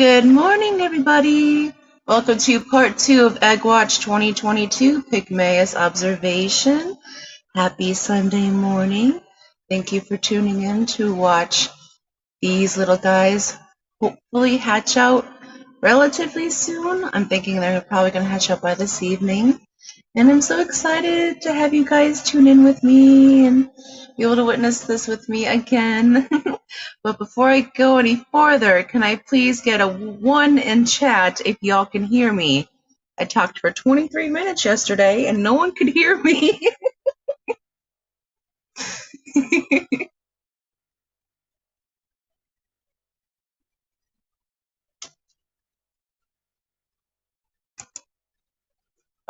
Good morning, everybody. Welcome to part 2 of Egg Watch 2022, Pygmaeus Observation. Happy Sunday morning. Thank you for tuning in to watch these little guys hopefully hatch out relatively soon. I'm thinking they're probably going to hatch out by this evening. And I'm so excited to have you guys tune in with me and be able to witness this with me again. But before I go any farther, can I please get a 1 in chat if y'all can hear me? I talked for 23 minutes yesterday and no one could hear me.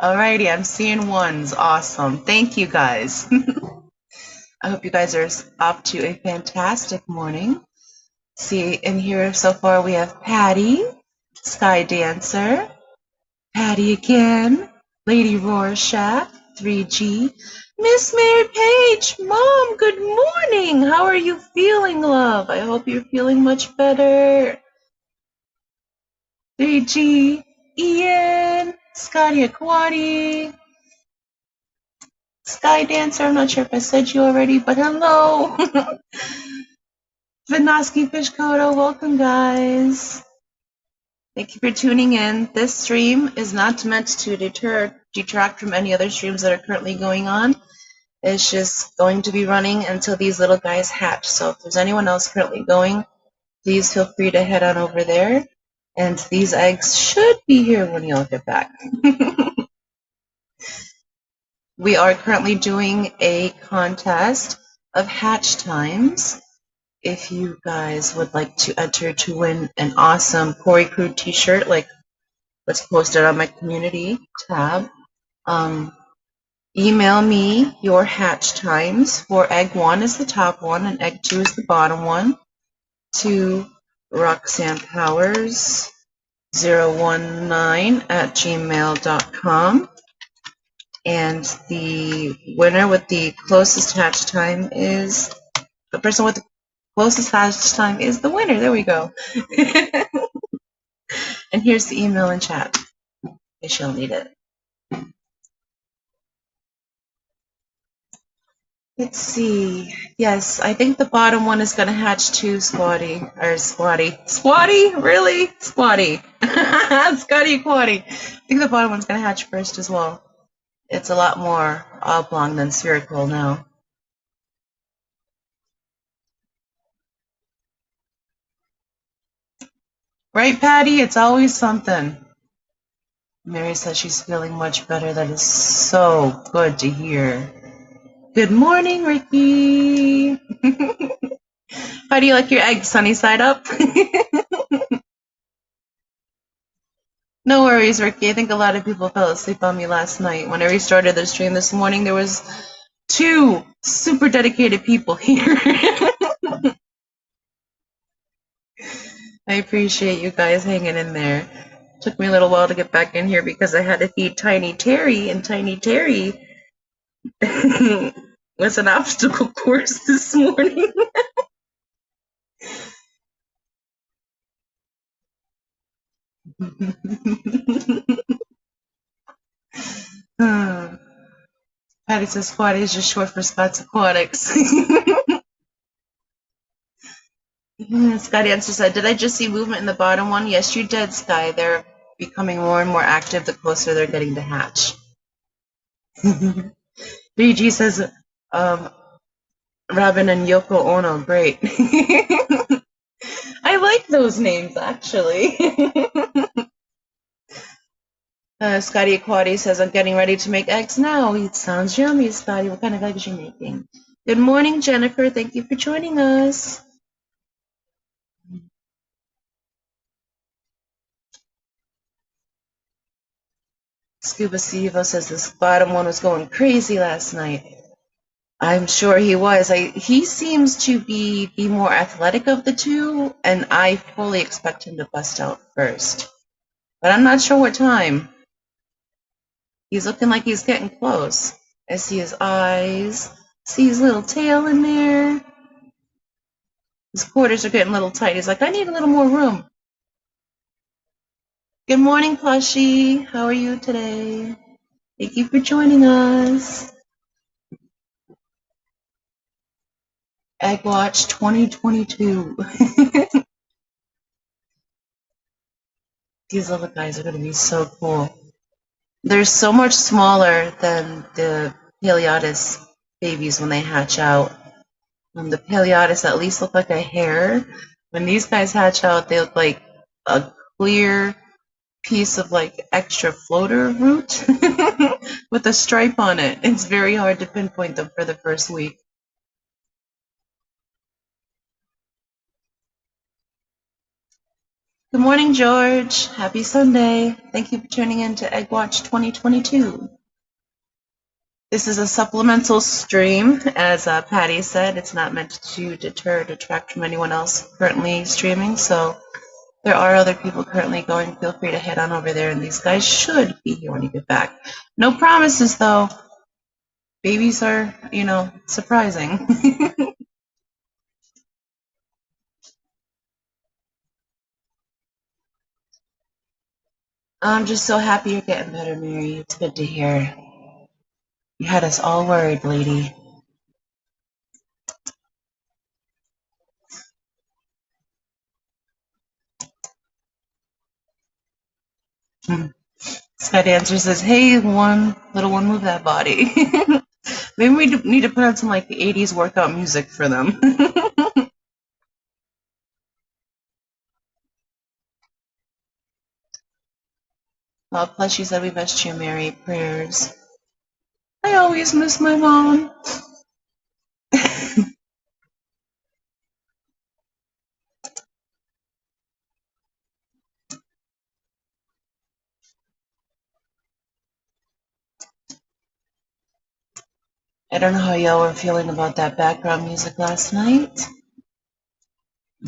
Alrighty, I'm seeing ones. Awesome. Thank you guys. I hope you guys are off to a fantastic morning. See, in here so far we have Patty, Sky Dancer, Patty again, Lady Rorschach, 3G, Miss Mary Page, Mom, good morning. How are you feeling, love? I hope you're feeling much better. 3G, Ian, Scotty Aquati, Sky Dancer, I'm not sure if I said you already, but hello. Vinoski Fishkoto, welcome, guys. Thank you for tuning in. This stream is not meant to detract from any other streams that are currently going on. It's just going to be running until these little guys hatch. So if there's anyone else currently going, please feel free to head on over there. And these eggs should be here when y'all get back. We are currently doing a contest of hatch times. If you guys would like to enter to win an awesome Cory Crew t-shirt like what's posted on my community tab, email me your hatch times for egg 1 is the top one and egg 2 is the bottom one to roxannepowers019@gmail.com. And the winner with the closest hatch time is the person with the closest hatch time is the winner. There we go. And here's the email and chat if she'll need it. Let's see. Yes, I think the bottom one is going to hatch too, Squatty. Or Squatty. Squatty? Really? Squatty. Scotty Aquati. I think the bottom one's going to hatch first as well. It's a lot more oblong than spherical now. Right, Patty? It's always something. Mary says she's feeling much better. That is so good to hear. Good morning, Ricky. How do you like your eggs, sunny side up? No worries, Ricky. I think a lot of people fell asleep on me last night. When I restarted the stream this morning, there was 2 super dedicated people here. I appreciate you guys hanging in there. Took me a little while to get back in here because I had to feed Tiny Terry, and Tiny Terry was an obstacle course this morning. Patty says Squatty is just short for Scott's Aquatics. Scotty answer said, did I just see movement in the bottom one? Yes, you did, Sky. They're becoming more and more active the closer they're getting to hatch. 3G says, Robin and Yoko Ono, great. I like those names, actually. Scotty Aquati says, I'm getting ready to make eggs now. It sounds yummy, Scotty. What kind of eggs are you making? Good morning, Jennifer. Thank you for joining us. Scuba Stevo says this bottom one was going crazy last night. I'm sure he was. He seems to be the more athletic of the 2, and I fully expect him to bust out first. But I'm not sure what time. He's looking like he's getting close. I see his eyes. See his little tail in there. His quarters are getting a little tight. He's like, I need a little more room. Good morning, Plushie. How are you today? Thank you for joining us. Egg Watch 2022. These little guys are going to be so cool. They're so much smaller than the Paleotis babies when they hatch out. The Paleotis at least look like a hair. When these guys hatch out, they look like a clear piece of like extra floater root with a stripe on it. It's very hard to pinpoint them for the first week. Good morning, George. Happy Sunday. Thank you for tuning in to Egg Watch 2022. This is a supplemental stream. As Patty said, it's not meant to deter or detract from anyone else currently streaming. So there are other people currently going. Feel free to head on over there, and these guys should be here when you get back. No promises, though. Babies are, surprising. I'm just so happy you're getting better, Mary. It's good to hear. You had us all worried, lady. Scott Answer says, hey, little one, move that body. Maybe we need to put on some like 80s workout music for them. Plus she said we missed you, Mary. Prayers. I always miss my mom. I don't know how y'all were feeling about that background music last night.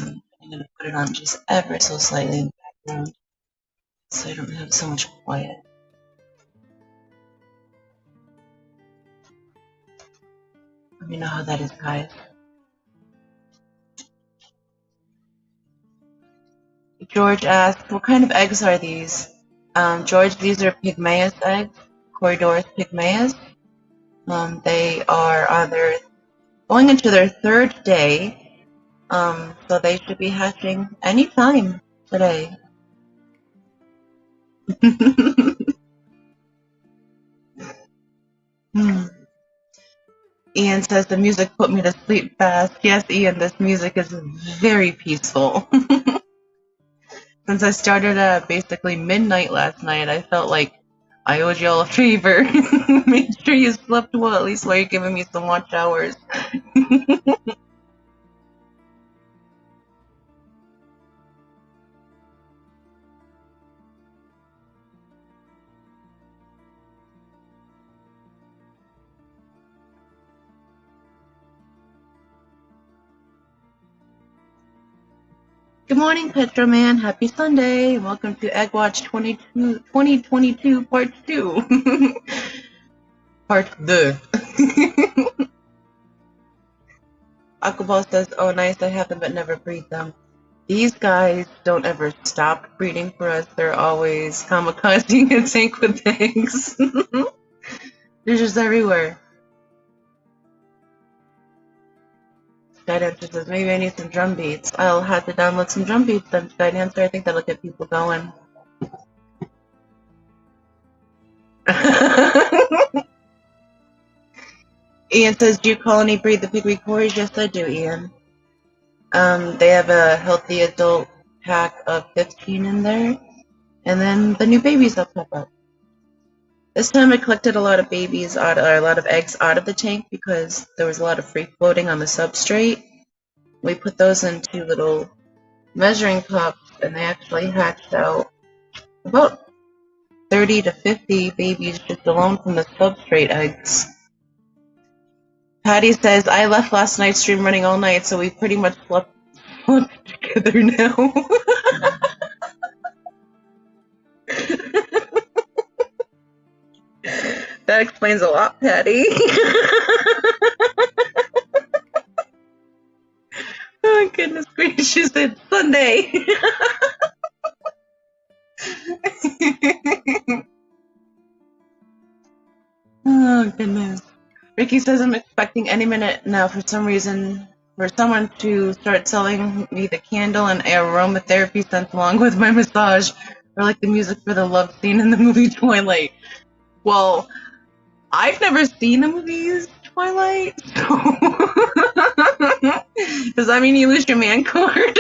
I'm going to put it on just ever so slightly in the background so I don't have so much quiet. Let me know how that is, guys. George asked, what kind of eggs are these? George, these are Pygmaeus eggs, corydoras Pygmaeus. They are going into their third day, so they should be hatching anytime today. Ian says the music put me to sleep fast. Yes, Ian, this music is very peaceful. Since I started at basically midnight last night, I felt like I owed y'all a favor. Make sure you slept well, at least while you're giving me some watch hours. Good morning, Petro Man. Happy Sunday. Welcome to Egg Watch 2022 Part 2. Part 2. Aquaball says, oh, nice, I have them but never breed them. These guys don't ever stop breeding for us. They're always kamikazing a tank with eggs. They're just everywhere. Sky Dancer says, maybe I need some drum beats. I'll have to download some drum beats then, Sky Dancer. I think that'll get people going. Ian says, do your colony breed the pygmy cories? Yes, I do, Ian. They have a healthy adult pack of 15 in there, and then the new babies will pop up. This time I collected a lot of eggs out of the tank because there was a lot of free floating on the substrate. We put those into little measuring cups, and they actually hatched out about 30 to 50 babies just alone from the substrate eggs. Patty says, I left last night's stream running all night, so we pretty much slept together now. That explains a lot, Patty. Oh, goodness gracious, it's Sunday. Oh, goodness. Ricky says I'm expecting any minute now for some reason for someone to start selling me the candle and aromatherapy scents along with my massage, or like the music for the love scene in the movie Twilight. Well, I've never seen the movies Twilight, so does that mean you lose your man card?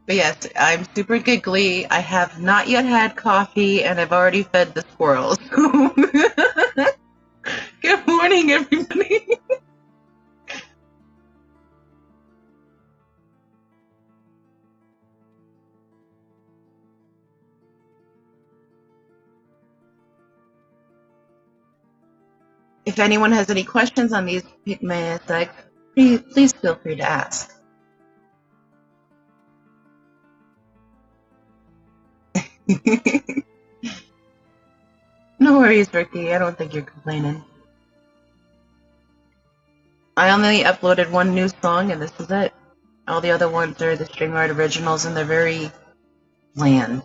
But yes, I'm super giggly. I have not yet had coffee, and I've already fed the squirrels. Good morning, everybody. If anyone has any questions on these Pygmaeus eggs, please feel free to ask. No worries, Ricky. I don't think you're complaining. I only uploaded one new song, and this is it. All the other ones are the string art originals, and they're very bland.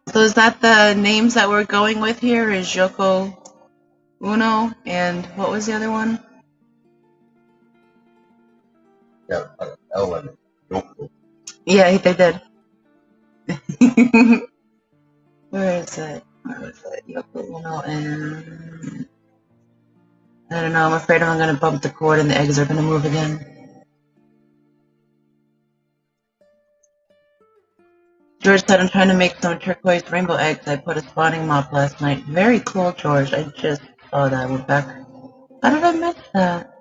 So is that the names that we're going with here? Is Yoko Uno, and what was the other one? Ellen. Yeah, they did. Where is it? Yoko Uno and... I don't know, I'm afraid I'm going to bump the cord and the eggs are going to move again. George said I'm trying to make some turquoise rainbow eggs. I put a spawning mop last night. Very cool, George. I just saw that. We're back. How did I miss that?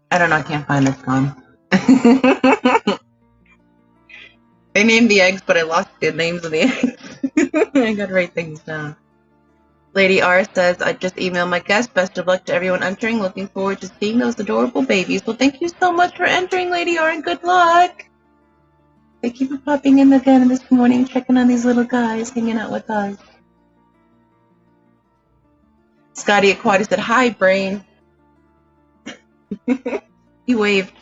I don't know. I can't find this one. I named the eggs, but I lost the names of the eggs. I gotta write things down. Lady R says, I just emailed my guest. Best of luck to everyone entering. Looking forward to seeing those adorable babies. Well, thank you so much for entering, Lady R, and good luck. Thank you for popping in again this morning, checking on these little guys, hanging out with us. Scotty Aquatic said, hi, brain. He waved.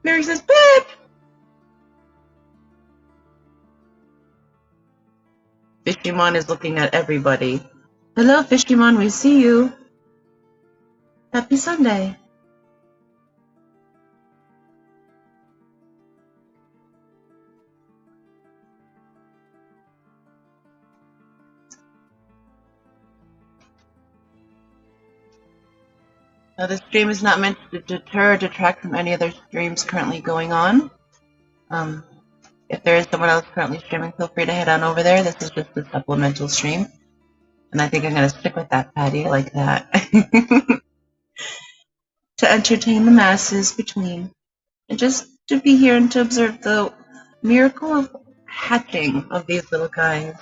Mary says, Pip! Fishymon is looking at everybody. Hello, Fishymon, we see you. Happy Sunday. Now, this stream is not meant to deter or detract from any other streams currently going on. If there is someone else currently streaming, feel free to head on over there. This is just a supplemental stream. And I think I'm going to stick with that, Patty. I like that. To entertain the masses between. And just to be here and to observe the miracle of hatching of these little guys.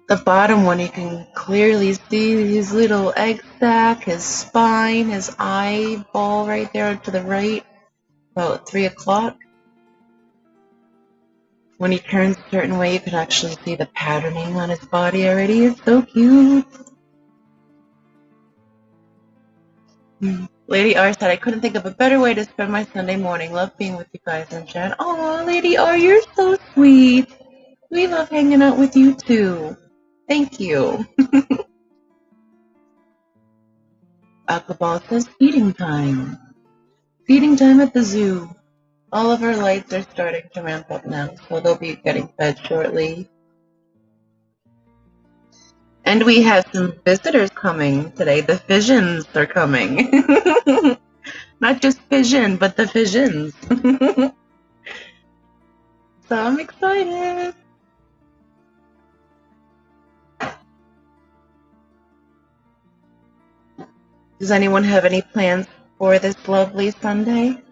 The bottom one, you can clearly see his little egg sac, his spine, his eyeball right there to the right, about 3 o'clock. When he turns a certain way, you can actually see the patterning on his body already. It's so cute. Lady R said, I couldn't think of a better way to spend my Sunday morning. Love being with you guys and chat. Oh, Lady R, you're so sweet. We love hanging out with you too. Thank you. Aquaball says, feeding time. Feeding time at the zoo. All of our lights are starting to ramp up now, so they'll be getting fed shortly. And we have some visitors coming today. The Fissions are coming. Not just Fission, but the Fissions. So I'm excited. Does anyone have any plans for this lovely Sunday?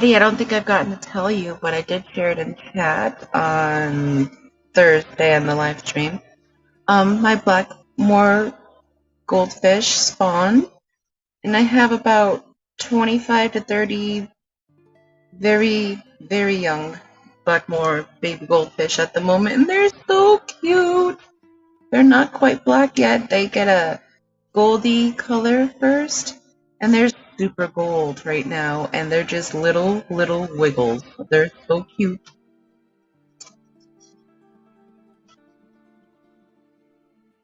Patty, I don't think I've gotten to tell you, but I did share it in chat on Thursday on the live stream. My Blackmore goldfish spawned, and I have about 25 to 30 very, very young Blackmore baby goldfish at the moment, and they're so cute. They're not quite black yet. They get a goldy color first, and they're super gold right now, and they're just little wiggles. They're so cute.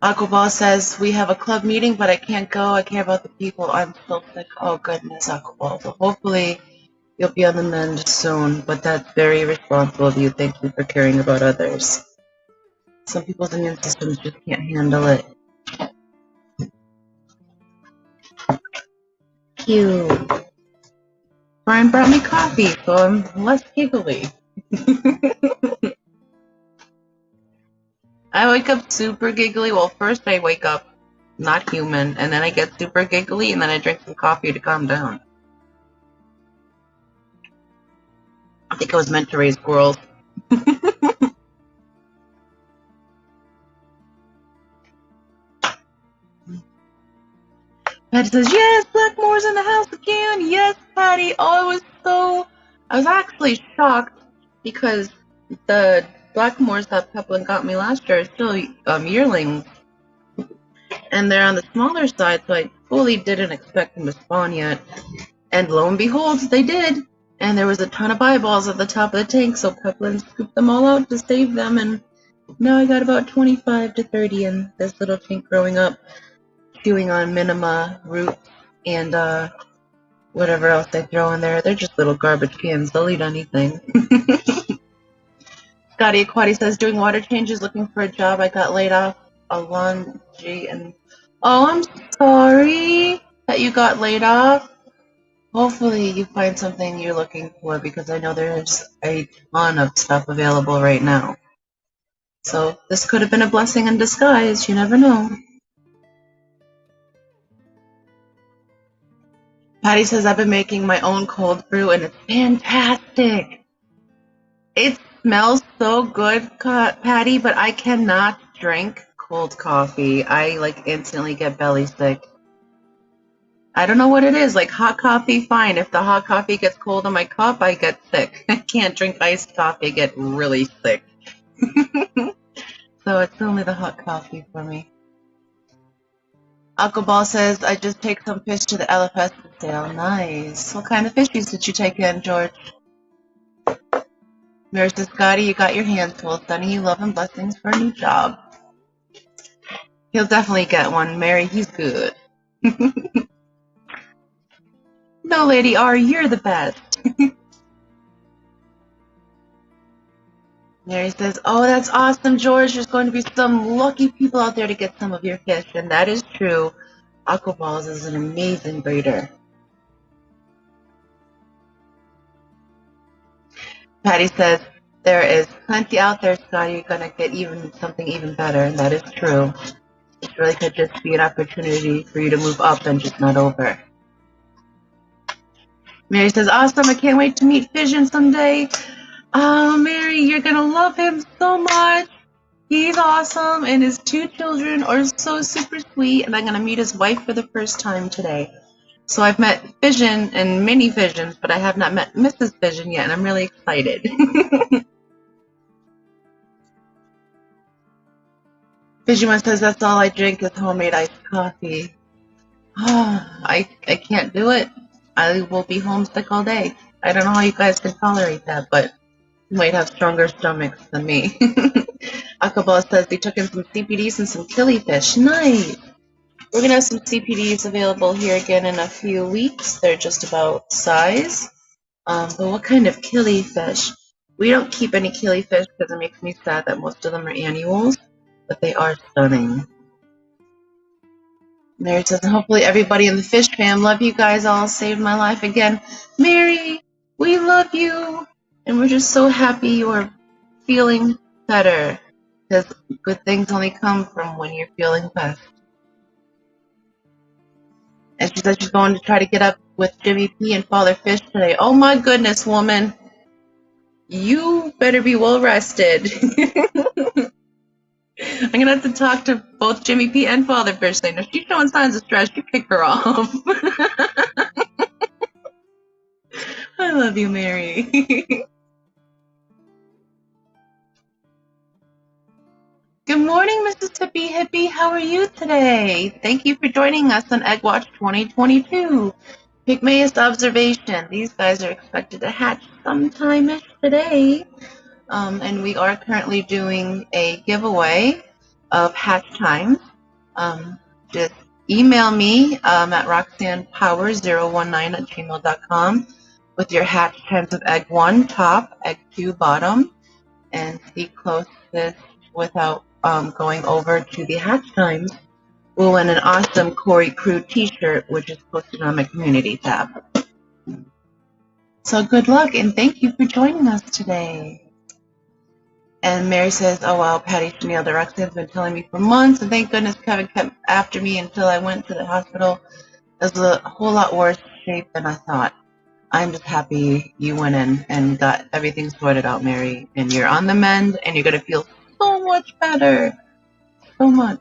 Aquaball says, we have a club meeting, but I can't go. I care about the people. I'm so sick. Oh, goodness, Aquaball. So hopefully you'll be on the mend soon, but that's very responsible of you. Thank you for caring about others. Some people's immune systems just can't handle it. Cute. Brian brought me coffee, so I'm less giggly. I wake up super giggly. Well, first I wake up not human, and then I get super giggly, and then I drink some coffee to calm down. I think I was meant to raise squirrels. Patty says, yes, Blackmore's in the house again. Yes, Patty. Oh, I was actually shocked because the Blackmores that Peplin got me last year are still yearlings. And they're on the smaller side, so I fully didn't expect them to spawn yet. And lo and behold, they did. And there was a ton of eyeballs at the top of the tank, so Peplin scooped them all out to save them. And now I got about 25 to 30 in this little tank growing up, chewing on minima, root, and whatever else they throw in there. They're just little garbage cans. They'll eat anything. Scotty Aquati says, doing water changes, looking for a job. I got laid off a laundry and... Oh, I'm sorry that you got laid off. Hopefully you find something you're looking for, because I know there's a ton of stuff available right now. So this could have been a blessing in disguise. You never know. Patty says, I've been making my own cold brew, and it's fantastic. It smells so good, Patty, but I cannot drink cold coffee. I instantly get belly sick. I don't know what it is. Like hot coffee, fine. If the hot coffee gets cold in my cup, I get sick. I can't drink iced coffee. I get really sick. So it's only the hot coffee for me. Aquaball says, I just take some fish to the LFS sale. Nice. What kind of fishies did you take in, George? Mary says, Scotty, you got your hands full. Sending you love and blessings for a new job. He'll definitely get one. Mary, he's good. No, Lady R, you're the best. Mary says, oh, that's awesome, George. There's going to be some lucky people out there to get some of your fish. And that is true. Aquaballs is an amazing breeder. Patty says, there is plenty out there, Scotty. You're going to get something even better. And that is true. It really could just be an opportunity for you to move up and just not over. Mary says, awesome. I can't wait to meet Fission someday. Oh, Mary, you're going to love him so much. He's awesome, and his two children are so super sweet, and I'm going to meet his wife for the first time today. So I've met Fission and mini Fissions, but I have not met Mrs. Fission yet, and I'm really excited. Fission says, that's all I drink is homemade iced coffee. Oh, I can't do it. I will be homesick all day. I don't know how you guys can tolerate that, but you might have stronger stomachs than me. Aquaball says they took in some CPDs and some killifish. Nice. We're going to have some CPDs available here again in a few weeks. They're just about size. But what kind of killifish? We don't keep any killifish because it makes me sad that most of them are annuals, but they are stunning. Mary says, and hopefully everybody in the fish fam, love you guys all, saved my life again. Mary, we love you. And we're just so happy you're feeling better. Because good things only come from when you're feeling best. And she says she's going to try to get up with Jimmy P and Father Fish today. Oh my goodness, woman. You better be well rested. I'm going to have to talk to both Jimmy P and Father Fish today. If she's showing signs of stress, you kick her off. I love you, Mary. Good morning, Mississippi Hippie. How are you today? Thank you for joining us on Egg Watch 2022. Pygmaeus observation. These guys are expected to hatch sometime-ish today. And we are currently doing a giveaway of hatch times. Just email me at roxannepower019@gmail.com with your hatch times of egg 1 top, egg 2 bottom, and the closest without going over to the hatch times will win an awesome Corey Crew t-shirt, which is posted on my community tab. So good luck and thank you for joining us today. And Mary says, oh wow, Patty Chanel, the Roxanne's been telling me for months, and thank goodness Kevin kept after me until I went to the hospital. It was a whole lot worse shape than I thought. I'm just happy you went in and got everything sorted out, Mary. And you're on the mend, and you're going to feel so much better. So much.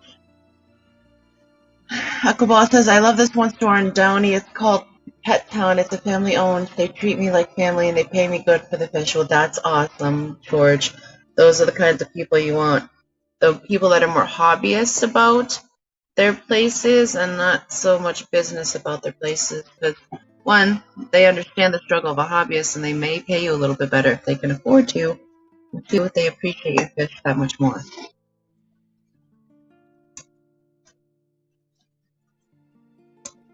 Aquaball says, I love this one store in Downey. It's called Pet Town. It's a family owned. They treat me like family, and they pay me good for the fish. Well, that's awesome, George. Those are the kinds of people you want. The people that are more hobbyists about their places and not so much business about their places. Because, one, they understand the struggle of a hobbyist, and they may pay you a little bit better if they can afford to. And two, they appreciate your fish that much more.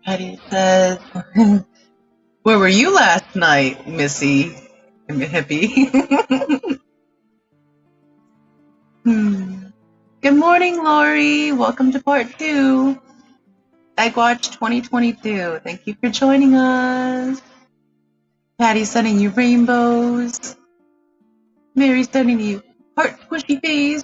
Patty says, where were you last night, Missy? Hippie. Good morning, Lori. Welcome to part 2. Egg Watch 2022. Thank you for joining us. Patty's sending you rainbows. Mary's sending you heart squishy face.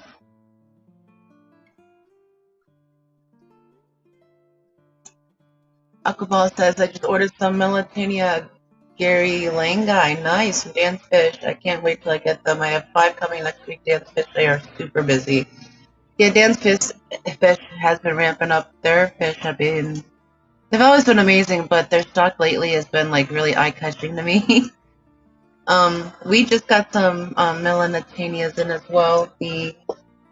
Aquaball says, I just ordered some Melitania Gary Langai. Nice. From Dan's Fish. I can't wait till I get them. I have 5 coming next week. Dan's Fish, they are super busy. Yeah, Dan's Fish has been ramping up. Their fish they've always been amazing, but their stock lately has been like really eye-catching to me. We just got some Melanatanias in as well. The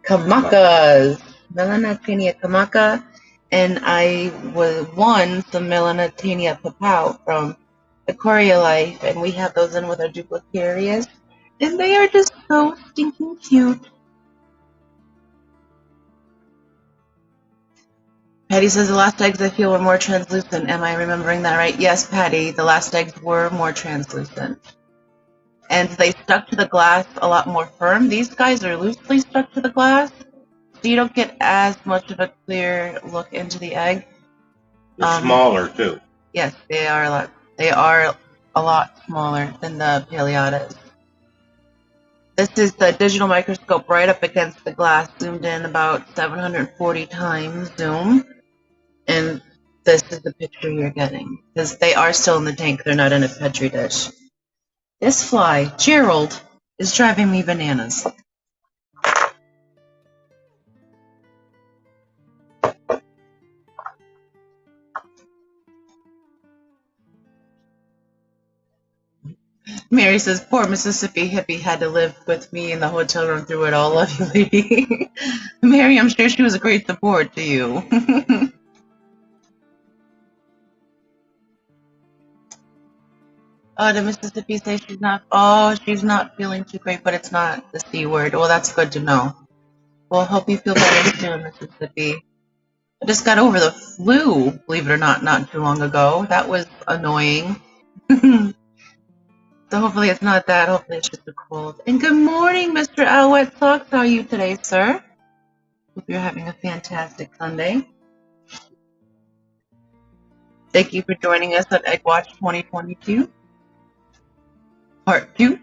Kamakas. Melanatania Kamaka. And I won some Melanatania Papau from Aquarium Life, and we have those in with our duplicarias. And they are just so stinking cute. Patty says the last eggs I feel were more translucent. Am I remembering that right? Yes, Patty, the last eggs were more translucent. And they stuck to the glass a lot more firm. These guys are loosely stuck to the glass, so you don't get as much of a clear look into the egg. They're smaller too. Yes, they are a lot smaller than the Paleatas. This is the digital microscope right up against the glass, zoomed in about 740 times zoom. And this is the picture you're getting. Because they are still in the tank, they're not in a Petri dish. This fly, Gerald, is driving me bananas. Mary says, poor Mississippi hippie had to live with me in the hotel room through it all. Love you, lady. Mary, I'm sure she was a great support to you. Oh, the Mississippi says she's not feeling too great, but it's not the C word. Well, that's good to know. Well, hope you feel better soon, Mississippi. I just got over the flu, believe it or not too long ago. That was annoying. So hopefully it's not that. Hopefully it's just a cold. And good morning, Mr. Alouette Sox. How are you today, sir? Hope you're having a fantastic Sunday. Thank you for joining us on Egg Watch 2022, Part 2.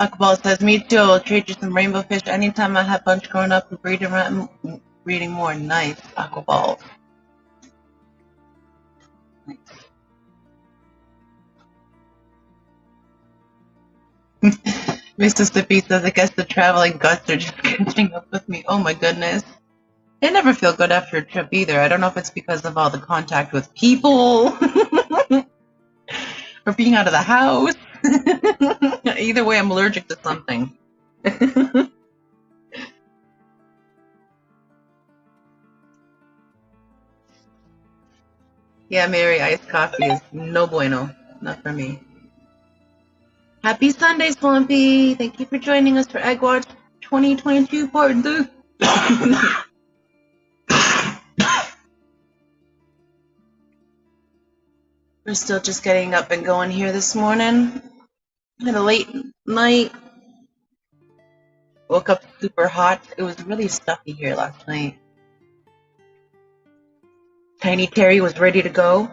Aquaball says, me too, I'll trade you some rainbow fish anytime I have bunch growing up and breeding more. Nice, Aquaball. Nice. Mississippi says, I guess the traveling guts are just catching up with me. Oh my goodness. I never feel good after a trip either. I don't know if it's because of all the contact with people or being out of the house. Either way, I'm allergic to something. Yeah, Mary, iced coffee is no bueno. Not for me. Happy Sunday, Swampy! Thank you for joining us for Egg Watch 2022 Part 2. We're still just getting up and going here this morning. Had a late night. Woke up super hot. It was really stuffy here last night. Tiny Terry was ready to go.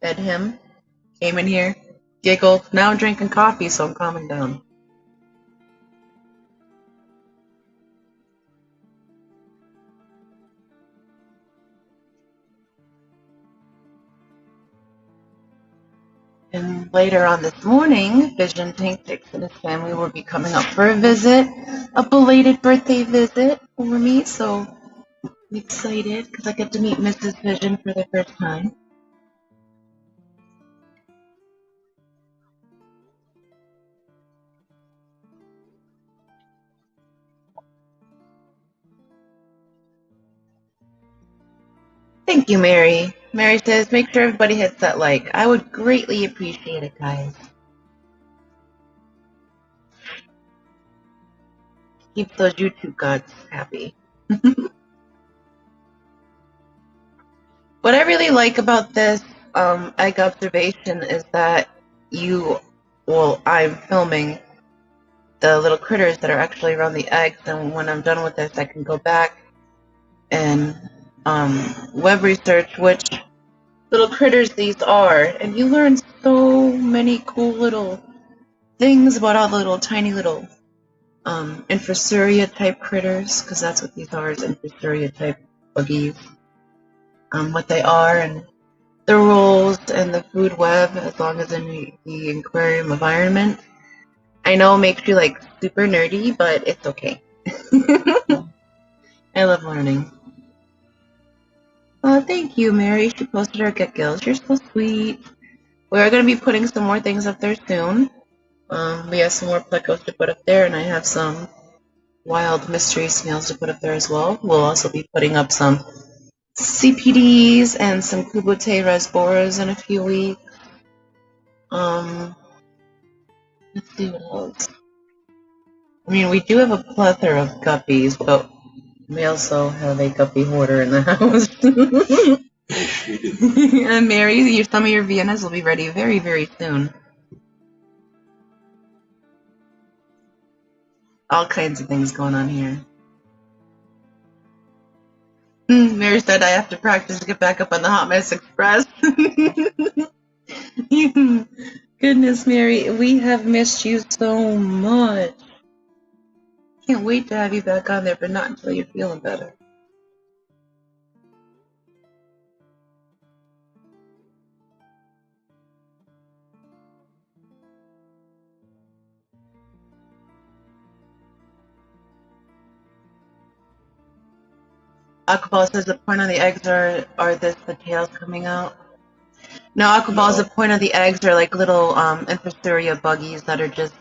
Fed him. Came in here. Giggled. Now I'm drinking coffee, so I'm calming down. And later on this morning, Vision Tank Tix and his family will be coming up for a visit, a belated birthday visit for me, so I'm excited because I get to meet Mrs. Vision for the first time. Thank you, Mary. Mary says, make sure everybody hits that like. I would greatly appreciate it, guys. Keep those YouTube gods happy. What I really like about this egg observation is that I'm filming the little critters that are actually around the eggs, and when I'm done with this, I can go back and web research which little critters these are, and you learn so many cool little things about all the little tiny little Infrasuria type critters, because that's what these are, is Infrasuria type buggies. What they are and the roles and the food web, as long as in the aquarium environment. I know it makes you like super nerdy, but it's okay. I love learning. Oh, thank you, Mary. She posted her get gills. You're so sweet. We are going to be putting some more things up there soon. We have some more plecos to put up there, and I have some wild mystery snails to put up there as well. We'll also be putting up some CPDs and some Kubotei rasboras in a few weeks. Let's see what else. I mean, we do have a plethora of guppies, but we also have a guppy hoarder in the house. And Mary, some of your Viennas will be ready very, very soon. All kinds of things going on here. Mary said I have to practice to get back up on the Hot Mess Express. Goodness, Mary, we have missed you so much. Can't wait to have you back on there, but not until you're feeling better. Aquaball says the point of the eggs are the tails coming out. No, Aquaball, the point of the eggs are like little Infrasuria buggies that are just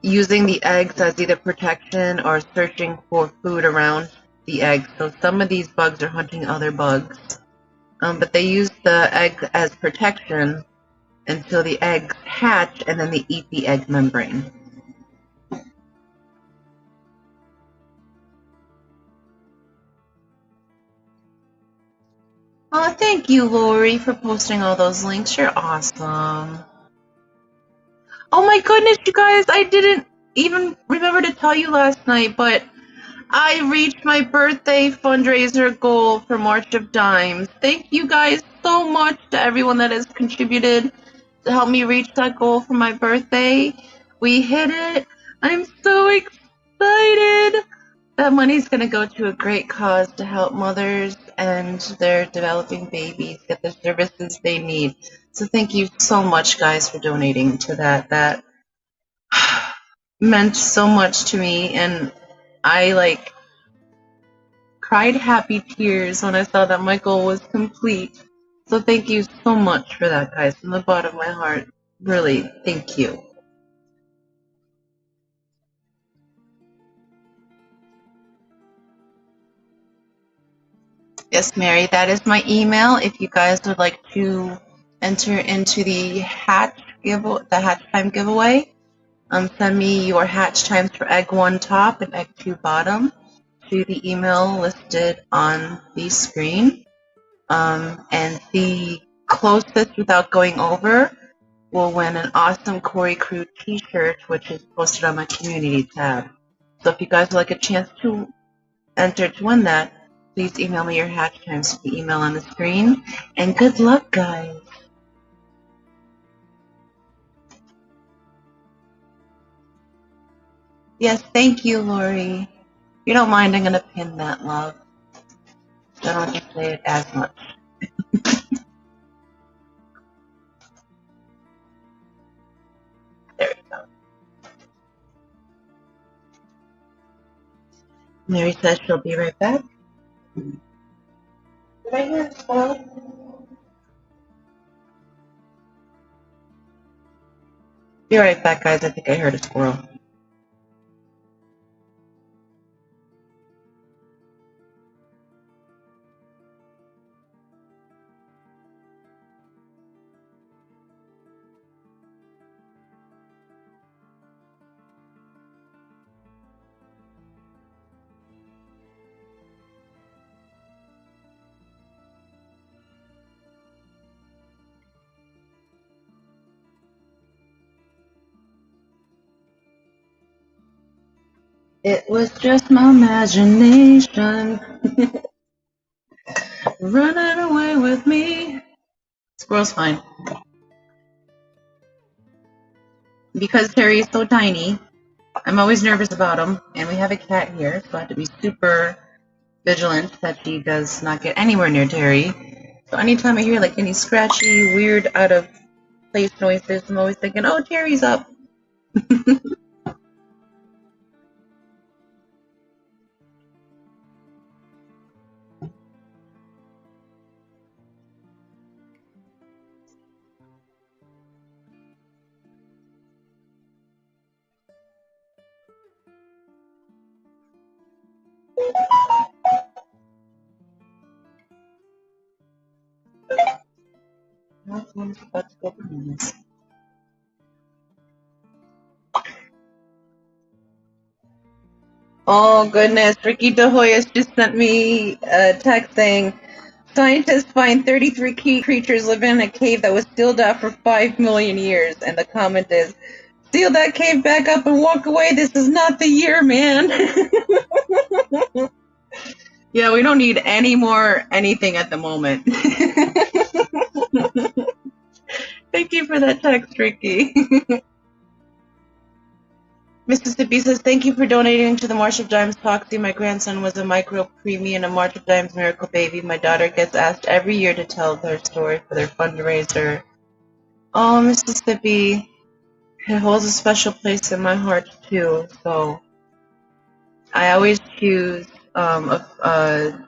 using the eggs as either protection or searching for food around the eggs. So some of these bugs are hunting other bugs, but they use the egg as protection until the eggs hatch, and then they eat the egg membrane. Oh, thank you, Lori, for posting all those links. You're awesome. Oh my goodness, you guys, I didn't even remember to tell you last night, but I reached my birthday fundraiser goal for March of Dimes. Thank you guys so much to everyone that has contributed to help me reach that goal for my birthday. We hit it. I'm so excited. That money's going to go to a great cause to help mothers and their developing babies get the services they need. So thank you so much, guys, for donating to that. That meant so much to me, and I cried happy tears when I saw that my goal was complete. So thank you so much for that, guys, from the bottom of my heart. Really, thank you. Yes, Mary, that is my email. If you guys would like to enter into the hatch time giveaway, send me your hatch times for egg 1 top and egg 2 bottom to the email listed on the screen. And the closest without going over will win an awesome Cory Crew t-shirt, which is posted on my community tab. So if you guys would like a chance to enter to win that, please email me your hatch times to the email on the screen. And good luck, guys. Yes, thank you, Lori. If you don't mind, I'm going to pin that, love. So I don't have to say it as much. There we go. Mary says she'll be right back. Did I hear a squirrel? Be right back, guys. I think I heard a squirrel. It was just my imagination running away with me. Squirrel's fine. Because Terry is so tiny, I'm always nervous about him, and we have a cat here, so I have to be super vigilant that she does not get anywhere near Terry. So anytime I hear any scratchy, weird, out of place noises, I'm always thinking, oh, Terry's up. Oh goodness, Ricky DeHoyas just sent me a text saying, scientists find 33 key creatures living in a cave that was sealed up for 5 million years. And the comment is, seal that cave back up and walk away. This is not the year, man. Yeah, we don't need any more anything at the moment. Thank you for that text, Ricky. Mississippi says, thank you for donating to the March of Dimes Foxy. My grandson was a micro preemie and a March of Dimes miracle baby. My daughter gets asked every year to tell their story for their fundraiser. Oh, Mississippi, it holds a special place in my heart, too. So I always choose a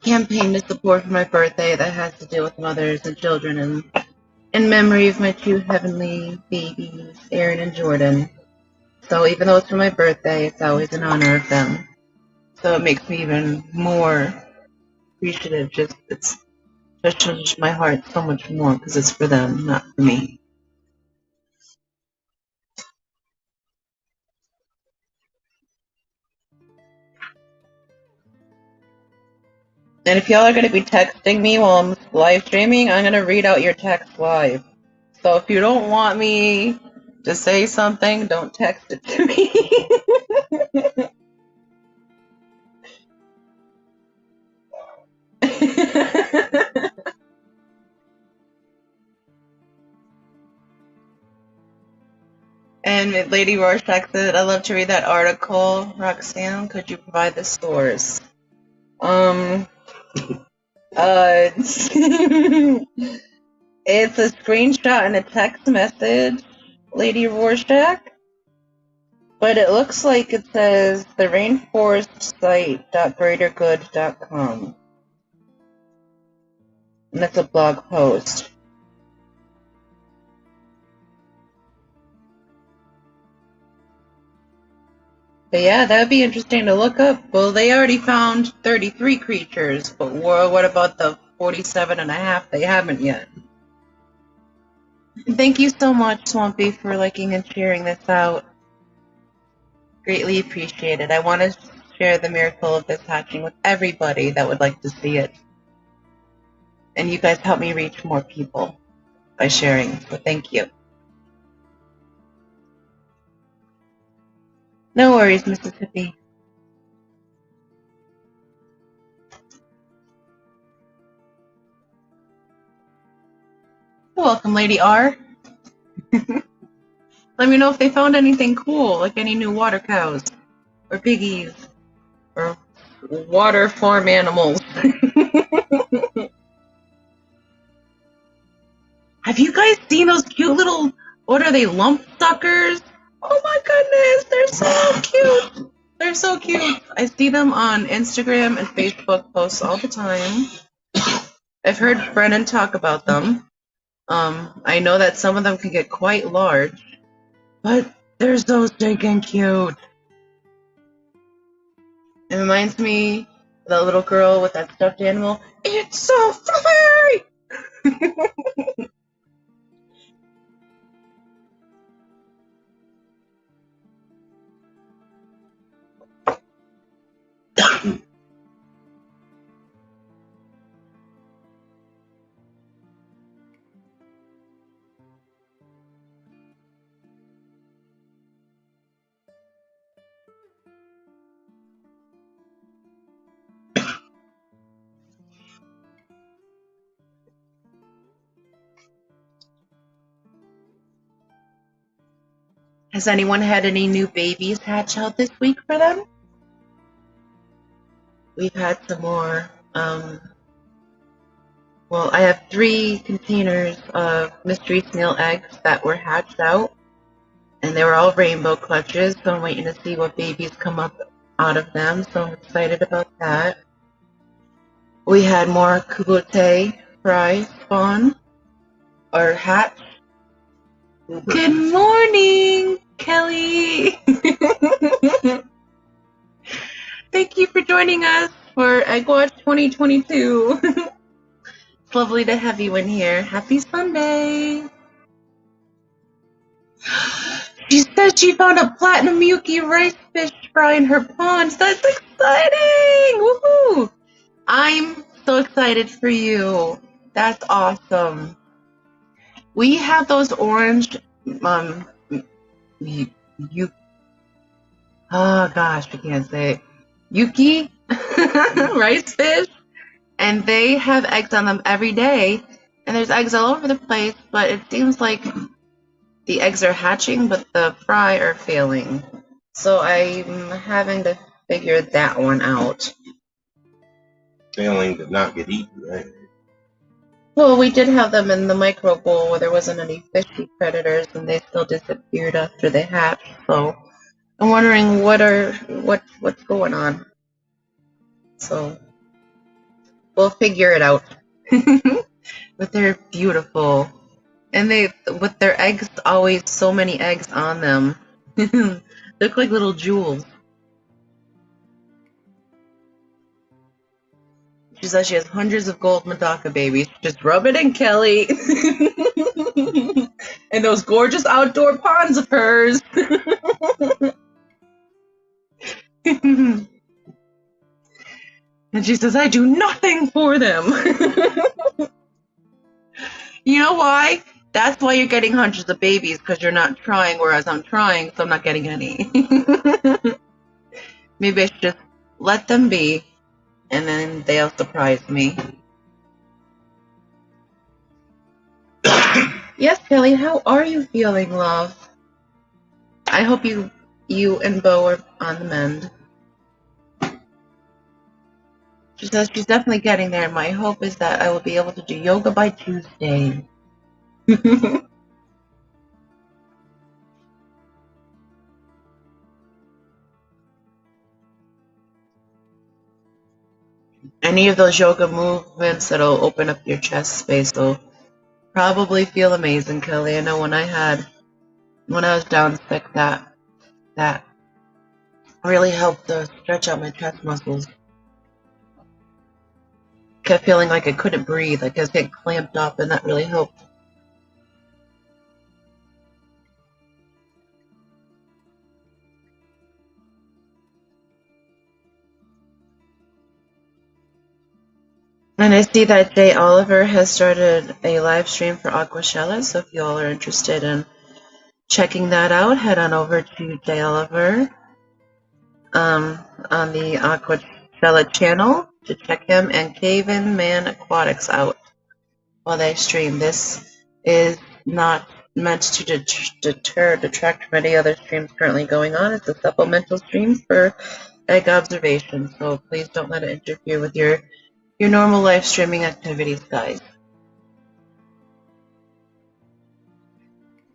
campaign to support for my birthday that has to do with mothers and children, and in memory of my 2 heavenly babies, Aaron and Jordan. So even though it's for my birthday, it's always in honor of them. So it makes me even more appreciative. It's touches my heart so much more because it's for them, not for me. And if y'all are going to be texting me while I'm live streaming, I'm going to read out your text live. So if you don't want me to say something, don't text it to me. And Lady Rorschach said, "I love to read that article. Roxanne, could you provide the source?" It's a screenshot and a text message, Lady Rorschach. But it looks like it says the rainforest site.greatergood.com. And that's a blog post. But yeah, that would be interesting to look up. Well, they already found 33 creatures, but what about the 47 and a half they haven't yet? Thank you so much, Swampy, for liking and sharing this out. Greatly appreciated. I want to share the miracle of this hatching with everybody that would like to see it. And you guys help me reach more people by sharing, so thank you. No worries, Mississippi. Welcome, Lady R. Let me know if they found anything cool, like any new water cows, or piggies, or water farm animals. Have you guys seen those cute little, what are they, lump suckers? Oh my goodness, they're so cute. They're so cute. I see them on Instagram and Facebook posts all the time. I've heard Brennan talk about them. I know that some of them can get quite large, but they're so stinking cute. It reminds me of the little girl with that stuffed animal. It's so fluffy! Has anyone had any new babies hatch out this week for them? We've had some more. Well, I have 3 containers of mystery snail eggs that were hatched out, and they were all rainbow clutches, so I'm waiting to see what babies come up out of them, so I'm excited about that. We had more cubote fry spawn, or hatch. Good morning, Kelly! Thank you for joining us for Egg Watch 2022. It's lovely to have you in here. Happy Sunday! She said she found a platinum Yuki rice fish fry in her pond. That's exciting! Woohoo! I'm so excited for you. That's awesome. We have those orange, oh gosh, I can't say it. Yuki rice fish, and they have eggs on them every day, and there's eggs all over the place, but it seems like the eggs are hatching, but the fry are failing. So I'm having to figure that one out. Failing to not get eaten, right? Well, we did have them in the micro bowl where there wasn't any fishy predators, and they still disappeared after they hatched. So I'm wondering what's going on. So we'll figure it out. But they're beautiful, and they with their eggs, always so many eggs on them. Look like little jewels. She says she has hundreds of gold Medaka babies. Just rub it in, Kelly. And those gorgeous outdoor ponds of hers. And she says, I do nothing for them. You know why? That's why you're getting hundreds of babies, because you're not trying, whereas I'm trying, so I'm not getting any. Maybe I should just let them be, and then they'll surprise me. Yes, Kelly, how are you feeling, love? I hope you and Bo are on the mend. She says she's definitely getting there. My hope is that I will be able to do yoga by Tuesday. Any of those yoga movements that'll open up your chest space will probably feel amazing, Kelly. I know when I was down sick, that really helped to stretch out my chest muscles. Kept feeling like I couldn't breathe, like I was getting clamped up, and that really helped. And I see that Jay Oliver has started a live stream for Aquashella, so if you all are interested in checking that out, head on over to Jay Oliver on the Aquashella channel to check him and Caven Man Aquatics out while they stream. This is not meant to detract from any other streams currently going on. It's a supplemental stream for egg observation, so please don't let it interfere with your normal live streaming activities, guys.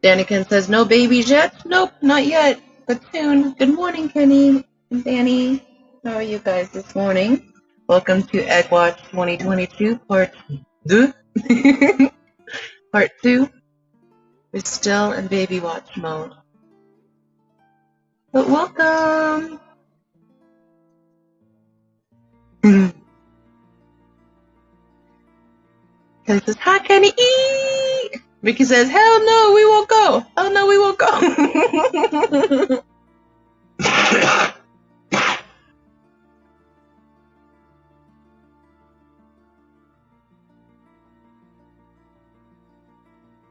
Daniken says, no babies yet? Nope, not yet, but soon. Good morning, Kenny and Danny. How are you guys this morning? Welcome to Egg Watch 2022, Part 2. Part 2. We're still in baby watch mode. But welcome! Kelly says, hi, Kenny! Ricky says, hell no, we won't go! Hell no, we won't go!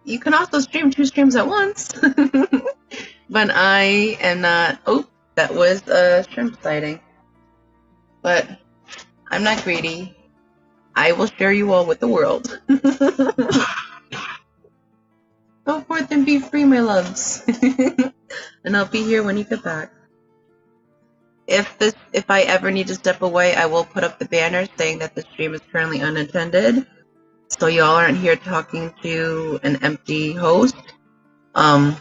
You can also stream 2 streams at once. But I am not. Oh, that was a shrimp sighting. But I'm not greedy. I will share you all with the world. Go forth and be free, my loves. And I'll be here when you get back. If I ever need to step away, I will put up the banner saying that the stream is currently unattended. So y'all aren't here talking to an empty host. And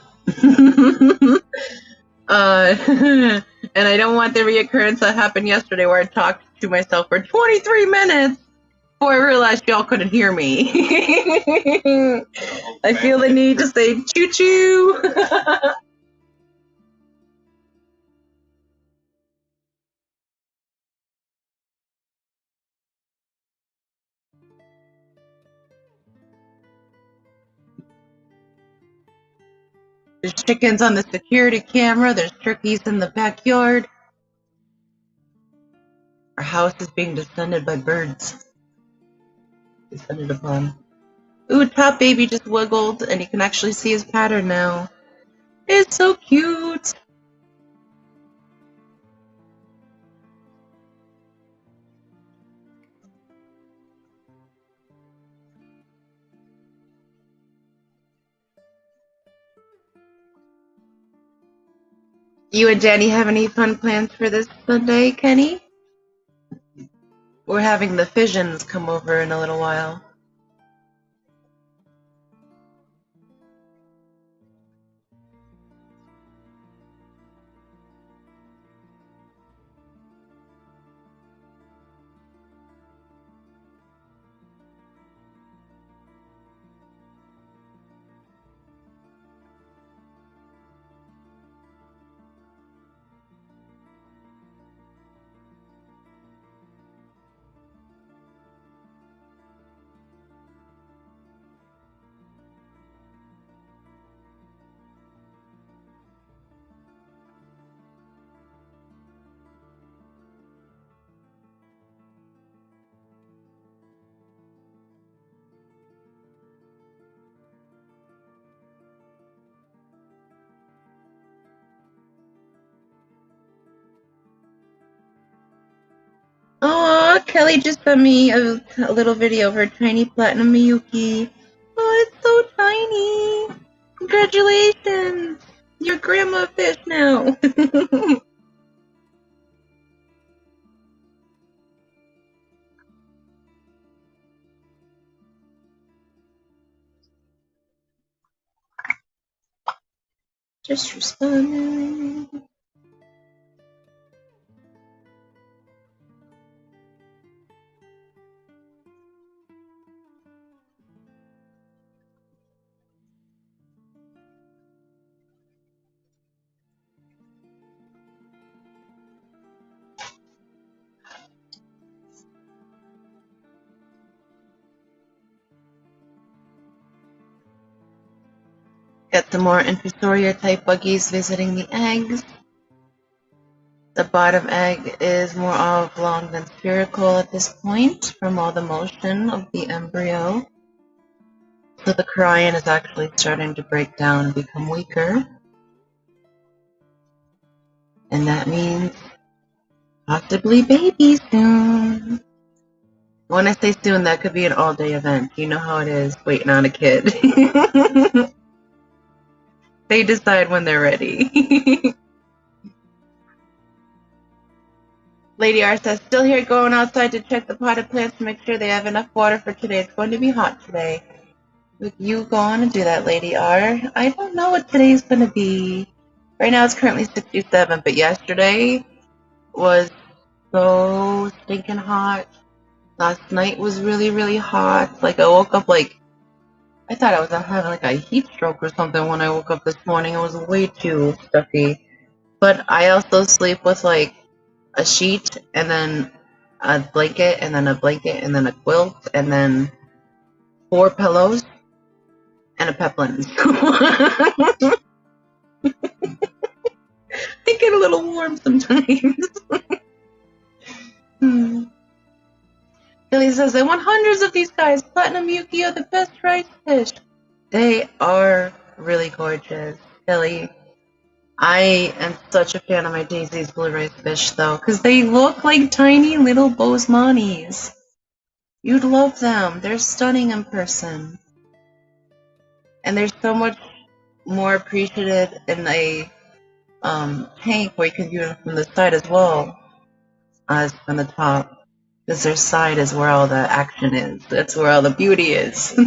I don't want the reoccurrence that happened yesterday where I talked to myself for 23 minutes before I realized y'all couldn't hear me. I feel the need to say choo-choo. There's chickens on the security camera. There's turkeys in the backyard. Our house is being descended by birds. Descended upon. Ooh, Top Baby just wiggled, and you can actually see his pattern now. It's so cute. You and Danny have any fun plans for this Sunday, Kenny? We're having the Fissions come over in a little while. Oh, Kelly just sent me a little video of her tiny platinum Miyuki. Oh, it's so tiny. Congratulations. You're grandma fish now. Just responding. Got the more infusoria type buggies visiting the eggs. The bottom egg is more oblong than spherical at this point from all the motion of the embryo. So the cryon is actually starting to break down and become weaker. And that means possibly baby soon. When I say soon, that could be an all-day event. You know how it is waiting on a kid. They decide when they're ready. Lady R says, still here going outside to check the potted plants to make sure they have enough water for today. It's going to be hot today. You go on and do that, Lady R. I don't know what today's going to be. Right now it's currently 67, but yesterday was so stinking hot. Last night was really, really hot. Like, I woke up like, I thought I was having like a heat stroke or something when I woke up this morning. It was way too stuffy. But I also sleep with like a sheet and then a blanket and then a blanket and then a quilt and then 4 pillows and a peplin. They get a little warm sometimes. Billy says, I want hundreds of these guys. Platinum Yuki are the best rice fish. They are really gorgeous, Billy. I am such a fan of my Daisy's blue rice fish, though, because they look like tiny little Bosemanies. You'd love them. They're stunning in person. And they're so much more appreciated in a tank where you can view them from the side as well as from the top. Because their side is where all the action is. That's where all the beauty is.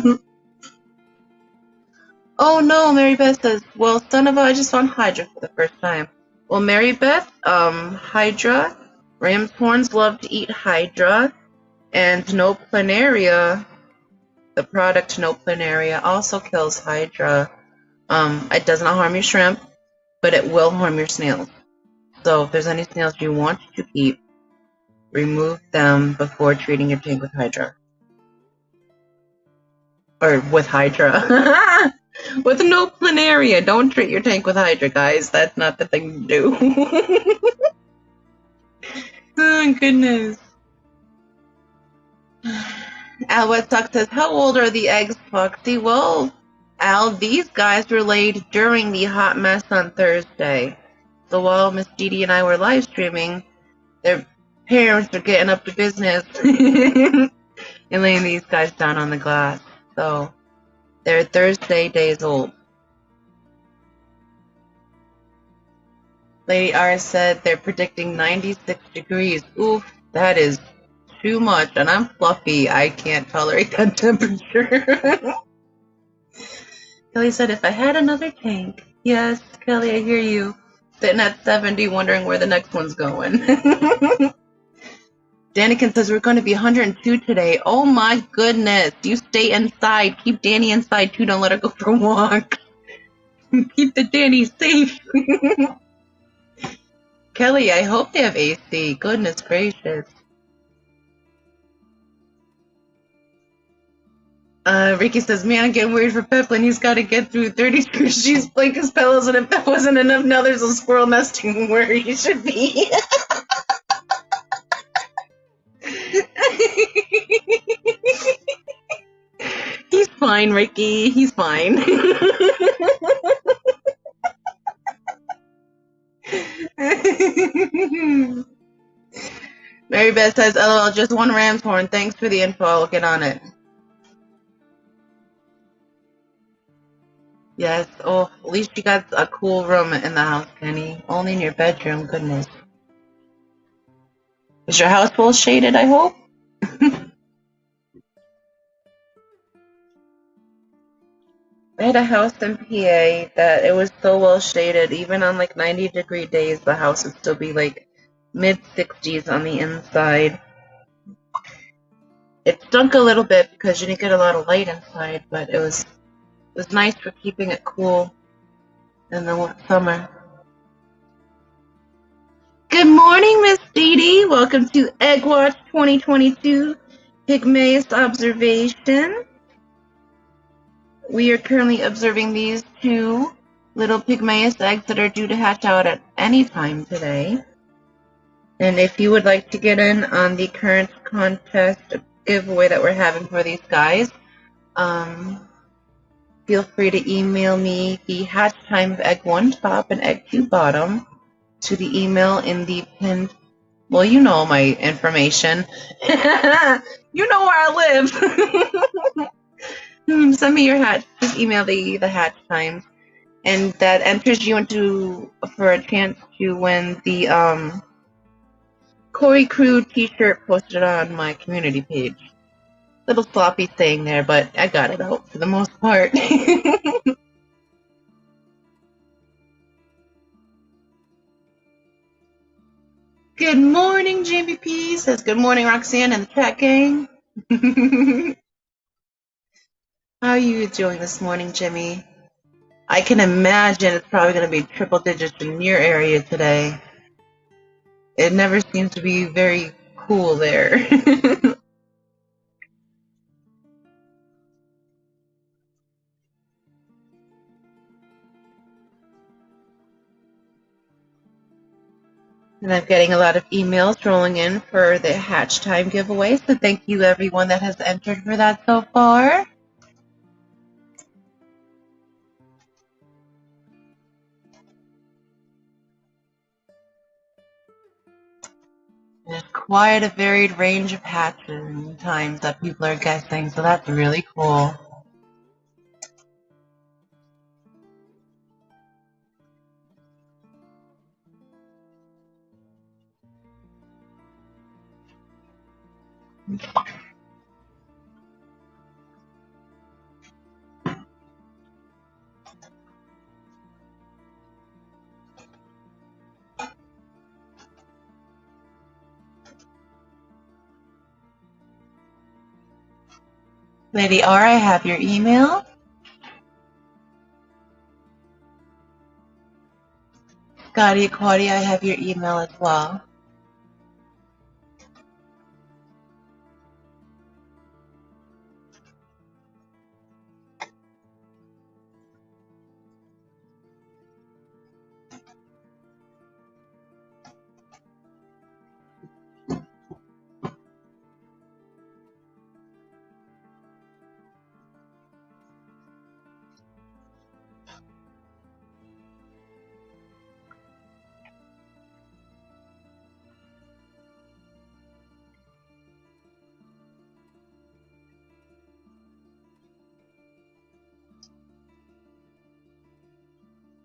Oh no, Mary Beth says, well, son of a, I just found Hydra for the first time. Well, Mary Beth, Hydra, ram's horns love to eat Hydra, and no planaria, the product no planaria also kills Hydra. It does not harm your shrimp, but it will harm your snails. So if there's any snails you want to keep, remove them before treating your tank with Hydra. Or with Hydra. With no planaria. Don't treat your tank with Hydra, guys. That's not the thing to do. Oh, goodness. Al Wetstock says, how old are the eggs, Foxy? Well, Al, these guys were laid during the hot mess on Thursday. So while Miss Dee and I were live streaming, their parents are getting up to business and laying these guys down on the glass. So they're Thursday days old. Lady R said they're predicting 96 degrees. Oof, that is too much, and I'm fluffy. I can't tolerate that temperature. Kelly said, if I had another tank. Yes, Kelly, I hear you. Sitting at 70, wondering where the next one's going. Danikin says, we're going to be 102 today. Oh my goodness. You stay inside. Keep Danny inside, too. Don't let her go for a walk. Keep the Danny safe. Kelly, I hope they have AC. Goodness gracious. Ricky says, man, I'm getting worried for Peplin. He's got to get through 30 squishies, blankets, pillows, and if that wasn't enough, now there's a squirrel nesting where he should be. He's fine, Ricky. He's fine. Mary Beth says, LOL, just one ram's horn. Thanks for the info. I'll get on it. Yes. Oh, at least you got a cool room in the house, Kenny. Only in your bedroom, goodness. Is your house well shaded, I hope? I had a house in PA that it was so well shaded, even on like 90-degree days, the house would still be like mid-60s on the inside. It stunk a little bit because you didn't get a lot of light inside, but it was nice for keeping it cool in the summer. Good morning, Miss Dee Dee. Welcome to Egg Watch 2022 Pygmaeus Observation. We are currently observing these two little Pygmaeus eggs that are due to hatch out at any time today. And if you would like to get in on the current contest giveaway that we're having for these guys, feel free to email me the hatch time of egg 1 top and egg 2 bottom to the email in the pinned. Well, you know my information. You know where I live. Send me your hatch. Just email the hatch times, and that enters you into for a chance to win the Corey Crew T-shirt posted on my community page. Little sloppy thing there, but I got it out for the most part. Good morning, Jamie P. Says good morning, Roxanne and the chat gang. How are you doing this morning, Jimmy? I can imagine it's probably going to be triple digits in your area today. It never seems to be very cool there. And I'm getting a lot of emails rolling in for the hatch time giveaway, so thank you everyone that has entered for that so far. There's quite a varied range of hatching times that people are guessing, so that's really cool. Lady R, I have your email. Scotty Aquati, I have your email as well.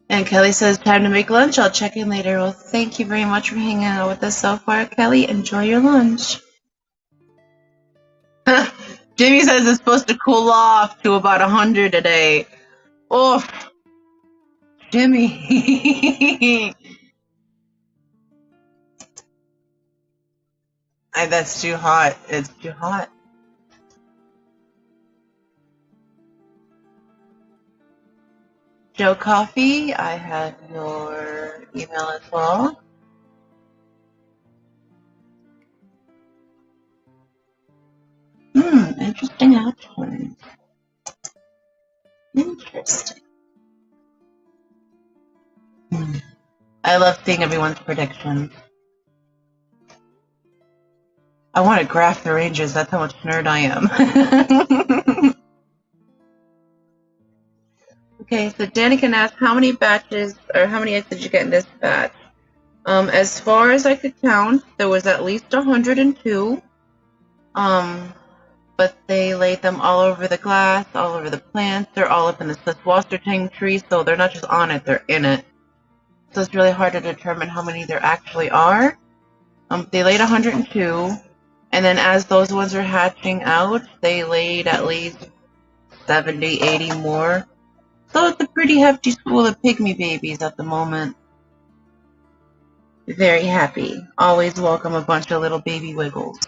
And Kelly says, time to make lunch. I'll check in later. Well, thank you very much for hanging out with us so far, Kelly. Enjoy your lunch. Jimmy says it's supposed to cool off to about 100 today. Oh, Jimmy. That's too hot. It's too hot. Joe Coffee, I have your email as well. Interesting options. Interesting. I love seeing everyone's predictions. I want to graph the ranges. That's how much nerd I am. Okay, so Danny can ask how many batches or how many eggs did you get in this batch? As far as I could count, there was at least 102. but they laid them all over the glass, all over the plants. They're all up in the Wasser tank tree, so they're not just on it, they're in it. So it's really hard to determine how many there actually are. They laid 102, and then as those ones were hatching out, they laid at least 70, 80 more. So it's a pretty hefty school of pygmy babies at the moment. Very happy. Always welcome a bunch of little baby wiggles.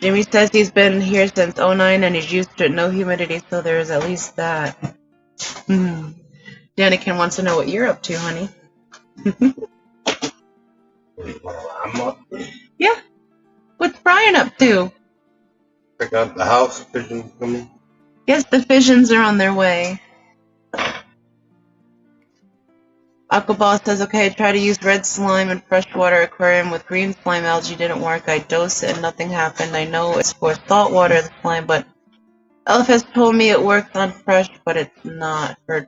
Jimmy says he's been here since '09 and he's used to no humidity, so there's at least that. Danikin wants to know what you're up to, honey. I'm up. Yeah. What's Brian up to? Check out the house pigeons coming. Yes, the fissions are on their way. Aquaball says, okay, I tried to use red slime in freshwater aquarium with green slime algae. Didn't work. I dosed it and nothing happened. I know it's for saltwater slime, but Elf has told me it works on fresh, but it's not for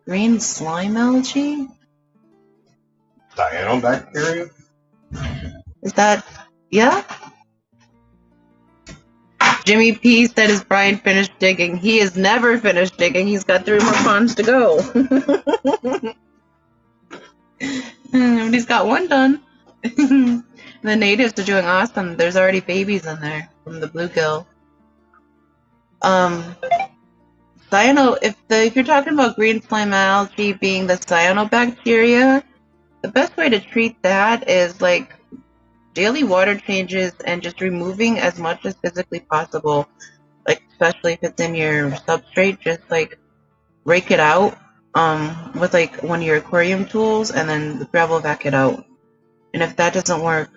green slime algae. Cyanobacteria? Is that, yeah? Jimmy P said, is Brian finished digging? He is never finished digging. He's got 3 more ponds to go. He's got 1 done. The natives are doing awesome. There's already babies in there from the bluegill. If you're talking about green slime algae being the cyanobacteria, the best way to treat that is like daily water changes and just removing as much as physically possible, like especially if it's in your substrate, just like rake it out with like one of your aquarium tools and then the gravel vac it out. And if that doesn't work,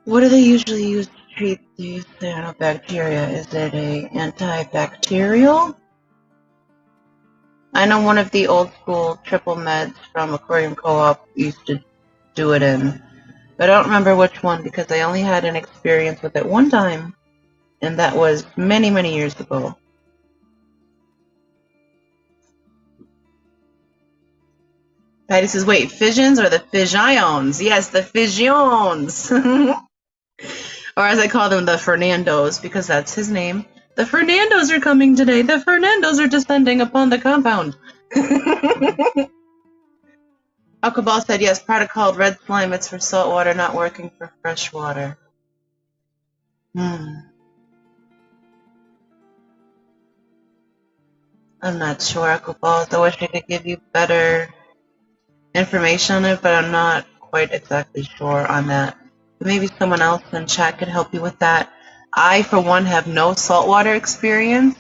what do they usually use to treat these cyanobacteria? Is it a antibacterial? I know one of the old school triple meds from Aquarium Co-op used to do it in, but I don't remember which one because I only had an experience with it one time, and that was many, many years ago. Patty says, wait, fissions or the fissions? Yes, the fissions. Or as I call them, the Fernandos, because that's his name. The Fernandos are coming today. The Fernandos are descending upon the compound. Alcabal said, yes, product called red slime. It's for salt water, not working for fresh water. I'm not sure, Alcabal. I wish I could give you better information on it, but I'm not quite exactly sure on that. Maybe someone else in chat could help you with that. I, for one, have no saltwater experience.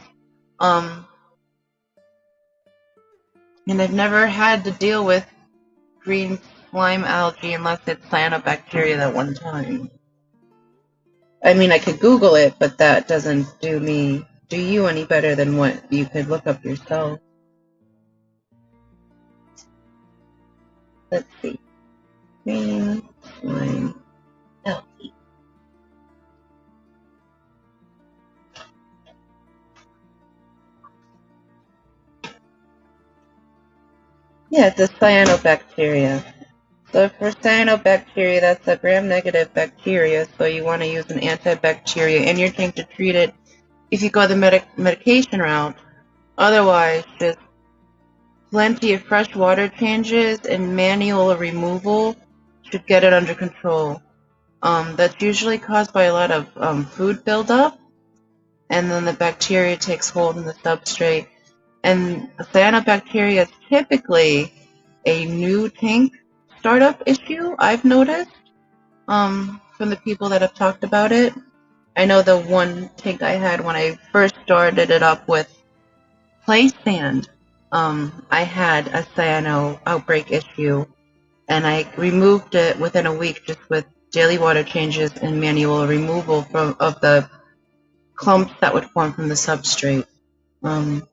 And I've never had to deal with green slime algae unless it's cyanobacteria that one time. I mean, I could Google it, but that doesn't do you any better than what you could look up yourself. Let's see. Green slime algae. Yeah, it's a cyanobacteria. So for cyanobacteria, that's a gram-negative bacteria, so you want to use an antibacteria in your tank to treat it if you go the medication route. Otherwise, just plenty of fresh water changes and manual removal should get it under control. That's usually caused by a lot of food buildup, and then the bacteria takes hold in the substrate. And cyanobacteria is typically a new tank startup issue, I've noticed, from the people that have talked about it. I know the one tank I had when I first started it up with play sand, I had a cyano outbreak issue, and I removed it within a week just with daily water changes and manual removal of the clumps that would form from the substrate. But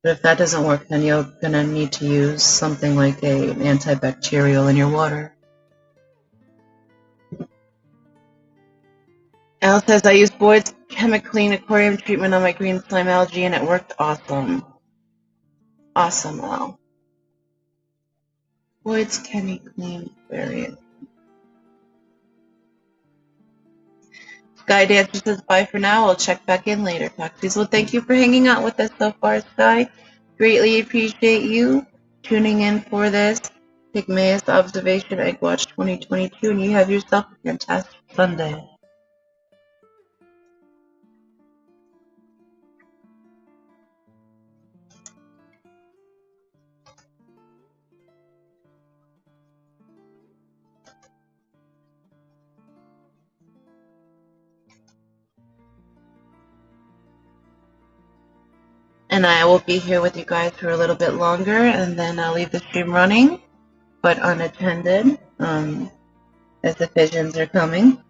if that doesn't work, then you're gonna need to use something like an antibacterial in your water. Al says, I used Boyd's Chemiclean aquarium treatment on my green slime algae and it worked awesome. Awesome, Al. Boyd's Chemiclean aquarium. Sky Dancer says, bye for now. I'll check back in later, Foxies. Well, thank you for hanging out with us so far, Sky. Greatly appreciate you tuning in for this Pygmaeus Observation Egg Watch 2022, and you have yourself a fantastic Sunday. And I will be here with you guys for a little bit longer, and then I'll leave the stream running, but unattended, as the pigeons are coming.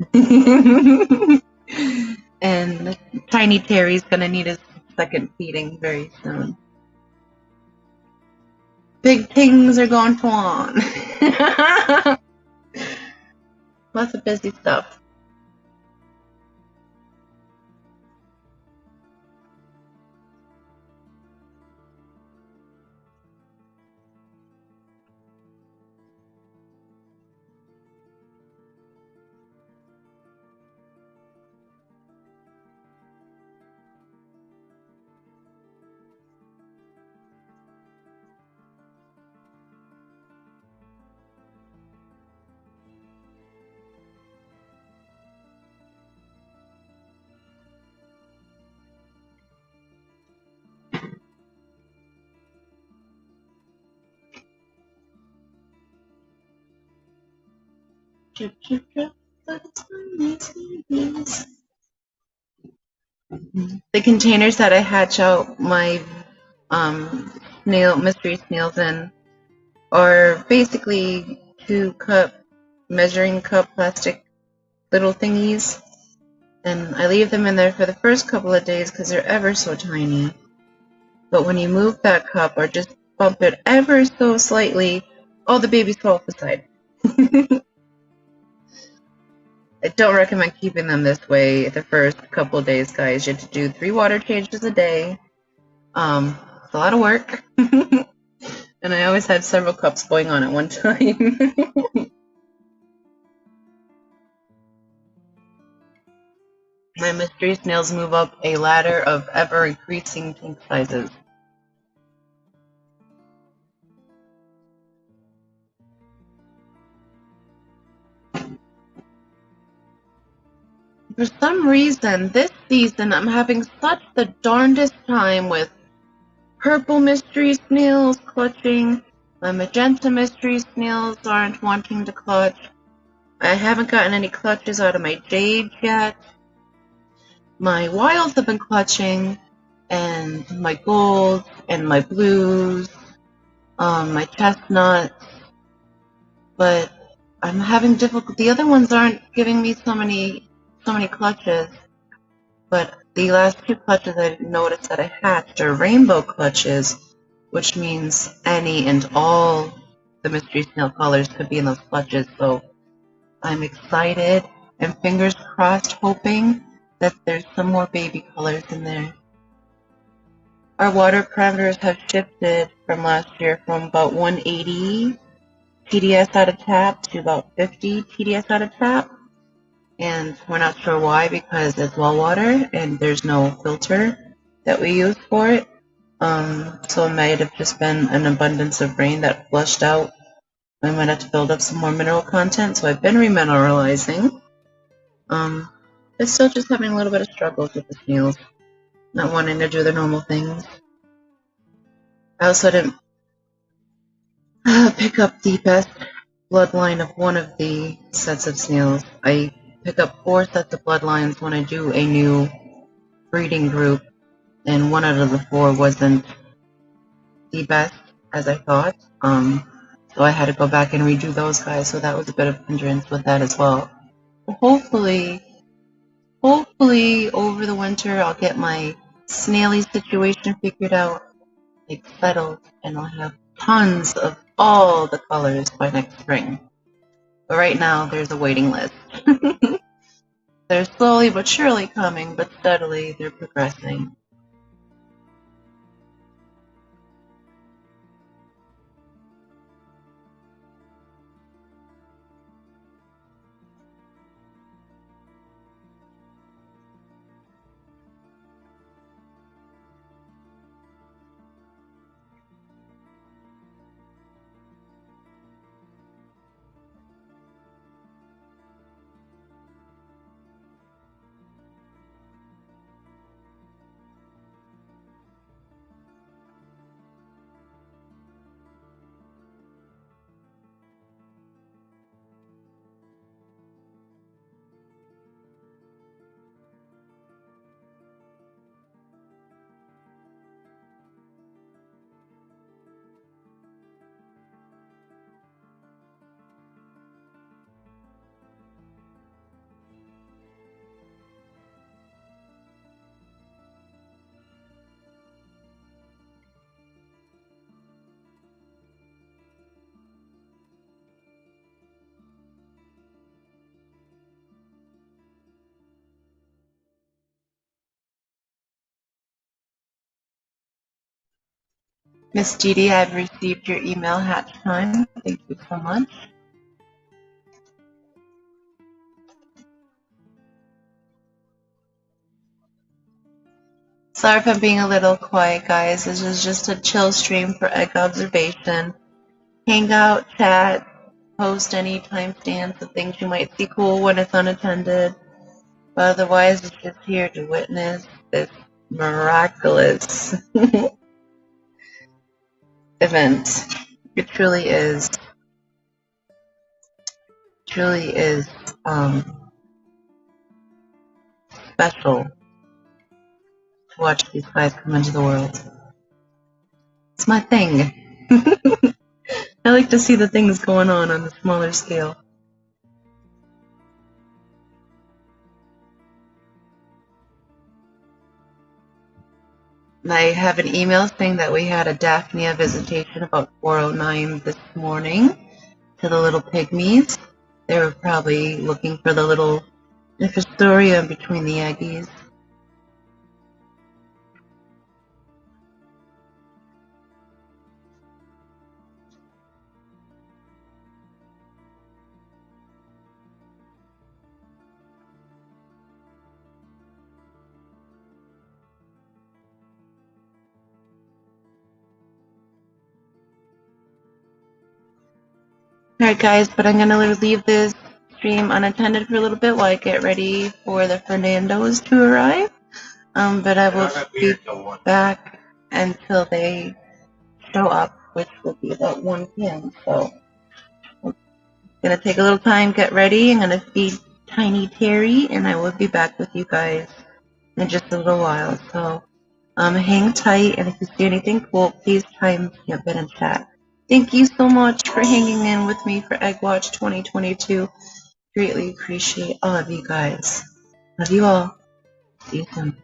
And Tiny Terry's gonna need his second feeding very soon. Big things are going on. Lots of busy stuff. The containers that I hatch out my mystery snails in are basically 2-cup measuring cup plastic little thingies, and I leave them in there for the first couple of days because they're ever so tiny. But when you move that cup or just bump it ever so slightly, all the babies fall off the side. I don't recommend keeping them this way the first couple of days, guys. You have to do 3 water changes a day. It's a lot of work. And I always have several cups going on at one time. My mystery snails move up a ladder of ever-increasing tank sizes. For some reason, this season, I'm having such the darndest time with purple mystery snails clutching. My magenta mystery snails aren't wanting to clutch. I haven't gotten any clutches out of my jades yet. My wilds have been clutching, and my golds, and my blues, my chestnuts, but I'm having difficulty. The other ones aren't giving me so many clutches, but the last 2 clutches I noticed that I hatched are rainbow clutches, which means any and all the mystery snail colors could be in those clutches. So I'm excited and fingers crossed, hoping that there's some more baby colors in there. Our water parameters have shifted from last year from about 180 TDS out of tap to about 50 TDS out of tap. And we're not sure why, because it's well water and there's no filter that we use for it. So it might have just been an abundance of rain that flushed out. I might have to build up some more mineral content, so I've been remineralizing. But still just having a little bit of struggles with the snails, not wanting to do the normal things. I also didn't pick up the best bloodline of one of the sets of snails. I pick up 4 sets of bloodlines when I do a new breeding group, and 1 out of the 4 wasn't the best as I thought. So I had to go back and redo those guys, so that was a bit of a hindrance with that as well. Hopefully over the winter I'll get my snaily situation figured out, like settled, and I'll have tons of all the colors by next spring. But right now there's a waiting list. They're slowly but surely coming, but steadily they're progressing. Miss Dee, I've received your email hatch time. Thank you so much. Sorry if I'm being a little quiet, guys. This is just a chill stream for egg observation. Hang out, chat, post any timestamps of things you might see cool when it's unattended. But otherwise, it's just here to witness this miraculous event. It truly is special to watch these guys come into the world. It's my thing. I like to see the things going on the smaller scale. And I have an email saying that we had a Daphnia visitation about 4:09 this morning to the little pygmies. They were probably looking for the little Ephistoria between the eggies. Alright guys, but I'm going to leave this stream unattended for a little bit while I get ready for the Fernandos to arrive. But I will be back until they show up, which will be about 1 p.m. So I'm going to take a little time, get ready. I'm going to feed Tiny Terry, and I will be back with you guys in just a little while. So hang tight, and if you see anything cool, please chime in and chat. Thank you so much for hanging in with me for Egg Watch 2022. Greatly appreciate all of you guys. Love you all. See you soon.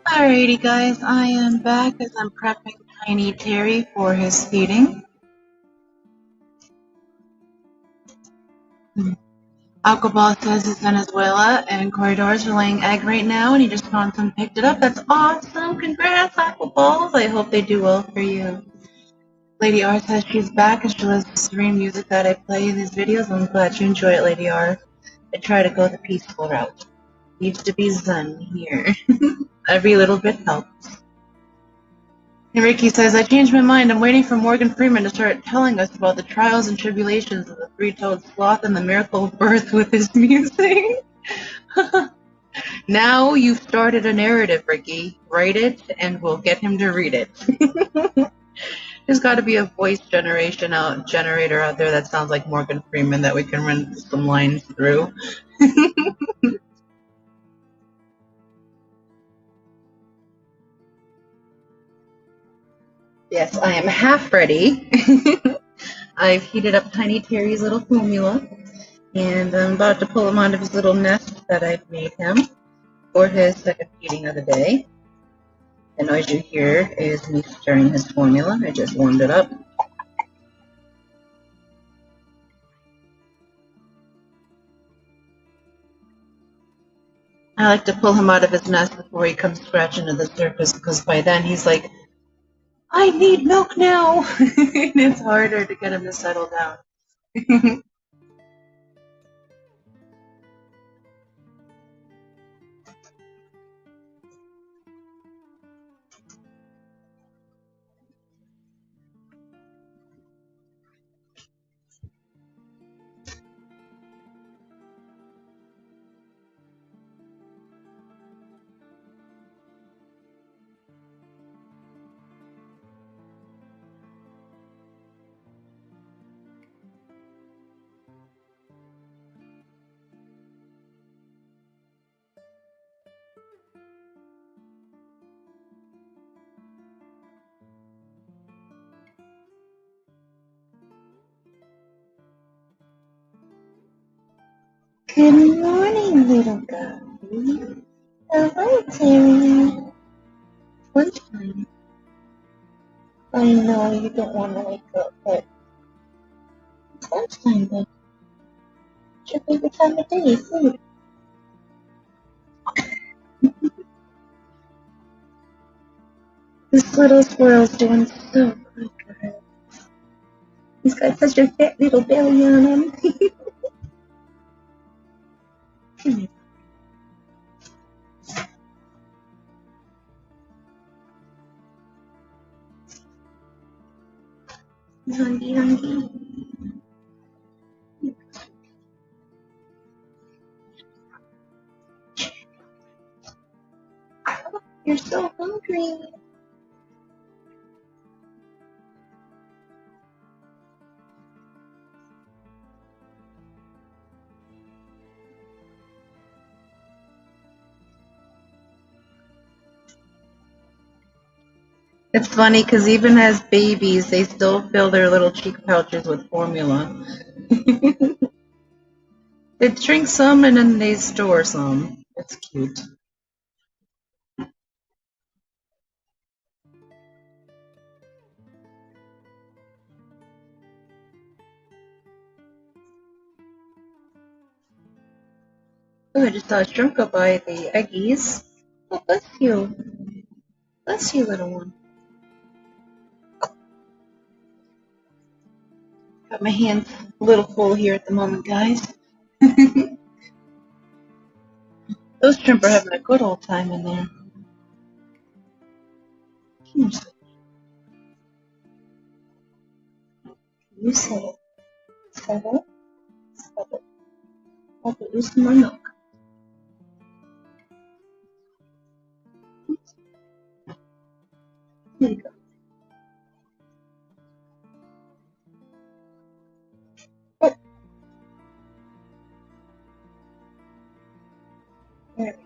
Alrighty guys, I am back as I'm prepping Tiny Terry for his feeding. Aquaball says it's Venezuela and corydoras are laying egg right now and he just found some, picked it up. That's awesome! Congrats Aquaballs! I hope they do well for you. Lady R says she's back and she loves the serene music that I play in these videos. I'm glad you enjoy it, Lady R. I try to go the peaceful route. Needs to be zen here. Every little bit helps. And Ricky says, I changed my mind. I'm waiting for Morgan Freeman to start telling us about the trials and tribulations of the three-toed sloth and the miracle of birth with his music. Now you've started a narrative, Ricky. Write it, and we'll get him to read it. There's got to be a voice generator out there that sounds like Morgan Freeman that we can run some lines through. Yes, I am half ready. I've heated up Tiny Terry's little formula, and I'm about to pull him out of his little nest that I've made him for his second feeding of the day. The noise you hear is me stirring his formula. I just warmed it up. I like to pull him out of his nest before he comes scratching to the surface, because by then he's like, I need milk now! And it's harder to get him to settle down. Good morning, little guy. Hello, Terry. Lunchtime. I know you don't want to wake up, but it's lunchtime, but it's your favorite time of day, food. This little squirrel's doing so good, guys. He's got such a fat little belly on him. Come here. Hungry, hungry. You're so hungry. It's funny because even as babies, they still fill their little cheek pouches with formula. They drink some and then they store some. It's cute. Oh, I just saw a shrimp go by the eggies. Oh, bless you. Bless you, little one. Got my hands a little full here at the moment, guys. Those shrimp are having a good old time in there. Come here, you settle. Settle. Settle. I'll get you some more milk. Here you go. Oh. There we go.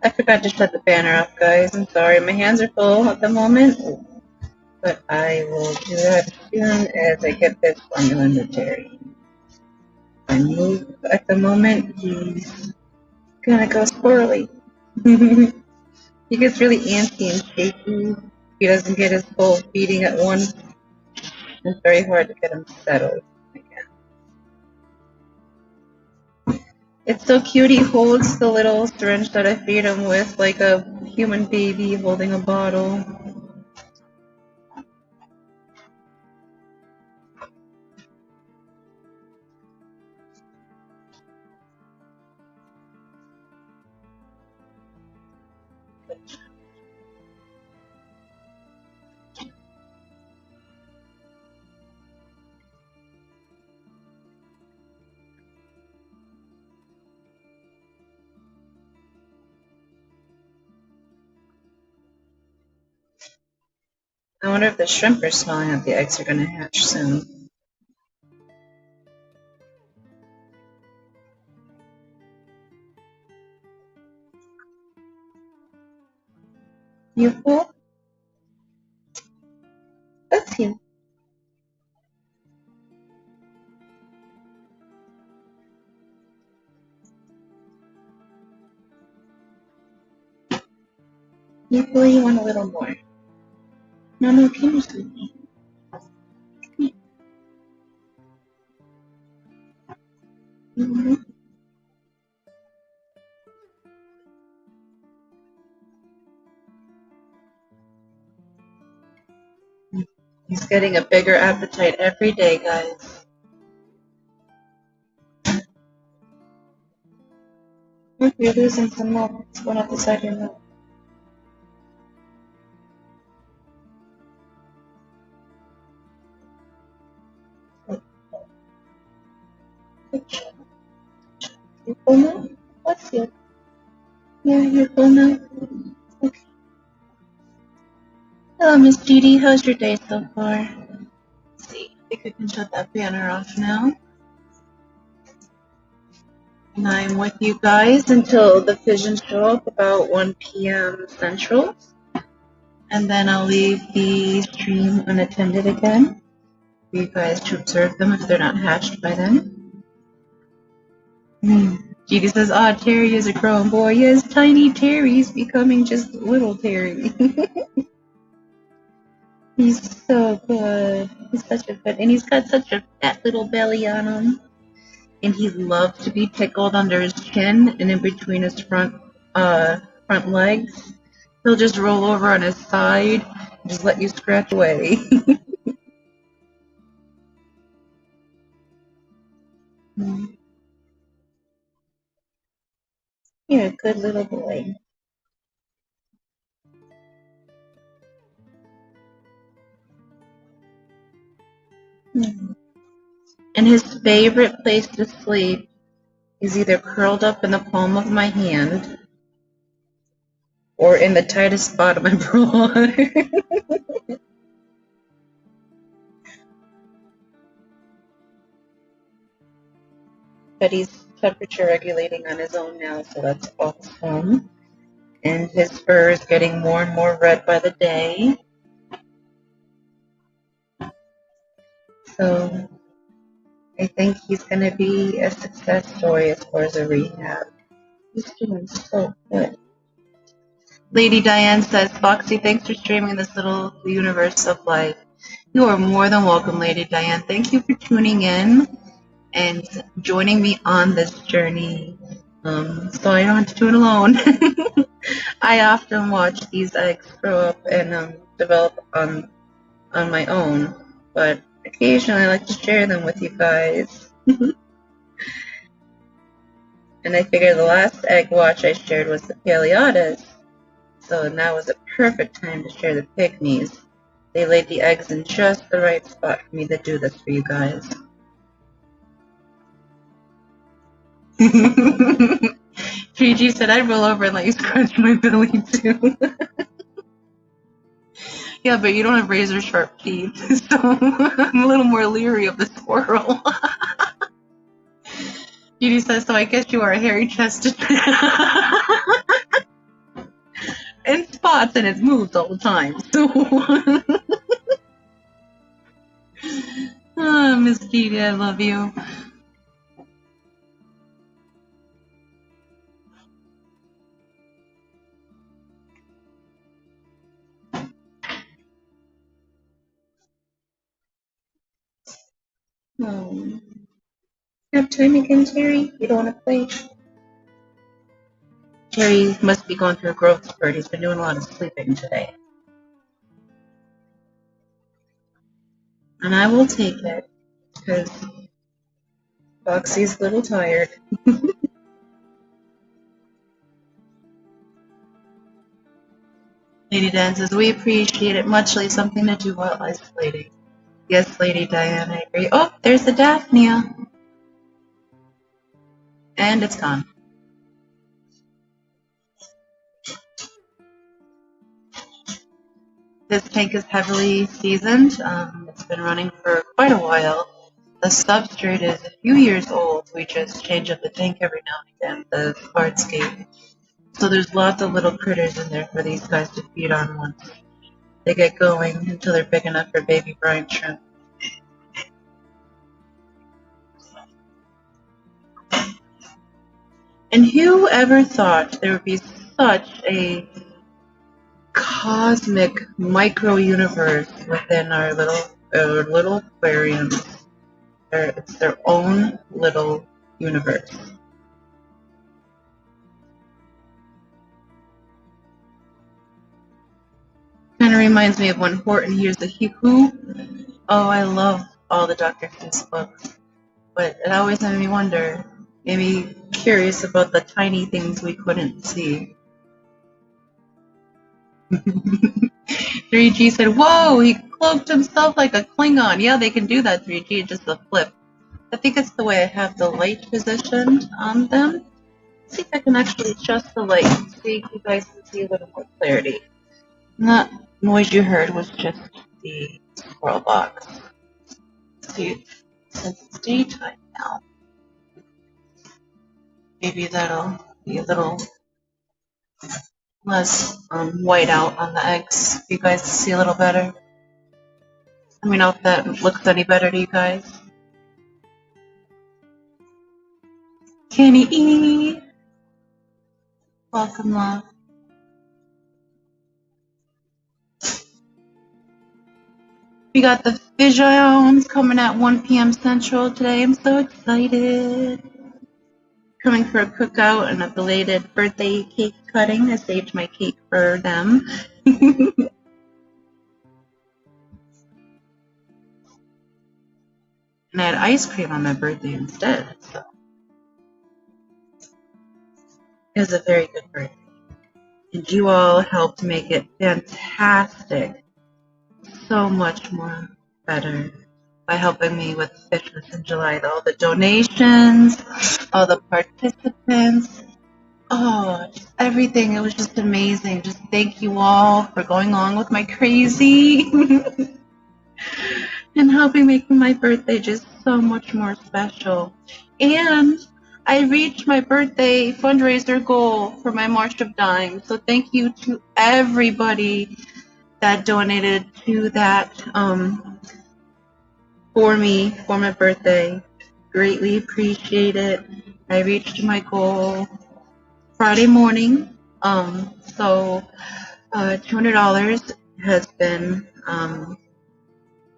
I forgot to shut the banner up, guys. I'm sorry. My hands are full at the moment, but I will do that as soon as I get this formula into Terry. I move at the moment. He's Gonna go squirrely. He gets really antsy and shaky. He doesn't get his full feeding at once. It's very hard to get him settled again. It's so cute. He holds the little syringe that I feed him with like a human baby holding a bottle. I wonder if the shrimp are smelling that the eggs are gonna hatch soon. You full? That's you. You full? You want a little more? No, can you sleep? Mm-hmm. He's getting a bigger appetite every day, guys. You're losing some milk. It's going up the side of your mouth. Good job. You full now? What's you? Yeah, you're full now? Okay. Hello, Miss Judy. How's your day so far? Let's see. I think I can shut that banner off now. And I'm with you guys until the pigeons show up about 1 p.m. Central. And then I'll leave the stream unattended again for you guys to observe them if they're not hatched by then. Judy says, Terry is a grown boy. Yes, tiny Terry's becoming just little Terry. He's so good. He's such a good, and he's got such a fat little belly on him. And he loves to be tickled under his chin and in between his front legs. He'll just roll over on his side and just let you scratch away. You're a good little boy. And his favorite place to sleep is either curled up in the palm of my hand or in the tightest spot of my bra. But he's temperature regulating on his own now, so that's awesome. And his fur is getting more and more red by the day. So I think he's going to be a success story as far as a rehab. He's doing so good. Lady Diane says, Foxy, thanks for streaming this little universe of life. You are more than welcome, Lady Diane. Thank you for tuning in and joining me on this journey. So I don't have to do it alone. I often watch these eggs grow up and develop on my own, but occasionally I like to share them with you guys. And I figured the last egg watch I shared was the Paleotas, so now was a perfect time to share the Pygmies. They laid the eggs in just the right spot for me to do this for you guys. Gigi said I'd roll over and let you scratch my belly too. Yeah, but you don't have razor sharp teeth, so I'm a little more leery of the squirrel. Judy says, so I guess you are a hairy-chested in spots, and it moves all the time. So, Miss Judy, I love you. Hmm. Have time again, Terry? You don't want to play? Terry must be going through a growth spurt. He's been doing a lot of sleeping today. And I will take it, because Foxy's a little tired. Lady Dan says, we appreciate it muchly. Something to do while isolating. Yes, Lady Diane, I agree. Oh, there's the Daphnia. And it's gone. This tank is heavily seasoned. It's been running for quite a while. The substrate is a few years old. We just change up the tank every now and again, the hardscape. So there's lots of little critters in there for these guys to feed on once they get going until they're big enough for baby brine shrimp. And who ever thought there would be such a cosmic micro-universe within our little aquariums? It's their own little universe. Kind of reminds me of when Horton hears the Who. Oh, I love all the Dr. Seuss books, but it always made me wonder, made me curious about the tiny things we couldn't see. 3G said, whoa, he cloaked himself like a Klingon. Yeah, they can do that, 3G, just a flip. I think it's the way I have the light positioned on them. Let's see if I can actually adjust the light, see if you guys can see a little more clarity. And that noise you heard was just the squirrel box. Let's see, since it's daytime now, maybe that'll be a little less white out on the eggs for you guys to see a little better. Let me know if that looks any better to you guys. Kenny E, welcome, love. We got the Visions coming at 1 p.m. Central today. I'm so excited. Coming for a cookout and a belated birthday cake cutting. I saved my cake for them. And I had ice cream on my birthday instead. So it was a very good birthday. And you all helped make it fantastic. So much more better by helping me with Fitness in July. All the donations, all the participants. Oh, just everything. It was just amazing. Just thank you all for going along with my crazy and helping make my birthday just so much more special. And I reached my birthday fundraiser goal for my March of Dimes. So thank you to everybody that donated to that for me for my birthday. Greatly appreciate it. I reached my goal Friday morning. So $200 has been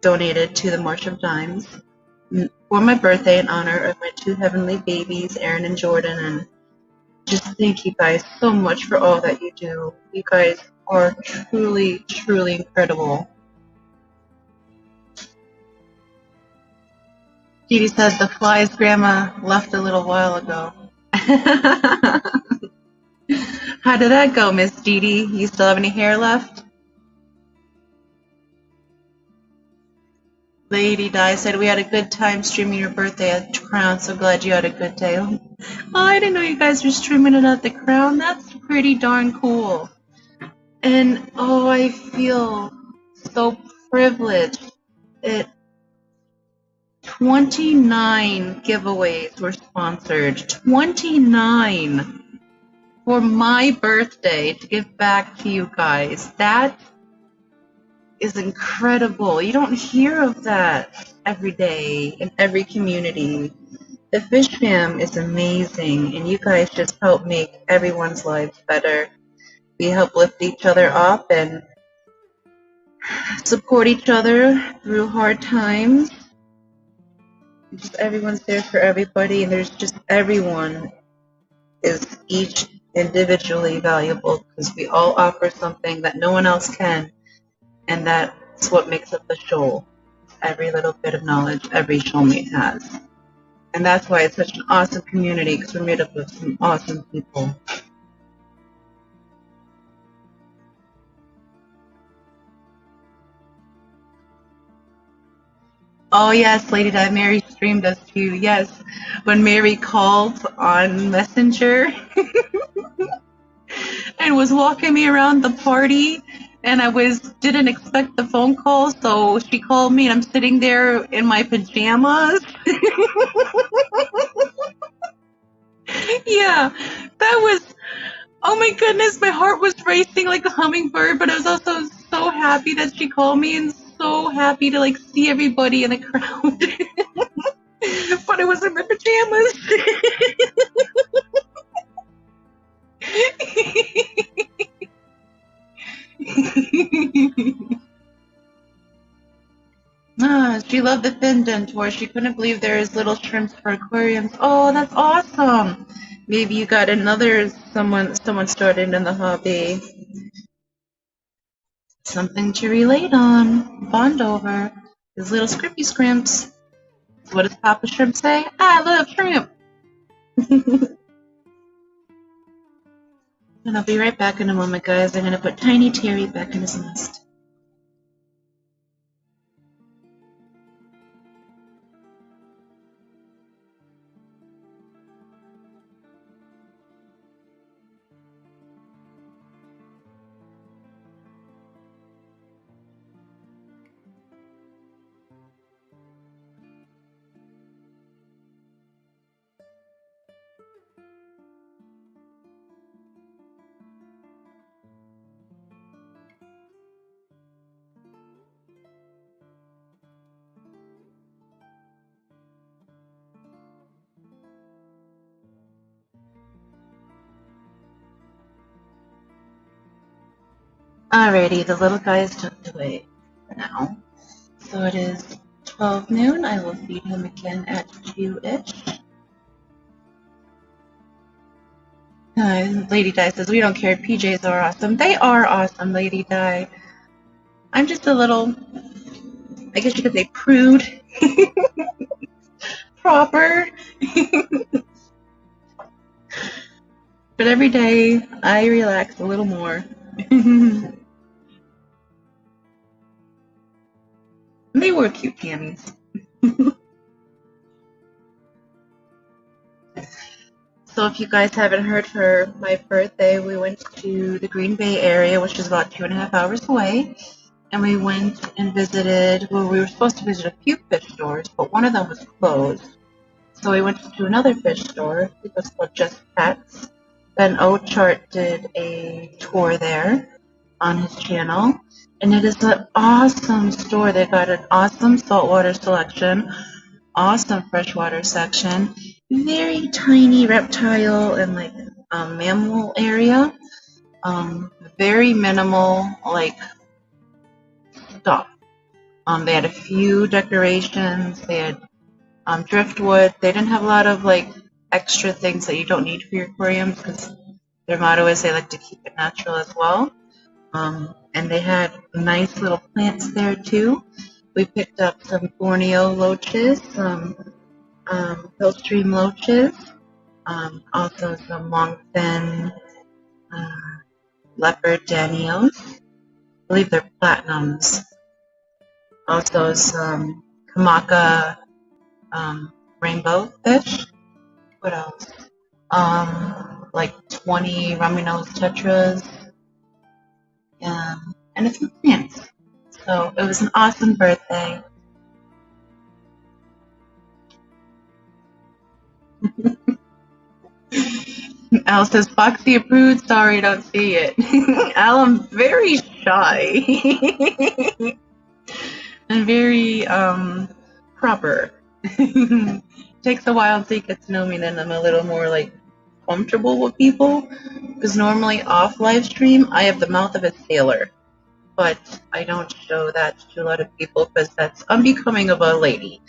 donated to the March of Dimes for my birthday in honor of my two heavenly babies, Aaron and Jordan. And just thank you guys so much for all that you do. You guys are truly, truly incredible. Dee Dee says the flies grandma left a little while ago. How did that go, Miss Dee Dee? You still have any hair left? Lady Di said, we had a good time streaming your birthday at Crown. So glad you had a good day. Oh, I didn't know you guys were streaming it at the Crown. That's pretty darn cool. And oh, I feel so privileged. 29 giveaways were sponsored. 29 for my birthday to give back to you guys. That is incredible. You don't hear of that every day in every community. The Fish Fam is amazing, and you guys just help make everyone's lives better. We help lift each other up and support each other through hard times. Just everyone's there for everybody, and there's just everyone is each individually valuable because we all offer something that no one else can, and that's what makes up the shoal. Every little bit of knowledge every soulmate has. And that's why it's such an awesome community, because we're made up of some awesome people. Oh yes, Lady Di, Mary streamed us too. Yes, when Mary called on Messenger and was walking me around the party, and I didn't expect the phone call, so she called me, and I'm sitting there in my pajamas. Yeah, that was. Oh my goodness, my heart was racing like a hummingbird, but I was also so happy that she called me and so happy to like see everybody in the crowd. But I was in my pajamas. She loved the pendant where she couldn't believe there's little shrimps for aquariums. Oh, that's awesome. Maybe you got someone started in the hobby. Something to relate on, bond over. His little scrimpy scrimps. So what does Papa Shrimp say? I love shrimp. And I'll be right back in a moment, guys. I'm going to put Tiny Terry back in his nest. Alrighty, the little guy is tucked away for now. So it is 12 noon. I will feed him again at 2-ish. Lady Di says, we don't care. PJs are awesome. They are awesome, Lady Di. I'm just a little, I guess you could say, prude. Proper. But every day, I relax a little more. They were cute camis. So if you guys haven't heard, for my birthday, we went to the Green Bay area, which is about 2.5 hours away. And we went and visited, well, we were supposed to visit a few fish stores, but one of them was closed. So we went to another fish store. It was called Just Pets. Ben Ochart did a tour there on his channel. And it is an awesome store. They got an awesome saltwater selection, awesome freshwater section, very tiny reptile and like mammal area. Very minimal like stuff. They had a few decorations. They had driftwood. They didn't have a lot of like extra things that you don't need for your aquariums because their motto is they like to keep it natural as well. And they had nice little plants there too. We picked up some Borneo loaches, some Hillstream loaches, also some longfin leopard danios. I believe they're platinums. Also some Kamaka rainbow fish. What else? Like 20 rummy nose tetras, and a few plants. So it was an awesome birthday. Al says, Foxy approved. Sorry, don't see it. Al, I'm very shy. And very proper. Takes a while to get to know me, then I'm a little more like comfortable with people. Because normally off live stream, I have the mouth of a sailor. but I don't show that to a lot of people because that's unbecoming of a lady.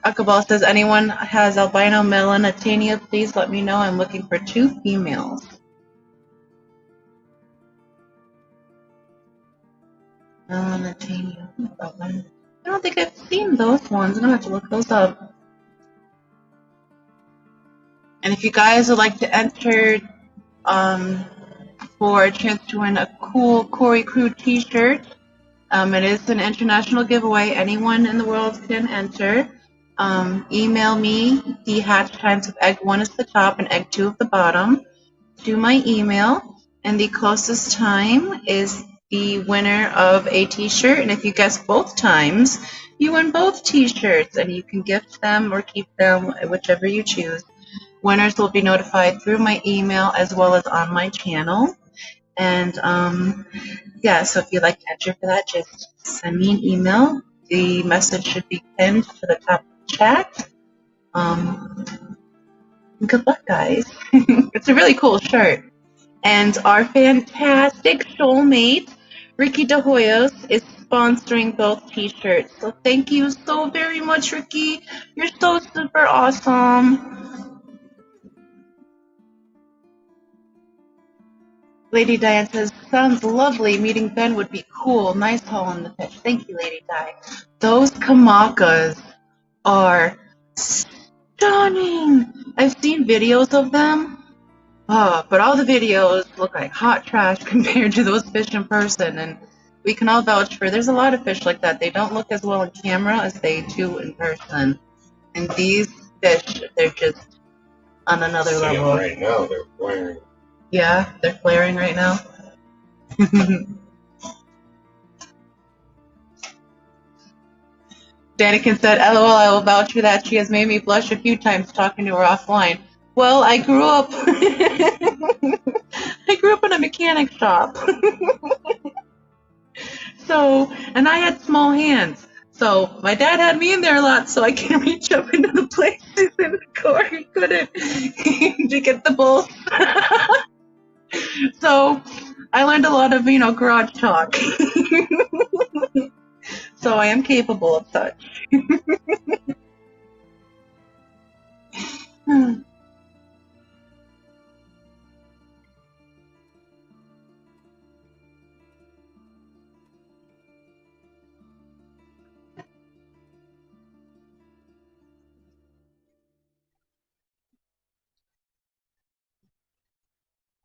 Akabal says, anyone has albino melanotania, please let me know. I'm looking for 2 females. Melanotania. I don't think I've seen those ones. I'm going to have to look those up. And if you guys would like to enter for a chance to win a cool Corey Crew t-shirt, it is an international giveaway. Anyone in the world can enter. Email me. The hatch times of egg 1 is the top and egg 2 of the bottom to my email. And the closest time is the winner of a t-shirt. And if you guess both times, you win both t-shirts. And you can gift them or keep them, whichever you choose. Winners will be notified through my email as well as on my channel. And yeah, so if you'd like to enter for that, just send me an email. The message should be pinned to the top of the chat. Good luck, guys. It's a really cool shirt. And our fantastic soulmate, Ricky De Hoyos, is sponsoring both t-shirts. So thank you so very much, Ricky. You're so super awesome. Lady Diane says, sounds lovely. Meeting Ben would be cool. Nice haul on the pitch. Thank you, Lady Di. Those kamakas are stunning. I've seen videos of them, but all the videos look like hot trash compared to those fish in person. And we can all vouch for, there's a lot of fish like that. They don't look as well on camera as they do in person. And these fish, they're just on another level. Right now, they're flaring. Yeah, they're flaring right now. Danikin said, LOL, I will vouch for that. She has made me blush a few times talking to her offline. Well, I grew up in a mechanic shop. So, and I had small hands. So my dad had me in there a lot, so I can reach up into the places in the car he couldn't to get the bulls. So I learned a lot of, garage talk. So I am capable of such.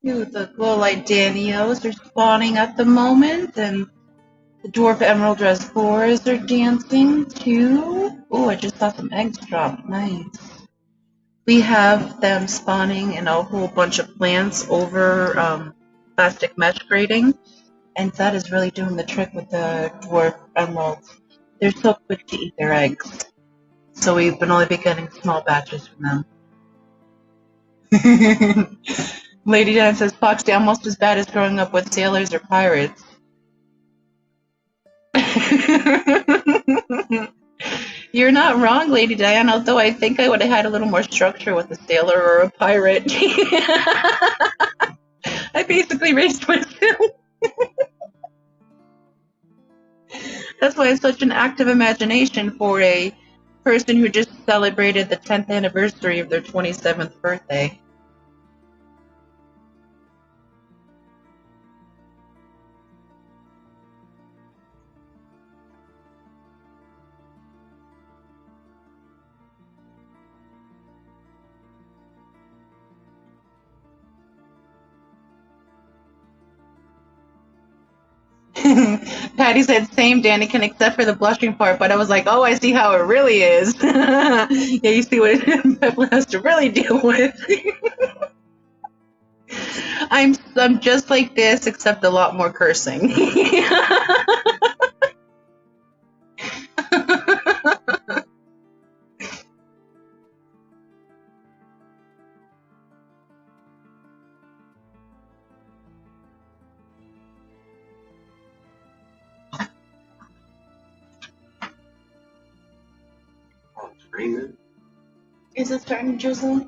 The glow light Danios are spawning at the moment, and the dwarf emerald reservoirs are dancing too. Oh, I just saw some eggs drop. Nice. We have them spawning in a whole bunch of plants over plastic mesh grating, and that is really doing the trick with the dwarf emeralds. They're so quick to eat their eggs, so we've been only getting small batches from them. Lady Dan says, Foxy, almost as bad as growing up with sailors or pirates. You're not wrong, Lady Diana, although I think I would have had a little more structure with a sailor or a pirate. I basically raised myself. That's why I have such an active imagination for a person who just celebrated the 10th anniversary of their 27th birthday. Patty said, same, Danikin, except for the blushing part, but I was like, oh, I see how it really is. Yeah, you see what Pepper has to really deal with. I'm just like this, except a lot more cursing. Is it starting to drizzle?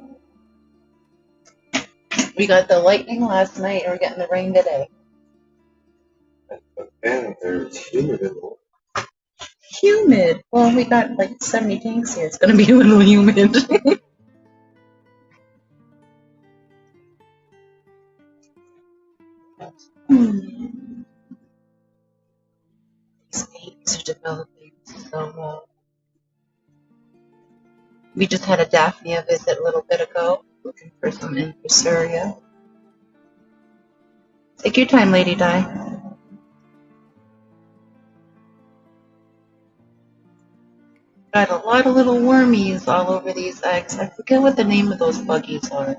We got the lightning last night, and we're getting the rain today. And there's humid in the Humid. Well, we got like 70 tanks here. It's gonna be a little humid. These babies are developing so well. We just had a Daphnia visit a little bit ago, looking for some infusoria. Take your time, Lady Di. Got a lot of little wormies all over these eggs. I forget what the name of those buggies are.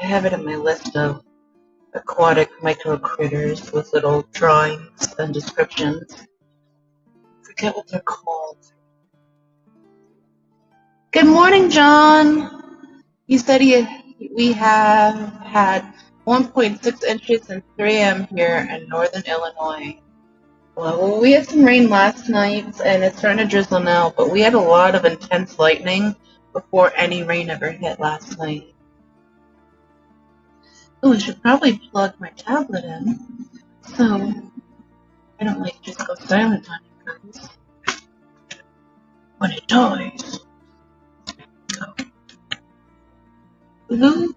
I have it in my list of aquatic micro critters with little drawings and descriptions. I forget what they're called. Good morning, John. You said we have had 1.6 inches and 3 m here in northern Illinois. Well, we had some rain last night, and it's starting to drizzle now, but we had a lot of intense lightning before any rain ever hit last night. Oh, I should probably plug my tablet in, so I don't like just go silent on you guys when it dies. Ooh.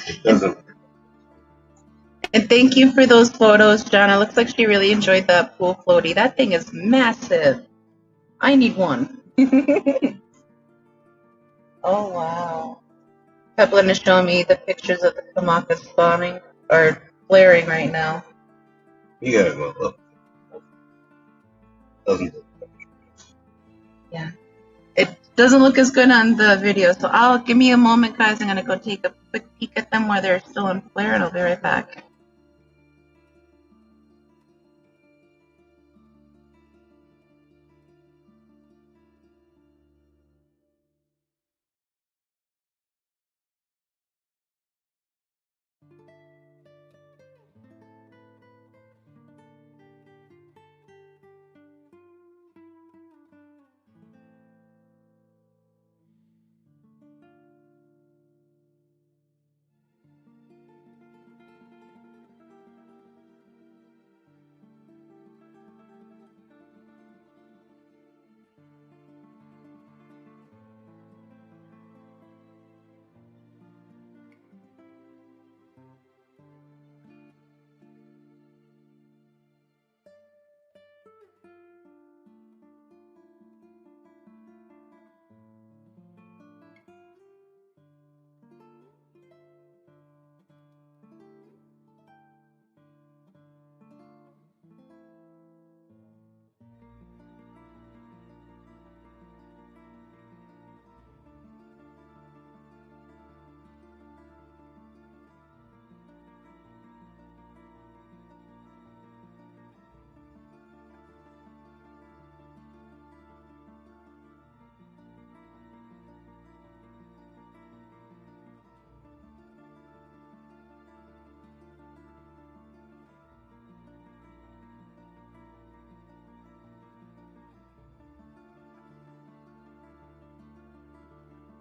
It doesn't. And thank you for those photos, John. It looks like she really enjoyed that pool floaty. That thing is massive. I need one. Oh, wow. Peplin is showing me the pictures of the Kamakas spawning, or flaring right now. You gotta go up. Doesn't look. Yeah. It doesn't look as good on the video, so give me a moment, guys. I'm going to go take a quick peek at them while they're still in flare, and I'll be right back.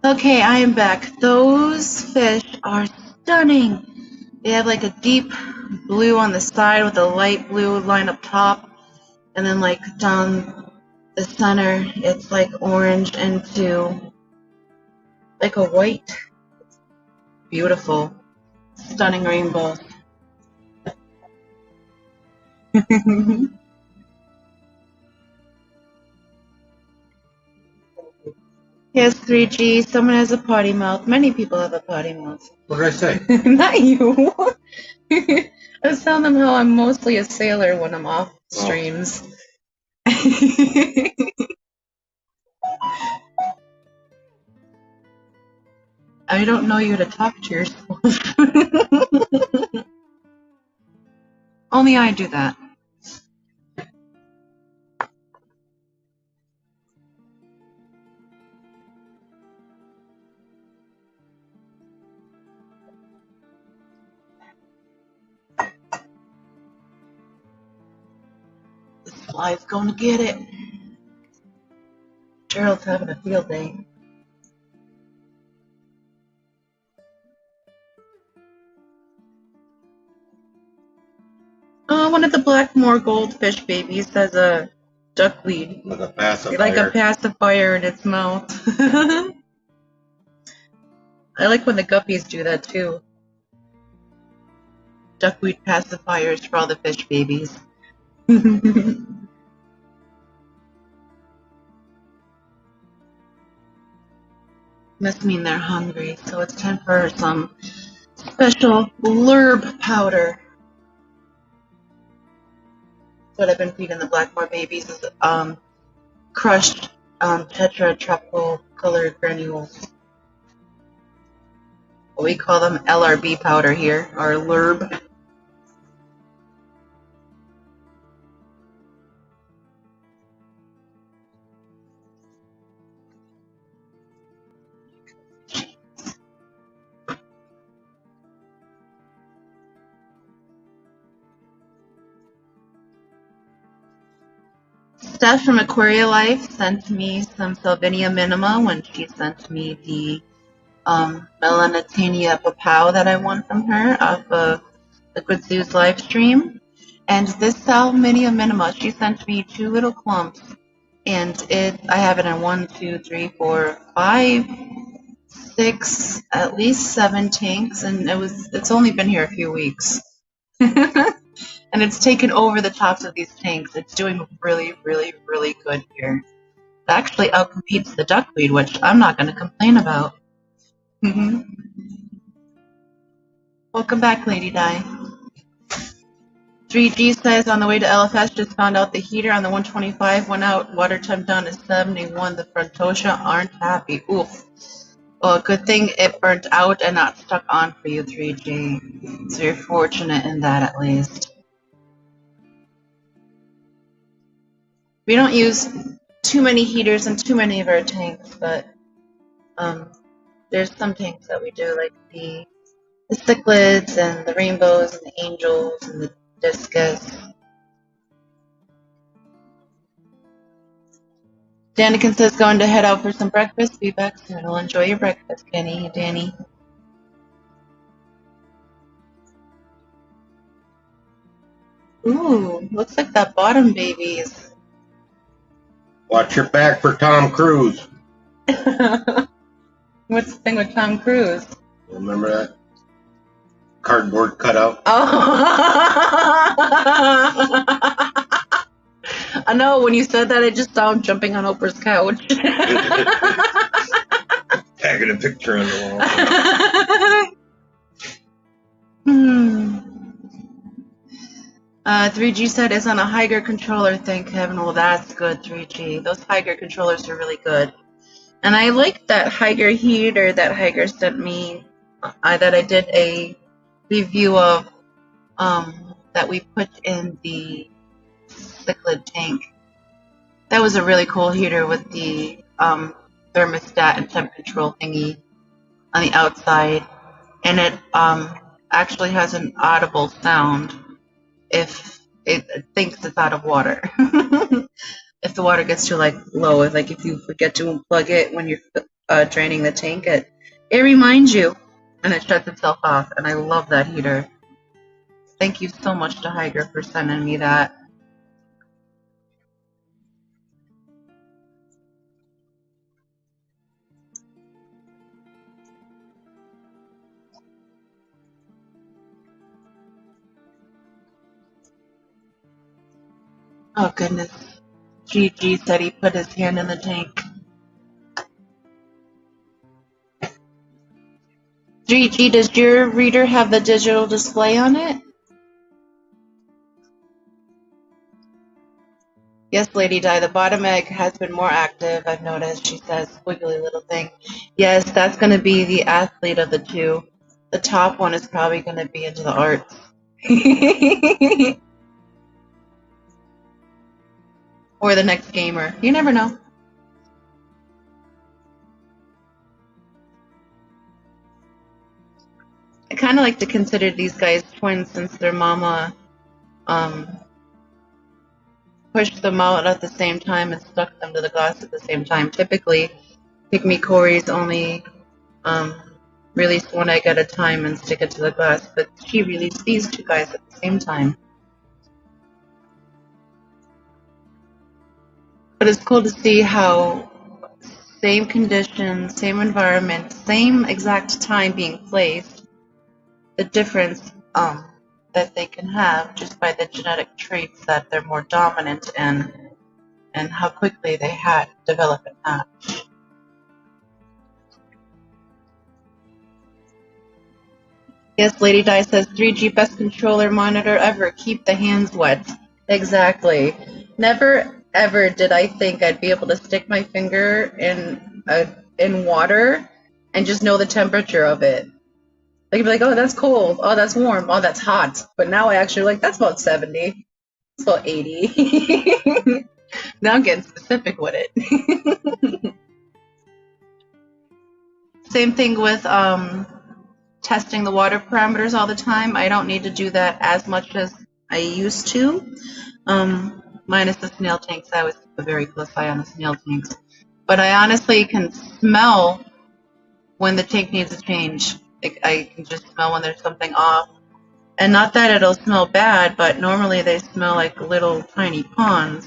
Okay, I am back. Those fish are stunning. They have like a deep blue on the side with a light blue line up top, and then like down the center, it's like orange into like a white. Beautiful, stunning rainbow. Yes, 3G. Someone has a potty mouth. Many people have a potty mouth. What did I say? Not you. I was telling them how I'm mostly a sailor when I'm off streams. I don't know you to talk to yourself. Only I do that. This fly's gonna get it. Gerald's having a field day. No, one of the Blackmore goldfish babies has a duckweed. Like a pacifier. Like a pacifier in its mouth. I like when the guppies do that too. Duckweed pacifiers for all the fish babies. Must mean they're hungry, so it's time for some special lurb powder. What I've been feeding the Blackmore babies is crushed tetra truffle colored granules. We call them LRB powder here, or lurb. Steph from Aquaria Life sent me some Salvinia minima when she sent me the Melanitania papau that I won from her off of Liquid Zoo's live stream. And this Salvinia minima, she sent me 2 little clumps, and I have it in 1, 2, 3, 4, 5, 6, at least 7 tanks, and it's only been here a few weeks. And it's taken over the tops of these tanks. It's doing really, really, really good here. It actually outcompetes the duckweed, which I'm not going to complain about. Welcome back, Lady Di. 3G says on the way to LFS, just found out the heater on the 125 went out. Water temp down to 71. The Frontosha aren't happy. Oof. Well, good thing it burnt out and not stuck on for you, 3G. So you're fortunate in that, at least. We don't use too many heaters in too many of our tanks, but there's some tanks that we do, like the cichlids and the rainbows and the angels and the discus. Danikin says going to head out for some breakfast. Be back soon. I'll enjoy your breakfast, Kenny, Danny. Ooh, looks like that bottom baby's. Watch your back for Tom Cruise. What's the thing with Tom Cruise? Remember that? Cardboard cutout. Oh. I know, when you said that, I just saw him jumping on Oprah's couch. Tagging a picture on the wall. 3G said it's on a Higer controller, thank heaven. Well, that's good, 3G. Those Higer controllers are really good. And I like that Higer heater that Higer sent me, that I did a review of, that we put in the cichlid tank. That was a really cool heater with the thermostat and temp control thingy on the outside. And it actually has an audible sound if it thinks it's out of water. If the water gets too low, if you forget to unplug it when you're draining the tank, it reminds you and it shuts itself off. And I love that heater. Thank you so much to Higer for sending me that. Oh goodness. GG said he put his hand in the tank. GG, does your reader have the digital display on it? Yes, Lady Di, the bottom egg has been more active, I've noticed, she says, squiggly little thing. Yes, that's going to be the athlete of the two. The top one is probably going to be into the arts. Or the next gamer. You never know. I kind of like to consider these guys twins since their mama pushed them out at the same time and stuck them to the glass at the same time. Typically, pygmy cories only release one egg at a time and stick it to the glass, but she released these two guys at the same time. But it's cool to see how same conditions, same environment, same exact time being placed, the difference that they can have just by the genetic traits that they're more dominant in, and how quickly they had developed and hatch. Yes, Lady Di says 3G best controller monitor ever. Keep the hands wet. Exactly. Never ever did I think I'd be able to stick my finger in water and just know the temperature of it. Like, you'd be like, oh, that's cold. Oh, that's warm. Oh, that's hot. But now I actually like, that's about 70. It's about 80. Now I'm getting specific with it. Same thing with testing the water parameters all the time. I don't need to do that as much as I used to. Minus the snail tanks. I always keep a very close eye on the snail tanks. But I honestly can smell when the tank needs a change. I can just smell when there's something off. And not that it'll smell bad, but normally they smell like little tiny ponds.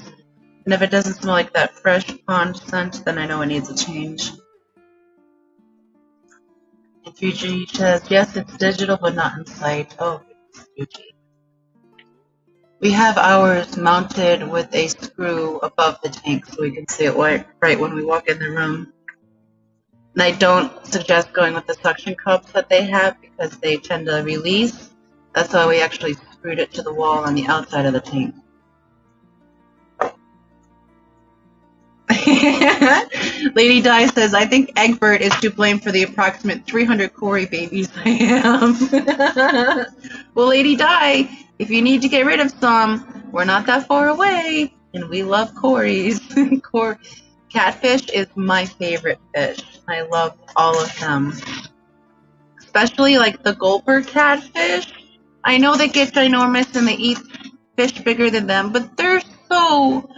And if it doesn't smell like that fresh pond scent, then I know it needs a change. And 3G says, yes, it's digital, but not in sight. Oh, 3G. We have ours mounted with a screw above the tank so we can see it right when we walk in the room. And I don't suggest going with the suction cups that they have because they tend to release. That's why we actually screwed it to the wall on the outside of the tank. Lady Di says, I think Eggbert is to blame for the approximate 300 Cory babies I am. Well, Lady Di, if you need to get rid of some, we're not that far away, and we love Corys. Catfish is my favorite fish. I love all of them. Especially like the gulper catfish. I know they get ginormous and they eat fish bigger than them, but they're so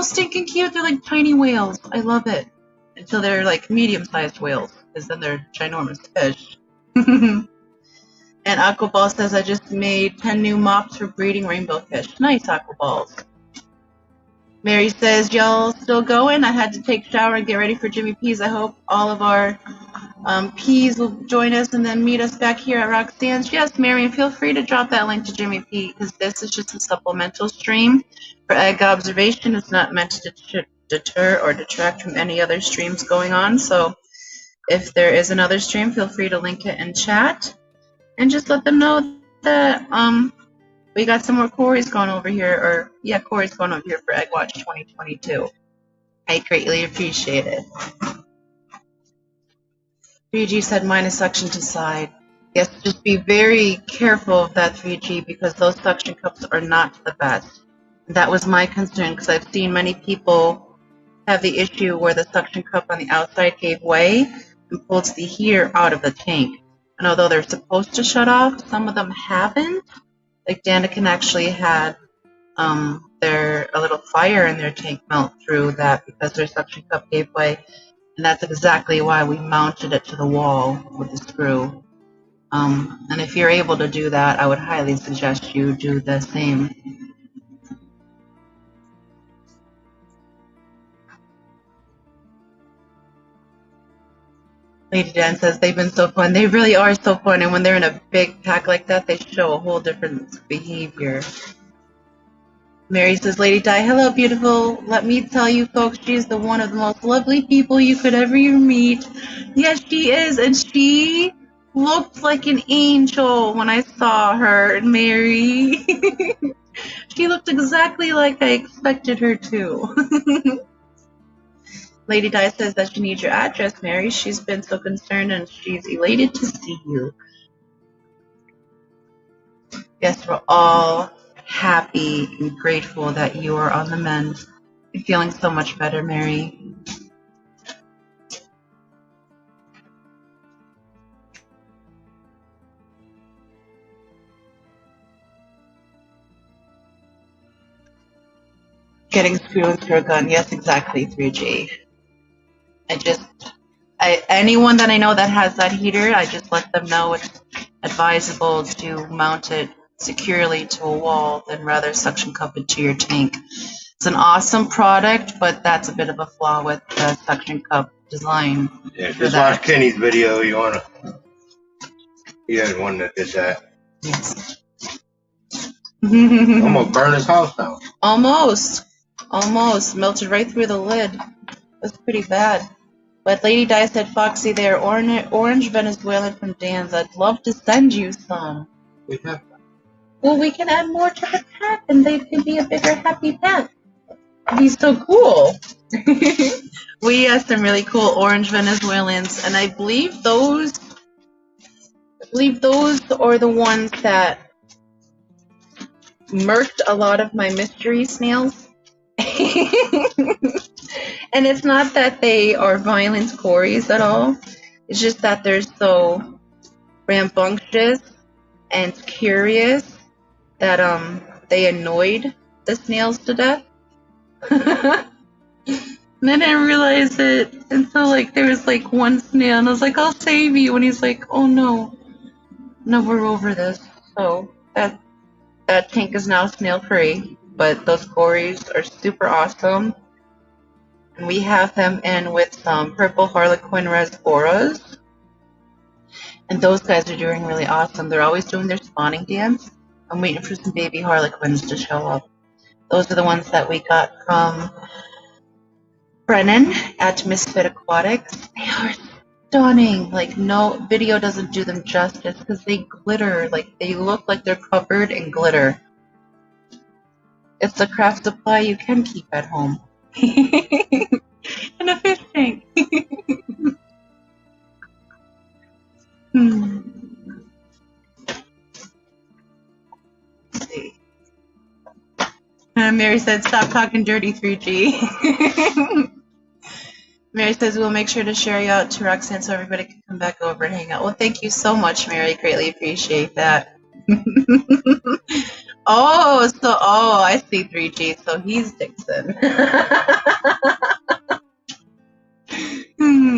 stinking cute. They're like tiny whales. I love it. Until they're like medium-sized whales, because then they're ginormous fish. And Aquaball says, I just made 10 new mops for breeding rainbow fish. Nice, Aquaballs. Mary says, y'all still going? I had to take a shower and get ready for Jimmy P's. I hope all of our P's will join us and then meet us back here at Roxanne's. Yes, Marion, feel free to drop that link to Jimmy P, because this is just a supplemental stream for egg observation. It's not meant to deter or detract from any other streams going on. So if there is another stream, feel free to link it in chat. And just let them know that we got some more Corys going over here, Corys going over here for Egg Watch 2022. I greatly appreciate it. 3G said minus suction to side. Yes, just be very careful of that 3G because those suction cups are not the best. That was my concern because I've seen many people have the issue where the suction cup on the outside gave way and pulls the heater out of the tank. And although they're supposed to shut off, some of them haven't. Like Daniken actually had a little fire in their tank melt through that because their suction cup gave way. And that's exactly why we mounted it to the wall with the screw. And if you're able to do that, I would highly suggest you do the same. Lady Dan says they've been so fun. They really are so fun, and when they're in a big pack like that, they show a whole different behavior. Mary says, Lady Di, hello, beautiful. Let me tell you, folks, she is one of the most lovely people you could ever meet. Yes, she is, and she looked like an angel when I saw her, Mary. She looked exactly like I expected her to. Lady Di says that she needs your address, Mary. She's been so concerned and she's elated to see you. Yes, we're all happy and grateful that you are on the mend. You're feeling so much better, Mary. Getting screwed through a gun. Yes, exactly, 3G. Anyone that I know that has that heater, I just let them know it's advisable to mount it securely to a wall than rather suction cup it to your tank. It's an awesome product, but that's a bit of a flaw with the suction cup design. Yeah, just watch Kenny's video. You had one that did that. Yes. Almost burned his house down. Almost melted right through the lid. That's pretty bad. But Lady Di said, Foxy, they are orange Venezuelan from Dan's. I'd love to send you some. We have. Well, we can add more to the pack, and they can be a bigger, happy pack. It'd be so cool. We have some really cool orange Venezuelans, and I believe those are the ones that murked a lot of my mystery snails. And it's not that they are violent cories at all. It's just that they're so rambunctious and curious that they annoyed the snails to death. And I didn't realize it until there was one snail, and I was like, I'll save you, and he's like, oh no, we're over this. So that tank is now snail free, but those cories are super awesome. And we have them in with some purple harlequin rasboras. And those guys are doing really awesome. They're always doing their spawning dance. I'm waiting for some baby harlequins to show up. Those are the ones that we got from Brennan at Misfit Aquatics. They are stunning. No video doesn't do them justice because they glitter. They look like they're covered in glitter. It's a craft supply you can keep at home. And a fish tank. Let's see. Mary said, stop talking dirty, 3G. Mary says, we'll make sure to share you out to Roxanne so everybody can come back over and hang out. Well, thank you so much, Mary. Greatly appreciate that. Oh, I see 3G. So he's Dixon.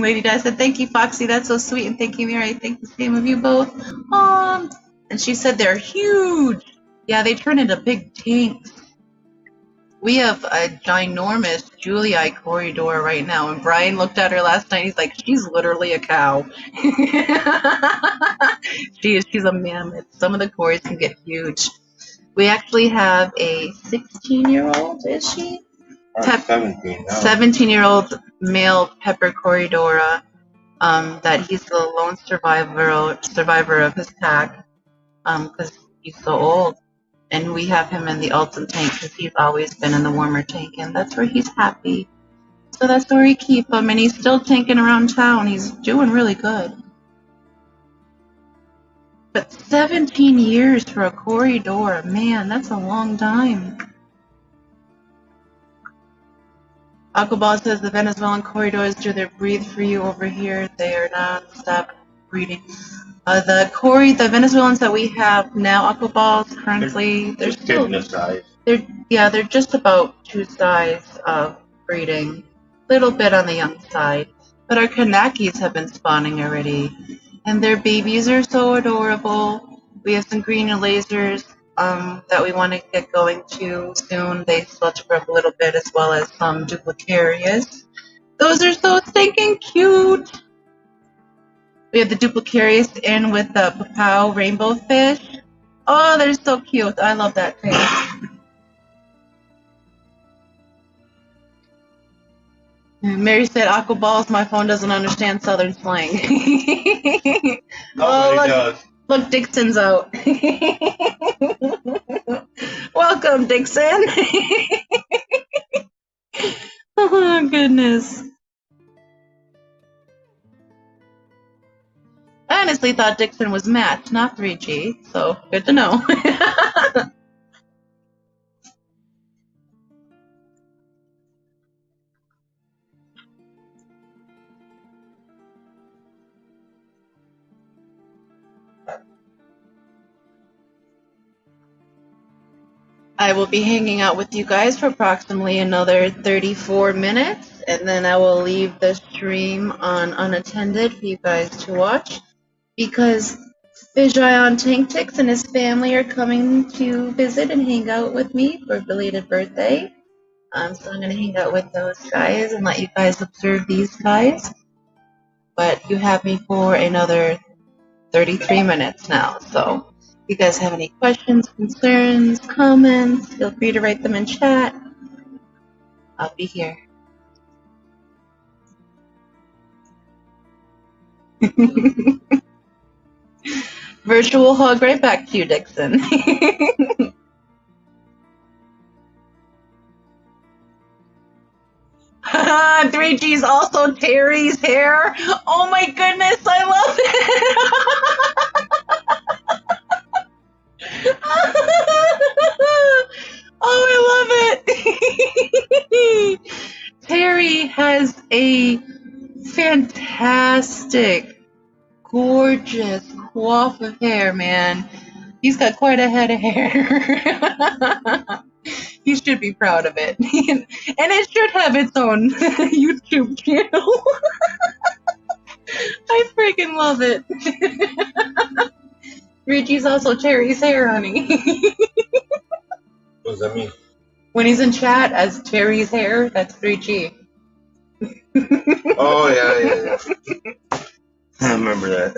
Lady Di said, thank you, Foxy. That's so sweet. And thank you, Mary. I think the same of you both. And she said they're huge. Yeah, they turn into big tanks. We have a ginormous Julii corydoras right now, and Brian looked at her last night. He's like, she's literally a cow. She's a mammoth. Some of the cories can get huge. We actually have a 16-year-old, is she? 17 now. 17-year-old male pepper corydoras. That he's the lone survivor of his pack, because he's so old. And we have him in the Ultim tank because he's always been in the warmer tank, and that's where he's happy. So that's where we keep him, and he's still tanking around town. He's doing really good. But 17 years for a corydoras, man, that's a long time. Aquaball says the Venezuelan corydoras do their breathe for you over here. They are non-stop breeding. The Venezuelans that we have now, Aquaballs, currently, they're still size. They're just about 2 size of breeding. Little bit on the young side. But our Kanakis have been spawning already. And their babies are so adorable. We have some green lasers that we want to get going to soon. They still have to grow up a little bit, as well as some duplicarias. Those are so stinking cute. We have the duplicarius in with the papao rainbow fish. Oh, they're so cute. I love that thing. Mary said, Aquaballs, my phone doesn't understand Southern slang. Nobody does. Look, Dixon's out. Welcome, Dixon. Oh, goodness. I honestly thought Dixon was Matt, not 3G, so good to know. I will be hanging out with you guys for approximately another 34 minutes, and then I will leave the stream on unattended for you guys to watch, because Vijayan Tanktix and his family are coming to visit and hang out with me for a belated birthday. So I'm going to hang out with those guys and let you guys observe these guys. But you have me for another 33 minutes now. So if you guys have any questions, concerns, comments, feel free to write them in chat. I'll be here. Virtual hug right back to you, Dixon. 3G's also Terry's hair. Oh my goodness, I love it. Oh, I love it. Terry has a fantastic, gorgeous coif of hair, man. He's got quite a head of hair. He should be proud of it. And it should have its own YouTube channel. I freaking love it. Richie's also Terry's hair, honey. What does that mean? When he's in chat as Terry's hair, that's 3G. Oh, yeah. I remember that.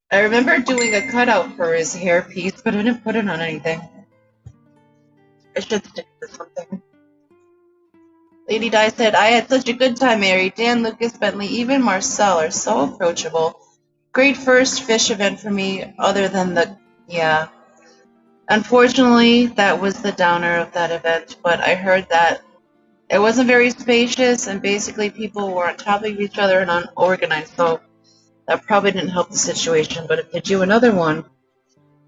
I remember doing a cutout for his hair piece, but I didn't put it on anything. I should stick to something. Lady Di said, I had such a good time, Mary. Dan, Lucas, Bentley, even Marcel are so approachable. Great first fish event for me, other than yeah. Unfortunately, that was the downer of that event, but I heard that it wasn't very spacious, and basically people were on top of each other and unorganized, so that probably didn't help the situation. But if they do another one,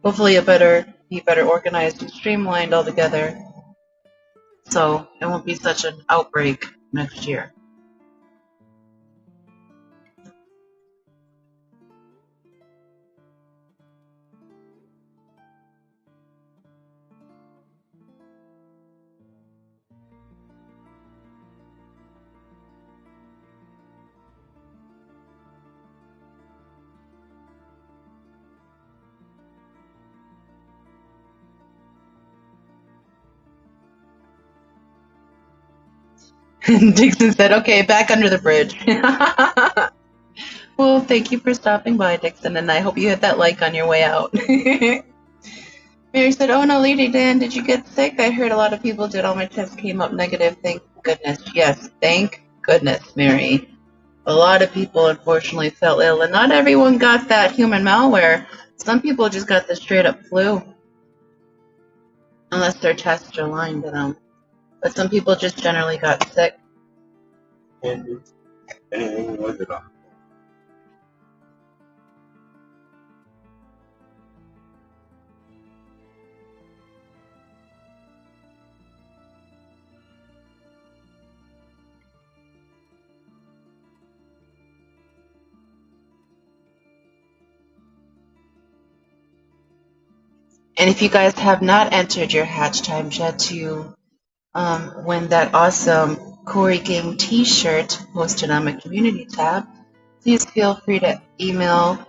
hopefully it be better organized and streamlined altogether, so it won't be such an outbreak next year. Dixon said, okay, back under the bridge. Well, thank you for stopping by, Dixon, and I hope you hit that like on your way out. Mary said, oh no, Lady Dan, did you get sick? I heard a lot of people did. All my tests came up negative. Thank goodness. Yes, thank goodness, Mary. A lot of people, unfortunately, fell ill, and not everyone got that human malware. Some people just got the straight-up flu, unless their tests are lying to them. But some people just generally got sick. Anything with it on. And if you guys have not entered your hatch times yet to win that awesome Corey Gang t-shirt posted on my community tab, please feel free to email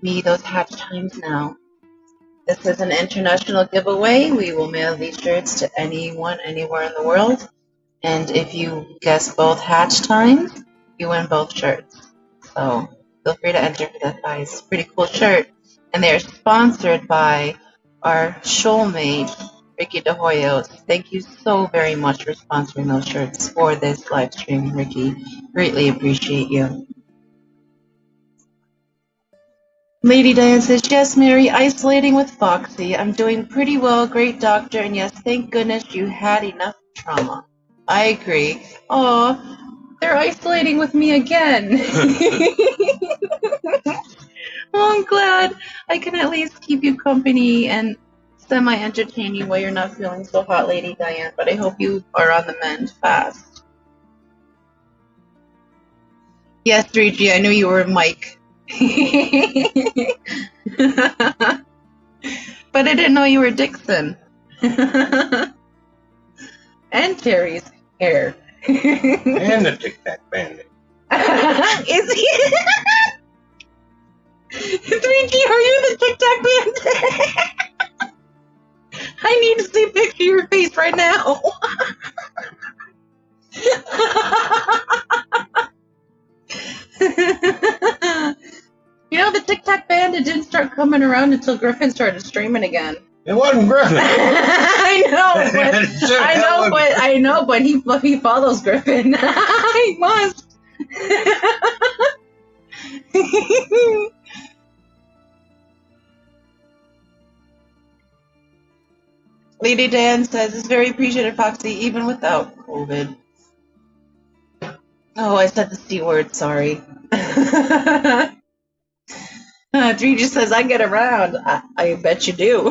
me those hatch times now. This is an international giveaway. We will mail these shirts to anyone, anywhere in the world. And if you guess both hatch times, you win both shirts. So feel free to enter for that, guys. Pretty cool shirt. And they are sponsored by our shoal mate, Ricky De Hoyos. Thank you so very much for sponsoring those shirts for this live stream, Ricky. Greatly appreciate you. Lady Diane says, yes, Mary, isolating with Foxy. I'm doing pretty well, great doctor, and yes, thank goodness you had enough trauma. I agree. Aw, they're isolating with me again. Well, I'm glad I can at least keep you company and semi-entertain you while you're not feeling so hot, Lady Diane, but I hope you are on the mend fast. Yes, 3G, I knew you were Mike. But I didn't know you were Dixon. And Terry's hair. And the Tic Tac Bandit. Is he? 3G, are you the Tic Tac Bandit? I need to see a picture of your face right now. You know, the Tic Tac Bandit didn't start coming around until Griffin started streaming again. It wasn't Griffin. I know, but he follows Griffin. He must. Lady Dan says, it's very appreciated, Foxy, even without COVID. Oh, I said the C word, sorry. Drew just says, I get around. I bet you do.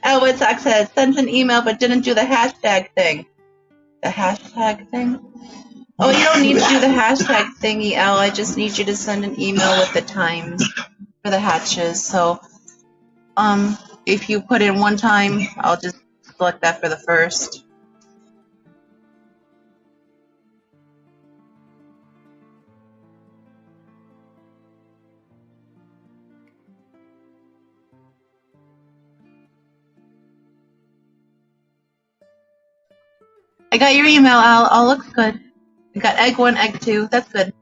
Elwoodsock says, sent an email but didn't do the hashtag thing. The hashtag thing? Oh, you don't need to do the hashtag thingy, El. I just need you to send an email with the times for the hatches. So, if you put in one time, I'll just select that for the first. I got your email, Al. All looks good. I got egg 1, egg 2. That's good.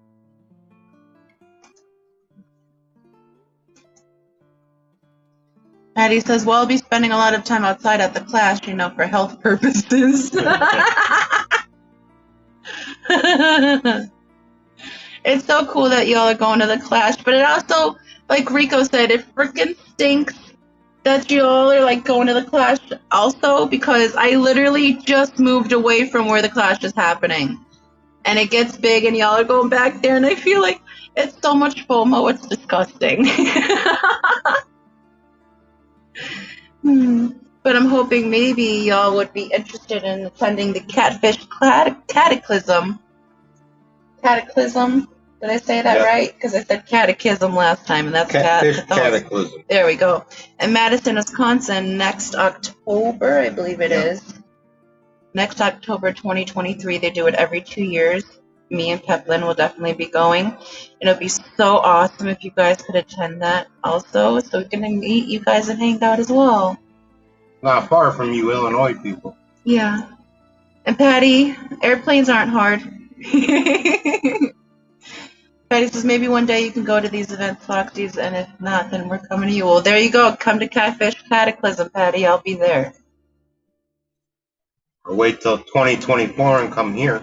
Patty says, well, I'll be spending a lot of time outside at the class, you know, for health purposes. It's so cool that y'all are going to the class, but it also, like Rico said, it freaking stinks that y'all are like going to the clash also, because I literally just moved away from where the clash is happening, and it gets big and y'all are going back there, and I feel like it's so much FOMO, it's disgusting. But I'm hoping maybe y'all would be interested in attending the Catfish Cataclysm. Cataclysm? Did I say that right? Because I said catechism last time, and that's Catfish Cataclysm. There we go. In Madison, Wisconsin, next October, I believe it is. Next October 2023. They do it every 2 years. Me and Peplin will definitely be going. It'll be so awesome if you guys could attend that also, so we can meet you guys and hang out as well. Not far from you, Illinois people. Yeah. And Patty, airplanes aren't hard. Patty says, maybe one day you can go to these events, Foxies, and if not, then we're coming to you. Well, there you go. Come to Catfish Cataclysm, Patty. I'll be there. Or wait till 2024 and come here.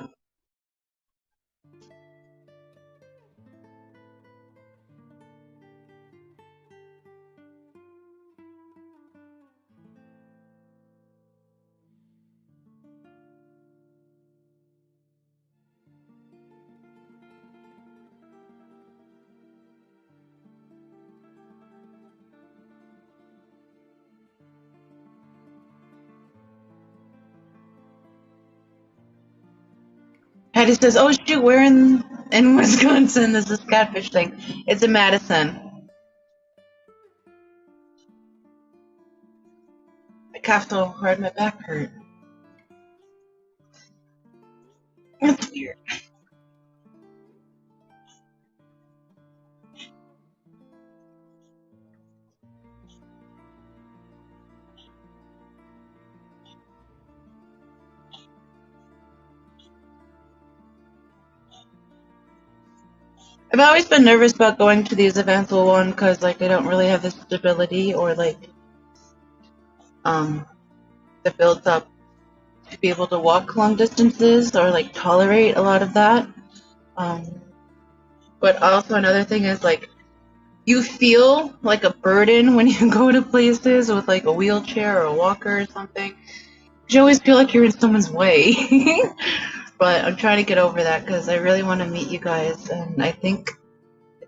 Patty says, oh, shoot, we're in Wisconsin. This is Catfish thing. It's in Madison. I coughed so hard, my back hurt. That's weird. I've always been nervous about going to these events, well, one, because, like, I don't really have the stability or, like, the built-up to be able to walk long distances or, like, tolerate a lot of that. But also another thing is, like, you feel like a burden when you go to places with, like, a wheelchair or a walker or something. You always feel like you're in someone's way. But I'm trying to get over that because I really want to meet you guys, and I think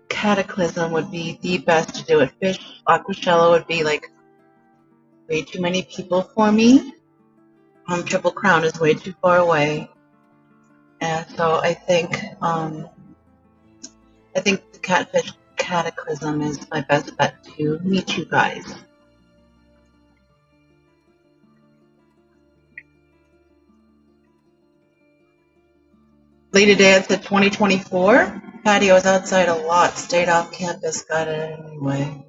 Cataclysm would be the best to do it. Fish Aquashello would be like way too many people for me. Triple Crown is way too far away, and so I think the Catfish Cataclysm is my best bet to meet you guys. Lady Dan said 2024. Patio was outside a lot, stayed off campus, got it anyway.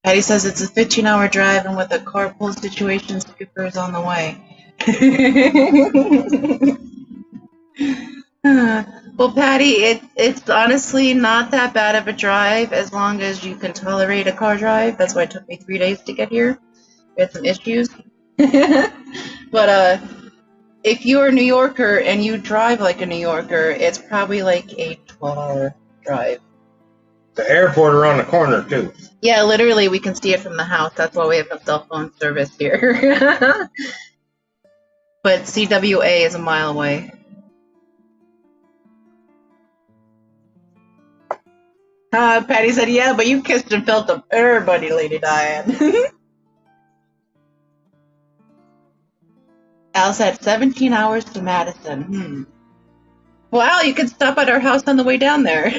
Patty says it's a 15-hour drive, and with a carpool situation, Skipper is on the way. Well, Patty, it's honestly not that bad of a drive as long as you can tolerate a car drive. That's why it took me 3 days to get here. We had some issues. But if you're a New Yorker and you drive like a New Yorker, it's probably like a 12-hour drive. The airport around the corner, too. Yeah, literally, we can see it from the house. That's why we have no cell phone service here. But CWA is a mile away. Patty said, yeah, but you kissed and felt of everybody, Lady Diane. Al said 17 hours to Madison. Well, Al, you could stop at our house on the way down there.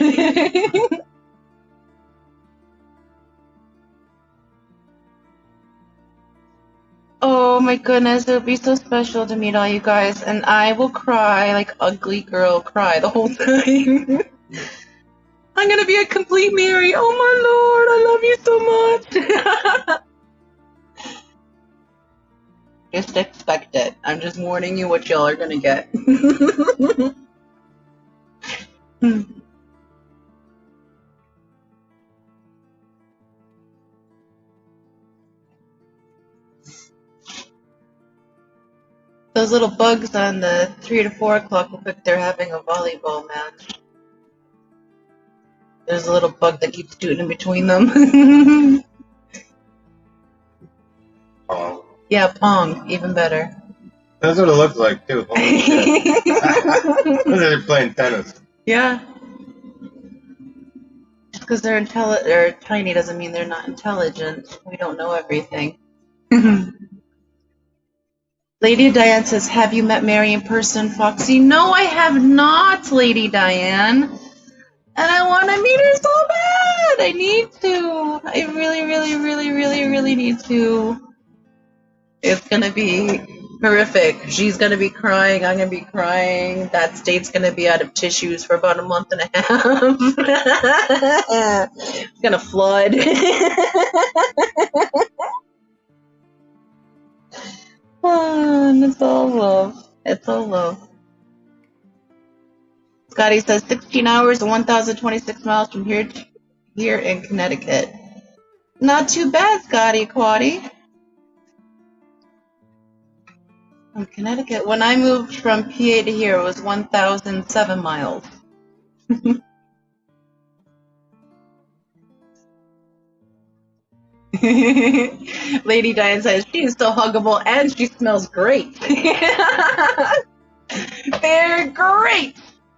Oh my goodness, it would be so special to meet all you guys, and I will cry like ugly girl cry the whole time. I'm gonna be a complete Mary. Oh my Lord, I love you so much. Just expect it. I'm just warning you what y'all are gonna get. Those little bugs on the 3 to 4 o'clock look like they're having a volleyball match. There's a little bug that keeps shooting in between them. Pong. Yeah, Pong, even better. That's what it looks like, too. Holy shit. They're playing tennis. Yeah. Just because they're tiny doesn't mean they're not intelligent. We don't know everything. Lady Diane says, have you met Mary in person, Foxy? No, I have not, Lady Diane. And I want to meet her so bad. I need to. I really, really, really, really, really need to. It's going to be horrific. She's going to be crying. I'm going to be crying. That state's going to be out of tissues for about a month and a half. It's going to flood. And it's all love. It's all love. Scotty says 16 hours and 1,026 miles from here in Connecticut. Not too bad, Scotty Quaddy. From Connecticut. When I moved from PA to here, it was 1,007 miles. Lady Diane says she is so huggable and she smells great. They're great.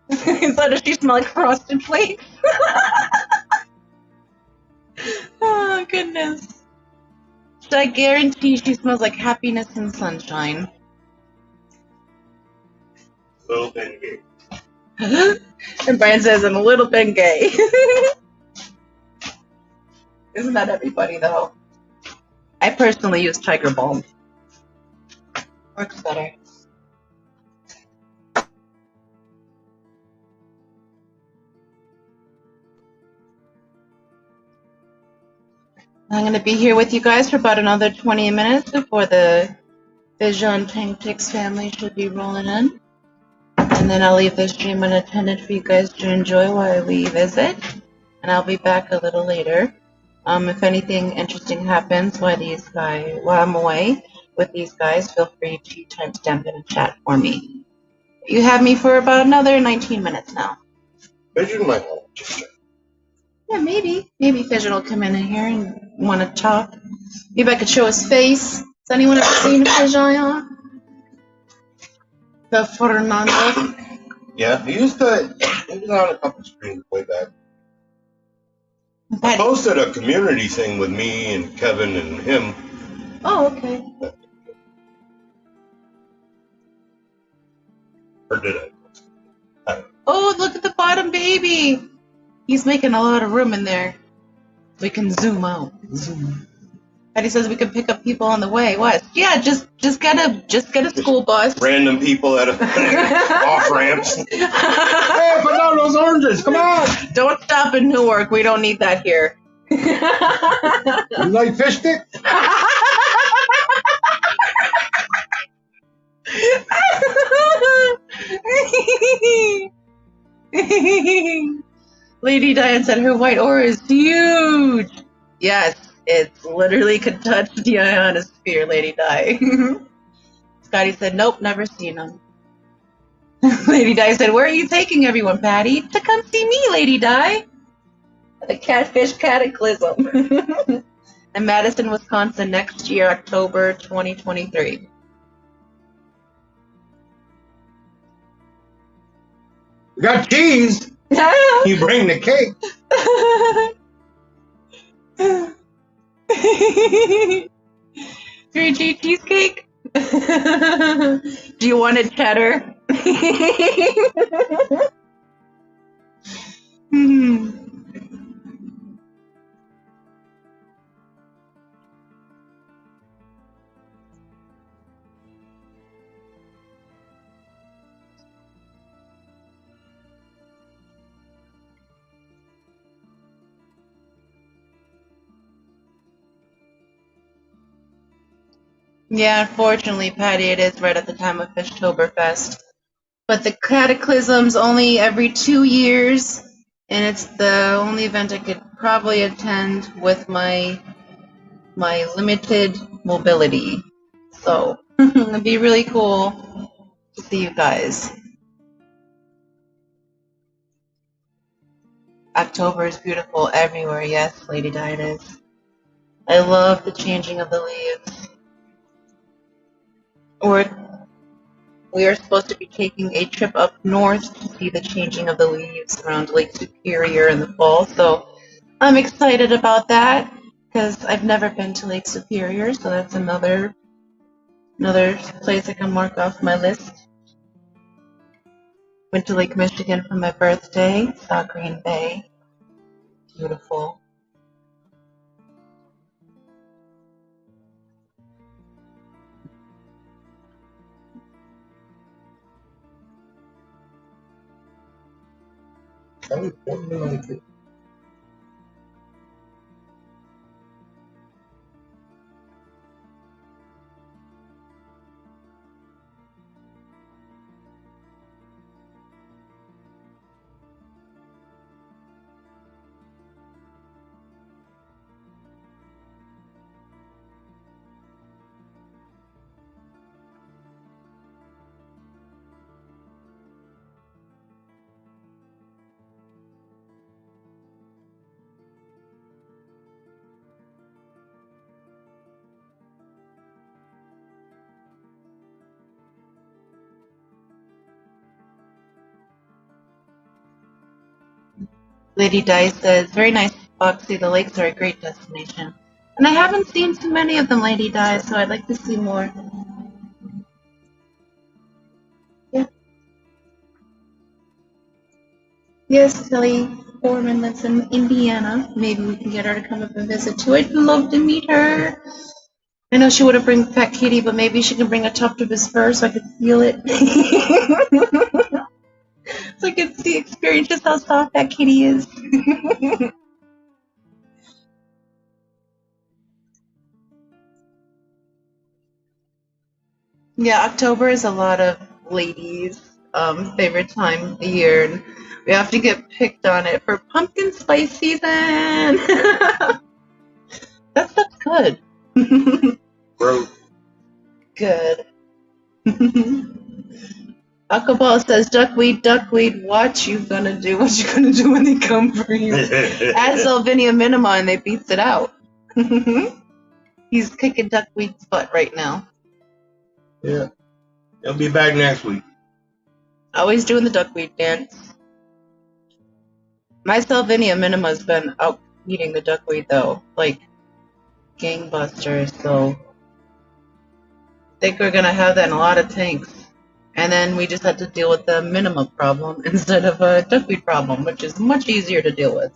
So does she smell like Frosted Flakes? Oh goodness. I guarantee she smells like happiness and sunshine. Little bit gay. And Brian says I'm a little bit gay. Isn't that everybody, though? I personally use Tiger Balm. Works better. I'm going to be here with you guys for about another 20 minutes before the Vision Tank Tix family should be rolling in. And then I'll leave the stream unattended for you guys to enjoy while we visit. And I'll be back a little later. If anything interesting happens while I'm away with these guys, feel free to timestamp in a chat for me. You have me for about another 19 minutes now. Vision might help. Yeah, maybe. Maybe Vision will come in here and want to talk. Maybe I could show his face. Has anyone ever seen Vision? The Fernando? Yeah, he was on a couple streams way back. I posted a community thing with me and Kevin and him. Oh, okay. Or did I? Oh, look at the bottom baby. He's making a lot of room in there. We can zoom out. Zoom. Patty says we can pick up people on the way. What? Yeah, just get a school bus. Random people at off ramps. Hey, put down those oranges! Come on! Don't stop in Newark. We don't need that here. You like fish stick? Lady Diane said her white aura is huge. Yes, it's literally could touch the ionosphere, Lady Di. Scotty said, nope, never seen them. Lady Di said, where are you taking everyone, Patty? To come see me, Lady Di. The Catfish Cataclysm. In Madison, Wisconsin, next year, October 2023. We got cheese. You bring the cake. 3G cheesecake? Do you want it cheddar? Yeah, unfortunately, Patty, it is right at the time of Fishtoberfest. But the Cataclysm's only every 2 years, and it's the only event I could probably attend with my limited mobility. So it'd be really cool to see you guys. October is beautiful everywhere. Yes, Lady Di, it is. I love the changing of the leaves. We are supposed to be taking a trip up north to see the changing of the leaves around Lake Superior in the fall. So I'm excited about that because I've never been to Lake Superior, so that's another place I can mark off my list. Went to Lake Michigan for my birthday, saw Green Bay. Beautiful. Lady Di says, very nice, Foxy. The lakes are a great destination. And I haven't seen too many of them, Lady Di, so I'd like to see more. Yeah. Yes, Kelly Foreman lives in Indiana. Maybe we can get her to come up and visit too. I'd love to meet her. I know she would have bring Fat Kitty, but maybe she can bring a tuft of his fur so I could feel it. So I could experience just how soft Fat Kitty is. Yeah, October is a lot of ladies' favorite time of the year, and we have to get picked on it for pumpkin spice season. That stuff's good. Bro. Good. Aquaball says, duckweed, what you gonna do when they come for you? Ask Sylvinia Minima and they beats it out. He's kicking duckweed's butt right now. Yeah. He'll be back next week. Always doing the duckweed dance. My Sylvinia Minima's been out eating the duckweed though, like gangbusters, so I think we're gonna have that in a lot of tanks. And then we just had to deal with the minima problem instead of a duckweed problem, which is much easier to deal with.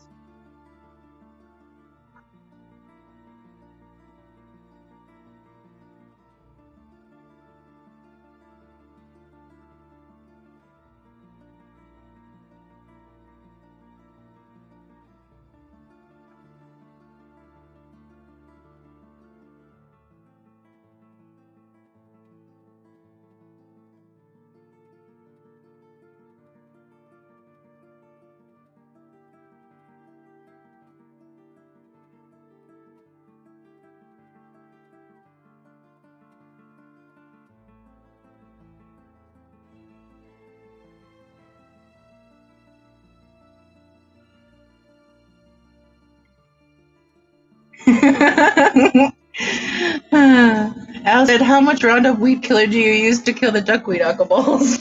Al said, how much Roundup weed killer do you use to kill the duckweed alcohols?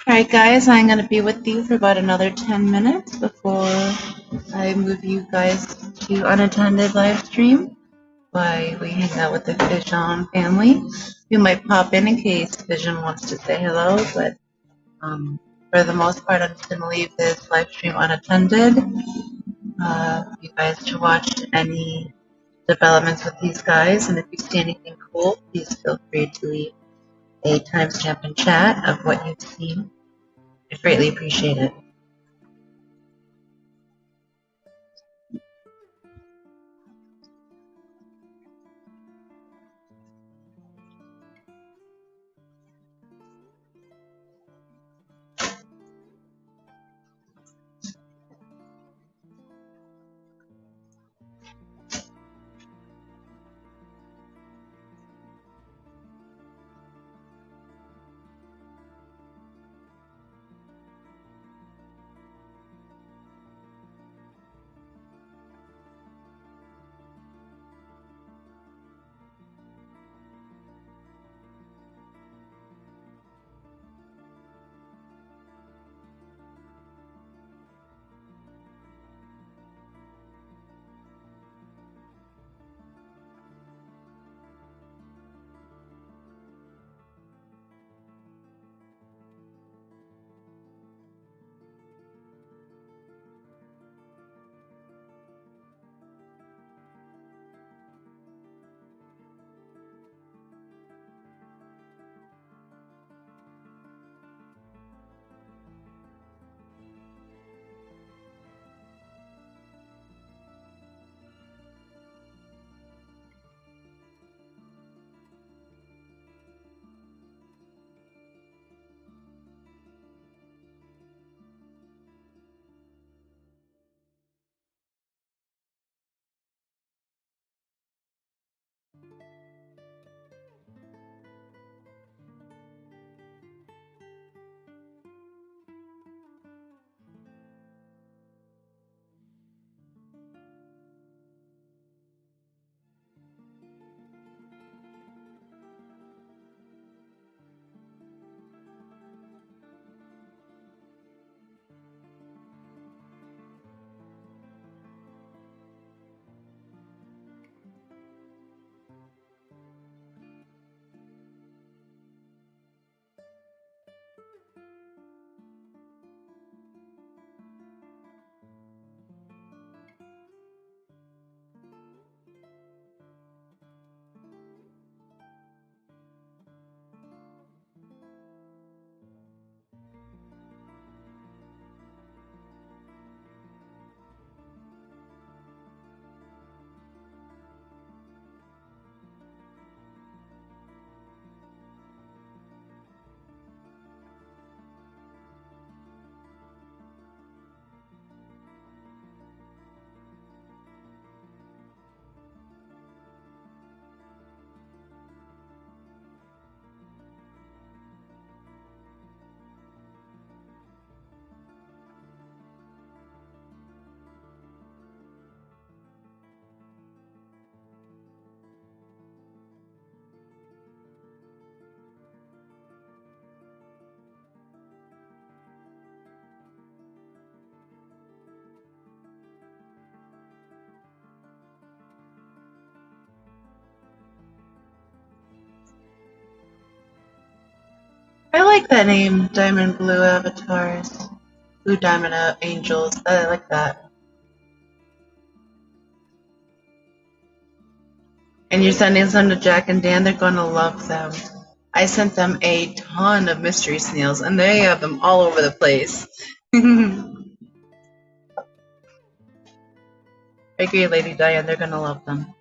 Alright guys, I'm going to be with you for about another 10 minutes before I move you guys to unattended live stream while we hang out with the Vision family. You might pop in case Vision wants to say hello, but for the most part I'm just going to leave this live stream unattended. You guys to watch any developments with these guys, and if you see anything cool, please feel free to leave a timestamp in chat of what you've seen. I'd greatly appreciate it. like that name, Diamond Blue Avatars. Blue Diamond Angels. I like that. And you're sending some to Jack and Dan. They're gonna love them. I sent them a ton of mystery snails, and they have them all over the place. I agree, Lady Diane. They're gonna love them.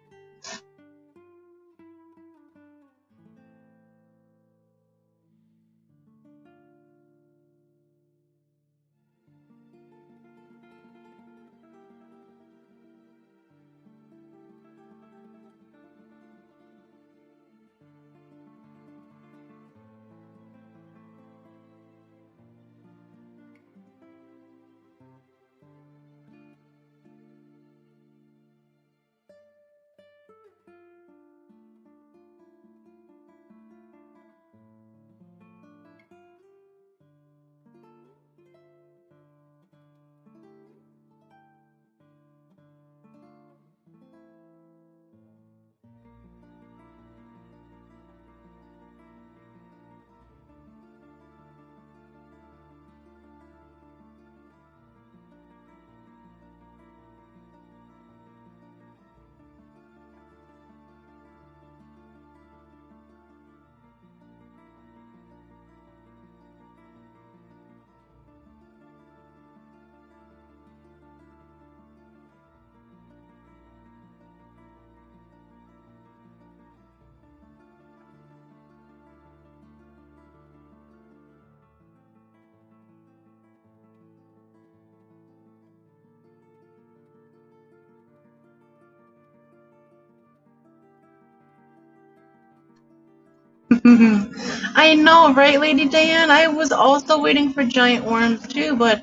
I know, right, Lady Diane? I was also waiting for giant worms too, but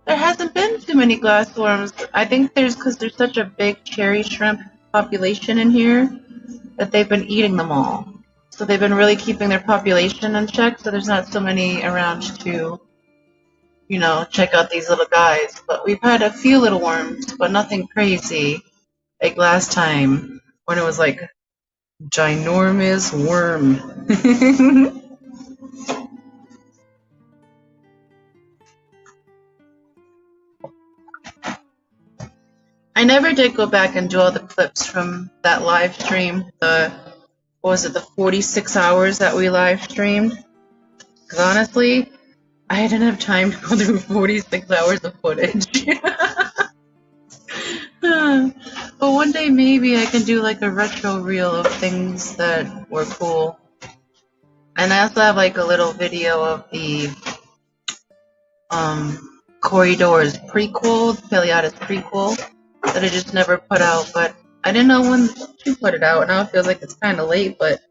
there hasn't been too many glass worms. I think because there's such a big cherry shrimp population in here that they've been eating them all. So they've been really keeping their population in check, so there's not so many around to, check out these little guys. But we've had a few little worms, but nothing crazy. Like last time when it was like ginormous worm. I never did go back and do all the clips from that live stream. What was it, the 46 hours that we live streamed? Because honestly, I didn't have time to go through 46 hours of footage. But one day maybe I can do like a retro reel of things that were cool. And I also have like a little video of the Corydoras prequel, Peliades prequel, that I just never put out. But I didn't know when to put it out. Now it feels like it's kind of late, but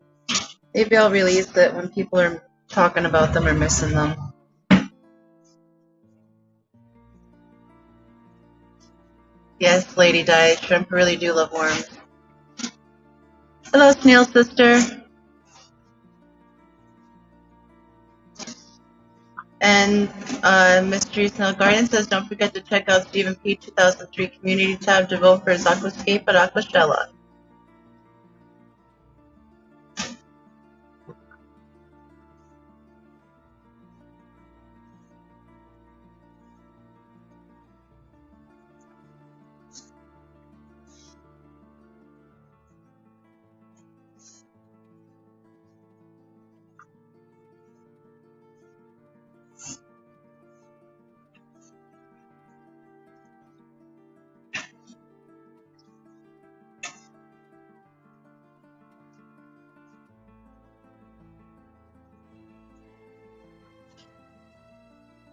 maybe I'll release it when people are talking about them or missing them. Yes, Lady Di, shrimp really do love worms. Hello, Snail Sister. And Mystery Snail Garden says, don't forget to check out Stephen P. 2003 Community tab to vote for his Aquascape at Aquashella.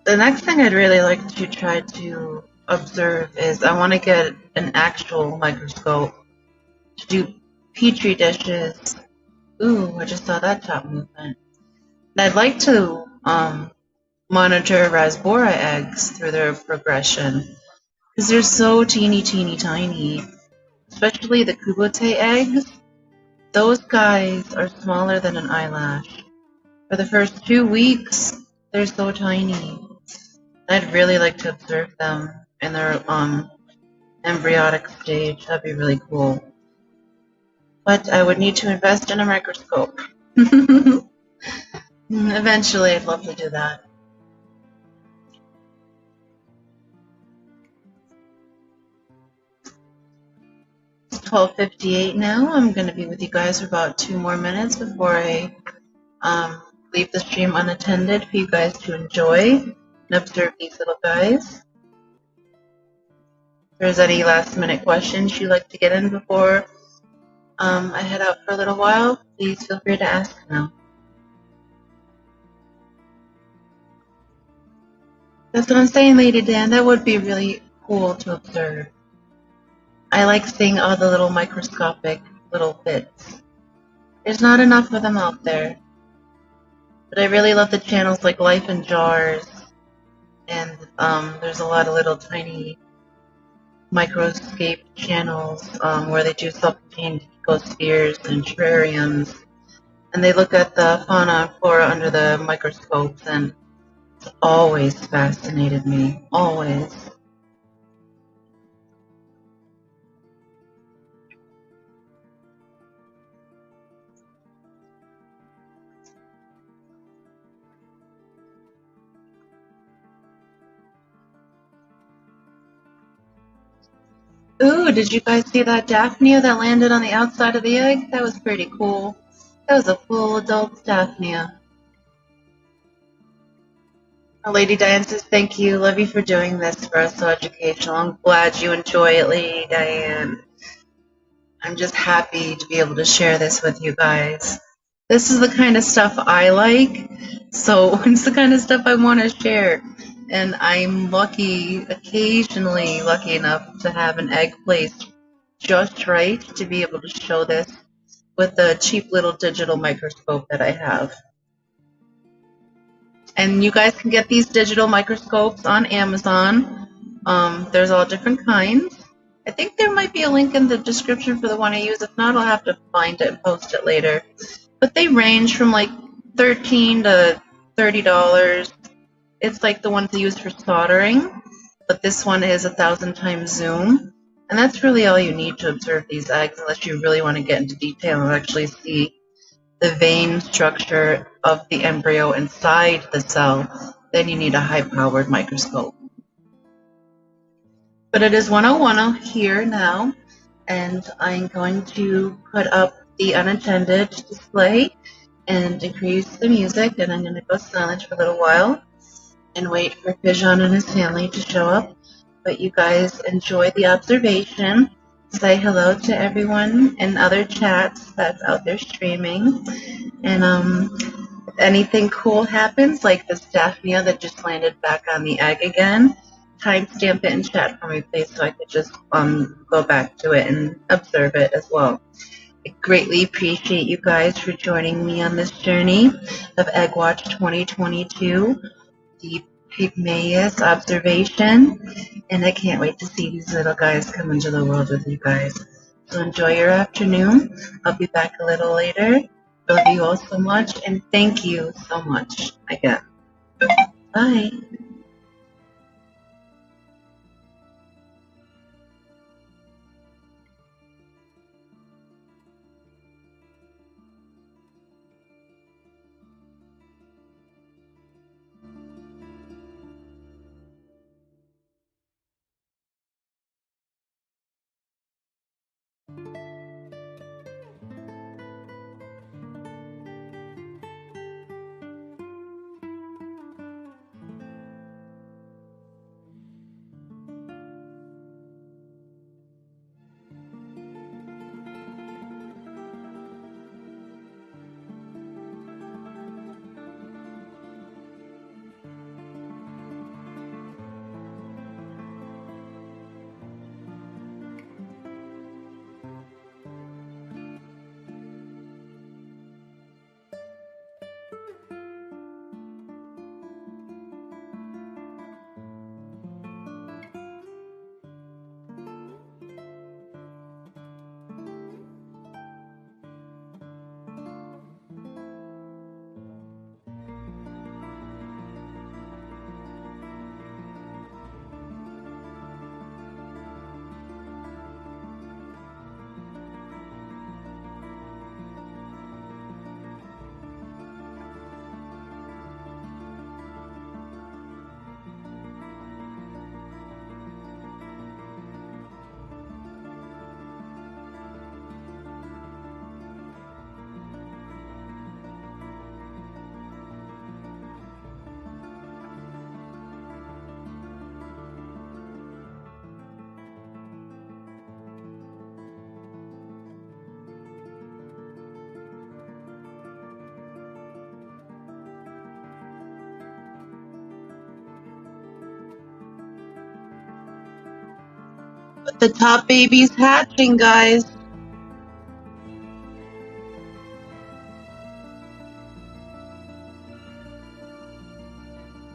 The next thing I'd really like to try to observe is I want to get an actual microscope to do petri dishes. Ooh, I just saw that top movement. And I'd like to monitor rasbora eggs through their progression because they're so teeny tiny. Especially the kubota eggs. Those guys are smaller than an eyelash. For the first 2 weeks, they're so tiny. I'd really like to observe them in their embryonic stage. That'd be really cool. But I would need to invest in a microscope. Eventually, I'd love to do that. It's 12:58 now. I'm going to be with you guys for about 2 more minutes before I leave the stream unattended for you guys to enjoy and observe these little guys. If there's any last minute questions you'd like to get in before I head out for a little while, please feel free to ask now. That's what I'm saying, Lady Dan. That would be really cool to observe. I like seeing all the little microscopic little bits. There's not enough of them out there. But I really love the channels like Life in Jars, and there's a lot of little tiny microscope channels where they do self-contained ecospheres and terrariums, and they look at the fauna and flora under the microscopes, and it's always fascinated me, always. Ooh, did you guys see that Daphnia that landed on the outside of the egg? That was pretty cool. That was a full adult Daphnia. Lady Diane says, thank you. Love you for doing this for us, so educational. I'm glad you enjoy it, Lady Diane. I'm just happy to be able to share this with you guys. This is the kind of stuff I like, so it's the kind of stuff I want to share. And I'm occasionally lucky enough to have an egg placed just right to be able to show this with the cheap little digital microscope that I have. And you guys can get these digital microscopes on Amazon. There's all different kinds. I think there might be a link in the description for the one I use. If not, I'll have to find it and post it later. But they range from like $13 to $30. It's like the ones they use for soldering, but this one is 1,000 times zoom. And that's really all you need to observe these eggs, unless you really want to get into detail and actually see the vein structure of the embryo inside the cell. Then you need a high-powered microscope. But it is 101 here now, and I'm going to put up the unattended display and increase the music, and I'm going to go silent for a little while and wait for Pigeon and his family to show up. But you guys enjoy the observation. Say hello to everyone in other chats that's out there streaming. And if anything cool happens, like this Daphnia that just landed back on the egg again, timestamp it in chat for me, please, so I could just go back to it and observe it as well. I greatly appreciate you guys for joining me on this journey of Egg Watch 2022, the Pygmaeus observation, and I can't wait to see these little guys come into the world with you guys. So enjoy your afternoon. I'll be back a little later. Love you all so much, and thank you so much again. Bye. The top baby's hatching, guys.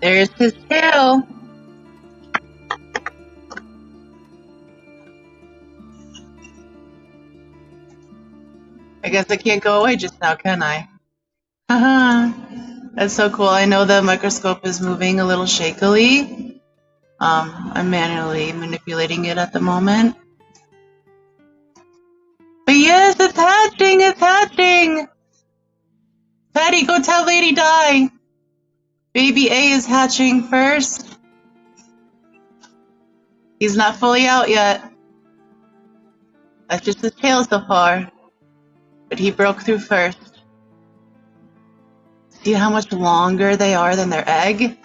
There's his tail. I guess I can't go away just now, can I? Haha. That's so cool. I know the microscope is moving a little shakily. I'm manually manipulating it at the moment. But yes, it's hatching! It's hatching! Patty, go tell Lady Di. Baby A is hatching first. He's not fully out yet. That's just his tail so far. But he broke through first. See how much longer they are than their egg?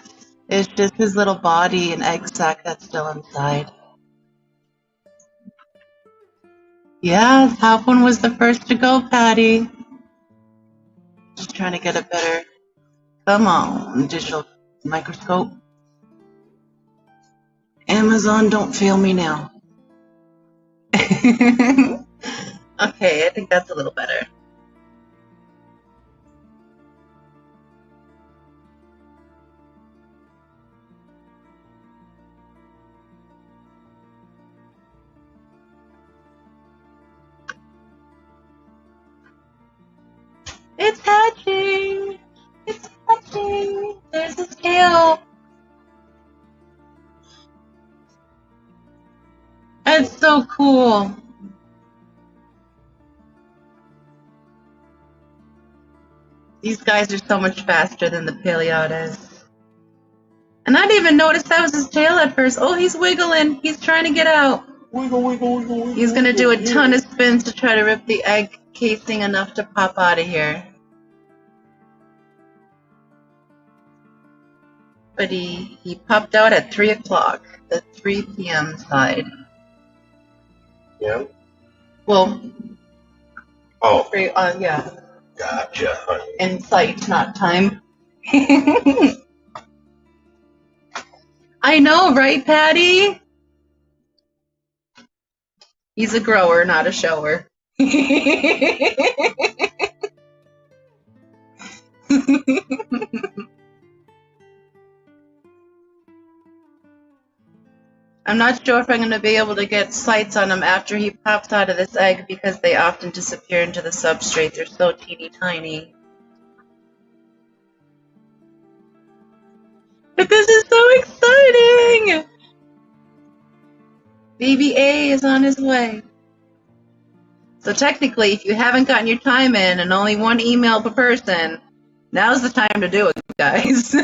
It's just his little body and egg sac that's still inside. Yeah, top one was the first to go, Patty. Just trying to get a better... Come on, digital microscope. Amazon, don't fail me now. Okay, I think that's a little better. It's hatching! It's hatching! There's his tail! That's so cool! These guys are so much faster than the Paleotis. And I didn't even notice that was his tail at first. Oh, he's wiggling. He's trying to get out. Wiggle, wiggle, wiggle, wiggle. He's going to do a ton of spins to try to rip the egg casing enough to pop out of here. But he popped out at 3 o'clock, the 3 p.m. side. Yeah? Well, Oh, yeah. gotcha, honey. In sight, not time. I know, right, Patty? He's a grower, not a shower. I'm not sure if I'm going to be able to get sights on him after he pops out of this egg because they often disappear into the substrate. They're so teeny tiny. But this is so exciting! Baby A is on his way. So technically, if you haven't gotten your time in and only one email per person, now's the time to do it, guys.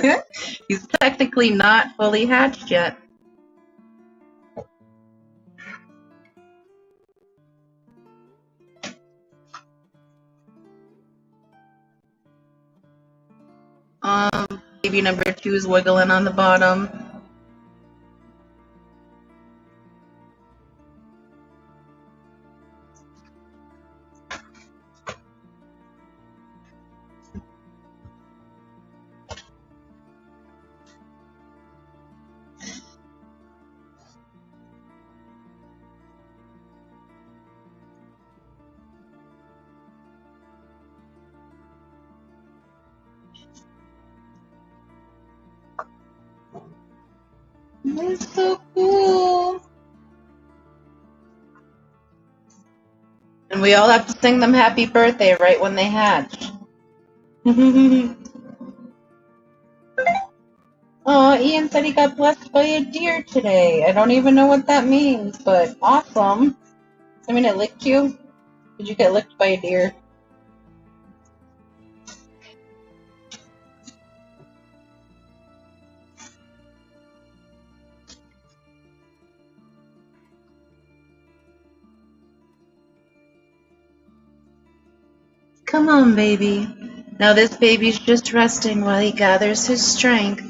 He's technically not fully hatched yet. Baby number 2 is wiggling on the bottom. That's so cool. And we all have to sing them happy birthday right when they hatch. Oh, Ian said he got blessed by a deer today. I don't even know what that means, but awesome. I mean, it licked you? Did you get licked by a deer? Come on, baby. Now this baby's just resting while he gathers his strength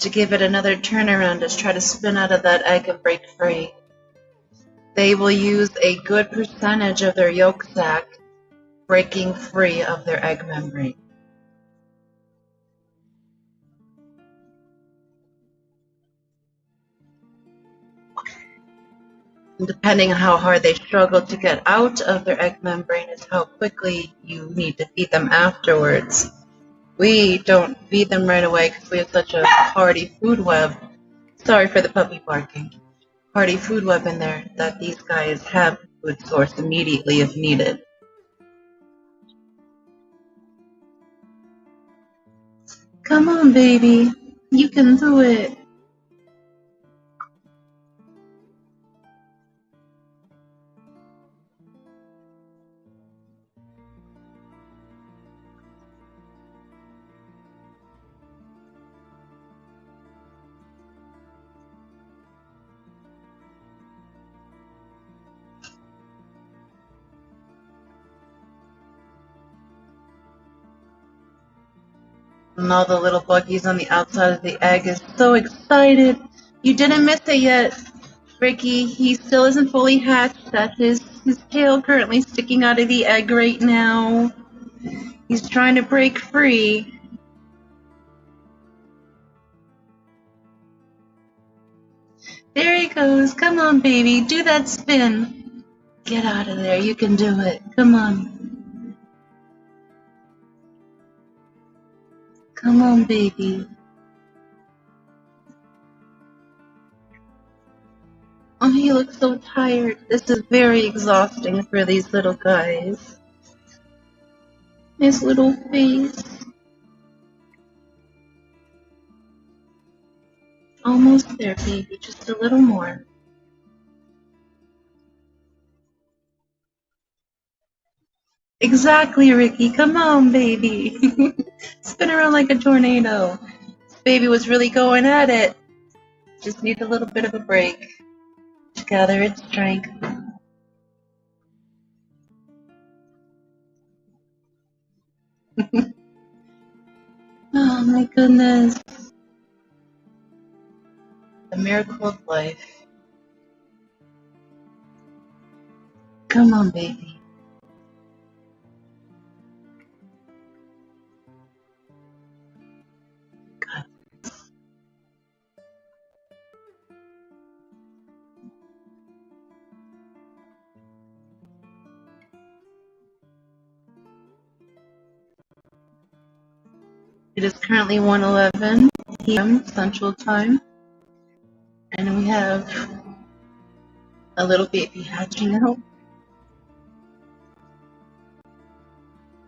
to give it another turnaround to try to spin out of that egg and break free. They will use a good percentage of their yolk sac breaking free of their egg membrane. Depending on how hard they struggle to get out of their egg membrane is how quickly you need to feed them afterwards. We don't feed them right away because we have such a hardy food web. Sorry for the puppy barking. Hardy food web in there that these guys have a food source immediately if needed. Come on, baby. You can do it. And all the little buggies on the outside of the egg is so excited. You didn't miss it yet, Ricky. He still isn't fully hatched. That's his tail currently sticking out of the egg right now. He's trying to break free. There he goes. Come on, baby. Do that spin. Get out of there. You can do it. Come on. Come on, baby. Oh, he looks so tired. This is very exhausting for these little guys. His little face. Almost there, baby. Just a little more. Exactly, Ricky. Come on, baby. Spin around like a tornado. This baby was really going at it. Just needs a little bit of a break to gather its strength. Oh my goodness. The miracle of life. Come on, baby. God. It is currently 1:11 p.m. Central Time, and we have a little baby hatching out.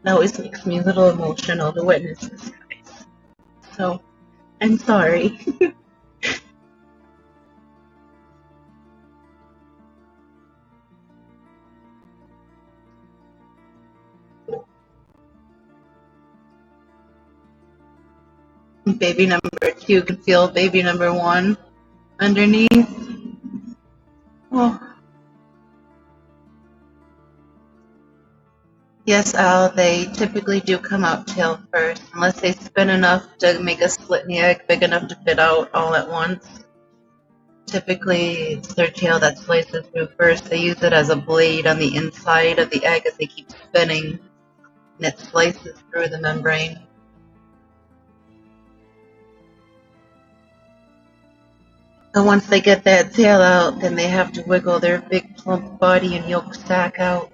It always makes me a little emotional to witness this, guys. So, I'm sorry. Baby number 2 can feel baby number 1 underneath. Oh. Yes, Al, they typically do come out tail first, unless they spin enough to make a slit in the egg big enough to fit out all at once. Typically, it's their tail that slices through first. They use it as a blade on the inside of the egg as they keep spinning, and it slices through the membrane. And once they get that tail out, then they have to wiggle their big plump body and yolk sac out.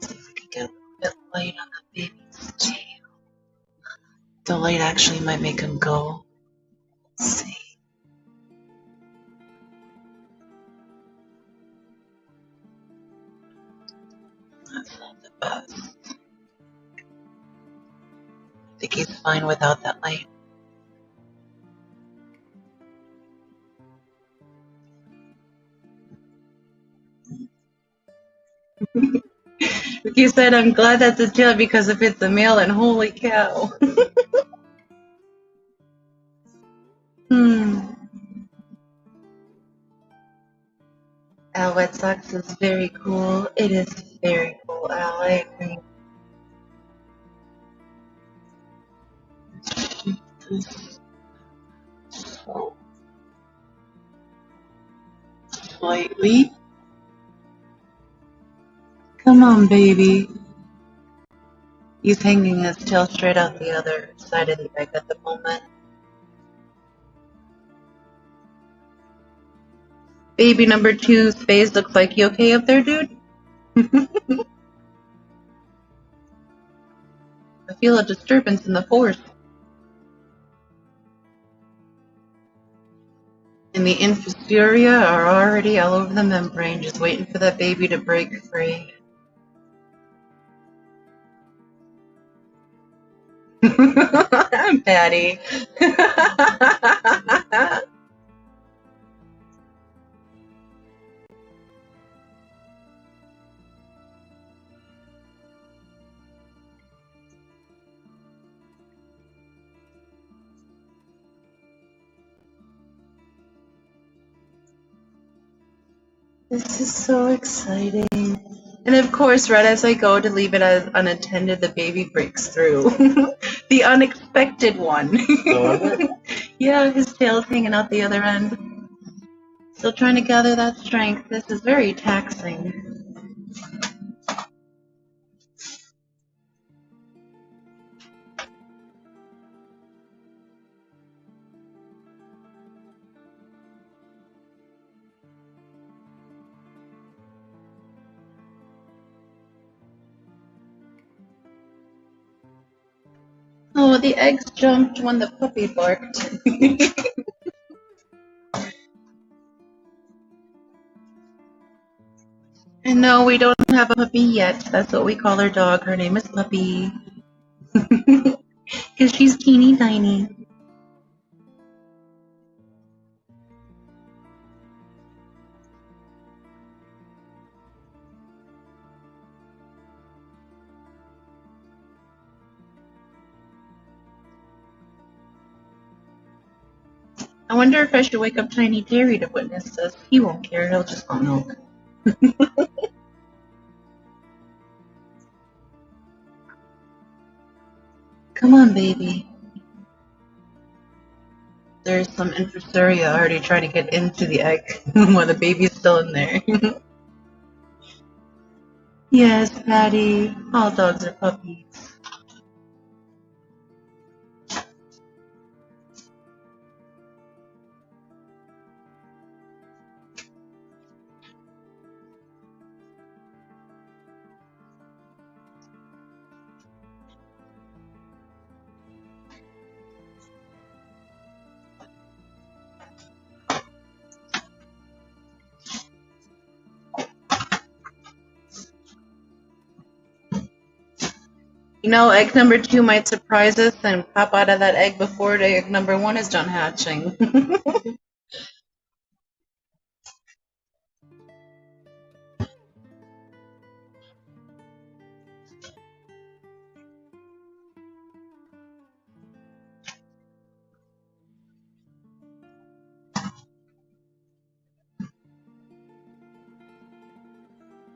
See if we can get a little bit light on the baby's tail. The light actually might make him go. Let's see. That's not the best. I think he's fine without that light. He said, I'm glad that's a tail because if it's a male, then holy cow. Al, Wet Sox is very cool. It is very cool, Al. I agree. So Sleep? Come on, baby. He's hanging his tail straight out the other side of the egg at the moment. Baby number 2's face looks like you okay up there, dude? I feel a disturbance in the force. And the infusoria are already all over the membrane, just waiting for that baby to break free. I'm Patty. This is so exciting. And of course, right as I go to leave it as unattended, the baby breaks through. The unexpected one. Yeah, his tail's hanging out the other end. Still trying to gather that strength. This is very taxing. Oh, the eggs jumped when the puppy barked. And no, we don't have a puppy yet. That's what we call our dog. Her name is Puppy. Because she's teeny tiny. I wonder if I should wake up Tiny Terry to witness this. He won't care. He'll just want milk. Come on, baby. There's some infusoria already trying to get into the egg while the baby's still in there. Yes, Patty. All dogs are puppies. You know, egg number 2 might surprise us and pop out of that egg before egg number 1 is done hatching.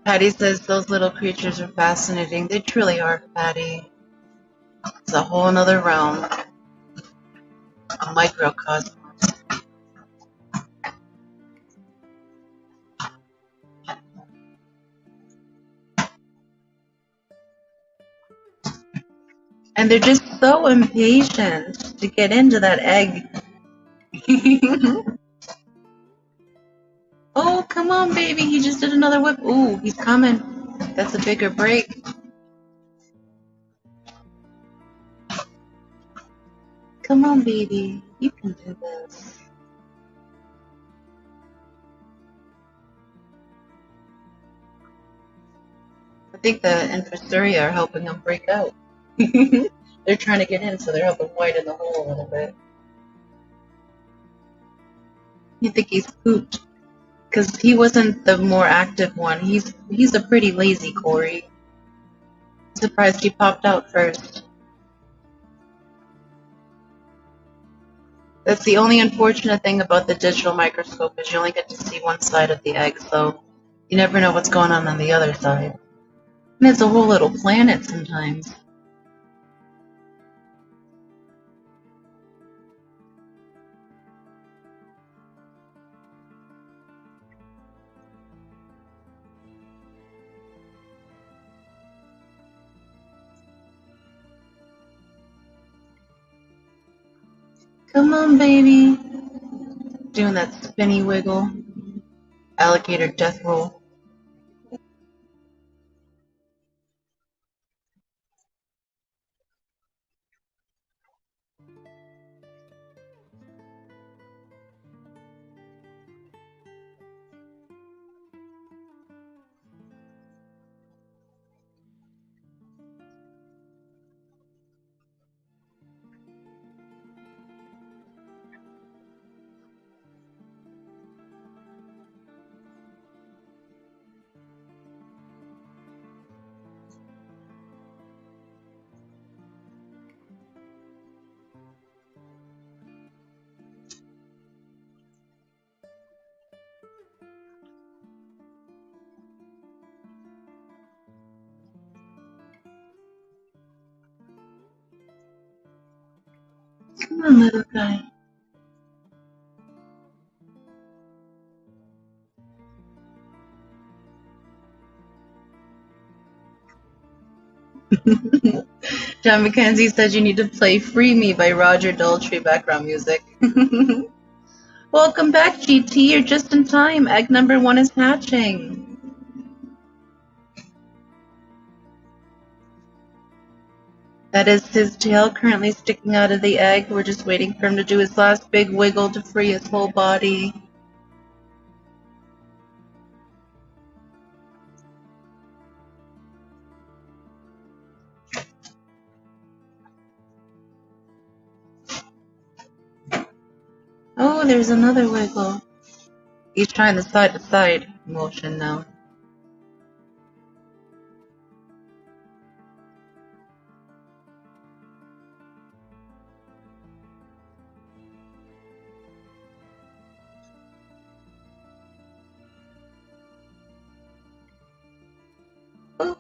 Patty says those little creatures are fascinating. They truly are, Patty. It's a whole another realm, a microcosm. And they're just so impatient to get into that egg. Oh, come on, baby. He just did another whip. Ooh, he's coming. That's a bigger break. Come on, baby. You can do this. I think the infusoria are helping him break out. They're trying to get in, so they're helping widen the hole a little bit. You think he's pooped? Because he wasn't the more active one. He's a pretty lazy Cory. Surprised he popped out first. That's the only unfortunate thing about the digital microscope is you only get to see one side of the egg, so you never know what's going on the other side. And it's a whole little planet sometimes. Come on, baby. Doing that spinny wiggle. Alligator death roll. Come on, little guy. John McKenzie said you need to play Free Me by Roger Daltrey background music. Welcome back, GT. You're just in time. Egg number 1 is hatching. That is his tail currently sticking out of the egg. We're just waiting for him to do his last big wiggle to free his whole body. Oh, there's another wiggle. He's trying the side-to-side motion now.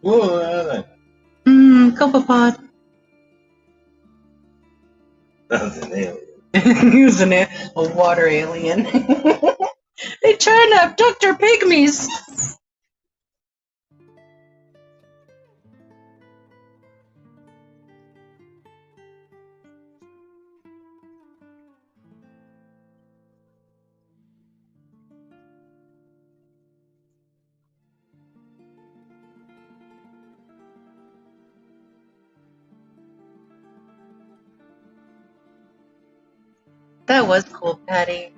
Whoa, Copepod. that was an alien. He was a water alien. They trying to abduct our pygmies. That was cool, Patty.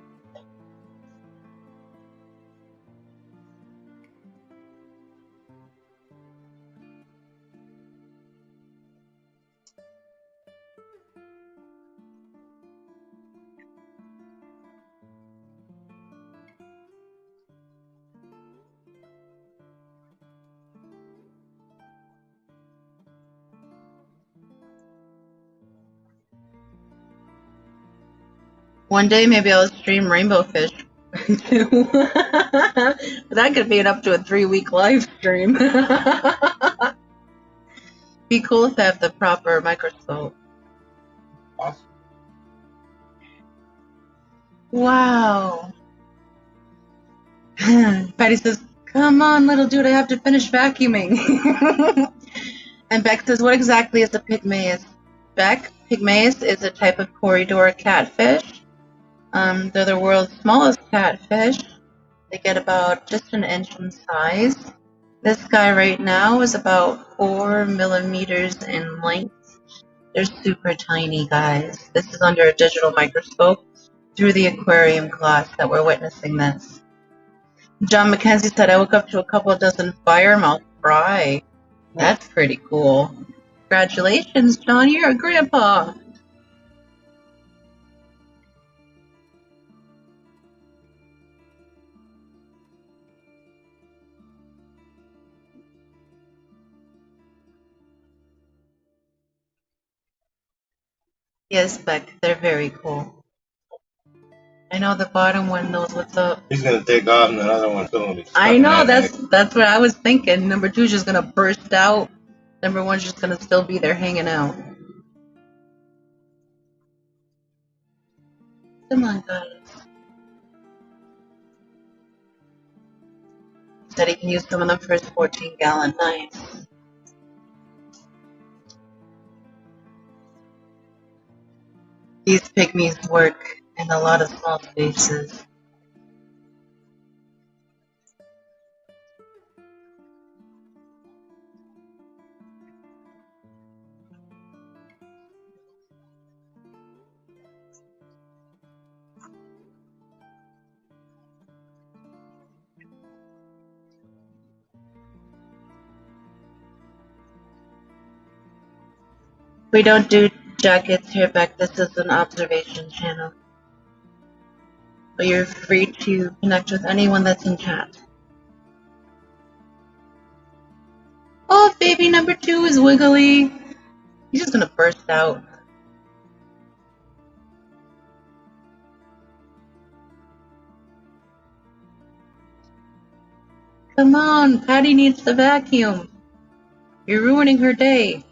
One day maybe I'll stream rainbow fish. That could be up to a 3-week live stream. Be cool if I have the proper microscope. Awesome. Wow. Patty says, come on, little dude, I have to finish vacuuming. And Beck says, what exactly is a Pygmaeus? Beck, Pygmaeus is a type of corridor catfish. They're the world's smallest catfish. They get about just an inch in size. This guy right now is about 4 millimeters in length. They're super tiny, guys. This is under a digital microscope through the aquarium glass that we're witnessing this. John McKenzie said, I woke up to a couple dozen firemouth fry. That's pretty cool. Congratulations, John, you're a grandpa. Yes, Beck, they're very cool. I know the bottom one knows what's up. He's gonna take off, and another one's gonna be stuck I in know, that that's what I was thinking. Number 2's just gonna burst out. Number 1's just gonna still be there hanging out. Come on, guys. Said he can use some of them for his 14-gallon nights. These pygmies work in a lot of small spaces. We don't do jackets here, Beck. This is an observation channel. But you're free to connect with anyone that's in chat. Oh, baby number 2 is wiggly. He's just gonna burst out. Come on, Patty needs the vacuum. You're ruining her day.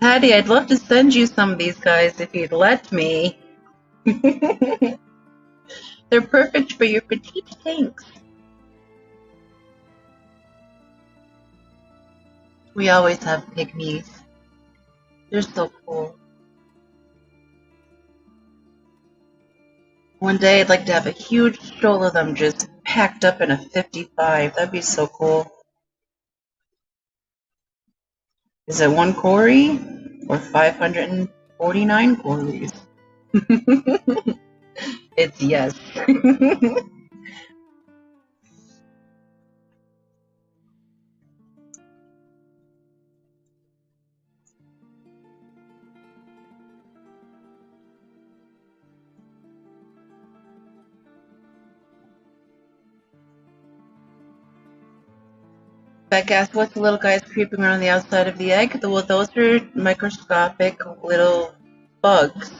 Patty, I'd love to send you some of these guys if you'd let me. They're perfect for your petite tanks. We always have pygmies. They're so cool. One day I'd like to have a huge shoal of them just packed up in a 55. That'd be so cool. Is it 1 cory or 549 cories? It's yes. Beck asked, what's the little guys creeping around the outside of the egg? Well, those are microscopic little bugs.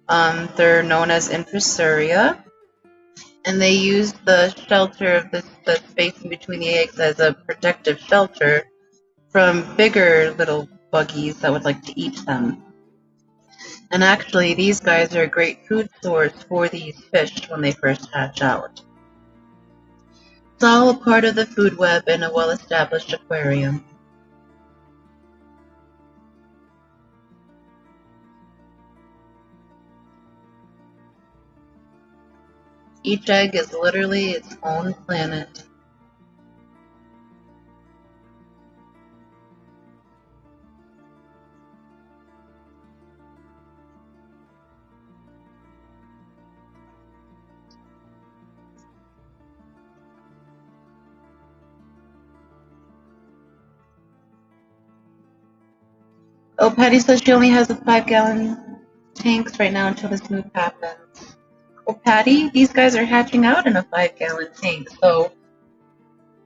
They're known as infusoria, and they use the shelter of the space in between the eggs as a protective shelter from bigger little buggies that would like to eat them. And actually, these guys are a great food source for these fish when they first hatch out. It's all a part of the food web in a well-established aquarium. Each egg is literally its own planet. Oh, Patty says she only has the 5-gallon tanks right now until this move happens. Oh, Patty, these guys are hatching out in a 5-gallon tank, so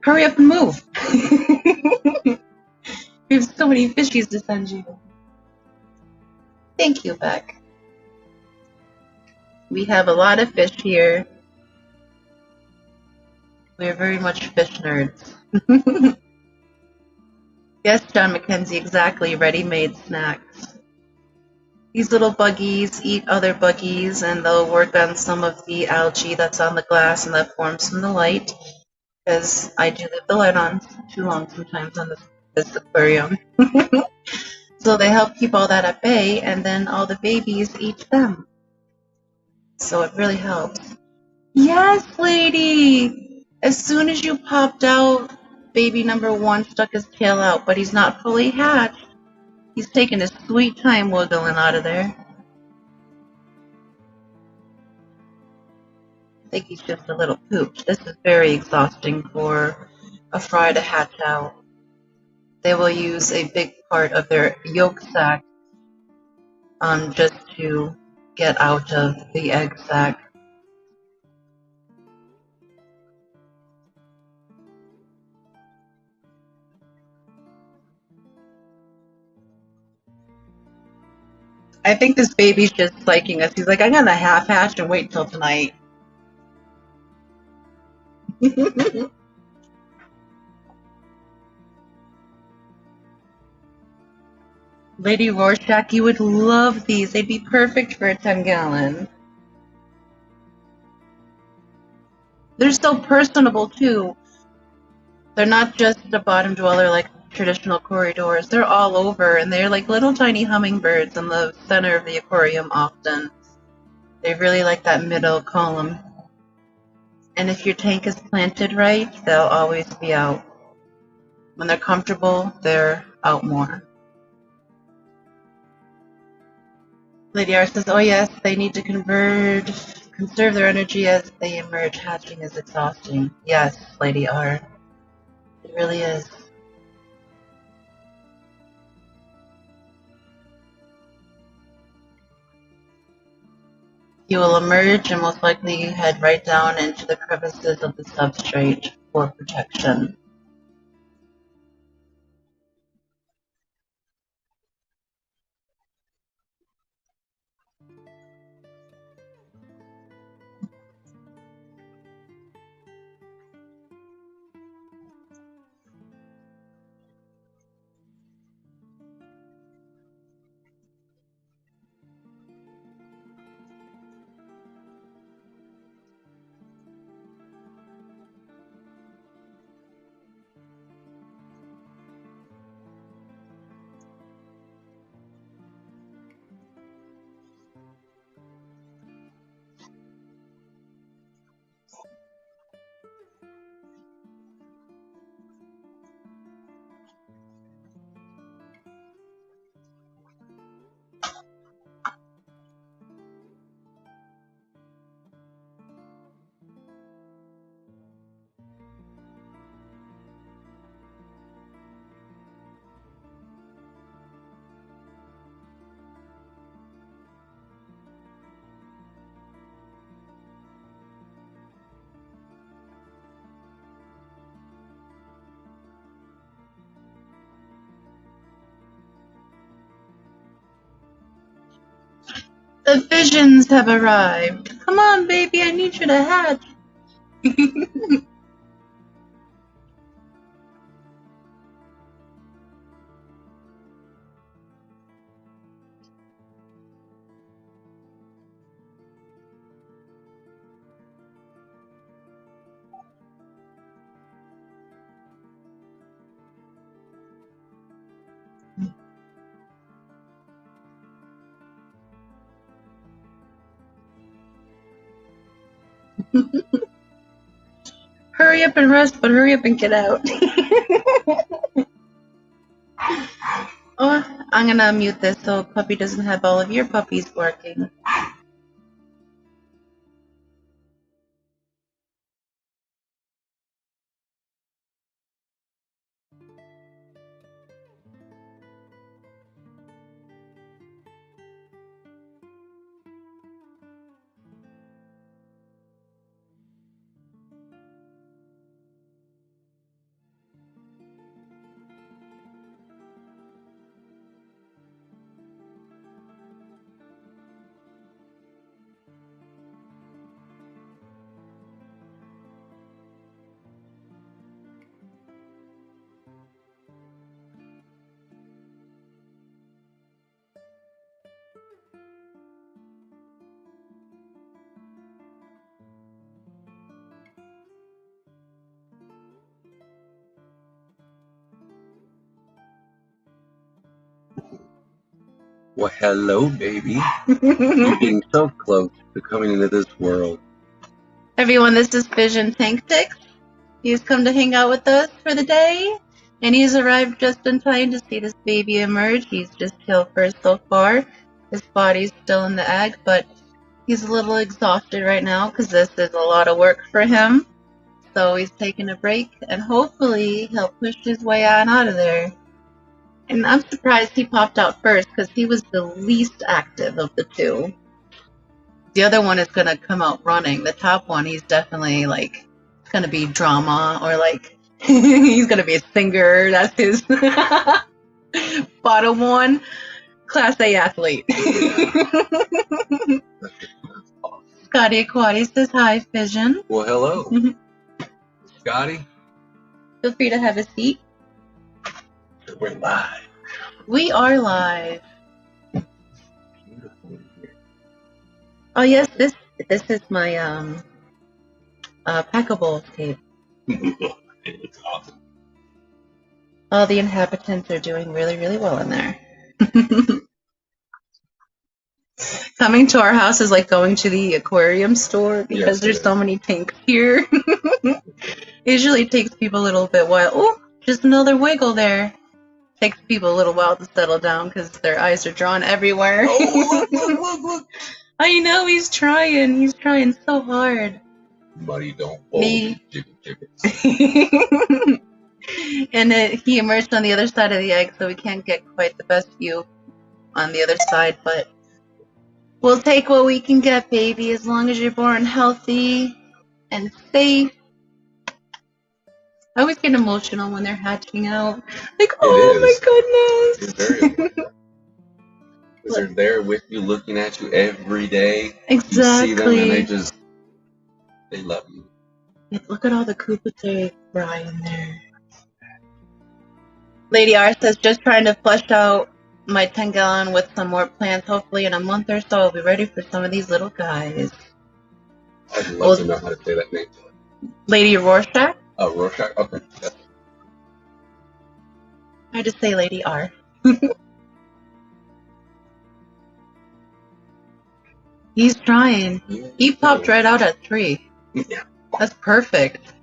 hurry up and move. We have so many fishies to send you. Thank you, Beck. We have a lot of fish here. We're very much fish nerds. Yes, John McKenzie, exactly. Ready-made snacks. These little buggies eat other buggies, and they'll work on some of the algae that's on the glass and that forms from the light, because I do leave the light on too long sometimes on this aquarium. So they help keep all that at bay, and then all the babies eat them. So it really helps. Yes, lady! As soon as you popped out, baby number 1 stuck his tail out, but he's not fully hatched. He's taking his sweet time wiggling out of there. I think he's just a little pooped. This is very exhausting for a fry to hatch out. They will use a big part of their yolk sac just to get out of the egg sac. I think this baby's just psyching us. He's like, I'm gonna half hatch and wait until tonight. Lady Rorschach, you would love these. They'd be perfect for a 10-gallon. They're so personable too. They're not just a bottom dweller like traditional corydoras. They're all over, and they're like little tiny hummingbirds in the center of the aquarium often. They really like that middle column. And if your tank is planted right, they'll always be out. When they're comfortable, they're out more. Lady R says, oh yes, they need to conserve their energy as they emerge. Hatching is exhausting. Yes, Lady R. It really is. You will emerge and most likely head right down into the crevices of the substrate for protection. The visions have arrived. Come on, baby, I need you to hatch. Hurry up and rest, but hurry up and get out. Oh, I'm gonna mute this so Puppy doesn't have all of your puppies barking. Well, hello, baby. You're getting so close to coming into this world. Everyone, this is Vision Tank Six. He's come to hang out with us for the day, and he's arrived just in time to see this baby emerge. He's just killed first so far. His body's still in the egg, but he's a little exhausted right now because this is a lot of work for him. So he's taking a break, and hopefully he'll push his way on out of there. And I'm surprised he popped out first because he was the least active of the two. The other one is going to come out running. The top one, he's definitely like, it's going to be drama or like, he's going to be a singer. That's his bottom one, Class A athlete. Scotty Aquati says hi, Vision. Well, hello. Scotty. Feel free to have a seat. We're live. We are live. Beautiful here. Oh yes, this is my packable tape. It looks awesome. All the inhabitants are doing really, really well in there. Coming to our house is like going to the aquarium store because Yes, there's so many tanks here. Usually takes people a little bit while. Oh, just another wiggle there. Takes people a little while to settle down because their eyes are drawn everywhere. Oh, look. I know, he's trying. He's trying so hard. Buddy, don't fold Me. these chickens. And he emerged on the other side of the egg, so we can't get quite the best view on the other side, but we'll take what we can get, baby, as long as you're born healthy and safe. I always get emotional when they're hatching out. Like, oh my goodness. It's very emotional. Because they're there with you, looking at you every day. Exactly. You see them and they love you. Look at all the Koopa they fry in there. Lady R says, just trying to flush out my 10-gallon with some more plants. Hopefully in a month or so I'll be ready for some of these little guys. I'd love to know how to say that name. Lady Rorschach? Oh, Rorschach? Okay. Yes. I just say Lady R. He's trying. He popped right out at 3. Yeah. That's perfect.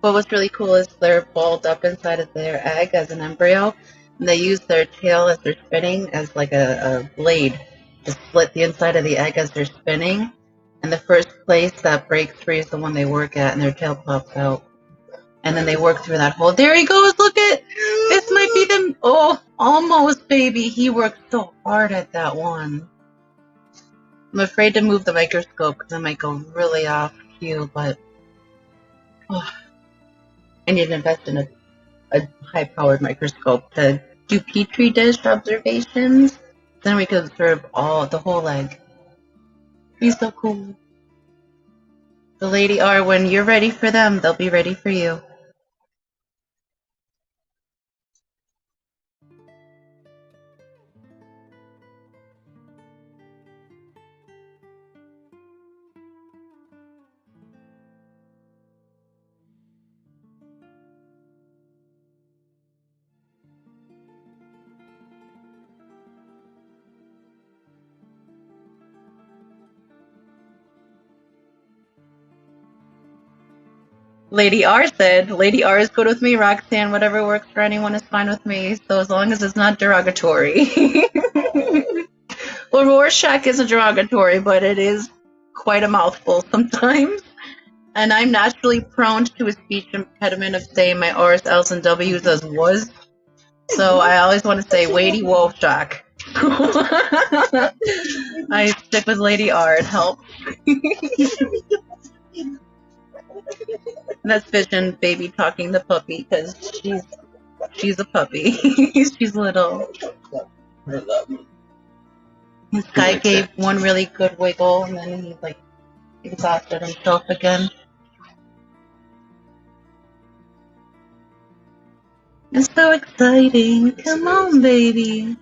But what's really cool is they're balled up inside of their egg as an embryo, and they use their tail as they're spinning as like a blade to split the inside of the egg as they're spinning. And the first place that breaks free is the one they work at, and their tail pops out. And then they work through that hole. There he goes! Look at this! Might be them. Oh, almost, baby. He worked so hard at that one. I'm afraid to move the microscope because I might go really off cue, but I need to invest in a high-powered microscope to do petri dish observations. Then we could observe the whole egg. He's so cool. The Lady R, when you're ready for them, they'll be ready for you. Lady R said, Lady R is good with me, Roxanne, whatever works for anyone is fine with me, so as long as it's not derogatory. Well, Rorschach isn't derogatory, but it is quite a mouthful sometimes. And I'm naturally prone to a speech impediment of saying my R's, L's, and W's as was. So I always want to say Lady Wolfshock. I stick with Lady R, it helps. That's Vision baby talking the puppy because she's a puppy. She's little. This guy gave one really good wiggle and then he like exhausted himself again. It's so exciting. Come on, baby.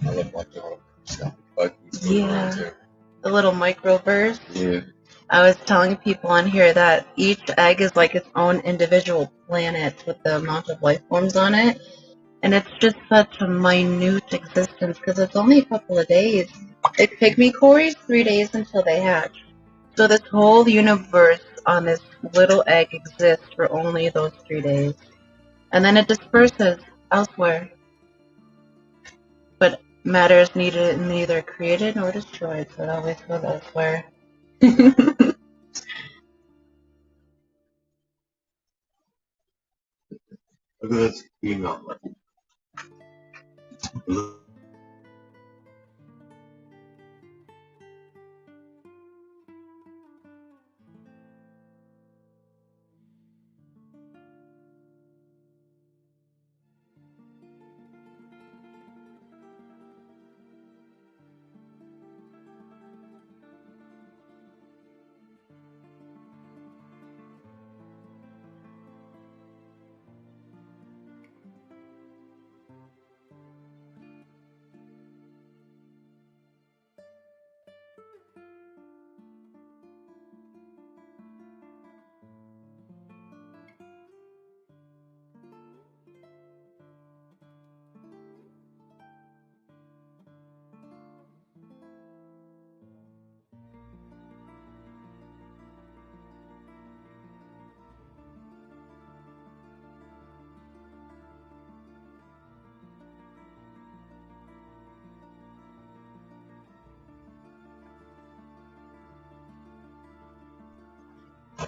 I love watching all the stuff. Yeah. The little microbursts. Yeah. I was telling people on here that each egg is like its own individual planet with the amount of life forms on it. And it's just such a minute existence because it's only a couple of days. Like pygmy cories, 3 days until they hatch. So this whole universe on this little egg exists for only those 3 days. And then it disperses elsewhere. But matter is neither created nor destroyed, so it always goes elsewhere. Look at this female.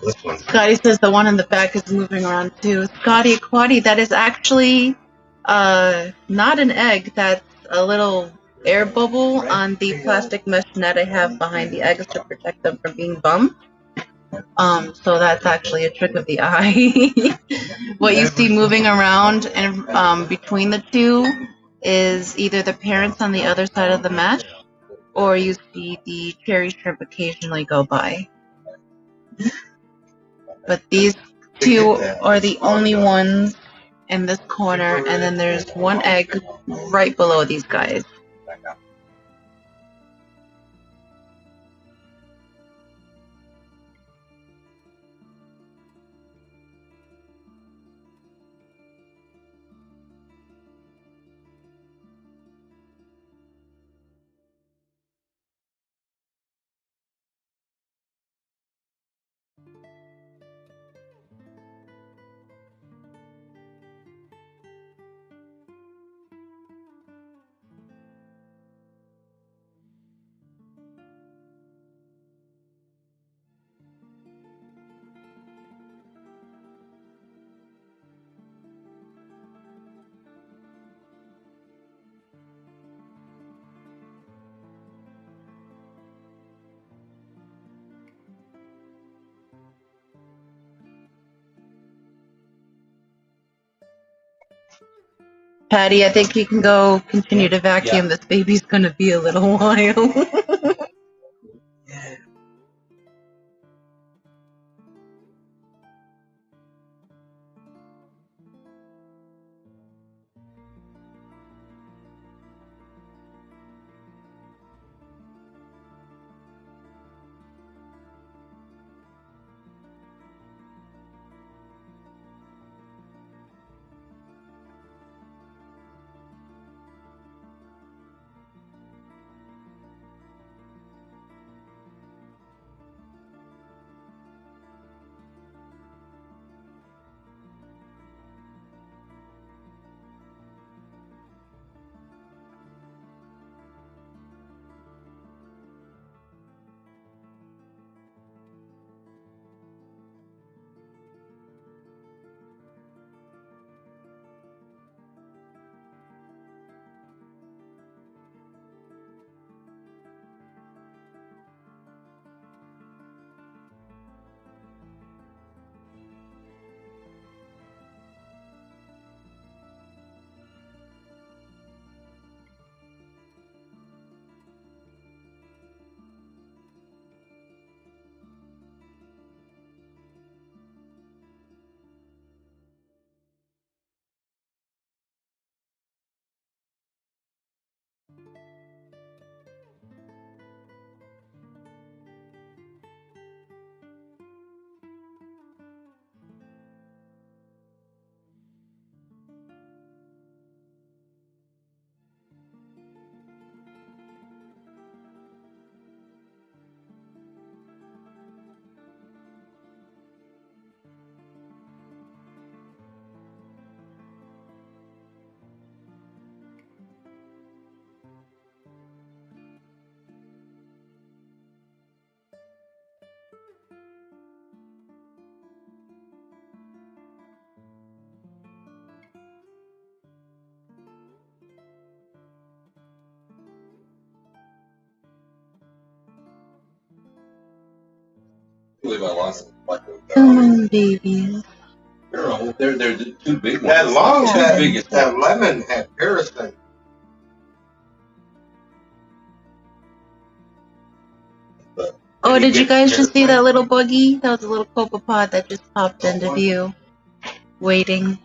this one. Scotty says the one in the back is moving around too. Scotty Aquati, that is actually not an egg. That's a little air bubble on the plastic mesh net I have behind the eggs to protect them from being bumped. So that's actually a trick of the eye. What you see moving around and between the two is either the parents on the other side of the mesh, or you see the cherry shrimp occasionally go by. But these two are the only ones in this corner, and then there's one egg right below these guys. Patty, I think you can go continue to vacuum. This baby's gonna be a little while. I believe I lost it. Come on, baby. They're the two big ones. That long Two that, biggest that ones. lemon had parasite. Oh, did you guys just see that little buggy? That was a little copepod that just popped into view. Waiting.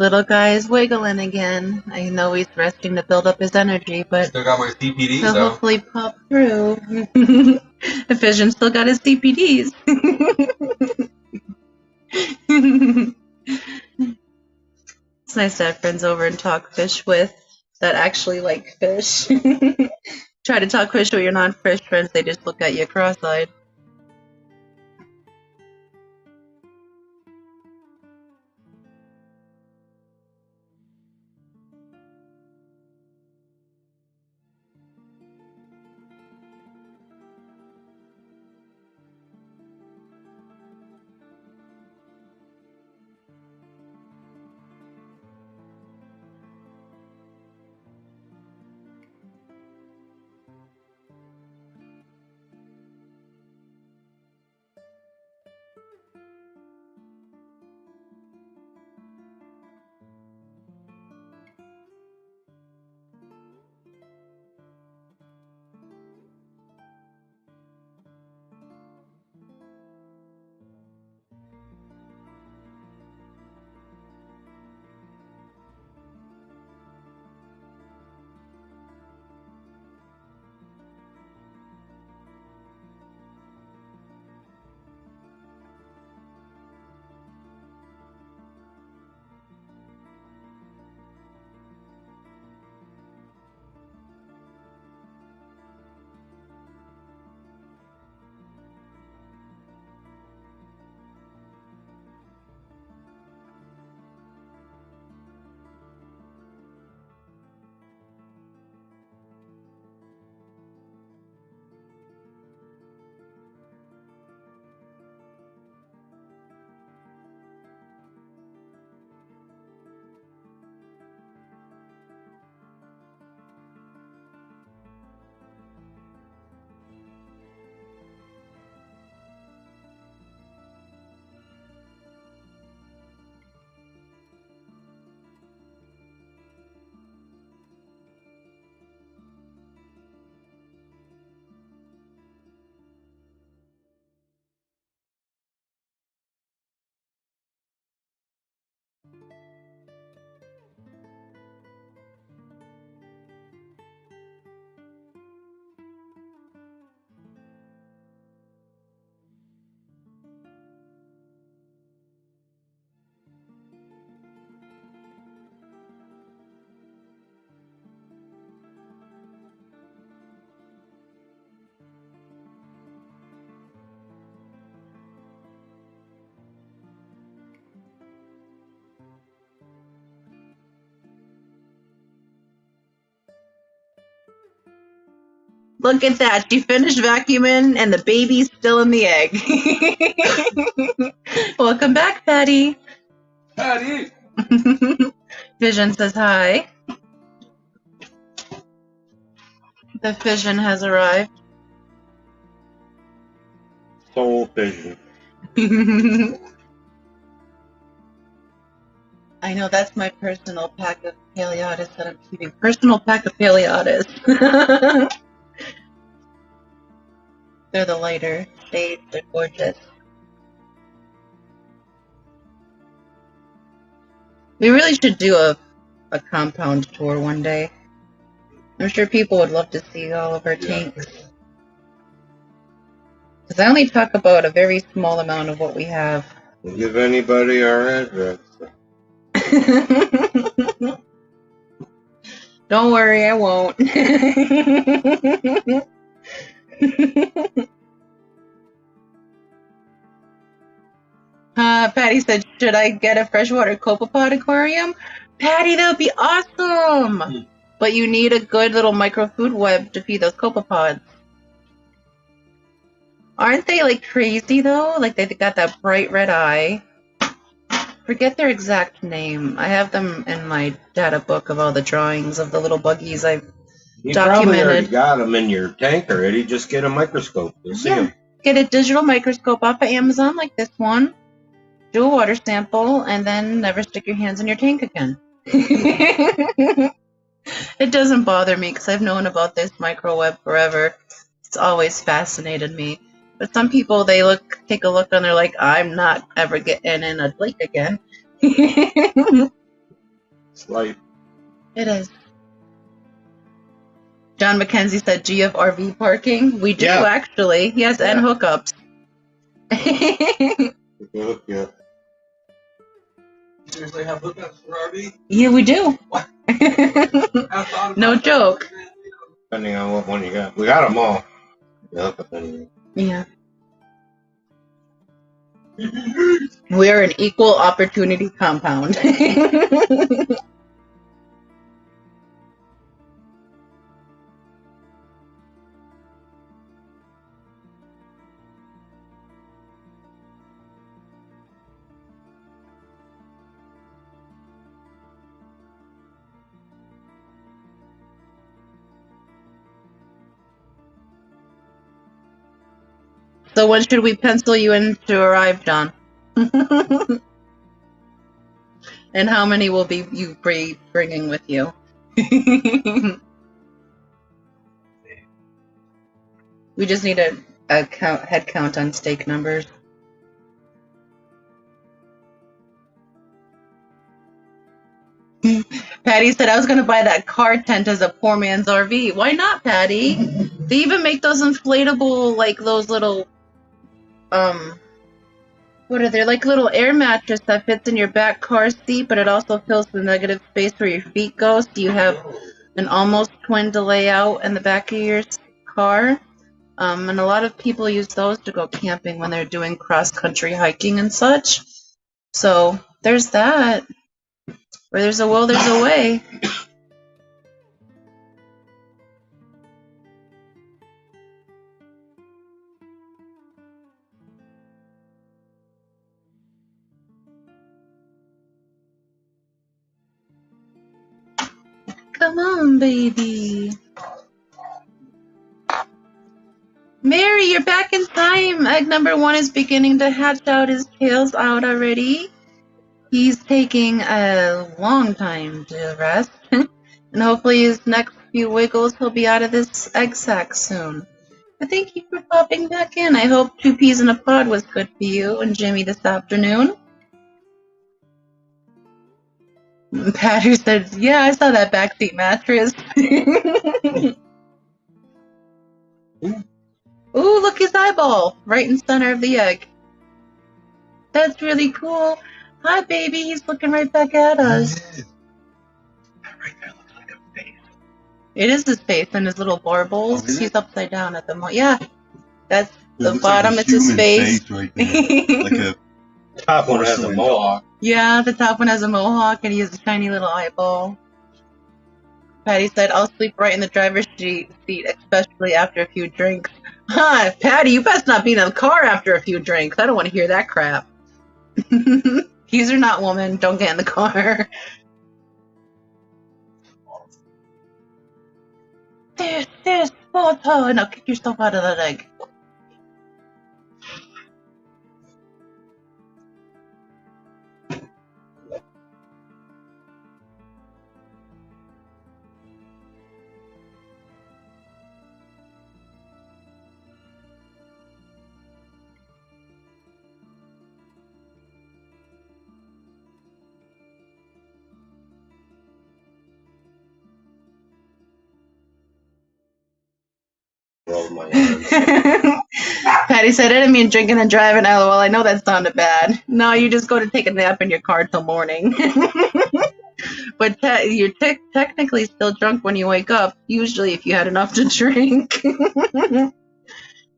little guy is wiggling again. I know he's resting to build up his energy, but Still got my CPDs he'll though. hopefully pop through. The Fission still got his CPDs. It's nice to have friends over and talk fish with that actually like fish. Try to talk fish with your non-fish friends, they just look at you cross-eyed. Look at that. She finished vacuuming and the baby's still in the egg. Welcome back, Patty. Patty! Vision says hi. The Fission has arrived. Soul Fission. I know that's my personal pack of Paleotis that I'm keeping. Personal pack of Paleotis. They're the lighter shades. They're gorgeous. We really should do a compound tour one day. I'm sure people would love to see all of our tanks. Because I only talk about a very small amount of what we have. We'll give anybody our address. Don't worry, I won't. Patty said, should I get a freshwater copepod aquarium? Patty, that would be awesome! But you need a good little microfood web to feed those copepods. Aren't they like crazy though? Like they got that bright red eye. Forget their exact name. I have them in my data book of all the drawings of the little buggies I've You documented. probably already got them in your tank already. Just get a microscope. You'll see them. Get a digital microscope off of Amazon like this one. Do a water sample, and then never stick your hands in your tank again. It doesn't bother me because I've known about this microweb forever. It's always fascinated me. But some people, they take a look and they're like, I'm not ever getting in a lake again. It's life. It is. John McKenzie said, do you have RV parking? We do, Yeah. actually. Yes, and Yeah. hookups. Yeah. You seriously have hookups for RV? Yeah, we do. What? No joke. Depending on what one you got. We got them all. The hookup anyway. Yeah. We're an equal opportunity compound. So when should we pencil you in to arrive, John? And how many will be you bringing with you? We just need a head count on steak numbers. Patty said I was going to buy that car tent as a poor man's RV. Why not, Patty? They even make those inflatable, like those little, what are they? Like little air mattress that fits in your back car seat, but it also fills the negative space where your feet go, so you have an almost twin to lay out in the back of your car. And a lot of people use those to go camping when they're doing cross-country hiking and such. So there's that. Where there's a will, there's a way. Come on, baby. Mary, you're back in time. Egg number 1 is beginning to hatch out. His tail's out already. He's taking a long time to rest. And hopefully his next few wiggles, he'll be out of this egg sac soon. But thank you for popping back in. I hope 2 peas in a pod was good for you and Jimmy this afternoon. Patty said, yeah, I saw that backseat mattress. Ooh, look, his eyeball right in center of the egg. That's really cool. Hi, baby. He's looking right back at us. Right there looks like a face. It is his face and his little barbels. Oh, He's upside down at the moment. Yeah, that's It the looks bottom. like a It's his human face. right there. Like a Top one has a porcelain mohawk. Yeah, the top one has a mohawk and he has a shiny little eyeball. Patty said, I'll sleep right in the driver's seat, especially after a few drinks. Huh, Patty, you best not be in the car after a few drinks. I don't want to hear that crap. Keys are not, woman. Don't get in the car. This, photo. Now kick yourself out of that egg. Roll my arms. Patty said, I didn't mean drinking and driving. LOL, I know that sounded bad. No, you just go to take a nap in your car till morning. But you're technically still drunk when you wake up, usually if you had enough to drink.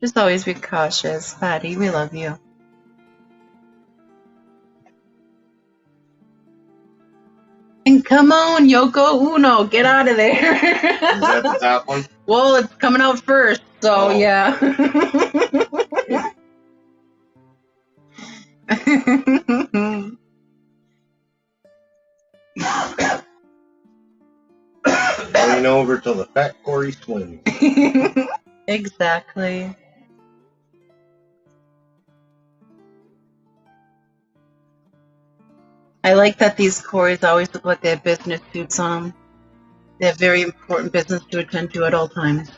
Just always be cautious, Patty. We love you. And come on, Yoko Uno, get out of there. Is that the top one? Well, it's coming out first, so Oh. yeah. Ain't over till the fat Cory swims. Exactly. I like that these Corys always look like they have business suits on them. They have very important business to attend to at all times.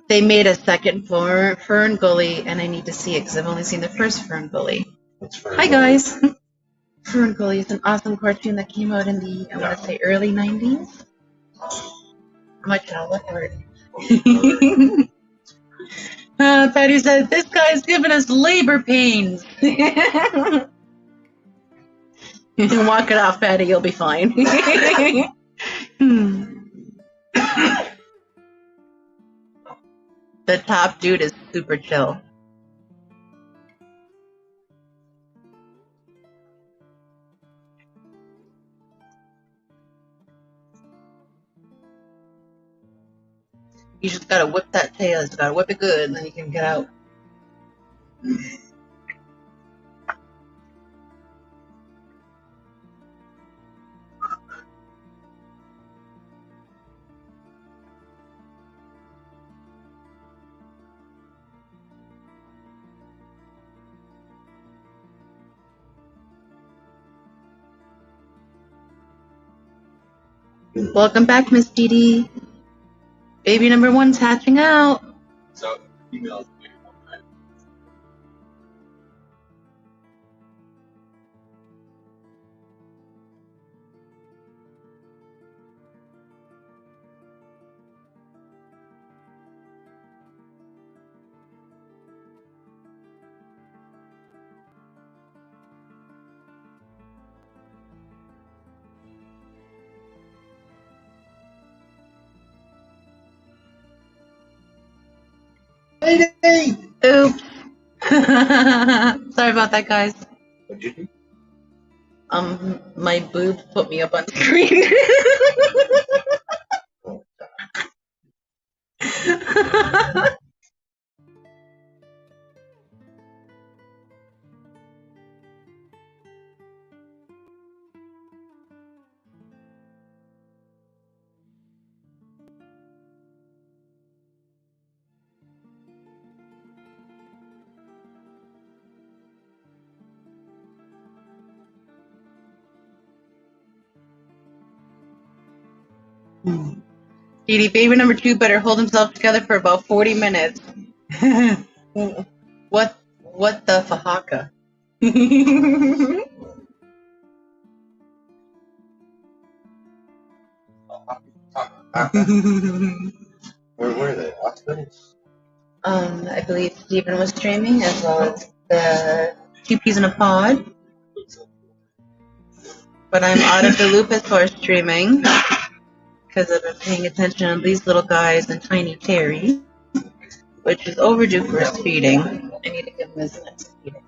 They made a second fern gully, and I need to see it because I've only seen the first fern gully. Hi guys! Fern Gully is an awesome cartoon that came out in the, I want to say, early 90s. My child, what word? Patty said, this guy's giving us labor pains. Walk it off, Patty, you'll be fine. The top dude is super chill. You just gotta whip that tail. You gotta whip it good, and then you can get out. Welcome back, Miss Dee Dee. Baby number one's hatching out. So, emails. Oops. Sorry about that, guys. What'd you do? My boob put me up on screen. Dee baby number two better hold himself together for about 40 minutes. What the fahaka? Where were they? Hospitals? I believe Stephen was streaming as well as the two peas in a pod. But I'm out of the loop as far as streaming because I've been paying attention to these little guys and Tiny Terry, which is overdue for his feeding. I need to give him his next feeding.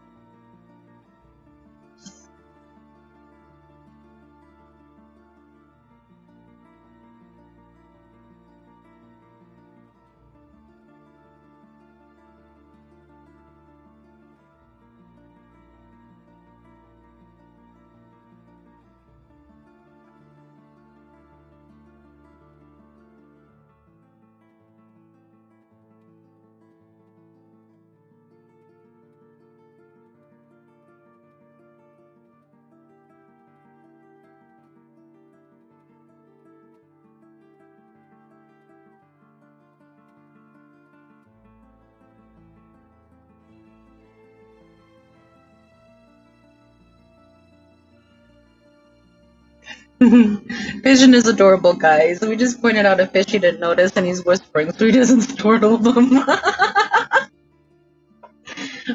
Vision is adorable, guys. We just pointed out a fish he didn't notice, and he's whispering so he doesn't startle them.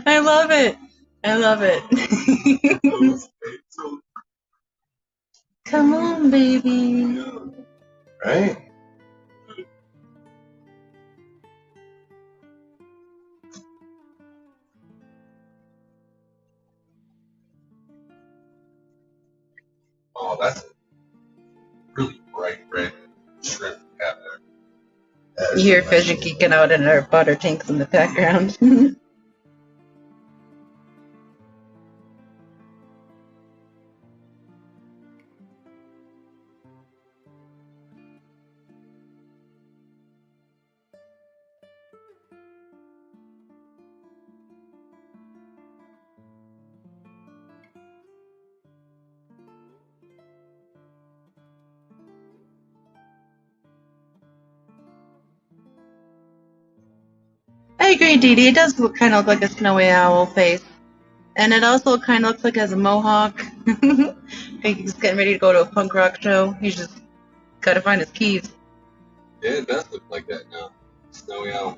I love it. I love it. Come on, baby. Right? Oh, that's a really bright red shrimp we have there. You hear Vision geeking out in our butter tanks in the background. agree, Dee Dee. It does look kind of look like a snowy owl face. And it also kind of looks like it has a mohawk. Like he's getting ready to go to a punk rock show. He's just got to find his keys. Yeah, it does look like that now. Snowy owl.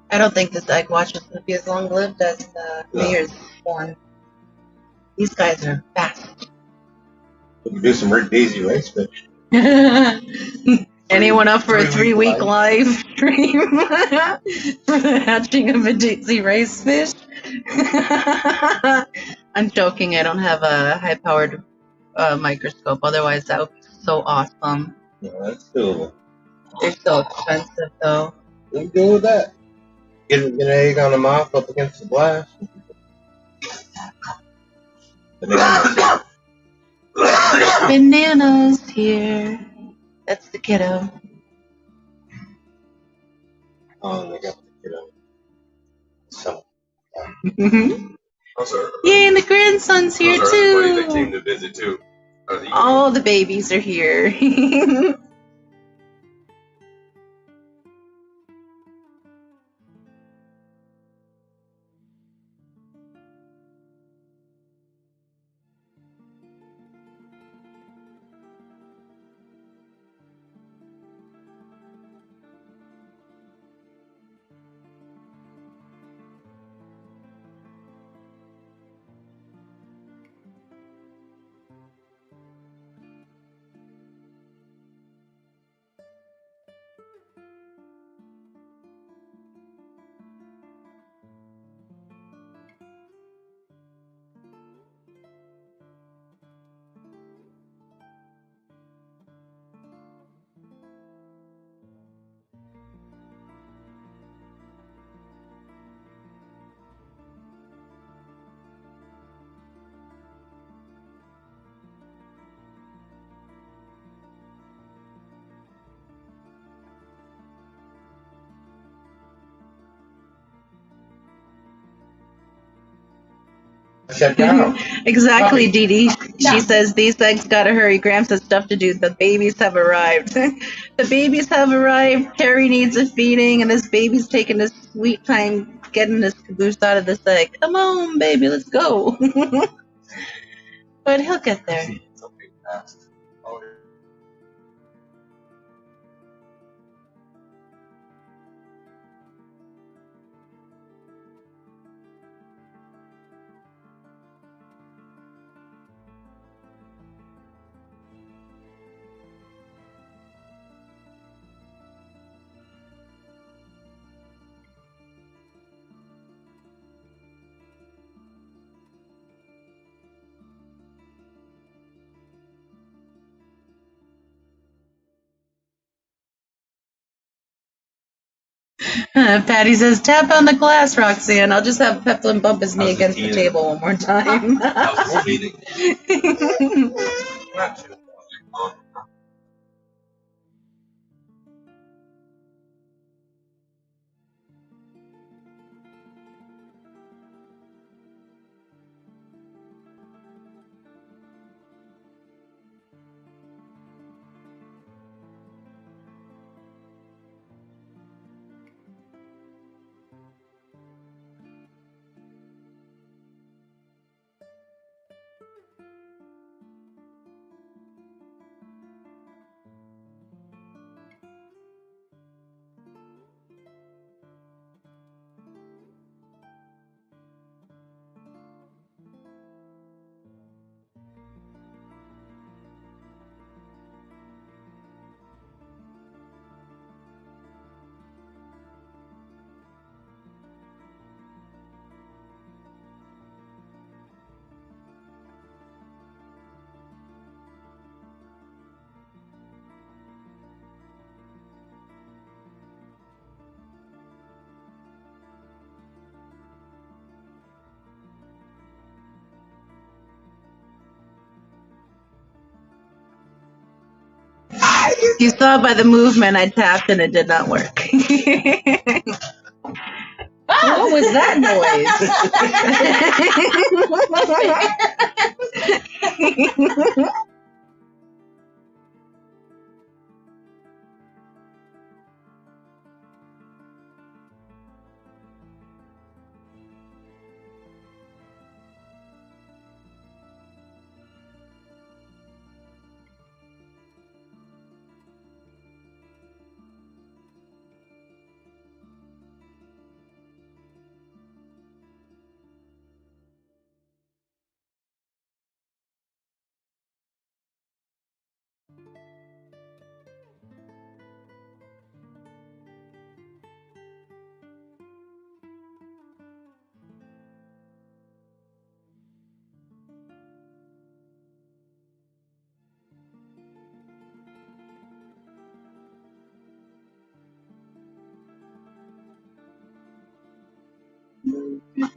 I don't think this egg watch is going to be as long-lived as the mayor's one. These guys are fast. We can do some Rick Daisy race fish. Anyone up for a 3-week live stream for the hatching of a Daisy rice fish? I'm joking. I don't have a high-powered microscope. Otherwise, that would be so awesome. Yeah, that's doable. They're so expensive, though. We can go with that. Get an egg on the mouth up against the glass. Bananas. Bananas here. That's the kiddo. Oh, they got the kiddo. So. Yay, and the grandson's here too. They came to visit too. All the babies are here. Shut down. Exactly, Dee Dee. She says these eggs gotta hurry. Gramps has stuff to do. The babies have arrived. The babies have arrived. Harry needs a feeding, and this baby's taking his sweet time getting this caboose out of this egg. Come on, baby, let's go. But he'll get there. Patty says, tap on the glass, Roxanne. I'll just have Peplin bump his knee against the table one more time. You saw by the movement I tapped and it did not work. What was that noise?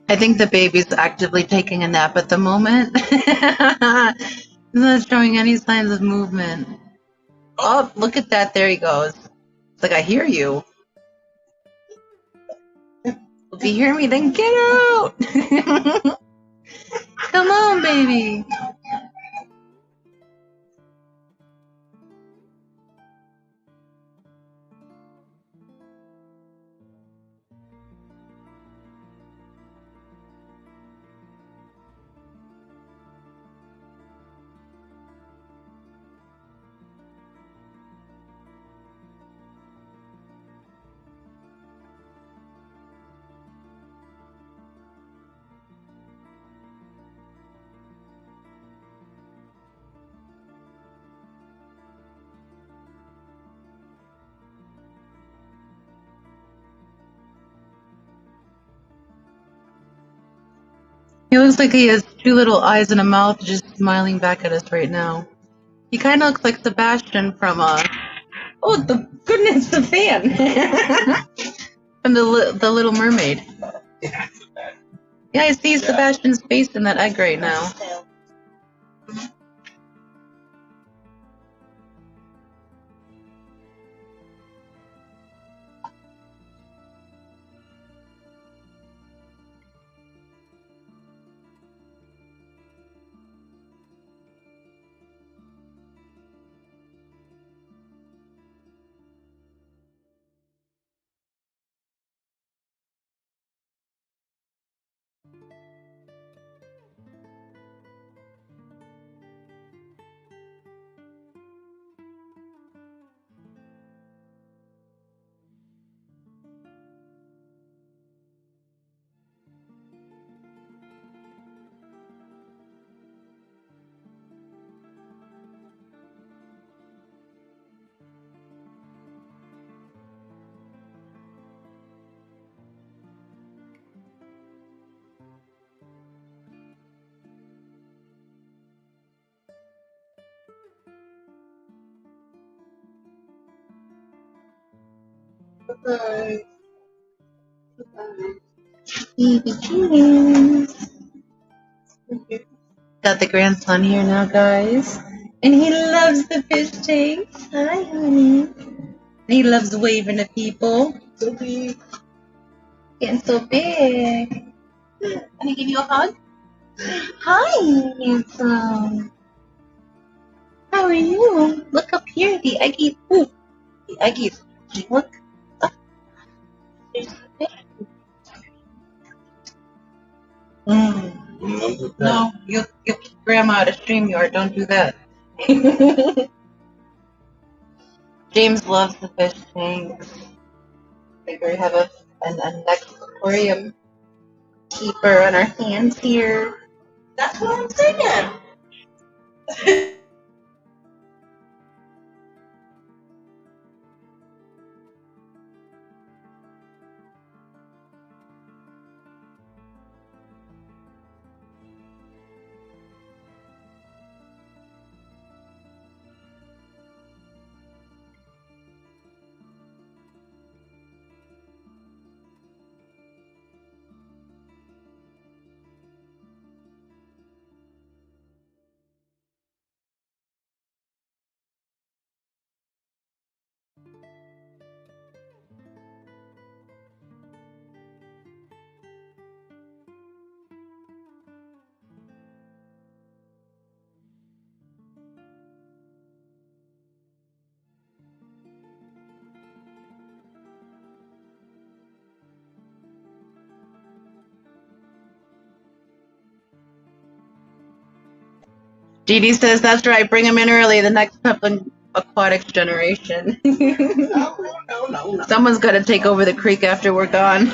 I think the baby's actively taking a nap at the moment. He's not showing any signs of movement. Oh, look at that. There he goes. It's like, I hear you. If you hear me, then get out. Come on, baby. He looks like he has two little eyes and a mouth just smiling back at us right now. He kind of looks like Sebastian from, oh, the goodness, the fan! From the Little Mermaid. Yeah, I see Sebastian's face in that egg right now. Bye. Baby James. Got the grandson here now, guys. And he loves the fish tanks. Hi, honey. And he loves waving at people. So big. Getting so big. Can I give you a hug? Hi, handsome. How are you? Look up here. The eggy. Ooh, the eggies. Look. No, you keep grandma at a StreamYard. Don't do that. James loves the fish tanks. We have a next aquarium keeper on our hands here. That's what I'm saying. Dee says, that's right, bring him in early, the next aquatic generation. No. Someone's got to take over the creek after we're gone.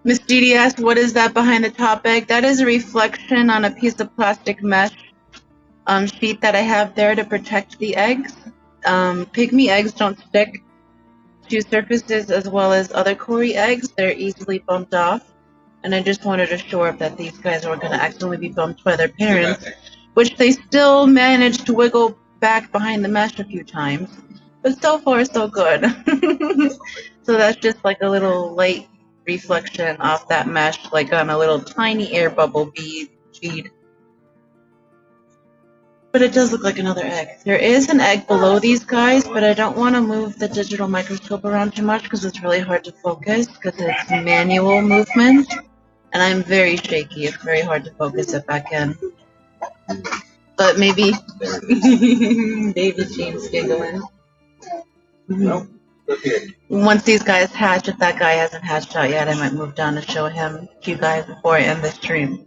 Miss Dee asked, what is that behind the top egg? That is a reflection on a piece of plastic mesh sheet that I have there to protect the eggs. Pygmy eggs don't stick to surfaces as well as other cory eggs. They're easily bumped off. And I just wanted to show up that these guys weren't going to accidentally be bumped by their parents, which they still managed to wiggle back behind the mesh a few times. But so far, so good. So that's just like a little light reflection off that mesh, like on a little tiny air bubble bead. But it does look like another egg. There is an egg below these guys, but I don't want to move the digital microscope around too much because it's really hard to focus because it's manual movement. And I'm very shaky. It's very hard to focus it back in. But maybe David James giggling. No. Okay. Once these guys hatch, if that guy hasn't hatched out yet, I might move down to show him to you guys before I end the stream.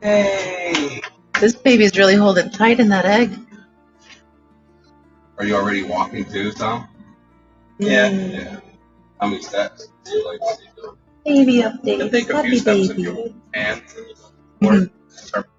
Hey. This baby's really holding tight in that egg. Are you already walking too, Tom? Yeah. How many steps do you like to do? Baby It'll update. take a Happy few steps if baby. you hold hands or start.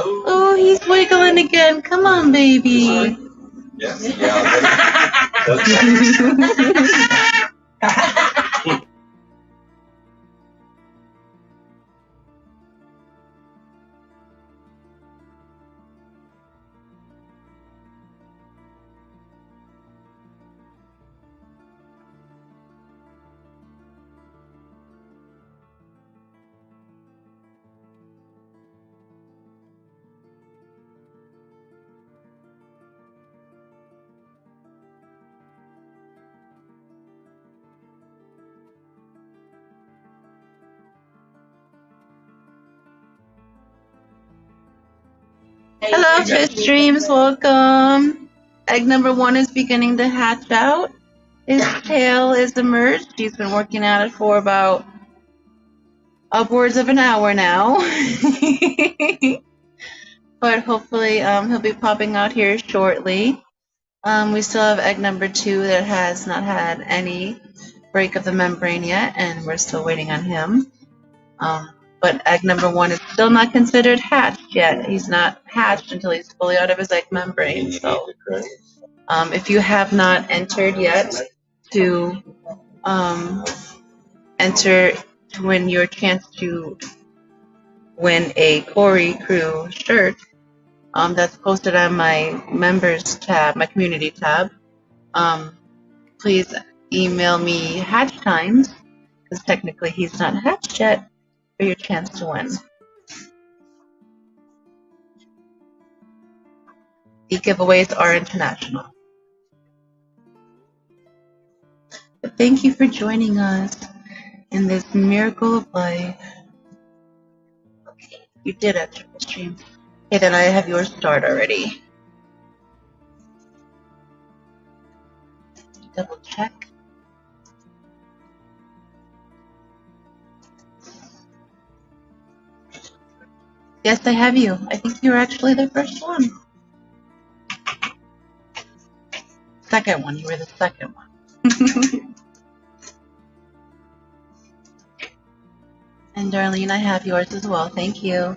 Oh, he's wiggling again. Come on, baby. Yes. Yeah. Hello, Fish Dreams. Welcome. Egg number 1 is beginning to hatch out. His tail is emerged. He's been working at it for about upwards of an hour now. But hopefully he'll be popping out here shortly. We still have egg number 2 that has not had any break of the membrane yet, and we're still waiting on him. But egg number 1 is still not considered hatched yet. He's not hatched until he's fully out of his egg membrane. So if you have not entered yet to enter to win your chance to win a Cory Crew shirt, that's posted on my members tab, my community tab. Please email me hatch times, because technically he's not hatched yet, for your chance to win. The giveaways are international. But thank you for joining us in this miracle of life. Okay, you did enter the stream. Okay, then I have yours start already. Double check. Yes, I have you. I think you're actually the first one. Second one. You were the second one. And Darlene, I have yours as well. Thank you.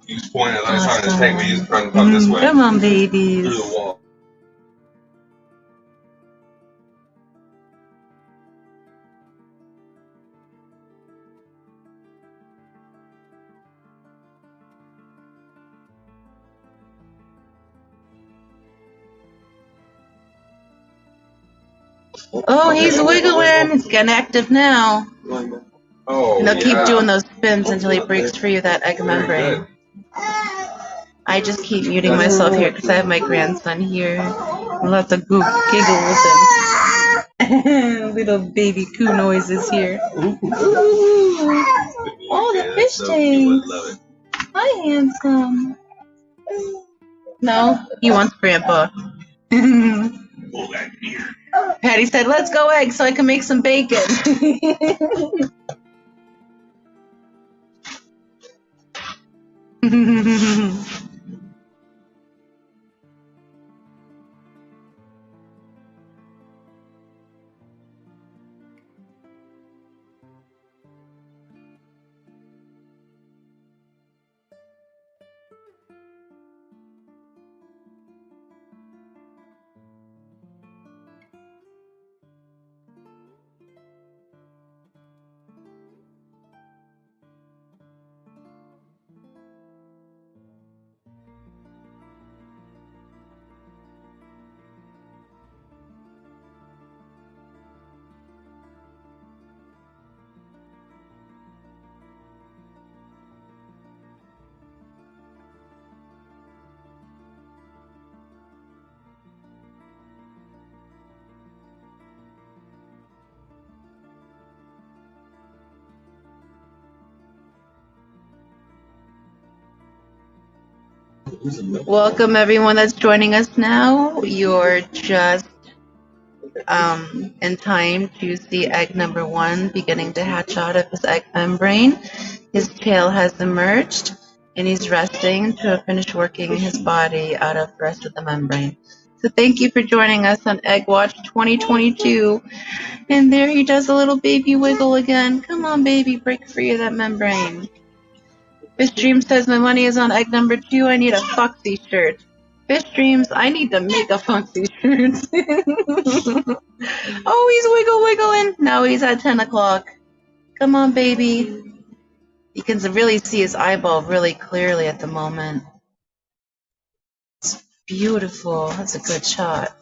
You just point at the other side of the tank, but you just trying to come this way. Come on, babies. Through the wall. Oh, he's wiggling. He's getting active now. Oh, And they'll keep doing those spins until he breaks free of that egg membrane. I just keep muting myself here because I have my grandson here. Lots of giggles and little baby coo noises here. Ooh. Oh, the fish tanks. Hi, handsome. No, he wants Grandpa. Patty said, let's go egg so I can make some bacon. Welcome everyone that's joining us now. You're just in time to see egg number 1 beginning to hatch out of his egg membrane. His tail has emerged and he's resting to finish working his body out of the rest of the membrane. So thank you for joining us on Egg Watch 2022. And there he does a little baby wiggle again. Come on, baby, break free of that membrane. Fish Dream says my money is on egg number 2. I need a Foxy shirt. Fish Dreams, I need to make a Foxy shirt. Oh, he's wiggling. Now he's at 10 o'clock. Come on, baby. You can really see his eyeball really clearly at the moment. It's beautiful. That's a good shot.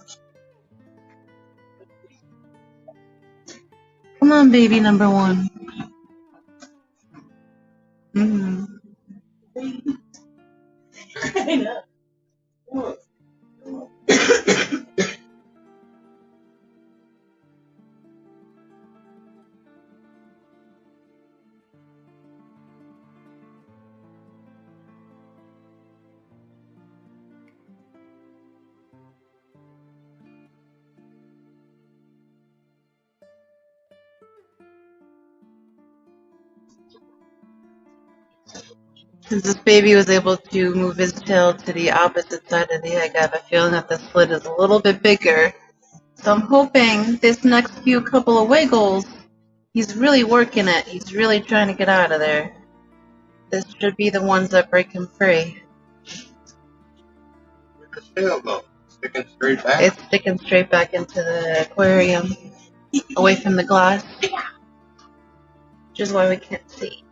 Come on, baby number 1. I know. Since this baby was able to move his tail to the opposite side of the egg, I have a feeling that the slit is a little bit bigger. So I'm hoping this next few couple of wiggles, he's really working it. He's really trying to get out of there. This should be the ones that break him free. Where's the tail go? Sticking straight back? It's sticking straight back into the aquarium, away from the glass, which is why we can't see.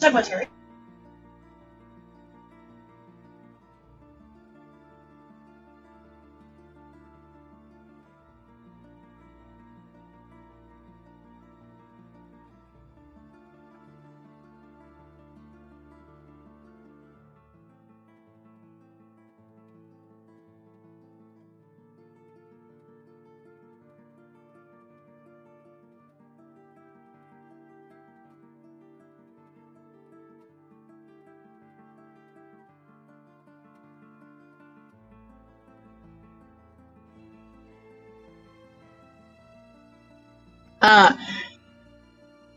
Talk about Terry. Ah,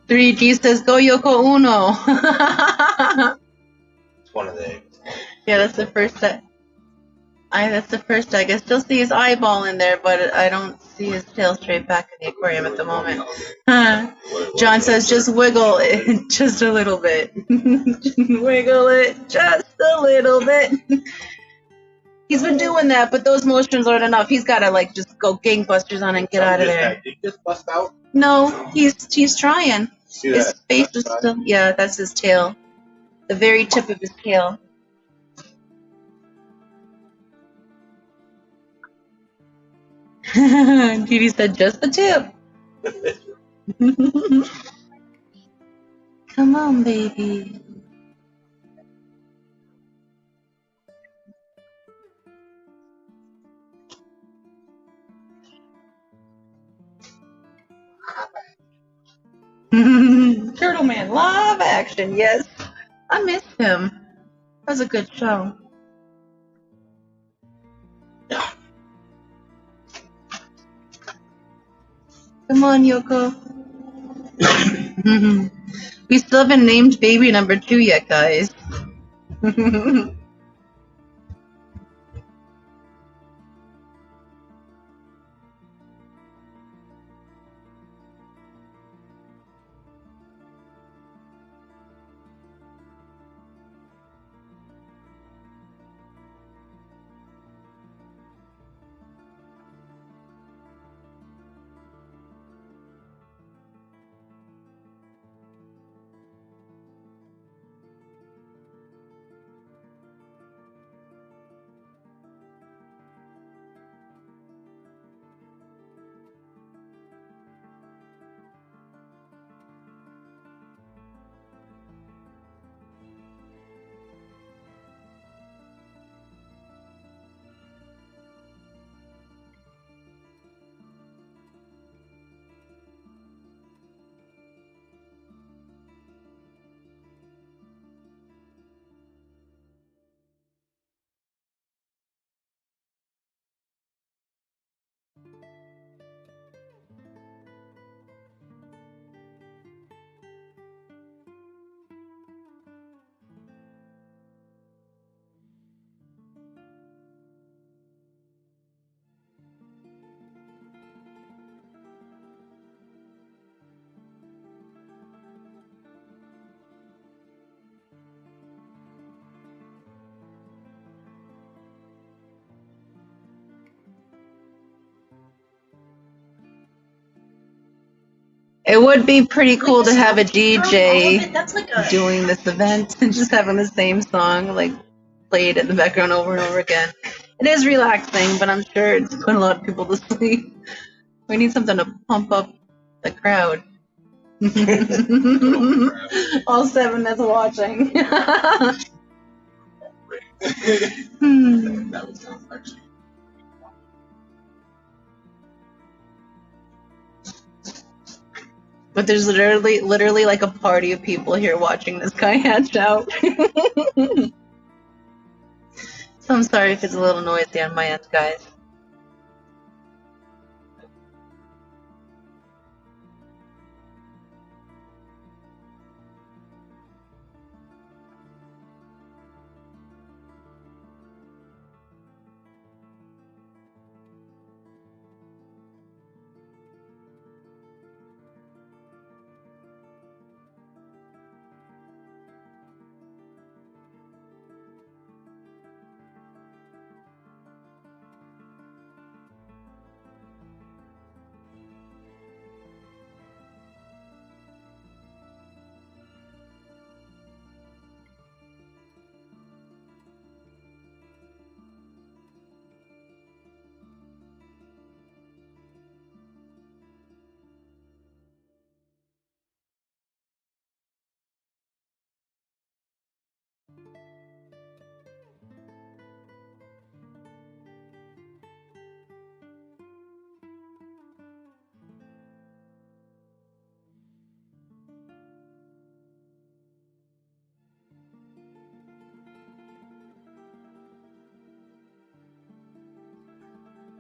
3D says go Yoko Uno. It's one of the eggs. Yeah, that's the first set. That's the first egg. I still see his eyeball in there, but I don't see his tail straight back in the aquarium at the moment. John says just wiggle it just a little bit. Wiggle it just a little bit. He's been doing that, but those motions aren't enough. He's got to like just go gangbusters on and get out of there. Did he just bust out? No, he's trying. See His that face left is side? still, yeah, that's his tail. The very tip of his tail. Didi said just the tip. Come on, baby. Turtle Man live action, yes. I missed him. That was a good show. Come on, Yoko. We still haven't named baby number 2 yet, guys. It would be pretty cool to have a DJ That's like a doing this event and just having the same song like played in the background over and over again. It is relaxing, but I'm sure it's putting a lot of people to sleep. We need something to pump up the crowd. All 7 that's watching. That would sound actually. But there's literally like a party of people here watching this guy hatch out. So I'm sorry if it's a little noisy on my end, guys.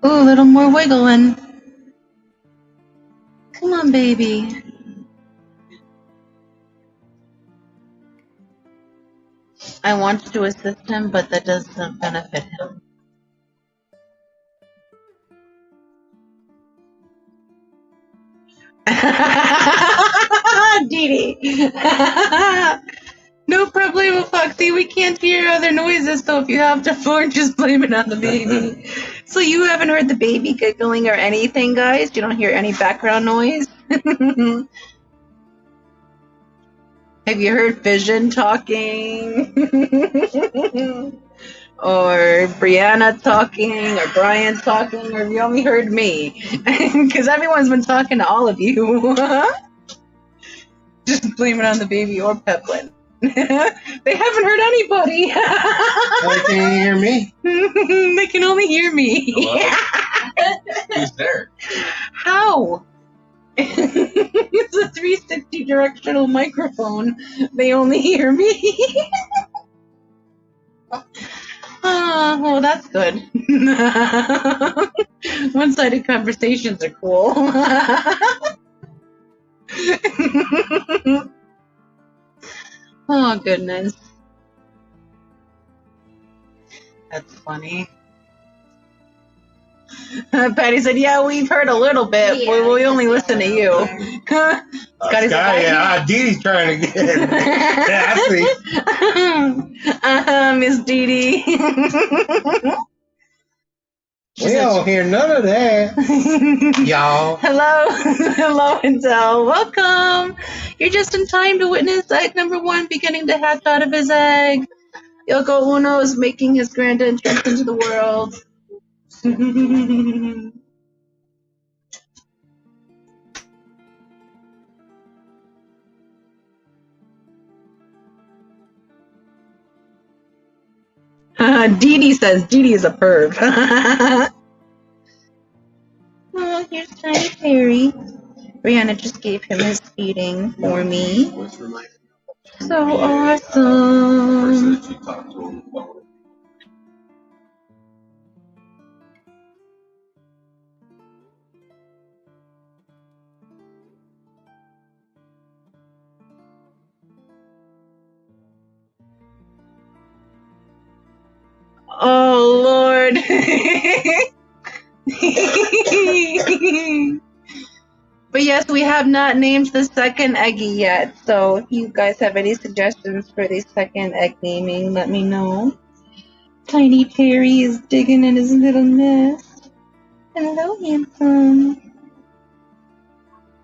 Ooh, a little more wiggling. Come on, baby. I want to assist him, but that doesn't benefit him. Dee Dee. No problemo, Foxy. We can't hear other noises, so if you have to fart, just blame it on the baby. So you haven't heard the baby giggling or anything, guys? You don't hear any background noise? Have you heard Vision talking? Or Brianna talking? Or Brian talking? Or have you only heard me? Because everyone's been talking to all of you. Just blame it on the baby or Peplin. They haven't heard anybody. Why can't you hear me? They can only hear me. Hello? Who's there? How? It's a 360 directional microphone. They only hear me. Well, that's good. One-sided conversations are cool. Oh, goodness. That's funny. Patty said, yeah, we've heard a little bit, Yeah, but we only listen to you. Scotty, yeah, Dee Dee's trying to get it. Yeah, I see. Miss Dee Dee. We don't hear none of that. Y'all. Hello, Intel. Welcome. You're just in time to witness egg number 1 beginning to hatch out of his egg. Yoko Uno is making his grand entrance into the world. Dee Dee says Dee Dee is a perv. Oh, here's Tiny Perry. Brianna just gave him his feeding for me. What's reminding me? So Person awesome. that you talked to on the phone. Oh, Lord. But yes, we have not named the second eggy yet. So if you guys have any suggestions for the second egg naming, let me know. Tiny Perry is digging in his little nest. Hello, handsome.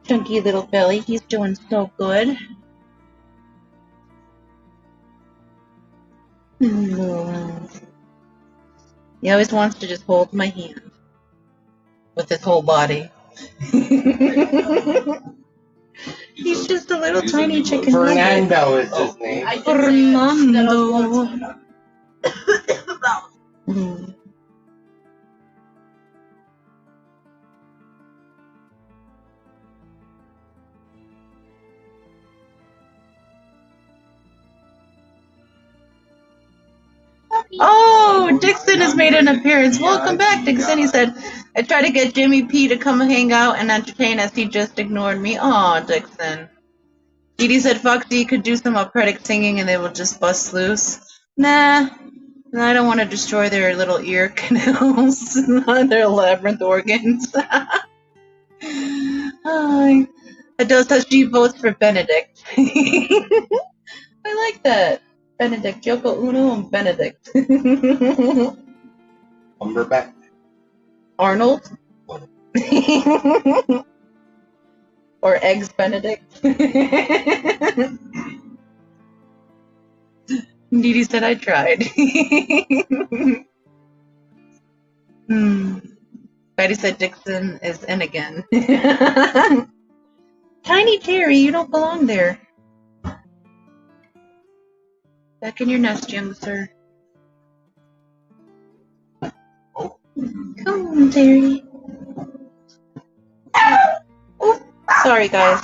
Chunky little belly. He's doing so good. He always wants to just hold my hand with his whole body. He's just a little tiny chicken. Fernando is his name. Fernando. Oh, Dixon has made an appearance. Welcome back, Dixon. He said, I tried to get Jimmy P to come hang out and entertain us. He just ignored me. Aw, Dixon. Dee Dee said Foxy could do some operatic singing and they will just bust loose. Nah, I don't want to destroy their little ear canals, their labyrinth organs. Adele says she votes for Benedict. I like that. Benedict. Yoko Uno and Benedict. Cumberbatch. Arnold? Or Eggs Benedict? Dee Dee said I tried. Betty said Dixon is in again. Tiny Terry, you don't belong there. Back in your nest, young sir. Come on, Terry. Oh, sorry, guys.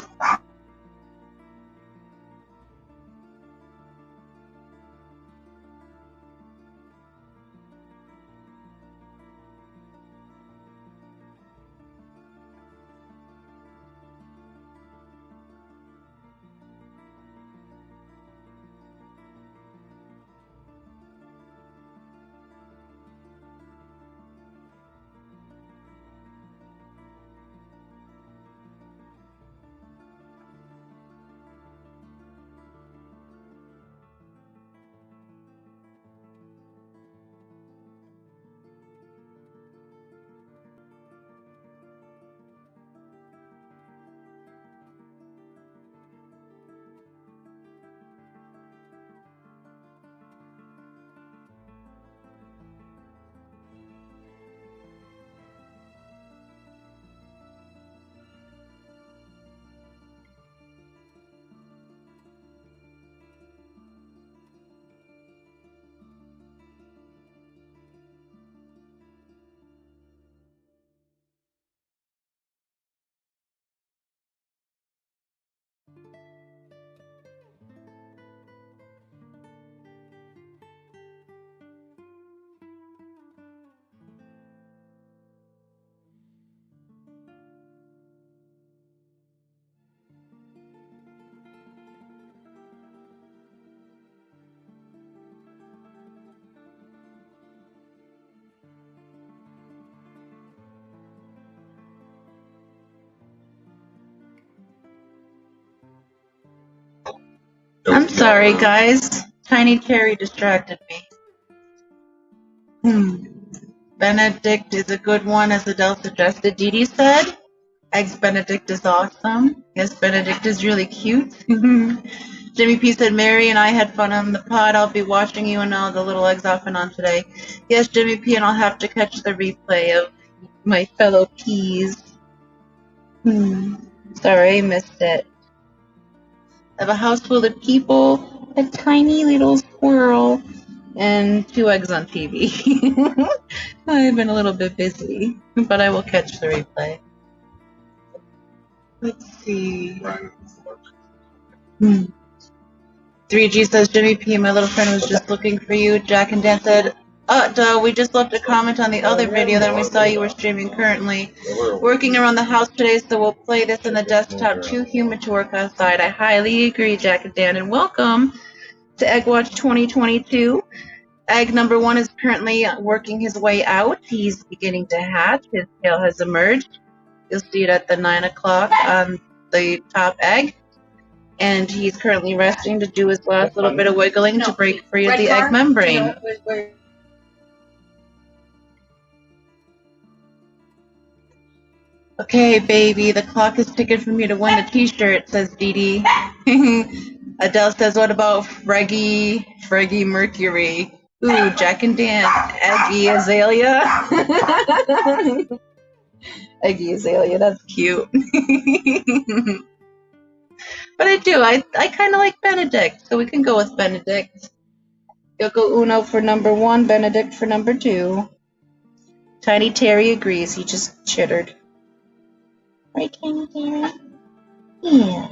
I'm sorry, guys. Tiny Terry distracted me. Benedict is a good one, as Adele suggested. Dee Dee said. Eggs Benedict is awesome. Yes, Benedict is really cute. Jimmy P said, Mary and I had fun on the pod. I'll be watching you and all the little eggs off and on today. Yes, Jimmy P, and I'll have to catch the replay of my fellow peas. Sorry, I missed it. I have a house full of people, a tiny little squirrel, and 2 eggs on TV. I've been a little bit busy, but I will catch the replay. Let's see. 3G says, Jimmy P, my little friend was just looking for you. Jack and Dan said, duh, we just left a comment on the other video that we saw you were streaming currently. Working around the house today, so we'll play this in the desktop. Too humid to work outside. I highly agree, Jack and Dan, and welcome to Egg Watch 2022. Egg number 1 is currently working his way out. He's beginning to hatch. His tail has emerged. You'll see it at the 9 o'clock on the top egg. And he's currently resting to do his last little bit of wiggling to break free of the egg membrane. Okay, baby, the clock is ticking for me to win the t-shirt, says Dee Dee. Adele says, what about Freddie Mercury? Ooh, Jack and Dan, Eggy Azalea. Eggy Azalea, that's cute. But I do, I kind of like Benedict, so we can go with Benedict. Yoko Uno for number 1, Benedict for number 2. Tiny Terry agrees, he just chittered. Right, Tiny Terry? Yeah.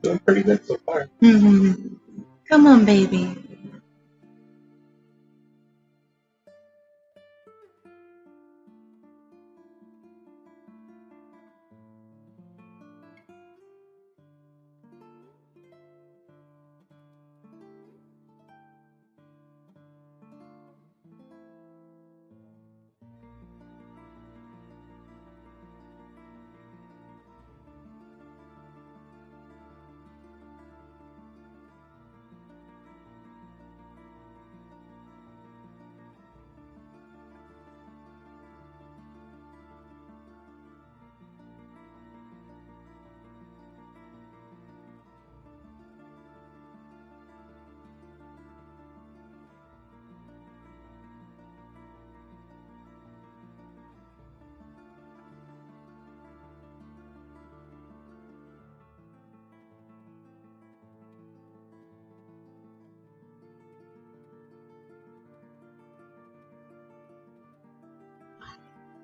Doing pretty good so far. Come on, baby.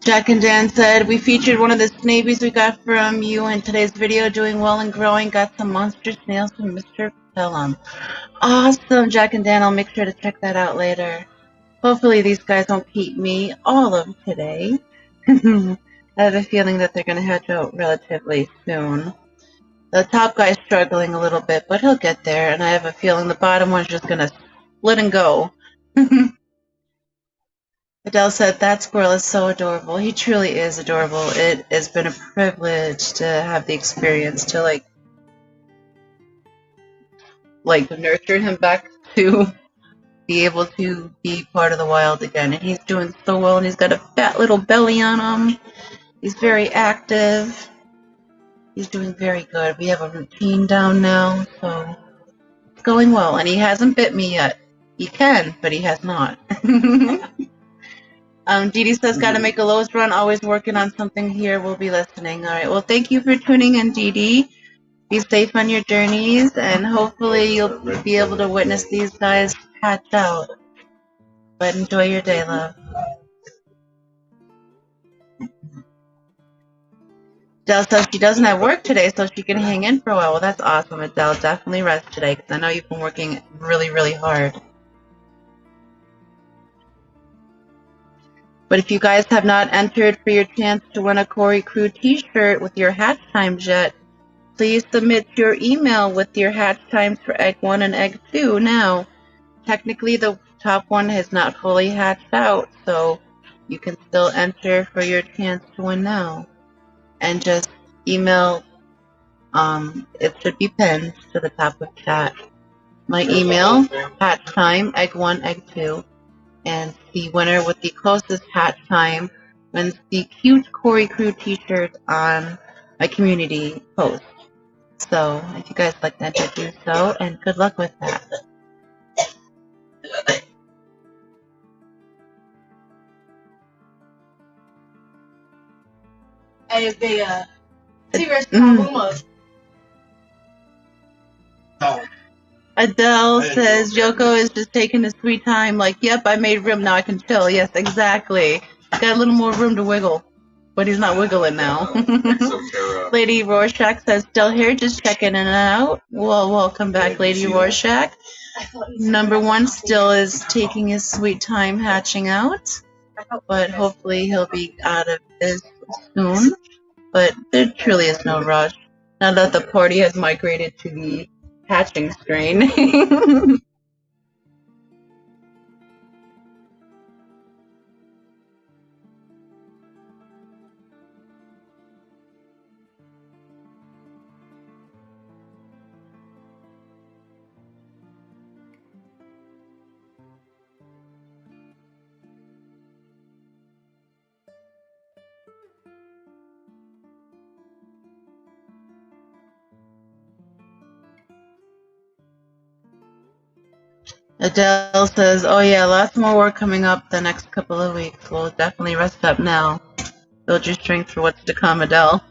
Jack and Dan said, we featured one of the snabies we got from you in today's video, doing well and growing. Got some monster snails from Mr. Pelham. Awesome, Jack and Dan. I'll make sure to check that out later. Hopefully these guys won't keep me all of today. I have a feeling that they're going to hatch out relatively soon. The top guy's struggling a little bit, but he'll get there, and I have a feeling the bottom one's just going to split and go. Adele said, that squirrel is so adorable. He truly is adorable. It has been a privilege to have the experience to like nurture him back to be able to be part of the wild again. And he's doing so well, and he's got a fat little belly on him. He's very active. He's doing very good. We have a routine down now, so it's going well. And he hasn't bit me yet. He can, but he has not. Dee Dee says, gotta make a Lowe's run. Always working on something here. We'll be listening. All right. Well, thank you for tuning in, Dee Dee. Be safe on your journeys, and hopefully you'll be able to witness these guys hatch out. But enjoy your day, love. Adele says she doesn't have work today, so she can hang in for a while. Well, that's awesome, Adele. Definitely rest today, because I know you've been working really, really hard. But if you guys have not entered for your chance to win a Cory Crew t-shirt with your hatch times yet, please submit your email with your hatch times for Egg 1 and Egg 2 now. Technically, the top one has not fully hatched out, so you can still enter for your chance to win now. And just email, it should be pinned to the top of chat. My email, hatch time, Egg 1, Egg 2. And the winner with the closest hatch time wins the cute Cory Crew t-shirt on my community post. So if you guys like that, do so, and good luck with that. Adele says Yoko is just taking a sweet time. Like, yep, I made room. Now I can chill. Yes, exactly. Got a little more room to wiggle, but he's not wiggling now. Lady Rorschach says, still here, just checking in and out. Well, welcome back, Lady Rorschach. Number 1 still is taking his sweet time hatching out, but hopefully he'll be out of this soon. But there truly is no rush now that the party has migrated to the hatching screen. Adele says, oh yeah, lots more work coming up the next couple of weeks. We'll definitely rest up now. Build your strength for what's to come, Adele.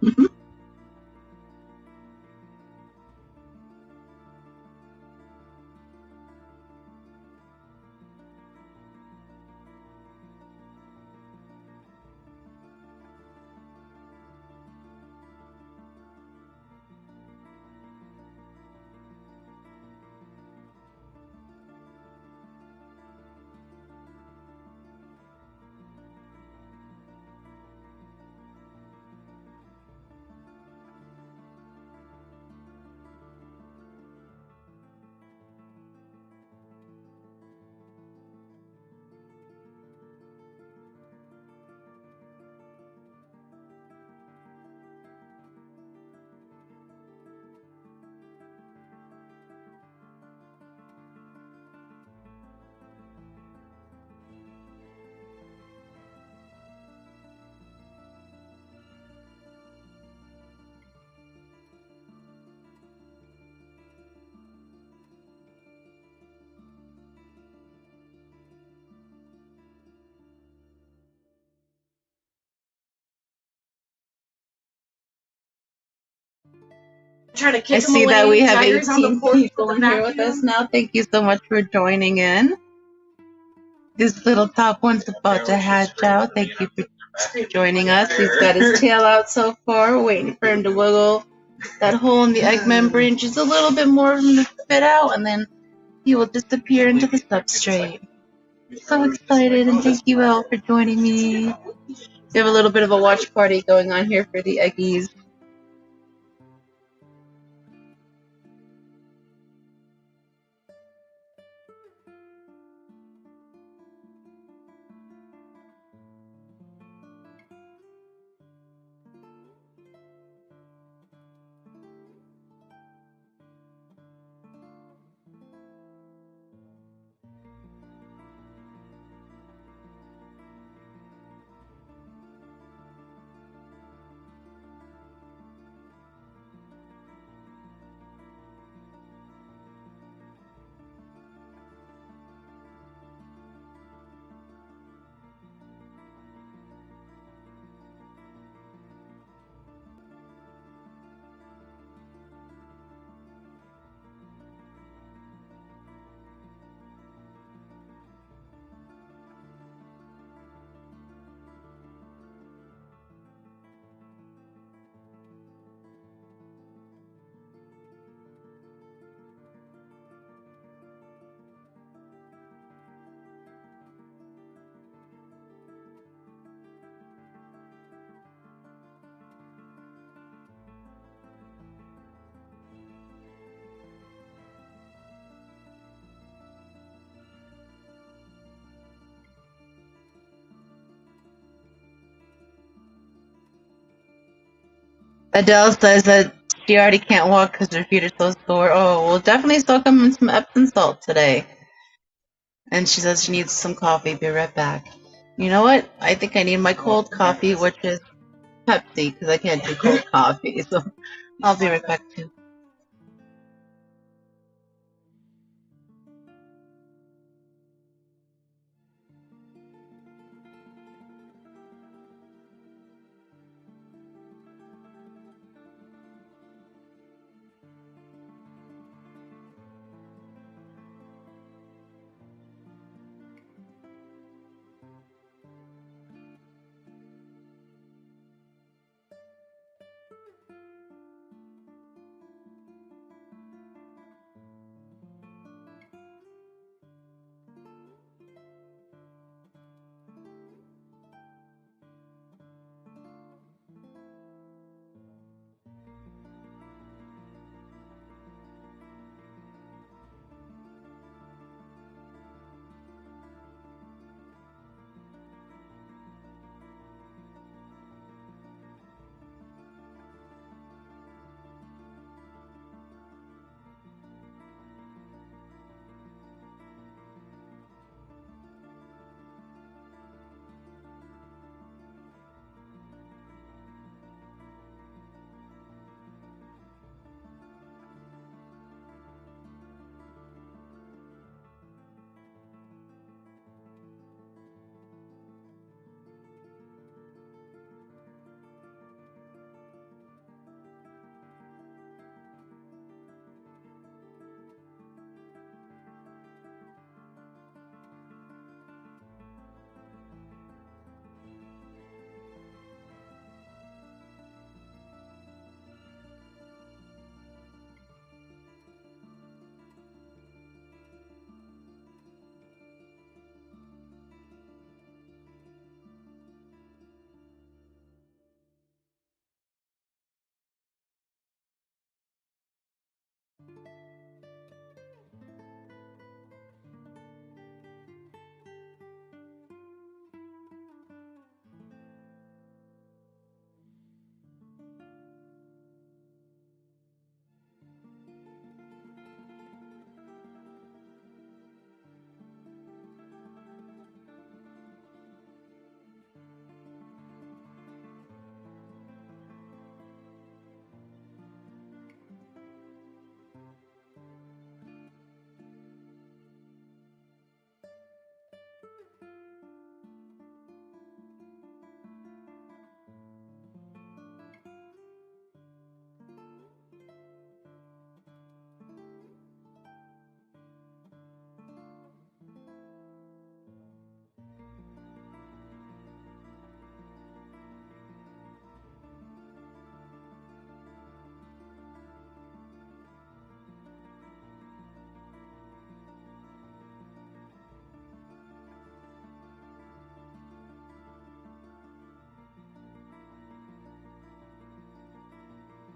I see that we have 18 people in here with us now. Thank you so much for joining in. This little top one's about to hatch out. Thank you for joining us. He's got his tail out so far, waiting for him to wiggle that hole in the egg membrane just a little bit more for him to spit out, and then he will disappear into the substrate. So excited, and thank you all for joining me. We have a little bit of a watch party going on here for the eggies. Adele says that she already can't walk because her feet are so sore. Oh, we'll definitely soak them in some Epsom salt today. And she says she needs some coffee. Be right back. You know what? I think I need my cold coffee, which is Pepsi, because I can't do cold coffee. So I'll be right back too.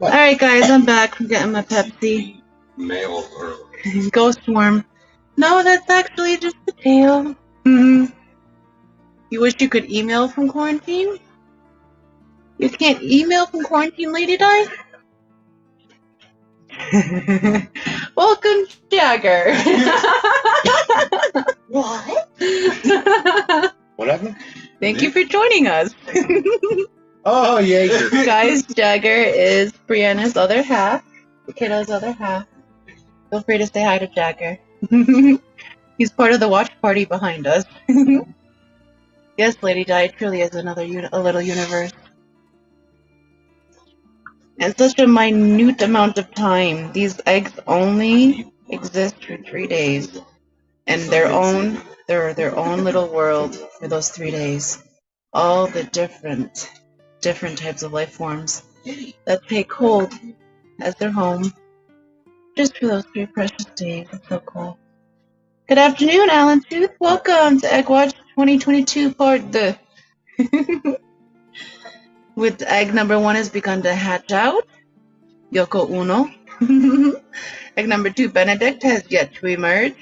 Alright guys, I'm back from getting my Pepsi. Male or Ghost worm. No, that's actually just the tail. You wish you could email from quarantine? You can't email from quarantine, Lady Di? Welcome, Jagger. What? What happened? Thank you for joining us. Oh, yeah. Guys, Jagger is Brianna's other half, the kiddo's other half. Feel free to say hi to Jagger. He's part of the watch party behind us. Yes, Lady Di, it truly is another a little universe. And such a minute amount of time. These eggs only exist for 3 days. And they're their own little world for those 3 days. All the different types of life forms that take hold as their home just for those 3 precious days. It's so cool. Good afternoon, Alan Tooth. Welcome to Egg Watch 2022 part the with egg number 1 has begun to hatch out. Yoko Uno. Egg number 2, Benedict, has yet to emerge.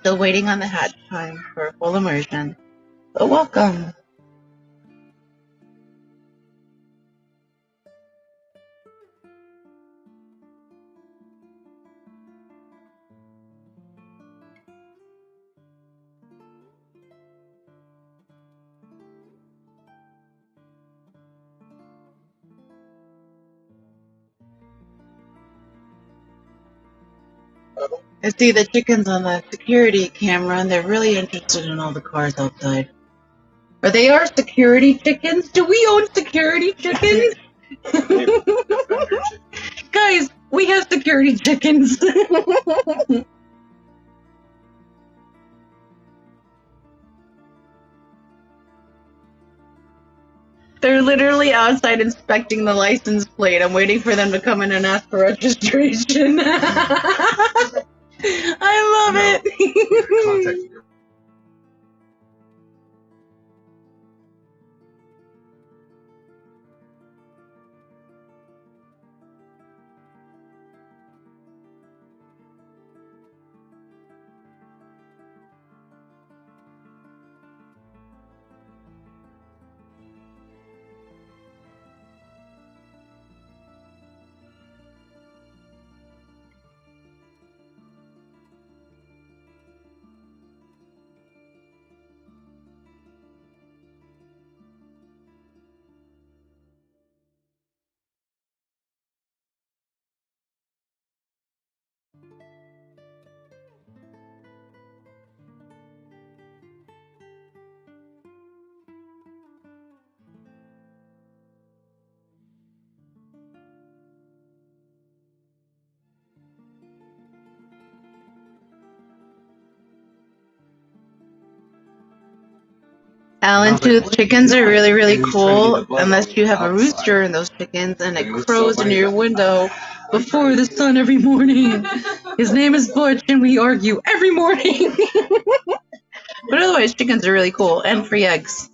Still waiting on the hatch time for full immersion. But welcome. I see the chickens on the security camera, and they're really interested in all the cars outside. Are they our security chickens? Do we own security chickens? Guys, we have security chickens. They're literally outside inspecting the license plate. I'm waiting for them to come in and ask for registration. I love it. Allen tooth chickens are really, really cool unless you have a rooster in those chickens and it crows into your window before the sun every morning. His name is Butch and we argue every morning. But otherwise, chickens are really cool and free eggs.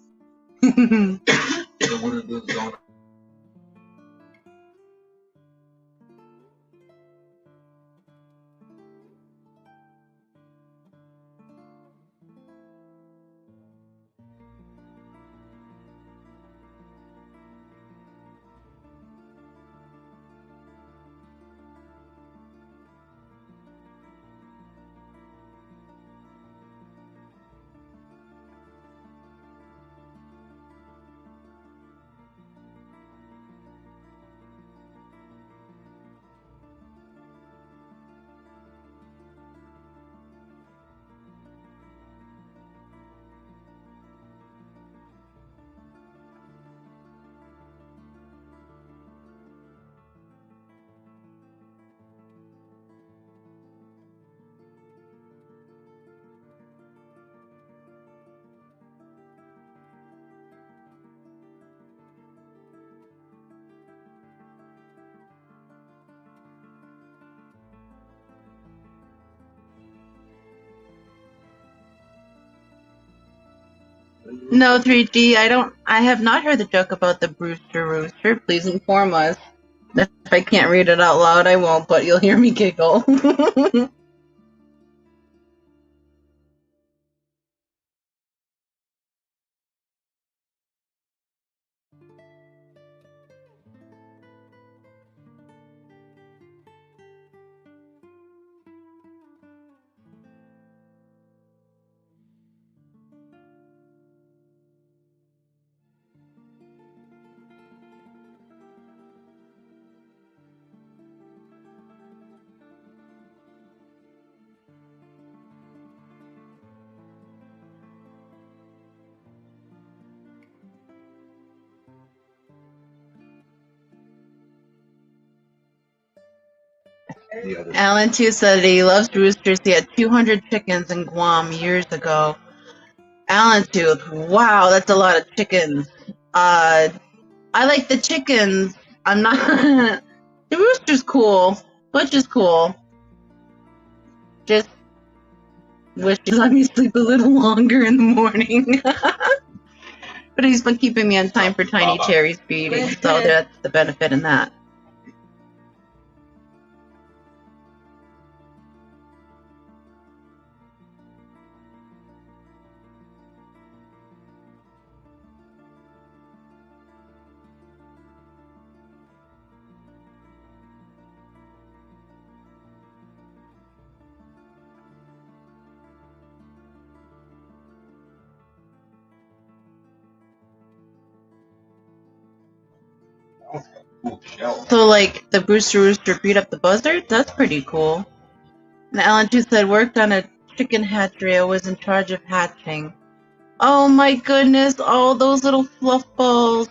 No, 3G, I have not heard the joke about the Brewster Rooster. Please inform us. If I can't read it out loud, I won't, but you'll hear me giggle. Alan too said he loves roosters. He had 200 chickens in Guam years ago. Alan Tooth, wow, that's a lot of chickens. I like the chickens. I'm not. The rooster's cool. Butch is cool. Just wish he'd let me sleep a little longer in the morning. But he's been keeping me on time for Tiny Cherry's feeding, so that's the benefit in that. So, like, the Brewster Rooster beat up the buzzards? That's pretty cool. And Alan too said, worked on a chicken hatchery. I was in charge of hatching. Oh my goodness, all those little fluff balls.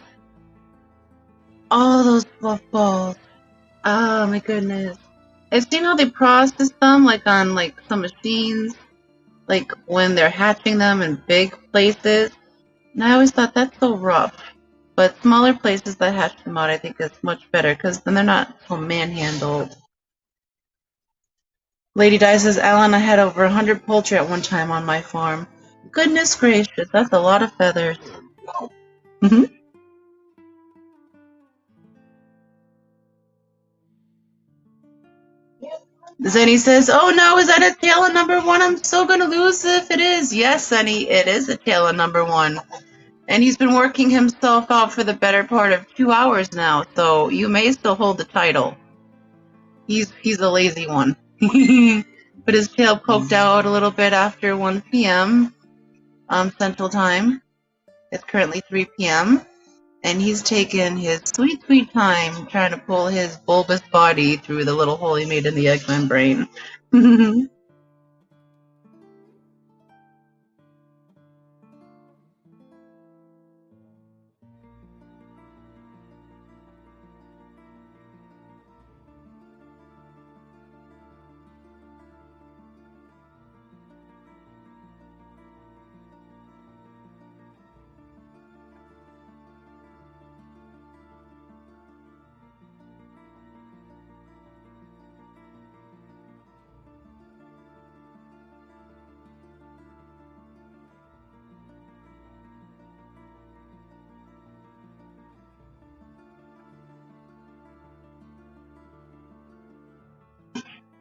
All those fluff balls. Oh my goodness. I've seen how they process them, like on like some machines, like when they're hatching them in big places. And I always thought that's so rough. But smaller places that hatch them out, I think is much better because then they're not so manhandled. Lady Di says, Alan, I had over 100 poultry at one time on my farm. Goodness gracious, that's a lot of feathers. Zenny says, oh no, is that a tail of number one? I'm so going to lose if it is. Yes, Zenny, it is a tail of number one. And he's been working himself out for the better part of 2 hours now, so you may still hold the title. He's a lazy one. But his tail poked out a little bit after 1 p.m. Central Time. It's currently 3 p.m. And he's taken his sweet, sweet time trying to pull his bulbous body through the little hole he made in the egg membrane.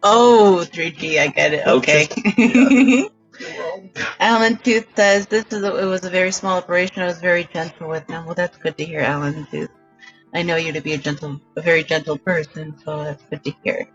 Oh, 3G, I get it. Okay. Alan Tooth says it was a very small operation. I was very gentle with them. Well, that's good to hear, Alan Tooth. I know you to be a very gentle person, so that's good to hear.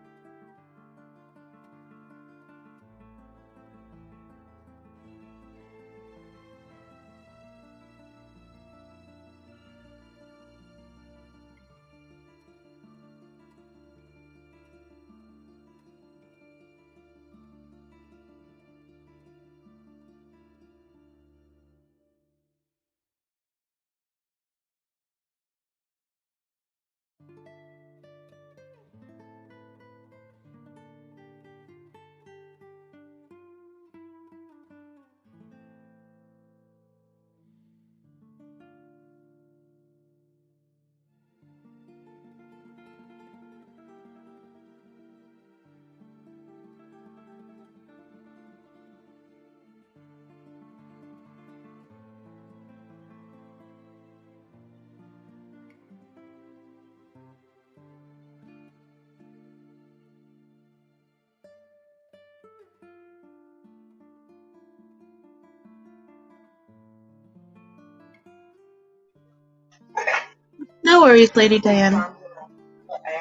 No worries, Lady Diane.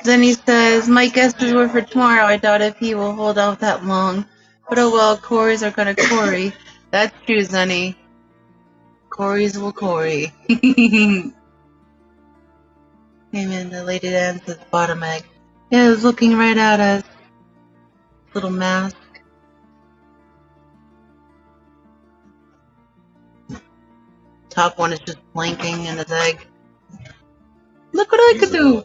Then he says, my guesses were for tomorrow. I doubt if he will hold out that long. But oh well, Corys are gonna Cory. That's true, Zenny. Corys will Cory. Amen. The Lady Diane says bottom egg. Yeah, it was looking right at us. Little mask. Top one is just blinking in his egg. Look what I could do!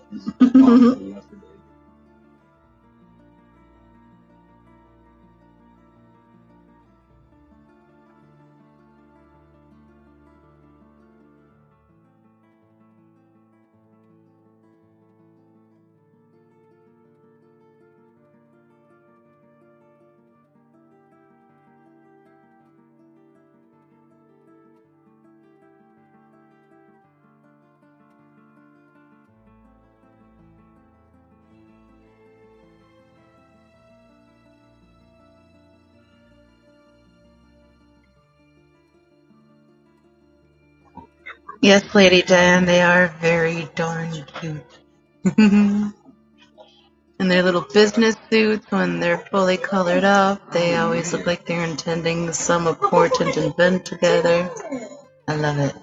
Yes, Lady Diane, they are very darn cute. In their little business suits, when they're fully colored up, they always look like they're intending some important event together. I love it.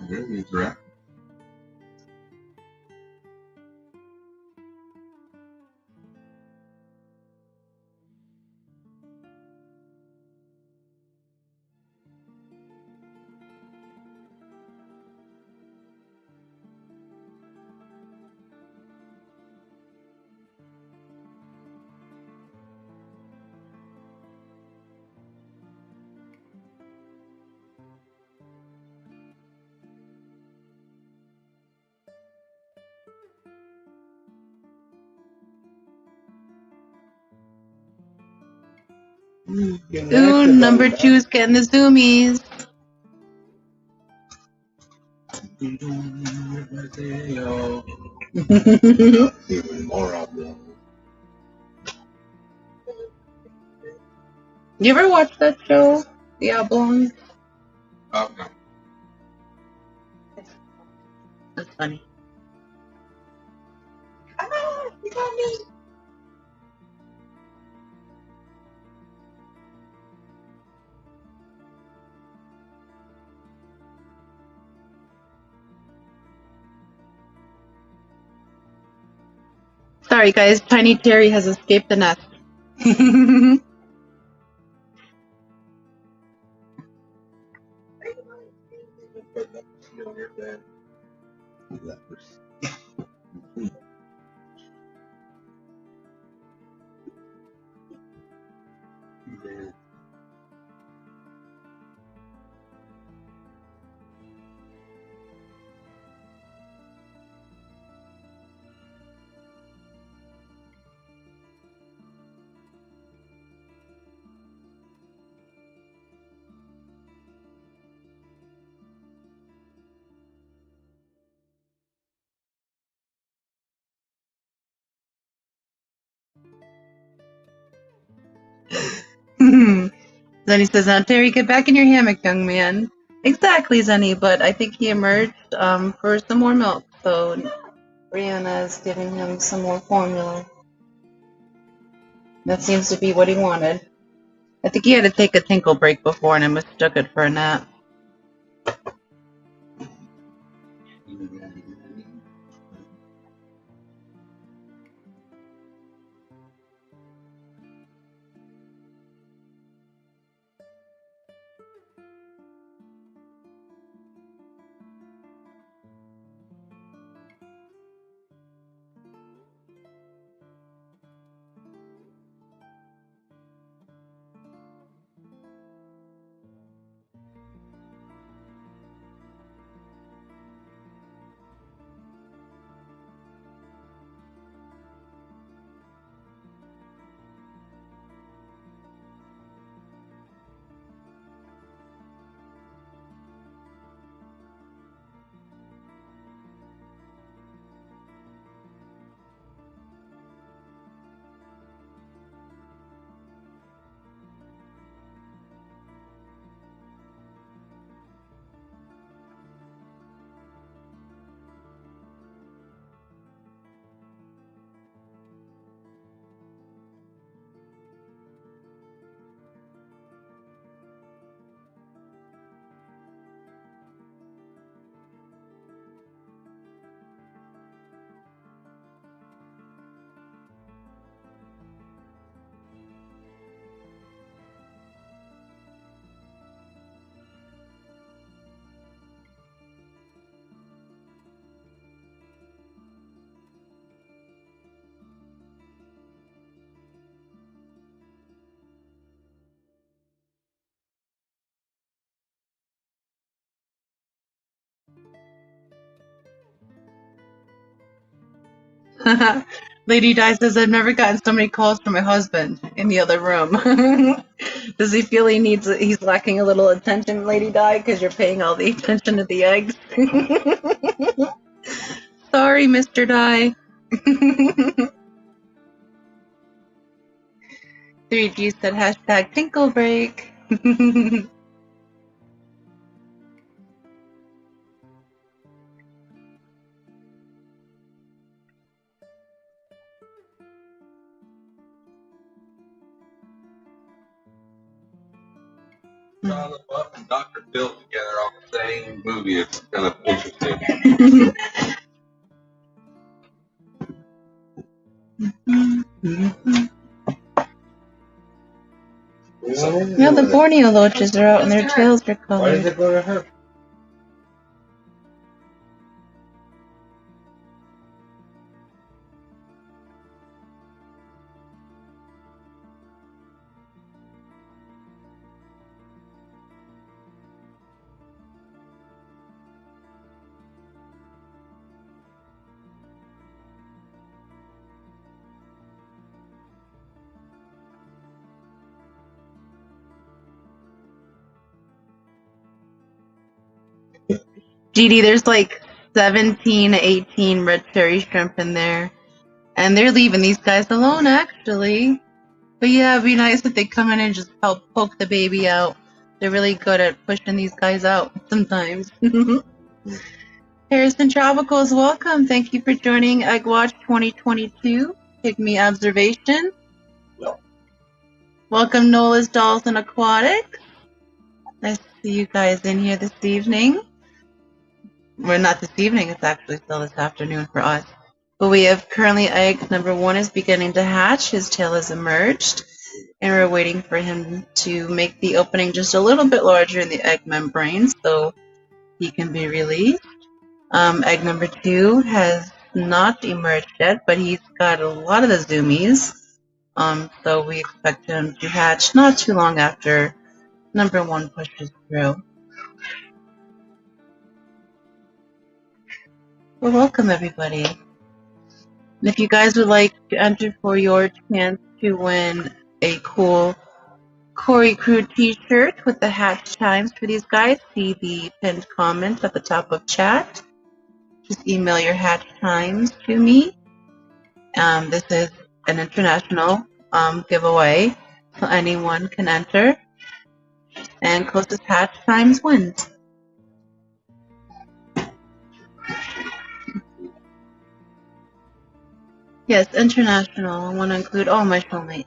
Ooh, number 2's getting the zoomies. Even more of them. You ever watch that show, The Oblong? Oh, no. That's funny. Ah, you got me. Sorry, guys. Tiny Terry has escaped the nest. Zenny says, now Terry, get back in your hammock, young man. Exactly, Zenny, but I think he emerged for some more milk, so Brianna is giving him some more formula. That seems to be what he wanted. I think he had to take a tinkle break before and I mistook it for a nap. Lady Di says, I've never gotten so many calls from my husband in the other room. Does he feel he's lacking a little attention, Lady Di, because you're paying all the attention to the eggs? Sorry, Mr. Di. 3G said hashtag tinkle break. John Buff and Dr. Phil together on the same movie. It's kind of interesting. Now the Borneo loaches are out and their tails are Why does colored. it go to her? Dee, there's like 17, 18 red cherry shrimp in there. And they're leaving these guys alone, actually. But yeah, it'd be nice if they come in and just help poke the baby out. They're really good at pushing these guys out sometimes. Harrison Tropicals, welcome. Thank you for joining Egg Watch 2022. Pygmy Observation. Welcome, Nola's Dolls and Aquatic. Nice to see you guys in here this evening. Well, not this evening, it's actually still this afternoon for us. But we have currently egg number 1 is beginning to hatch. His tail has emerged. And we're waiting for him to make the opening just a little bit larger in the egg membrane so he can be released. Egg number 2 has not emerged yet, but he's got a lot of the zoomies. So we expect him to hatch not too long after number 1 pushes through. Well, welcome everybody. And if you guys would like to enter for your chance to win a cool Cory Crew t-shirt with the hatch times for these guys, see the pinned comment at the top of chat. Just email your hatch times to me. This is an international giveaway, so anyone can enter. And closest hatch times wins. Yes, international. I want to include all my soulmates.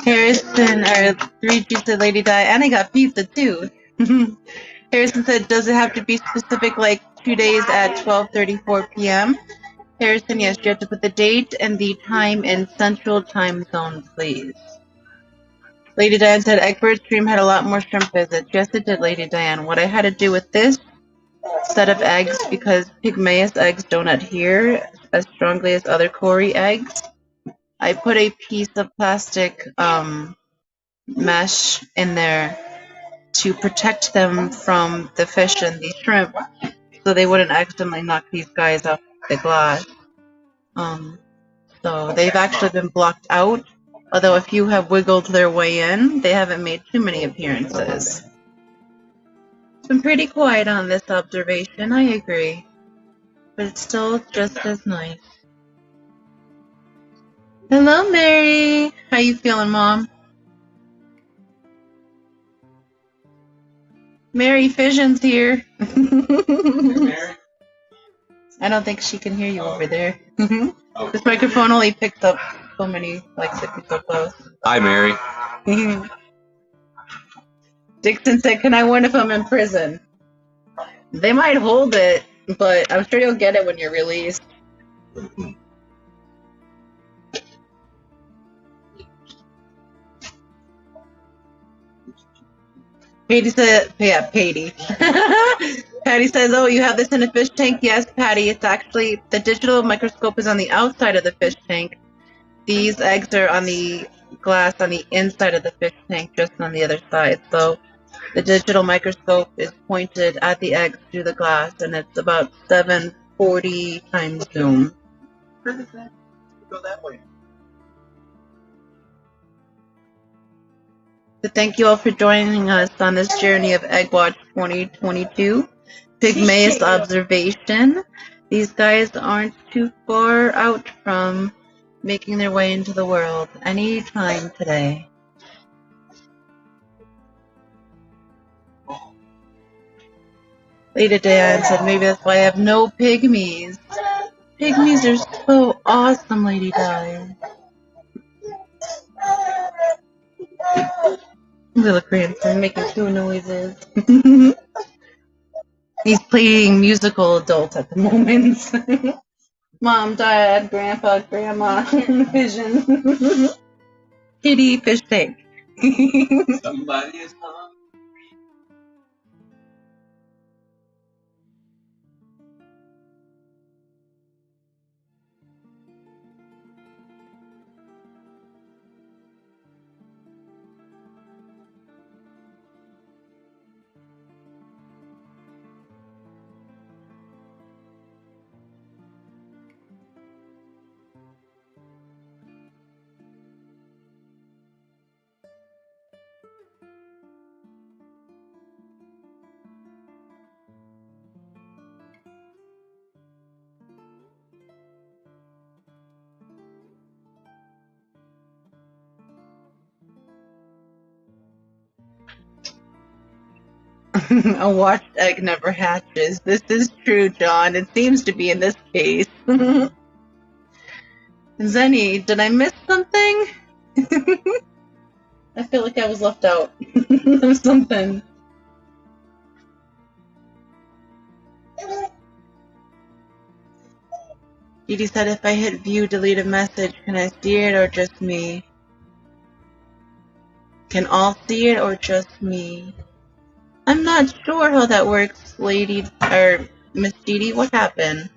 Harrison, or 3G said Lady Di, and I got pizza too. Harrison said, does it have to be specific, like 2 days at 12:34 p.m.? Harrison, yes, you have to put the date and the time in Central Time Zone, please. Lady Diane said, Egbert's stream had a lot more shrimp visits. Yes, it did, Lady Diane. What I had to do with this set of eggs, because Pygmaeus eggs don't adhere as strongly as other Cory eggs, I put a piece of plastic mesh in there to protect them from the fish and the shrimp so they wouldn't accidentally knock these guys off the glass. So they've actually been blocked out, although if you have wiggled their way in, they haven't made too many appearances. It's been pretty quiet on this observation, I agree, but it's still just as nice. Hello, Mary. How you feeling, Mom? Mary Fission's here. Mary? I don't think she can hear you over there. This microphone only picks up so many, like, if you're so close. Hi, Mary. Dixon said, "Can I win if I'm in prison?" They might hold it, but I'm sure you'll get it when you're released. Patty said, yeah, Patty. Patty says, "Oh, you have this in a fish tank?" Yes, Patty. It's actually, the digital microscope is on the outside of the fish tank. These eggs are on the glass on the inside of the fish tank, just on the other side. So the digital microscope is pointed at the eggs through the glass, and it's about 740 times zoom. Go that way. So thank you all for joining us on this journey of Egg Watch 2022. Pygmaeus observation. These guys aren't too far out from making their way into the world any time today. Lady Diane said, "Maybe that's why I have no pygmies." Pygmies are so awesome, Lady Diane. Little grandson making two noises. He's playing musical adult at the moment. Mom, Dad, Grandpa, Grandma, Vision, Kitty, fish tank. Somebody is hungry. A watched egg never hatches. This is true, John. It seems to be in this case. Zenny, did I miss something? I feel like I was left out of something. Edie said, "If I hit view, delete a message, can I see it or just me?" Can all see it or just me? I'm not sure how that works, Lady, or Miss Dee. What happened?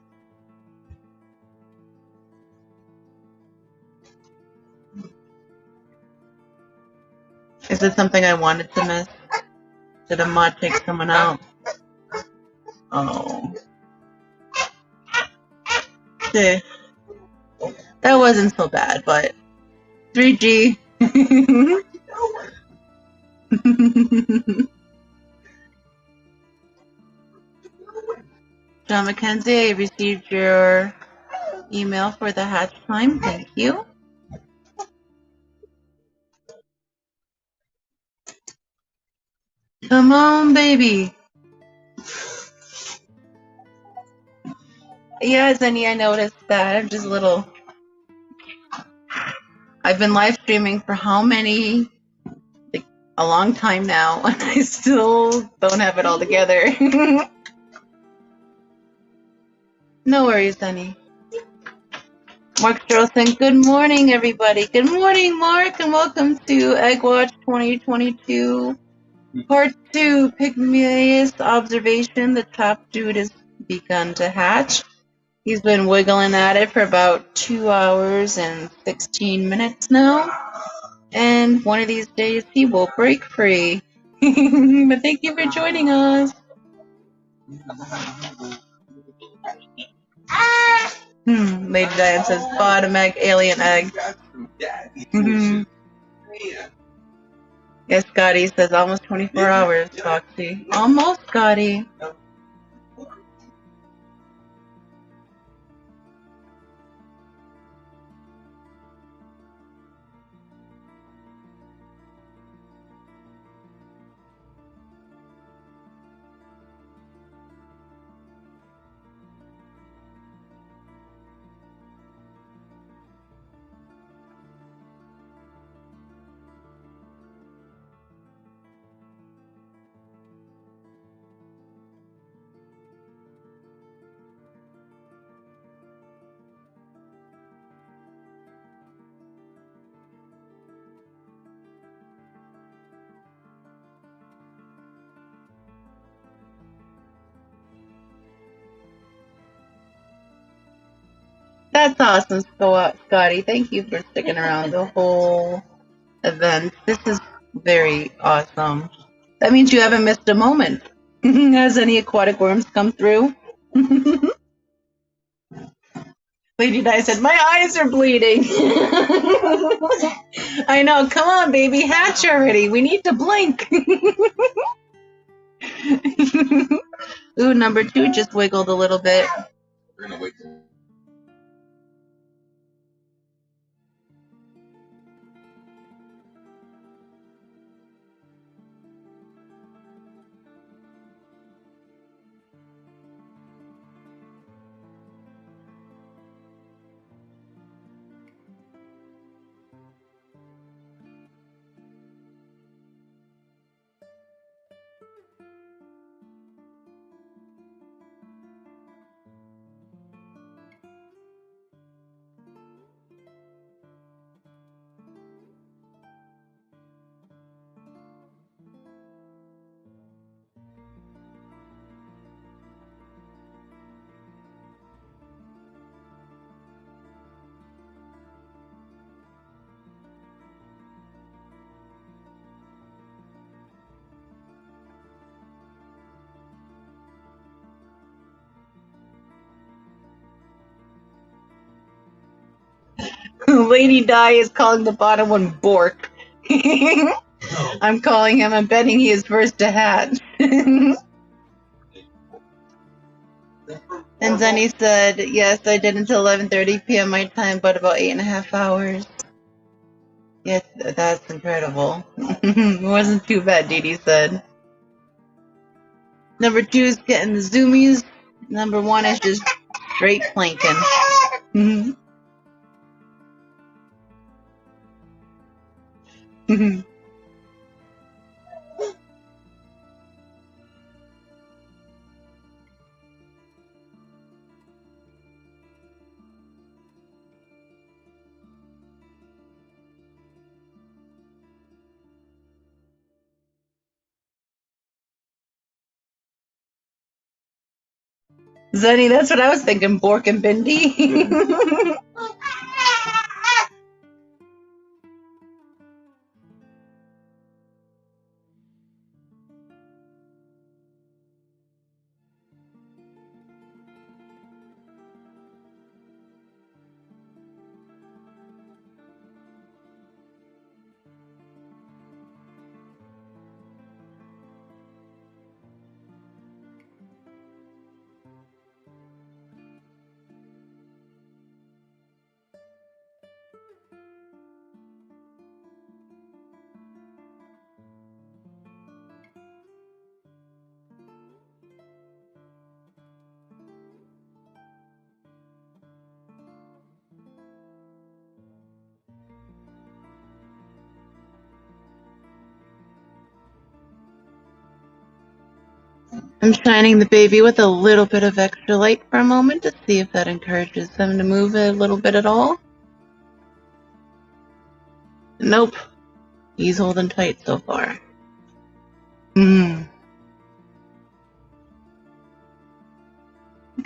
Is it something I wanted to miss? Did a mod take someone out? Oh. Eh, that wasn't so bad, but 3G. John McKenzie, I received your email for the hatch time. Thank you. Come on, baby. Yeah, Zenny, I noticed that. I'm just a little... I've been live streaming for how many? Like, a long time now, and I still don't have it all together. No worries, Zenny. Mark Strossen, good morning, everybody. Good morning, Mark, and welcome to Egg Watch 2022, Part 2, Pygmaeus observation. The top dude has begun to hatch. He's been wiggling at it for about 2 hours and 16 minutes now, and one of these days he will break free. But thank you for joining us. Lady Diane says, bottom egg, alien egg. Yes, Scotty says almost 24 hours, Foxy. Almost, Scotty. That's awesome, Scotty. Thank you for sticking around the whole event. This is very awesome. That means you haven't missed a moment. Has any aquatic worms come through? Lady Di said, my eyes are bleeding. I know. Come on, baby. Hatch already. We need to blink. Ooh, number 2 just wiggled a little bit. We're gonna wait. Lady Di is calling the bottom one Bork. I'm calling him. I'm betting he is first to hatch. And Zenny said, yes, I did until 11:30 p.m. my time, but about 8.5 hours. Yes, that's incredible. It wasn't too bad, Dee Dee said. Number 2 is getting the zoomies. Number 1 is just straight planking. Zenny, that's what I was thinking, Bork and Bindi. I'm shining the baby with a little bit of extra light for a moment to see if that encourages them to move a little bit at all. Nope. He's holding tight so far. Look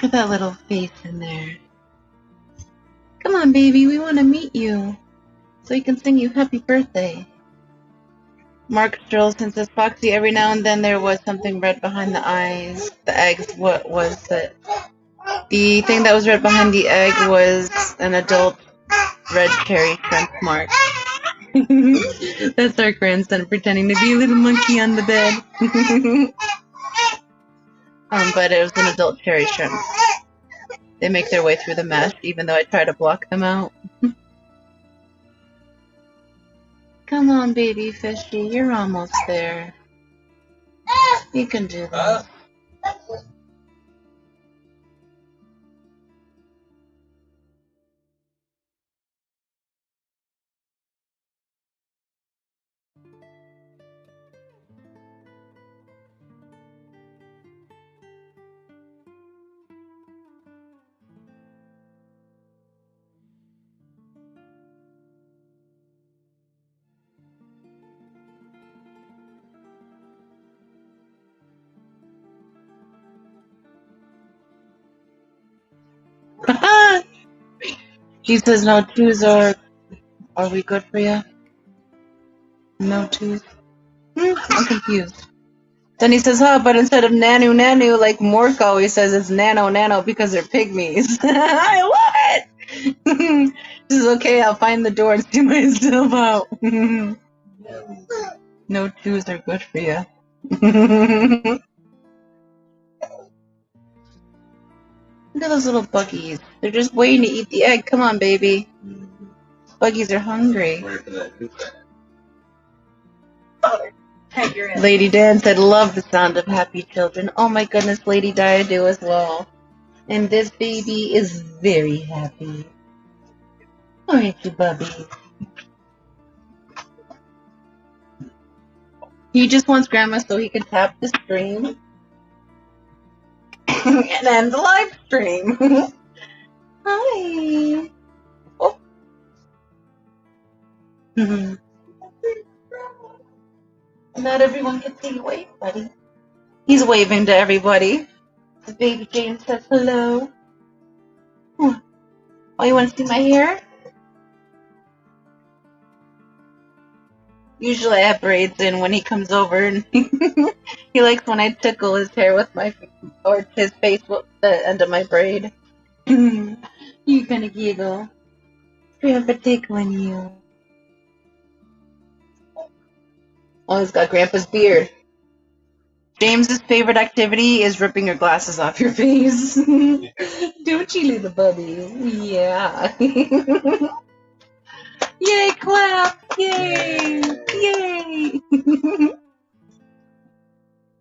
at that little face in there. Come on, baby, we want to meet you so we can sing you happy birthday. Mark Strolson says, Foxy, every now and then there was something red behind the eyes. The eggs, what was it? The thing that was red behind the egg was an adult red cherry shrimp, Mark. That's our grandson pretending to be a little monkey on the bed. But it was an adult cherry shrimp. They make their way through the mesh, even though I try to block them out. Come on, baby fishy, you're almost there. You can do this. She says no twos are we good for you? No twos? I'm confused. Then he says, but instead of nanu like Mork always says, it's nano because they're pygmies. I love it! This is okay, I'll find the door and see myself out. No twos are good for you. Look at those little buggies. They're just waiting to eat the egg. Come on, baby. Buggies are hungry. Lady Dan said, love the sound of happy children. Oh my goodness, Lady Di do as well. And this baby is very happy. Aren't you, Bubby? He just wants Grandma so he can tap the stream and end the live stream. Hi. Oh. Not everyone can see you wave, buddy. He's waving to everybody. The baby James says hello. Oh, you want to see my hair? Usually I have braids in when he comes over, and he likes when I tickle his hair with my, or his face with the end of my braid. You gonna giggle. Grandpa tickling you. Oh, he's got Grandpa's beard. James's favorite activity is ripping your glasses off your face. Don't you, little buddy? Yeah. Yay, clap! Yay! Yay!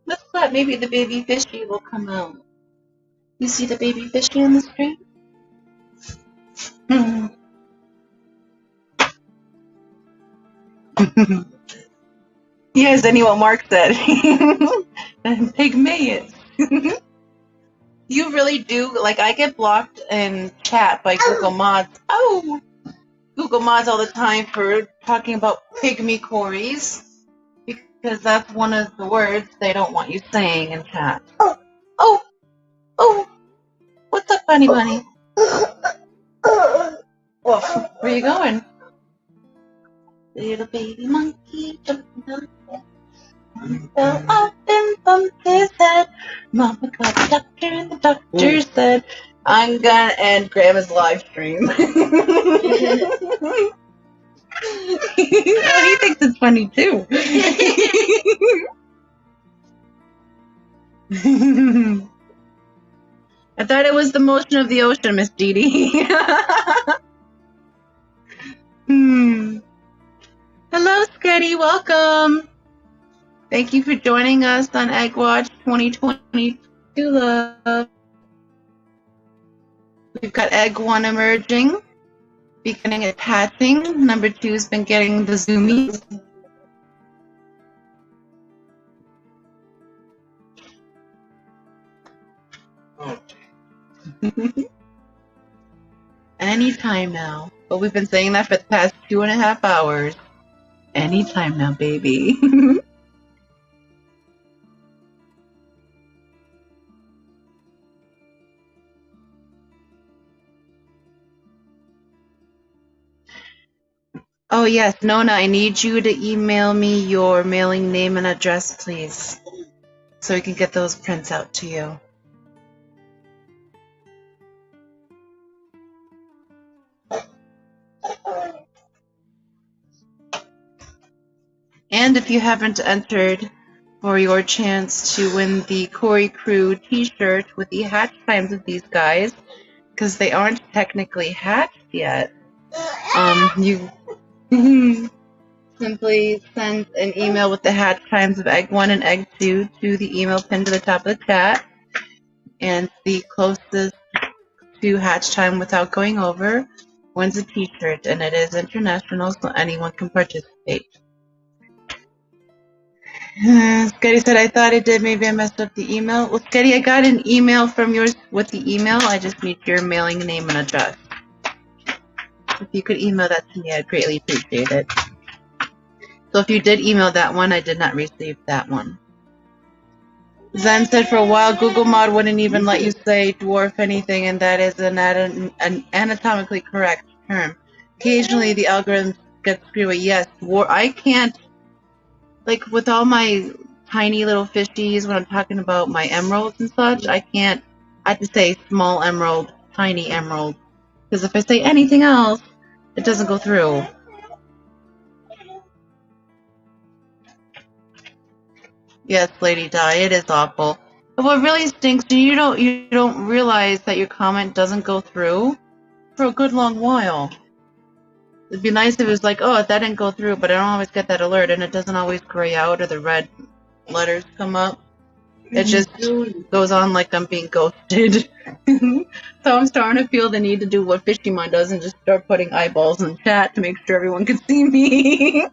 Let's clap. Maybe the baby fishy will come out. You see the baby fishy on the screen? You guys any what Mark said. Pygmaeus. You really do, like, I get blocked in chat by Google Mods. Oh! Google Mods all the time for talking about pygmy cories, because that's one of the words they don't want you saying in chat. Oh! Oh! Oh! What's up, bunny bunny? Woof. Where you going? Little baby monkey jumping up. Fell off and bumped his head. Mama called the doctor and the doctor said, I'm gonna end Grandma's live stream. Oh, he thinks it's funny too. I thought it was the motion of the ocean, Miss Dee Dee. Hello, Scuddy. Welcome. Thank you for joining us on Egg Watch 2022, love. We've got Egg 1 emerging, beginning at hatching. Number 2 has been getting the zoomies. Anytime now. But we've been saying that for the past 2.5 hours. Anytime now, baby. Oh yes, Nona, I need you to email me your mailing name and address, please, so we can get those prints out to you. And if you haven't entered for your chance to win the Cory Crew t-shirt with the hatch times of these guys, because they aren't technically hatched yet, you simply send an email with the hatch times of Egg 1 and Egg 2 to the email pinned to the top of the chat, and the closest to hatch time without going over wins a t-shirt, and it is international, so anyone can participate. Scotty said, I thought I did. Maybe I messed up the email. Well, Scotty, I got an email from yours with the email. I just need your mailing name and address. If you could email that to me, I'd greatly appreciate it. So if you did email that one, I did not receive that one. Zen said, for a while, Google Mod wouldn't even let you say dwarf anything, and that is anatomically correct. term. Occasionally the algorithms get screwy. Yes, I can't, like with all my tiny little fishies, when I'm talking about my emeralds and such, I have to say small emerald, tiny emerald. Because if I say anything else, it doesn't go through. Yes, Lady Di, it is awful. But what really stinks, you don't realize that your comment doesn't go through for a good long while. It'd be nice if it was like, oh, that didn't go through, but I don't always get that alert, and it doesn't always gray out or the red letters come up. It just goes on like I'm being ghosted. So I'm starting to feel the need to do what Fishymon does and just start putting eyeballs in chat to make sure everyone can see me.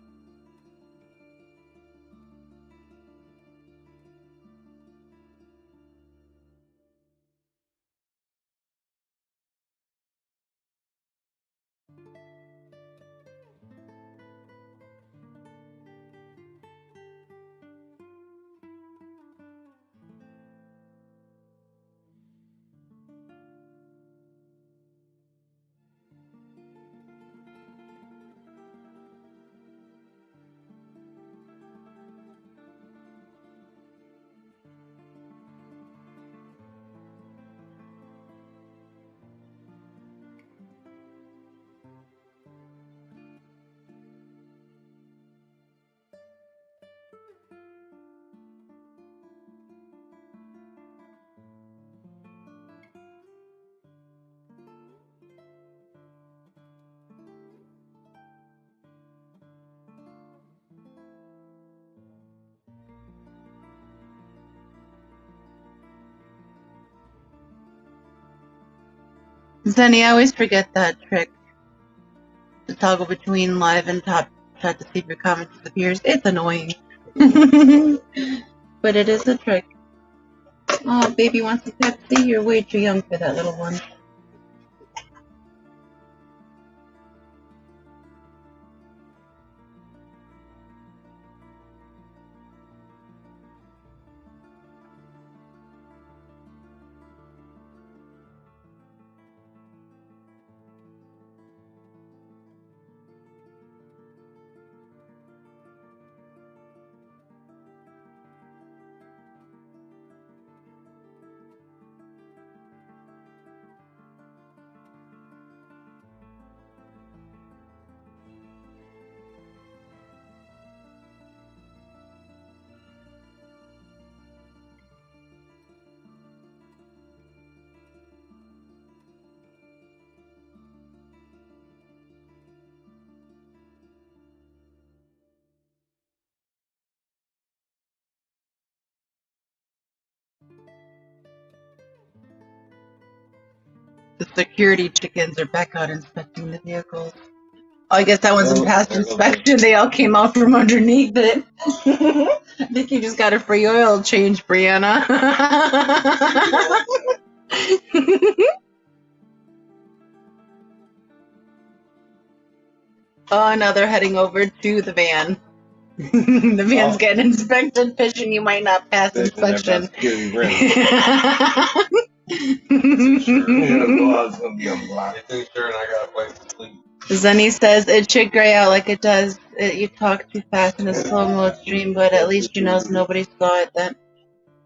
Zenny, I always forget that trick. To toggle between live and top chat to see if your comment disappears. It's annoying. But it is a trick. Oh, baby wants a Pepsi? You're way too young for that, little one. The security chickens are back out inspecting the vehicles. Oh, I guess that one's in past inspection. They all came out from underneath it. I think you just got a free oil change, Brianna. Oh, now they're heading over to the van. The van's getting inspected, fishing. You might not pass inspection. Zenny says it should gray out like it does. You talk too fast in a slow-mo stream, but at least you know nobody saw it then.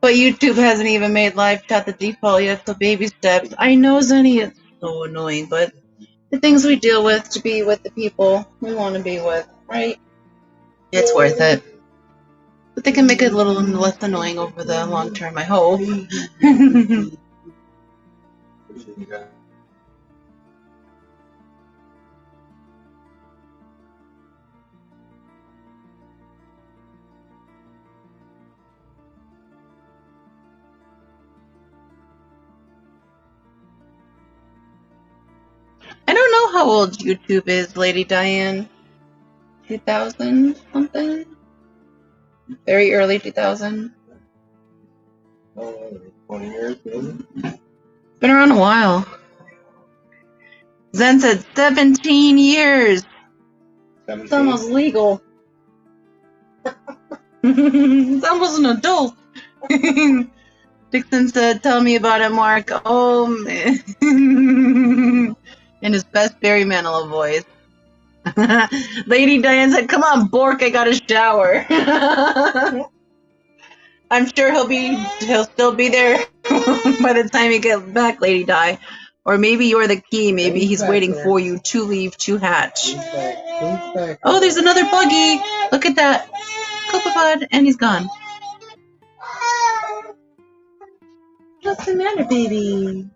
But YouTube hasn't even made live chat the default yet, so baby steps. I know, Zenny, it's so annoying, but the things we deal with to be with the people we want to be with, right? It's worth it. But they can make it a little less annoying over the long term, I hope. I don't know how old YouTube is, Lady Diane. 2000 something? Very early 2000. 20 years, maybe? Been around a while. Zen said 17 years. 17? It's almost legal. It's almost an adult. Dixon said, tell me about it, Mark. Oh, man. in his best Barry Manilow voice. Lady Diane said, "Come on, Bork, I got a shower." I'm sure he'll still be there by the time you get back, Lady Di. Or maybe you're the key. Maybe he's waiting for you to leave to hatch. Oh, there's another buggy. Look at that. Copepod, and he's gone. What's the matter, baby?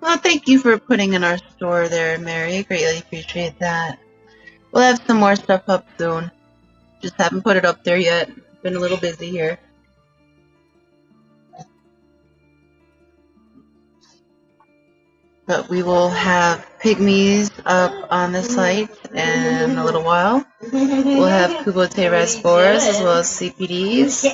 Well, thank you for putting in our store there, Mary. I greatly appreciate that. We'll have some more stuff up soon. Just haven't put it up there yet. Been a little busy here. But we will have Pygmaeus up on the site in a little while. We'll have corydoras as well as CPDs.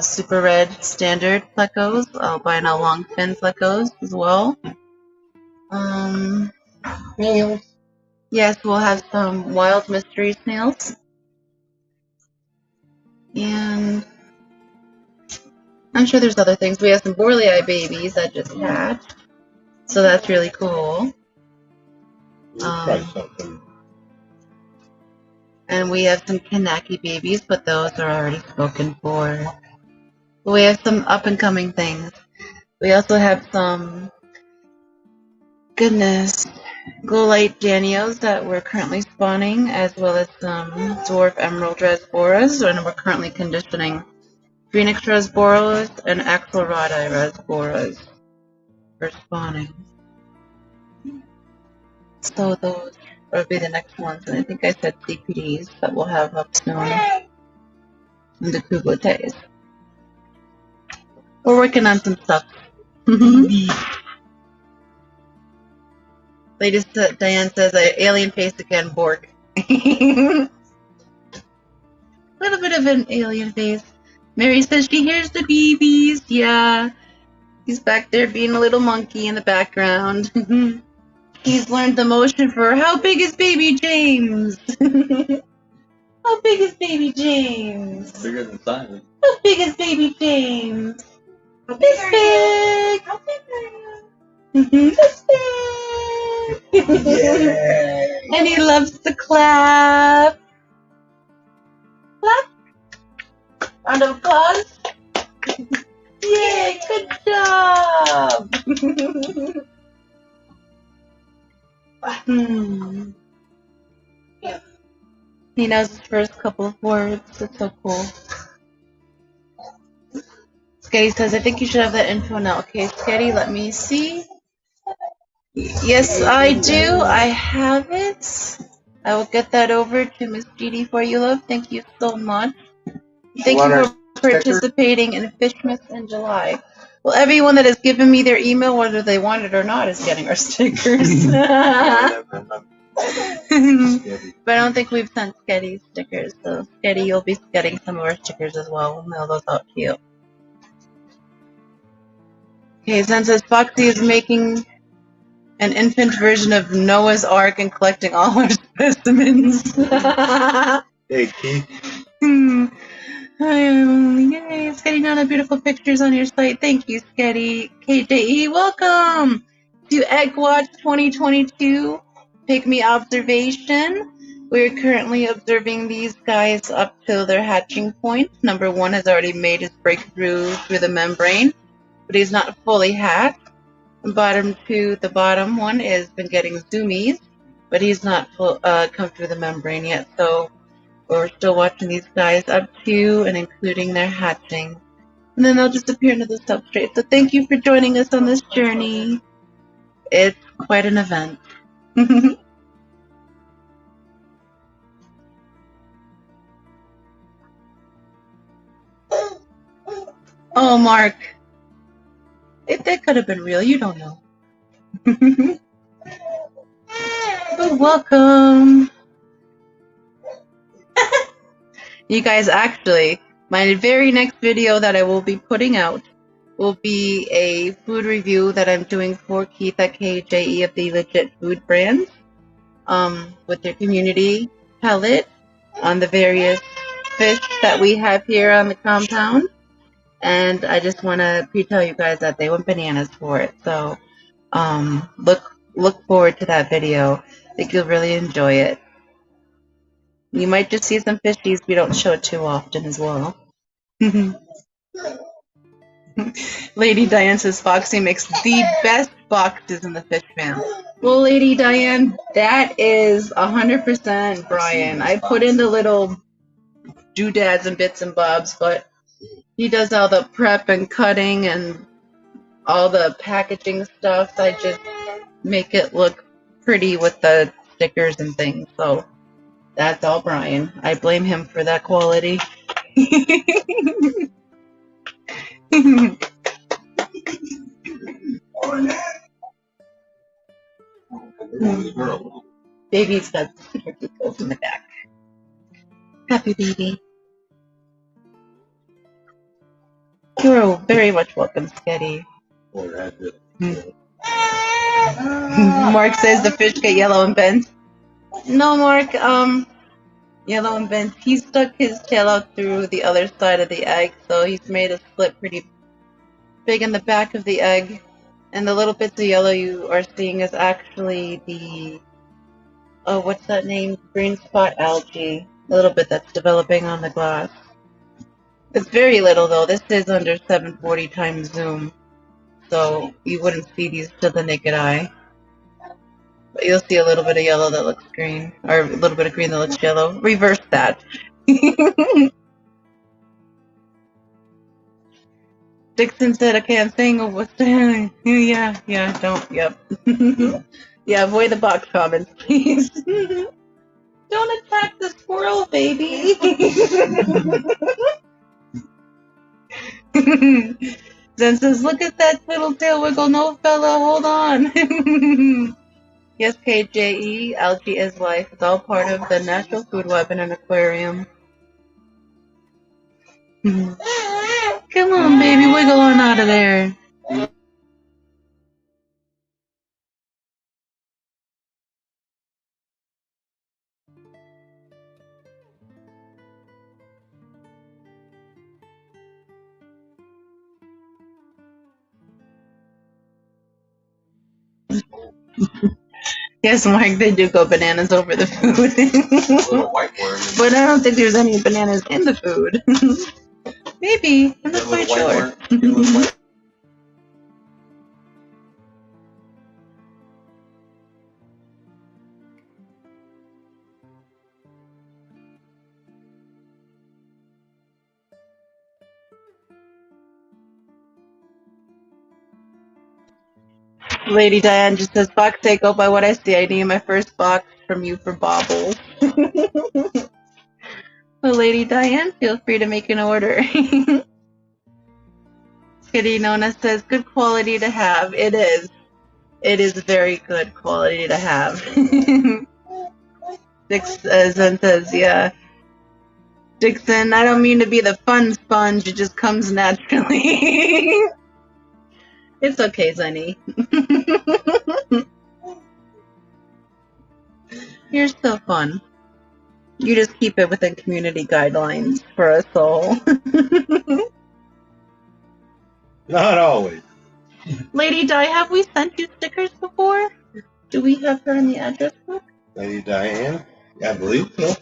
Super red standard plecos, albino long fin plecos as well. Snails. Yes, we'll have some wild mystery snails. And I'm sure there's other things. We have some borlei babies that just hatched. So that's really cool. And we have some Kanaki babies, but those are already spoken for. But we have some up-and-coming things. We also have some, Golite Danios that we're currently spawning, as well as some Dwarf Emerald Rasboras, and we're currently conditioning Phoenix Rasboras and Axelrodi Rasboras for spawning. So those will be the next ones, and I think I said CPDs that we'll have up soon. And the Kubotes. We're working on some stuff. Diane says, alien face again, Bork. A little bit of an alien face. Mary says she hears the babies. Yeah. He's back there being a little monkey in the background. He's learned the motion for how big is baby James? How big is baby James? Bigger than Simon. How big is baby James? This big. How big are you? This big. Yeah. And he loves to clap. Clap. Round of applause. Yay, good job. He knows his first couple of words. It's so cool. Sketty says, I think you should have that info now. Okay, Sketty, let me see. Yes, I do. I have it. I will get that over to Miss Dee for you, love. Thank you so much. Thank you for participating in Fishmas in July. Well, everyone that has given me their email, whether they want it or not, is getting our stickers. But I don't think we've sent Sketty stickers. So, Sketty, you'll be getting some of our stickers as well. We'll mail those out to you. Okay, Zen says Foxy is making an infant version of Noah's Ark and collecting all our specimens. Hey, Keith. Yay, Sketty Nana, beautiful pictures on your site. Thank you, Sketty. KJE, welcome to Egg Watch 2022 Pygmy Observation. We're currently observing these guys up to their hatching point. Number 1 has already made his breakthrough through the membrane, but he's not fully hatched. Bottom 2, the bottom one, has been getting zoomies, but he's not come through the membrane yet. So we're still watching these guys up to and including their hatching. And then they'll just appear into the substrate. So thank you for joining us on this journey. It's quite an event. Oh, Mark. That could have been real. You don't know. But welcome. You guys, actually, my very next video that I will be putting out will be a food review that I'm doing for Keith at KJE of the Legit Food Brands, with their community palette on the various fish that we have here on the compound. And I just want to pre-tell you guys that they went bananas for it. So look forward to that video. I think you'll really enjoy it. You might just see some fishies we don't show too often as well. Lady Diane says Foxy makes the best boxes in the fish fam. Well, Lady Diane, that is 100% Brian. I put in the little doodads and bits and bobs, but he does all the prep and cutting and all the packaging stuff. I just make it look pretty with the stickers and things. So that's all Brian. I blame him for that quality. Baby's got super cute in the back. Happy baby. You're very much welcome, Sketty. Mark says the fish get yellow and bent. No, Mark, yellow and bent. He stuck his tail out through the other side of the egg, so he's made a split pretty big in the back of the egg. And the little bits of yellow you are seeing is actually the, what's that name? Green spot algae. A little bit that's developing on the glass. It's very little though. This is under 740 times zoom, so you wouldn't see these to the naked eye. But you'll see a little bit of yellow that looks green, or a little bit of green that looks yellow. Reverse that. Dixon said, okay, I'm saying what's the yeah, don't, yep. Yeah, avoid the box comments, please. Don't attack the squirrel, baby. Zen says, look at that little tail wiggle. No, fella, hold on. Yes, KJE, algae is life. It's all part of the natural food web in an aquarium. Come on, baby, wiggle on out of there. Yes, Mark, they do go bananas over the food. But I don't think there's any bananas in the food. Maybe. I'm not quite sure. Lady Diane just says, box take, go by what I see. I need my first box from you for baubles. Well, Lady Diane, feel free to make an order. Kitty Nona says, good quality to have. It is. It is very good quality to have. Dixon says, yeah. Dixon, I don't mean to be the fun sponge. It just comes naturally. It's okay, Zenny. You're still fun. You just keep it within community guidelines for us all. Not always. Lady Di, have we sent you stickers before? Do we have her in the address book? Lady Diane? Yeah, I believe so.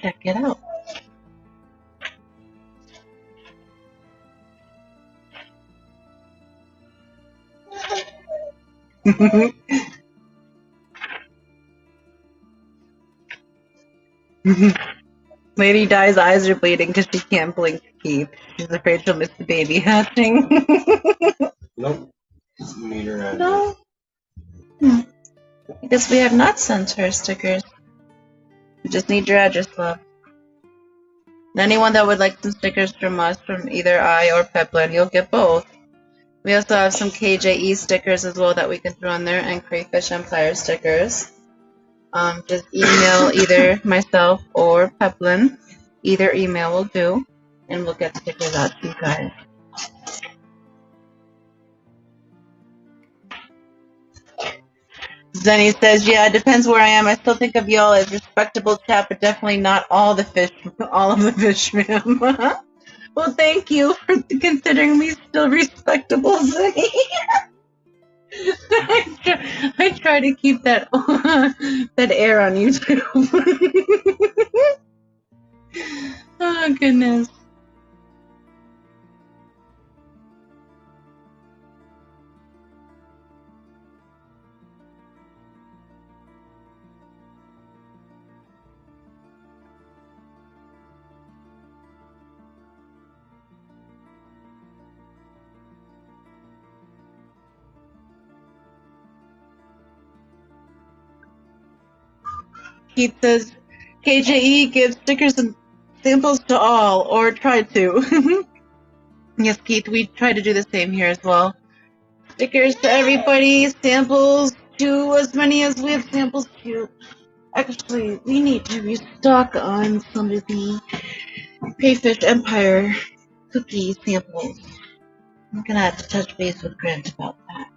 Check it out. Lady Di's eyes are bleeding because she can't blink Keith. She's afraid she'll miss the baby hatching. Nope. Just need her address. No. I guess we have not sent her stickers. We just need your address, love. And anyone that would like some stickers from us, from either I or Peplin, you'll get both. We also have some KJE stickers as well that we can throw in there, and Crayfish Empire stickers. Just email either myself or Peplin. Either email will do, and we'll get stickers out to you guys. Zenny says, yeah, it depends where I am. I still think of y'all as respectable chat, but definitely not all of the fish, ma'am. Well, thank you for considering me still respectable, Zenny. I try to keep that that air on YouTube. Oh, goodness. Keith says, KJE gives stickers and samples to all, or try to. Yes, Keith, we try to do the same here as well. Stickers to everybody, samples to as many as we have samples to. Actually, we need to restock on some of the Crayfish Empire cookie samples. I'm gonna have to touch base with Grant about that.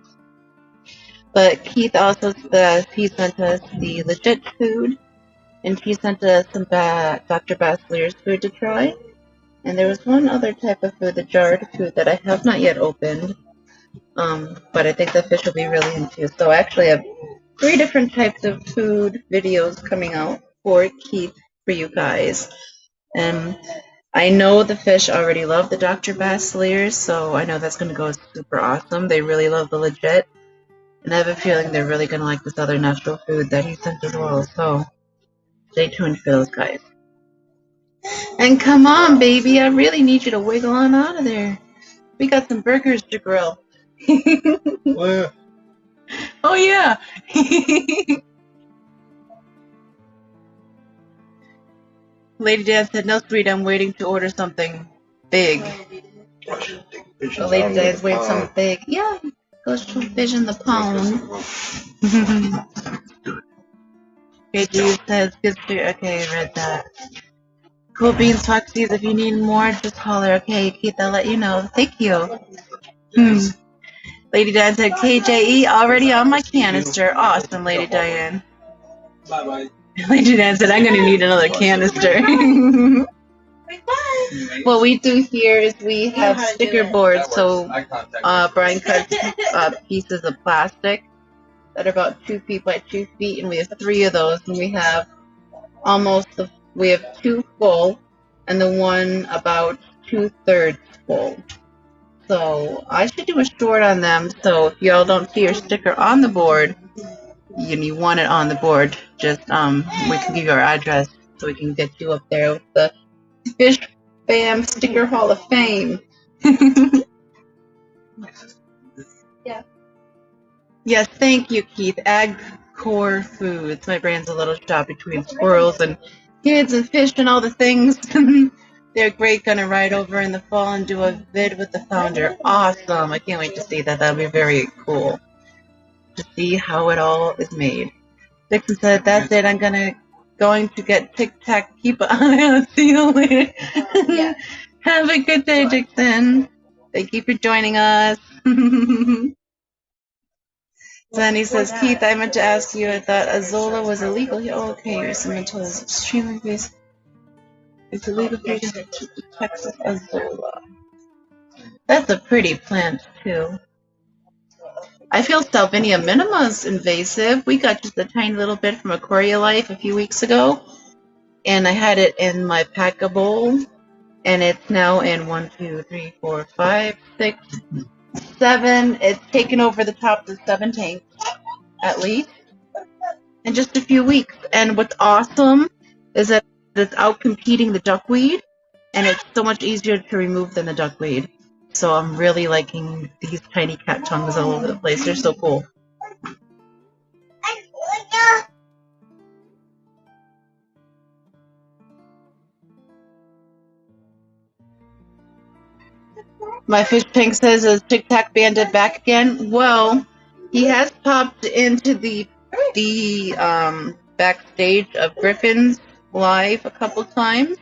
But Keith also says he sent us the legit food, and he sent us some Dr. Basler's food to try. And there was one other type of food, the jarred food, that I have not yet opened. But I think the fish will be really into. So I actually have 3 different types of food videos coming out for Keith for you guys. And I know the fish already love the Dr. Basler's, so I know that's going to go super awesome. They really love the legit. And I have a feeling they're really going to like this other natural food that he sent as well. So stay tuned for those guys. And come on, baby, I really need you to wiggle on out of there. We got some burgers to grill. Well, Oh, yeah. Lady Dan said, no, sweet, I'm waiting to order something big. So Lady Dan's waiting something big. Yeah, go fish in the pond. KG says, good food. Okay, read that. Cool beans, Foxies, if you need more, just holler. Okay, Keith, I'll let you know. Thank you. Lady Diane said, KJE already on my canister. Awesome, Lady Diane. Bye-bye. Lady Diane said, I'm going to need another canister. What we do here is we have sticker boards. So Brian cuts pieces of plastic that are about 2 feet by 2 feet, and we have 3 of those, and we have we have 2 full, and the one about 2/3 full. So I should do a short on them. So if y'all don't see your sticker on the board, and you want it on the board, just we can give you our address so we can get you up there with the Fish Fam Sticker Hall of Fame. Yeah. Yes, thank you, Keith. Ag Core Foods. My brand's a little shop between squirrels and kids and fish and all the things. They're great. Gonna ride over in the fall and do a vid with the founder. Awesome. I can't wait to see that. That'll be very cool. to see how it all is made. Dixon said, "That's it. I'm going to get Tic Tac. Keep an eye on. See you later." Yeah. Have a good day, Dixon. Thank you for joining us. Then he says, "Keith, I meant to ask you. I thought Azola was illegal." Oh, okay, your cemental is extremely basic. It's illegal for you to Texas Azola. That's a pretty plant too. I feel Salvinia minima is invasive. We got just a tiny little bit from Aquarium Life a few weeks ago, and I had it in my pack bowl, and it's now in 1, 2, 3, 4, 5, 6, 7. It's taken over the top of 7 tanks at least in just a few weeks. And what's awesome is that it's out competing the duckweed, and it's so much easier to remove than the duckweed. So I'm really liking these tiny cat tongues all over the place. They're so cool. My fish tank says, "Is Tic Tac Bandit back again?" Well, he has popped into the backstage of Griffin's live a couple times,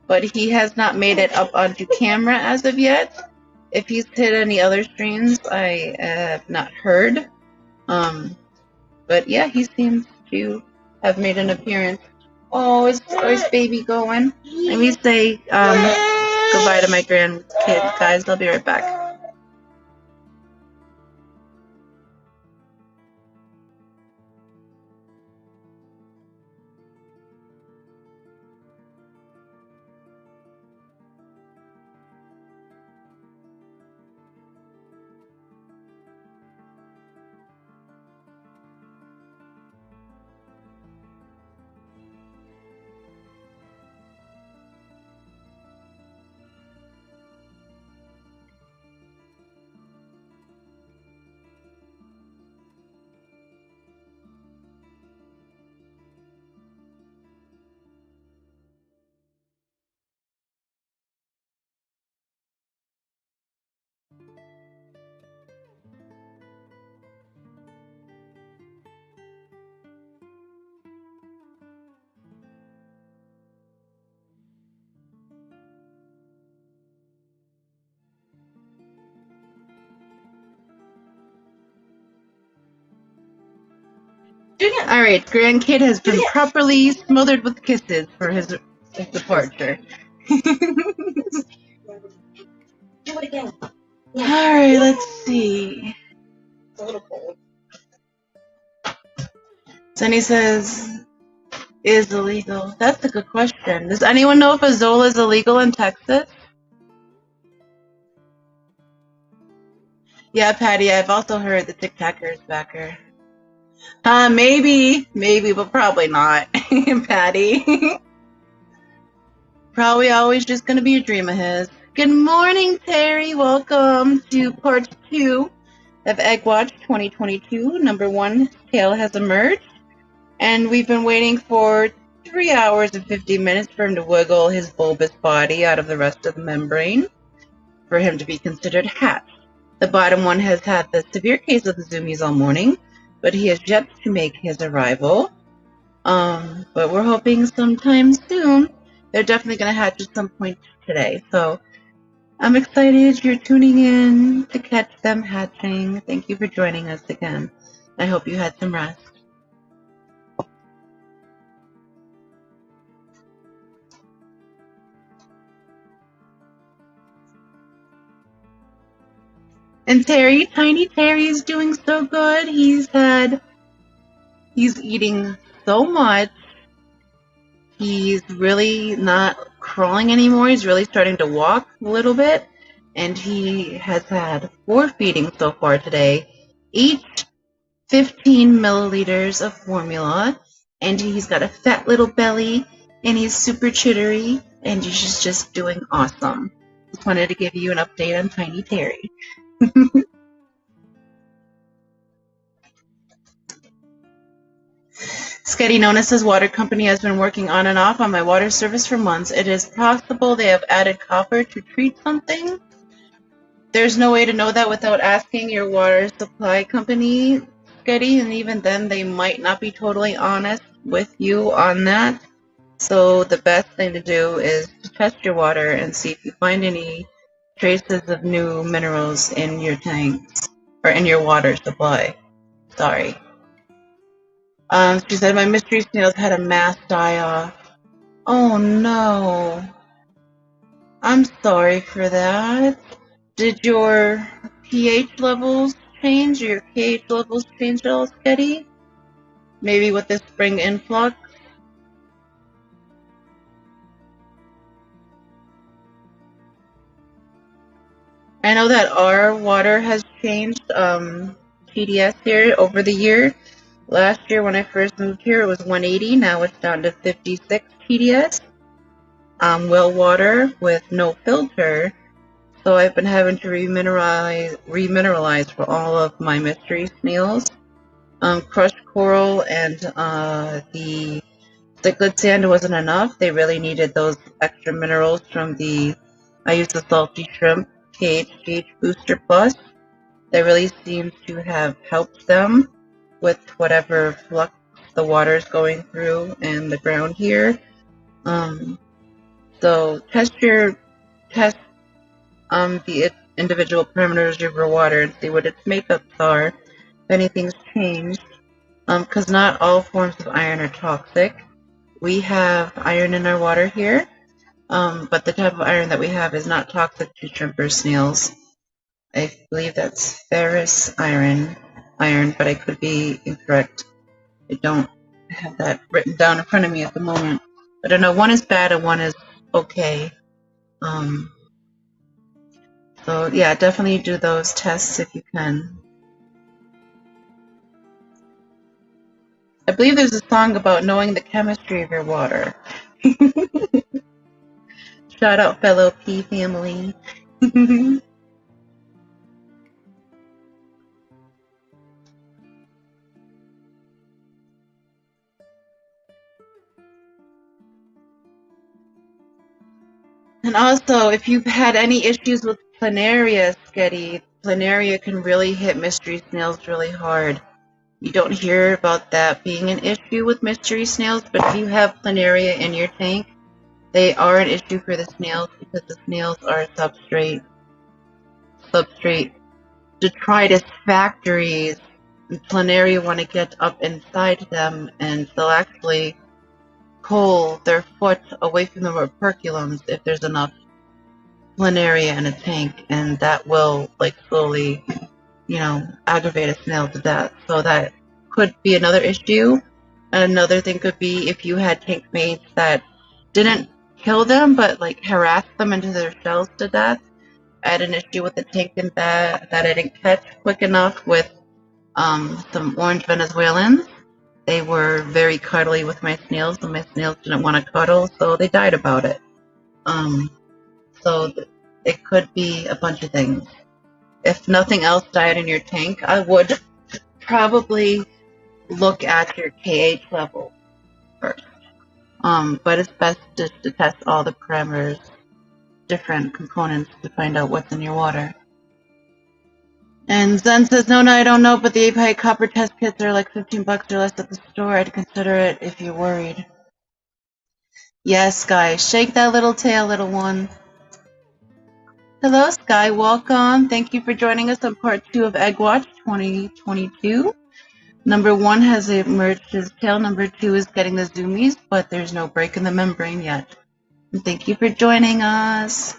but he has not made it up onto camera as of yet. If he's hit any other streams, I have not heard. But yeah, he seems to have made an appearance. Oh, where's baby going? Let me say goodbye to my grandkids, guys. I'll be right back. All right, grandkid has been properly smothered with kisses for his departure. Do it again. Yeah. All right, let's see. It's a little cold. Sunny says, "Is illegal?" That's a good question. Does anyone know if Azola is illegal in Texas? Yeah, Patty, I've also heard the Tic Tacker is backer. Maybe, but probably not, Patty. Probably always just going to be a dream of his. Good morning, Terry. Welcome to part 2 of Egg Watch 2022. Number 1 tail has emerged, and we've been waiting for 3 hours and 50 minutes for him to wiggle his bulbous body out of the rest of the membrane for him to be considered hatched. The bottom one has had the severe case of the zoomies all morning, but he has yet to make his arrival. But we're hoping sometime soon. They're definitely going to hatch at some point today. So I'm excited you're tuning in to catch them hatching. Thank you for joining us again. I hope you had some rest. And Terry, Tiny Terry is doing so good. He's eating so much. He's really not crawling anymore. He's really starting to walk a little bit. And he has had 4 feedings so far today, each 15 milliliters of formula. And he's got a fat little belly, and he's super chittery, and he's just doing awesome. Just wanted to give you an update on Tiny Terry. Sketty Nona says, "Water company has been working on and off on my water service for months. It is possible they have added copper to treat something. There's no way to know that without asking your water supply company. Sketty, and even then they might not be totally honest with you on that. So the best thing to do is to test your water and see if you find any traces of new minerals in your tanks, or in your water supply. Sorry. She said my mystery snails had a mass die-off. Oh no. I'm sorry for that. Did your pH levels change, or your pH levels change at all, Sketty? Maybe with the spring influx? I know that our water has changed, TDS here over the year. Last year when I first moved here it was 180, now it's down to 56 TDS. Well water with no filter, so I've been having to remineralize for all of my mystery snails. Crushed coral and the cichlid sand wasn't enough. They really needed those extra minerals from I used the salty shrimp KHGH Booster Plus. That really seems to have helped them with whatever flux the water is going through and the ground here. So test the individual parameters of your water and see what its makeups are, if anything's changed. Because not all forms of iron are toxic. We have iron in our water here, but the type of iron that we have is not toxic to shrimp or snails. I believe that's ferrous iron, but I could be incorrect. I don't have that written down in front of me at the moment. But I know one is bad and one is okay. So yeah, definitely do those tests if you can. I believe there's a song about knowing the chemistry of your water. Shout out fellow P family. And also, if you've had any issues with planaria, Sketty, planaria can really hit mystery snails really hard. You don't hear about that being an issue with mystery snails, but if you have planaria in your tank, they are an issue for the snails because the snails are substrate detritus factories, and planaria want to get up inside them, and they'll actually pull their foot away from the operculums if there's enough planaria in a tank, and that will slowly, aggravate a snail to death. So that could be another issue. Another thing could be if you had tank mates that didn't kill them but harassed them into their shells to death. I had an issue with the tank in that I didn't catch quick enough with some orange Venezuelans. They were very cuddly with my snails, and my snails didn't want to cuddle, so they died about it. So it could be a bunch of things. If nothing else died in your tank, I would probably look at your KH level first. But it's best just to test all the parameters, different components, to find out what's in your water. And Zen says, no, I don't know, but the API copper test kits are like $15 or less at the store. I'd consider it if you're worried. Yes, Sky. Shake that little tail, little one. Hello, Sky. Welcome. Thank you for joining us on part 2 of Egg Watch 2022. Number 1 has emerged his tail. Number 2 is getting the zoomies, but there's no break in the membrane yet. And thank you for joining us.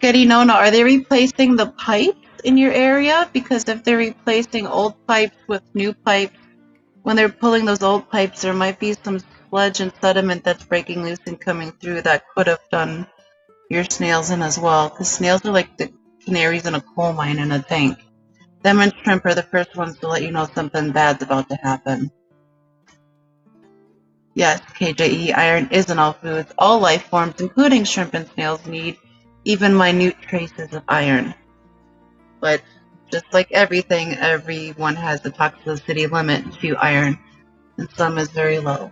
Sketty Nona, are they replacing the pipes in your area? Because if they're replacing old pipes with new pipes, when they're pulling those old pipes, there might be some sludge and sediment that's breaking loose and coming through that could have done your snails in as well. Because snails are like the canaries in a coal mine in a tank. Them and shrimp are the first ones to let you know something bad's about to happen. Yes, KJE, iron is in all foods. All life forms, including shrimp and snails, need even minute traces of iron. But just like everything, everyone has a toxicity limit to iron, and some is very low.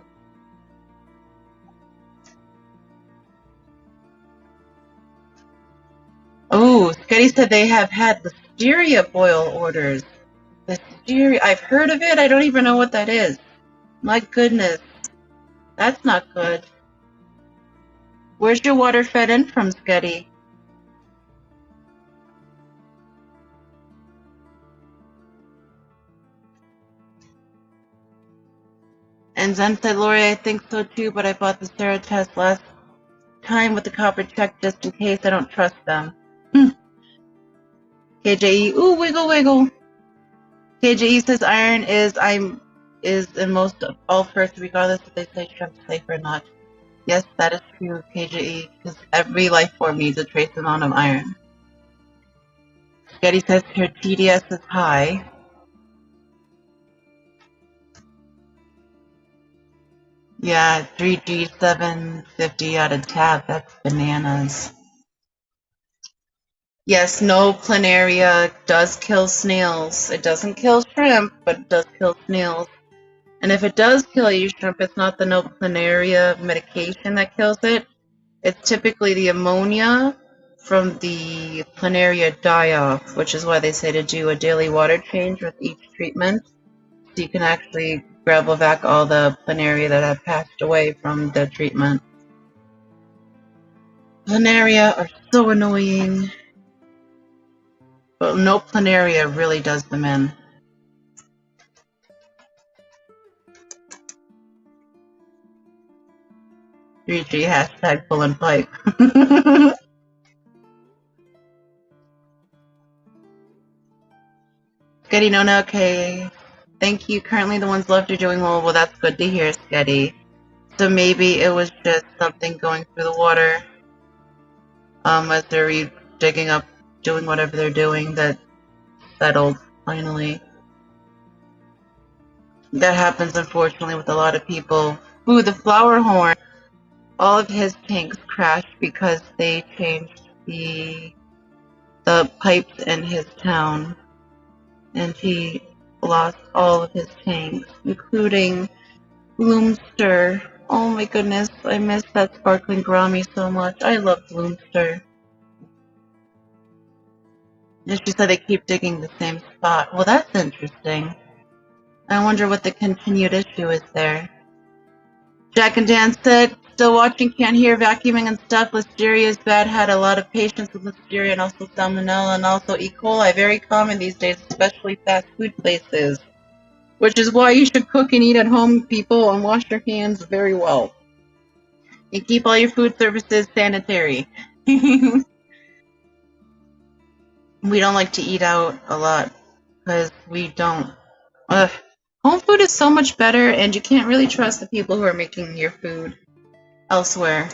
Oh, Scotty said they have had listeria boil orders. Listeria, I've heard of it. I don't even know what that is. My goodness. That's not good. Where's your water fed in from, Scotty? And Zen said, Lori, I think so too, but I bought the Sarah test last time with the copper check just in case. I don't trust them. KJE, ooh, wiggle, wiggle. KJE says iron is in most of all first, regardless if they say shrimp's safe or not. Yes, that is true, KJE, because every life form needs a trace amount of iron. Getty says her TDS is high. Yeah, 3G 750 out of tab, that's bananas. Yes, no, planaria does kill snails. It doesn't kill shrimp, but it does kill snails. And if it does kill you, shrimp, it's not the no planaria medication that kills it. It's typically the ammonia from the planaria die-off, which is why they say to do a daily water change with each treatment. So you can actually gravel back all the planaria that have passed away from the treatment. Planaria are so annoying. But no planaria really does them in. GG hashtag pulling pipe. Sketty, no, okay. Thank you. Currently the ones left are doing well. Well, that's good to hear, Sketty. So maybe it was just something going through the water. As they're digging up, doing whatever they're doing, that settled finally. That happens, unfortunately, with a lot of people. Ooh, the flower horn. All of his tanks crashed because they changed the pipes in his town. And he lost all of his tanks, including Bloomster. Oh my goodness, I miss that sparkling Grammy so much. I love Bloomster. And she said they keep digging the same spot. Well, that's interesting. I wonder what the continued issue is there. Jack and Dan said, still watching, can't hear, vacuuming and stuff. Listeria is bad. Had a lot of patients with listeria and also salmonella and also E. coli. Very common these days, especially fast food places. Which is why you should cook and eat at home, people, and wash your hands very well. And keep all your food services sanitary. We don't like to eat out a lot because we don't. Home food is so much better, and you can't really trust the people who are making your food elsewhere.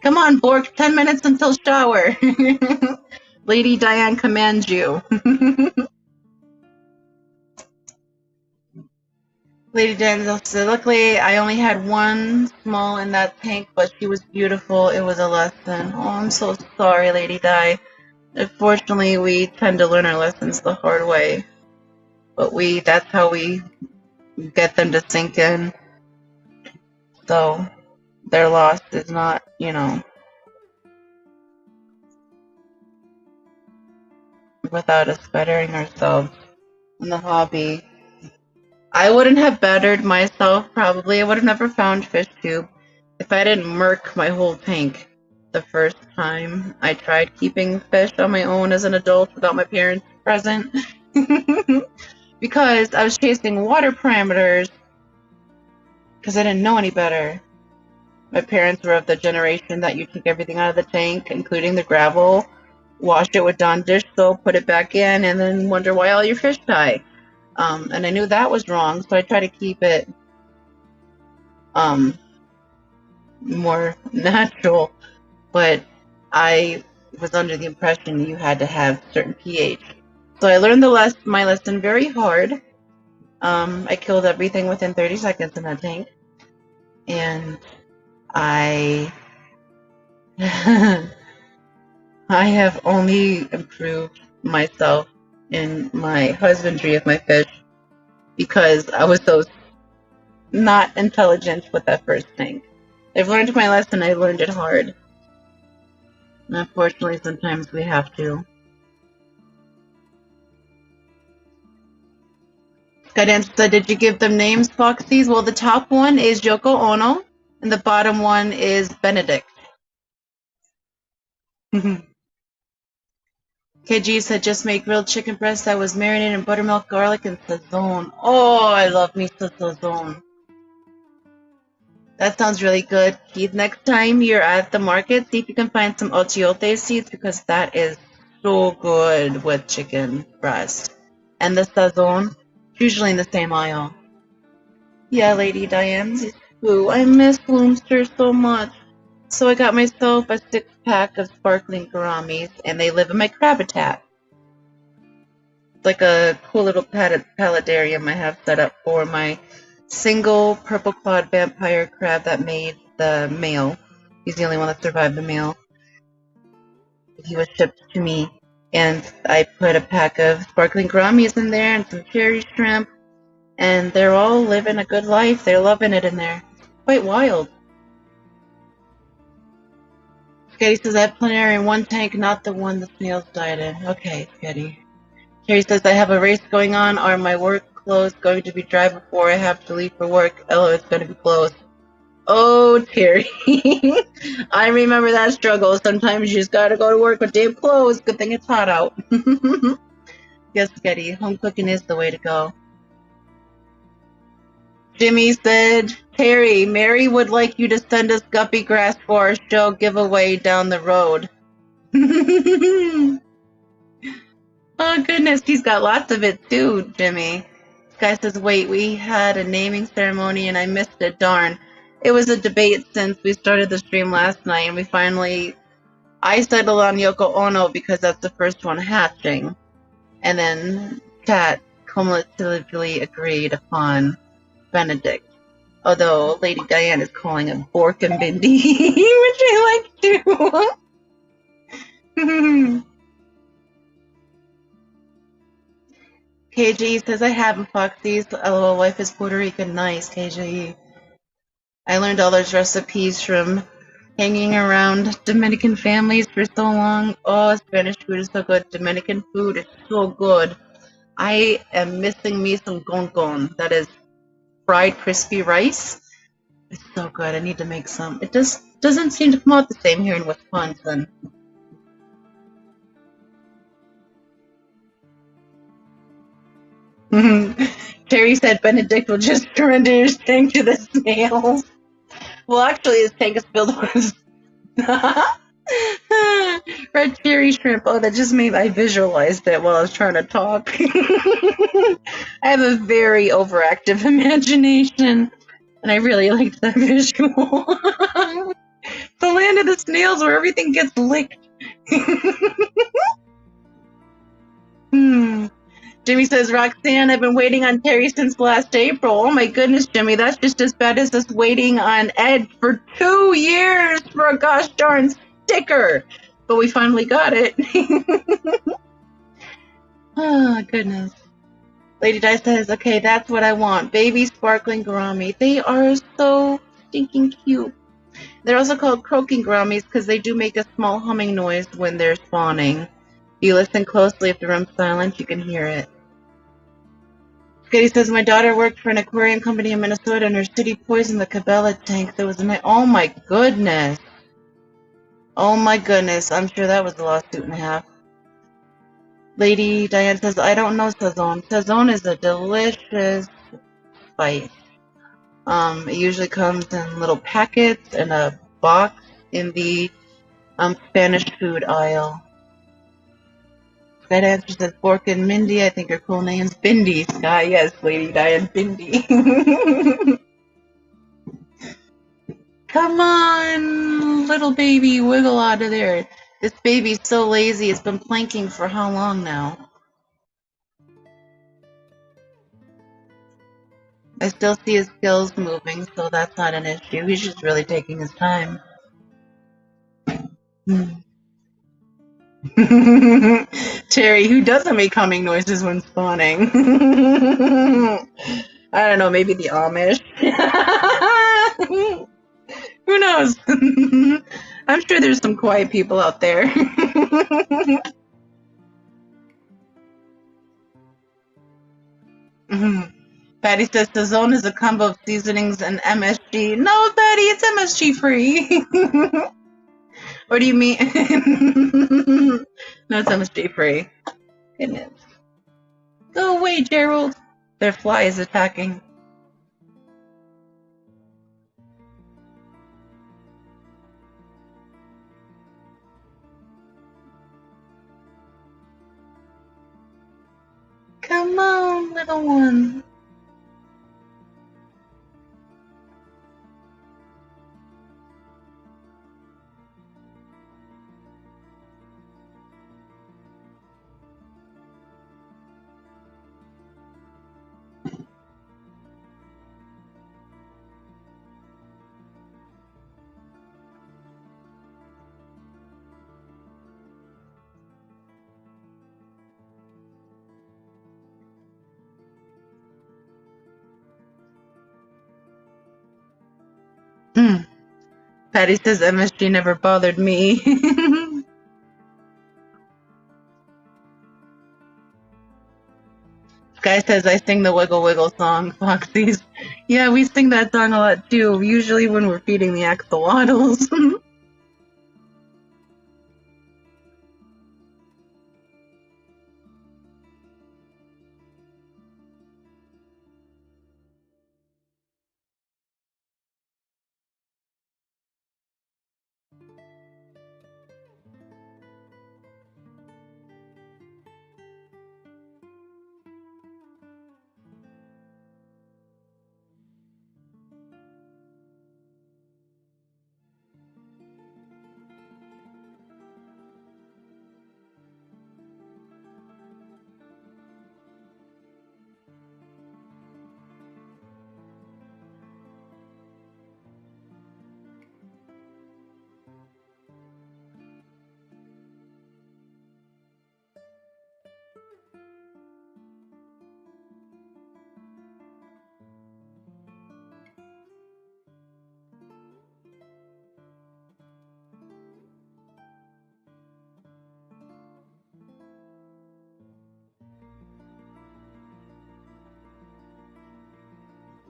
Come on, Bork, 10 minutes until shower. Lady Diane commands you. Lady Diane said, luckily, I only had one small in that tank, but she was beautiful. It was a lesson. Oh, I'm so sorry, Lady Di. Unfortunately, we tend to learn our lessons the hard way. But that's how we get them to sink in. So, their loss is not, without us bettering ourselves in the hobby. I wouldn't have bettered myself, probably. I would have never found fish tube if I didn't murk my whole tank the first time I tried keeping fish on my own as an adult without my parents present. Because I was chasing water parameters because I didn't know any better. My parents were of the generation that you take everything out of the tank, including the gravel, wash it with Dawn dish soap, put it back in, and then wonder why all your fish die. And I knew that was wrong, so I tried to keep it more natural. But I was under the impression you had to have certain pH. So I learned my lesson very hard. I killed everything within 30 seconds in that tank. And I have only improved myself in my husbandry of my fish because I was so not intelligent with that first tank. I've learned my lesson. I learned it hard. Unfortunately, sometimes we have to. Skydance said, did you give them names, Foxies? Well, the top one is Yoko Ono, and the bottom one is Benedict. KG said, just make grilled chicken breast that was marinated in buttermilk, garlic, and sazon. Oh, I love me some sazon. That sounds really good. Keith, next time you're at the market, see if you can find some ochiote seeds, because that is so good with chicken breast. And the sazon, usually in the same aisle. Yeah, Lady Diane. Ooh, I miss Bloomster so much. So I got myself a 6-pack of sparkling gouramis, and they live in my crab-habitat. It's like a cool little paludarium I have set up for my single purple-clawed vampire crab that made the male. He's the only one that survived the male. He was shipped to me, and I put a pack of sparkling gouramis in there and some cherry shrimp, and they're all living a good life. They're loving it in there. It's quite wild. Sketty says, I have plenary in one tank, not the one the snails died in. Okay, Sketty. Terry says, I have a race going on. Are my work clothes going to be dry before I have to leave for work? Oh, it's going to be closed. Oh, Terry. I remember that struggle. Sometimes you just got to go to work with damp clothes. Good thing it's hot out. Yes, Sketty. Home cooking is the way to go. Jimmy said, Terry, Mary would like you to send us guppy grass for our show giveaway down the road. Oh, goodness. He's got lots of it, too, Jimmy. This guy says, wait, we had a naming ceremony and I missed it. Darn. It was a debate since we started the stream last night, and I settled on Yoko Ono because that's the first one hatching. And then Kat cumulatively agreed upon Benedict. Although Lady Diane is calling it Bork and Bindi, which I like too. KJ says, I haven't, Foxies. LOL, wife is Puerto Rican. Nice, KJ. I learned all those recipes from hanging around Dominican families for so long. Oh, Spanish food is so good. Dominican food is so good. I am missing me some gongon. That is fried crispy rice. It's so good. I need to make some. It just doesn't seem to come out the same here in Wisconsin. Terry said Benedict will just surrender his tank to the snails. Well, actually, his tank is filled with red cherry shrimp. Oh, that just made I visualized it while I was trying to talk. I have a very overactive imagination, and I really liked that visual. The land of the snails where everything gets licked. Jimmy says, Roxanne, I've been waiting on Terry since last April. Oh my goodness, Jimmy, that's just as bad as us waiting on Ed for 2 years for a gosh darn sticker. But we finally got it. Oh, goodness. Lady Di says, okay, that's what I want. Baby sparkling gourami. They are so stinking cute. They're also called croaking gouramis because they do make a small humming noise when they're spawning. If you listen closely, if the room's silent, you can hear it. Skitty says, my daughter worked for an aquarium company in Minnesota and her city poisoned the Cabela tank. There was a oh my goodness. Oh my goodness. I'm sure that was a lawsuit and a half. Lady Diane says, I don't know sazon. Sazon is a delicious spice. It usually comes in little packets in a box in the Spanish food aisle. That answer says Bork and Mindy. I think her cool name's Bindi. Sky, yes, Lady Diane Bindi. Come on, little baby, wiggle out of there. This baby's so lazy. It's been planking for how long now? I still see his gills moving, so that's not an issue. He's just really taking his time. Terry, who doesn't make humming noises when spawning? I don't know, maybe the Amish. Who knows? I'm sure there's some quiet people out there. Patty says the zone is a combo of seasonings and MSG. No, Patty, it's MSG free. What do you mean? No, it's MSG free. Goodness. Go away, Gerald. Their fly is attacking. Come on, little one. Patty says MSG never bothered me. Sky says I sing the Wiggle Wiggle song, Foxies. Yeah, we sing that song a lot too, usually when we're feeding the axolotls.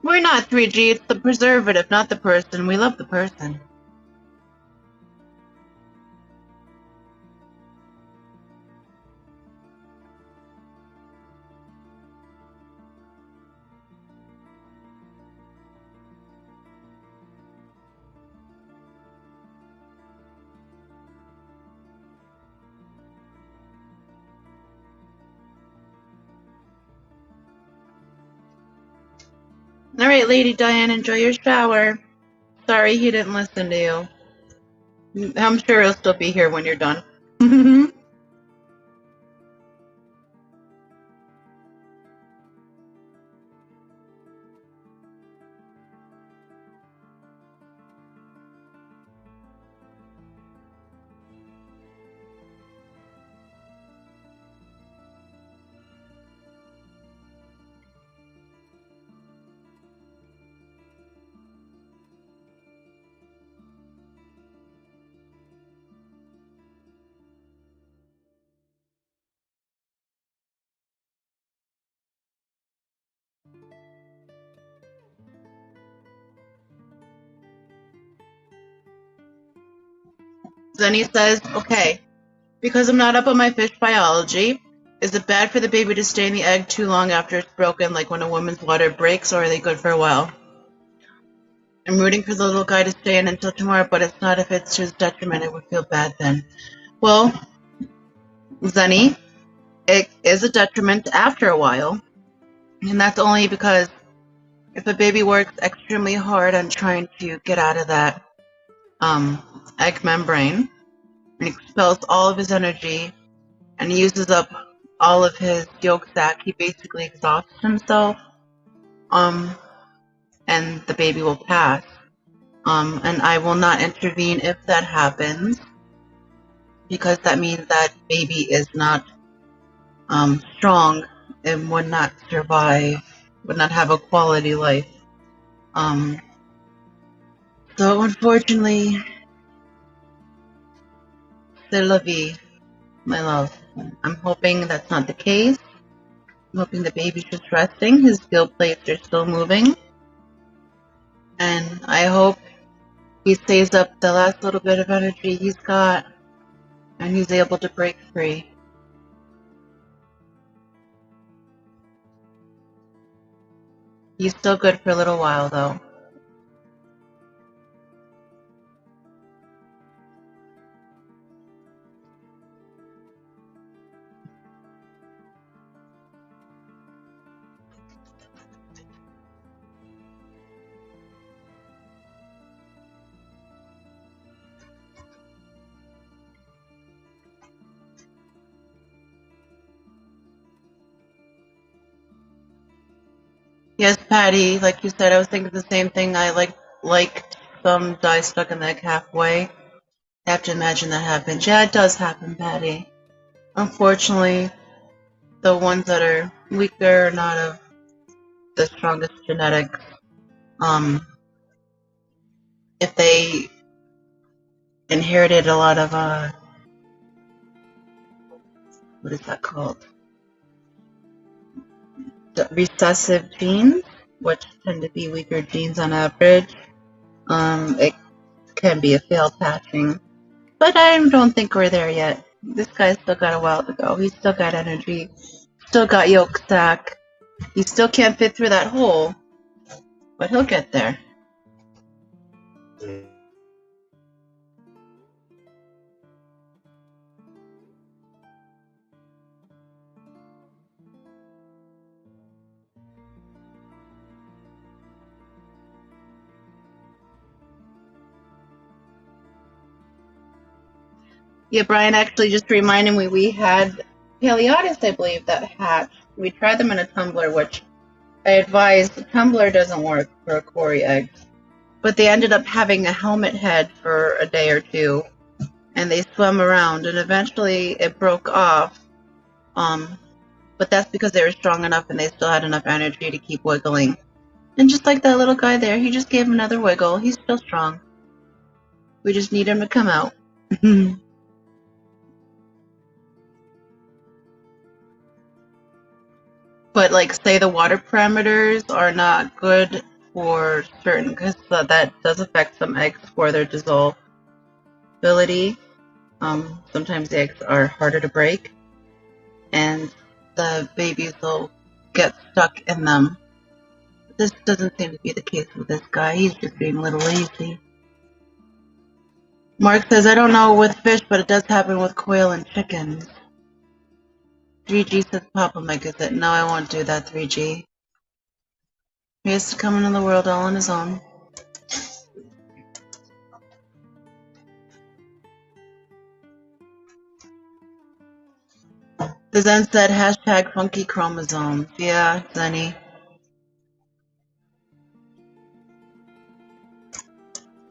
We're not 3G, it's the preservative, not the person. We love the person. Alright, Lady Diane, enjoy your shower. Sorry he didn't listen to you. I'm sure he'll still be here when you're done. Zenny says, okay, because I'm not up on my fish biology, is it bad for the baby to stay in the egg too long after it's broken, like when a woman's water breaks, or are they good for a while? I'm rooting for the little guy to stay in until tomorrow, but it's not if it's to his detriment. I would feel bad then. Well, Zenny, it is a detriment after a while, and that's only because if a baby works extremely hard on trying to get out of that egg membrane and expels all of his energy and uses up all of his yolk sac, he basically exhausts himself, and the baby will pass. And I will not intervene if that happens, because that means that baby is not strong and would not survive, would not have a quality life. So unfortunately, c'est la vie, my love. I'm hoping that's not the case. I'm hoping the baby's just resting. His gill plates are still moving. And I hope he saves up the last little bit of energy he's got and he's able to break free. He's still good for a little while, though. Yes, Patty, like you said, I was thinking the same thing. I like some die stuck in the egg halfway. I have to imagine that happens. Yeah, it does happen, Patty. Unfortunately, the ones that are weaker, not of the strongest genetics, if they inherited a lot of, what is that called? The recessive genes, which tend to be weaker genes on average, it can be a failed hatching. But I don't think we're there yet. This guy's still got a while to go. He's still got energy, still got yolk sac. He still can't fit through that hole, but he'll get there. Yeah, Brian actually just reminded me we had Paleotis, I believe, that hatched. We tried them in a tumbler, which I advised the tumbler doesn't work for cory eggs. But they ended up having a helmet head for a day or two, and they swam around, and eventually it broke off. But that's because they were strong enough and they still had enough energy to keep wiggling. And just like that little guy there, he just gave him another wiggle. He's still strong. We just need him to come out. But like, say the water parameters are not good for certain, because that does affect some eggs for their dissolvability. Sometimes the eggs are harder to break, and the babies will get stuck in them. This doesn't seem to be the case with this guy. He's just being a little lazy. Mark says, I don't know with fish, but it does happen with quail and chickens. 3G says, Papa Mike is it? No, I won't do that, 3G. He has to come into the world all on his own. The Zen said, hashtag funky chromosomes. Yeah, Zenny.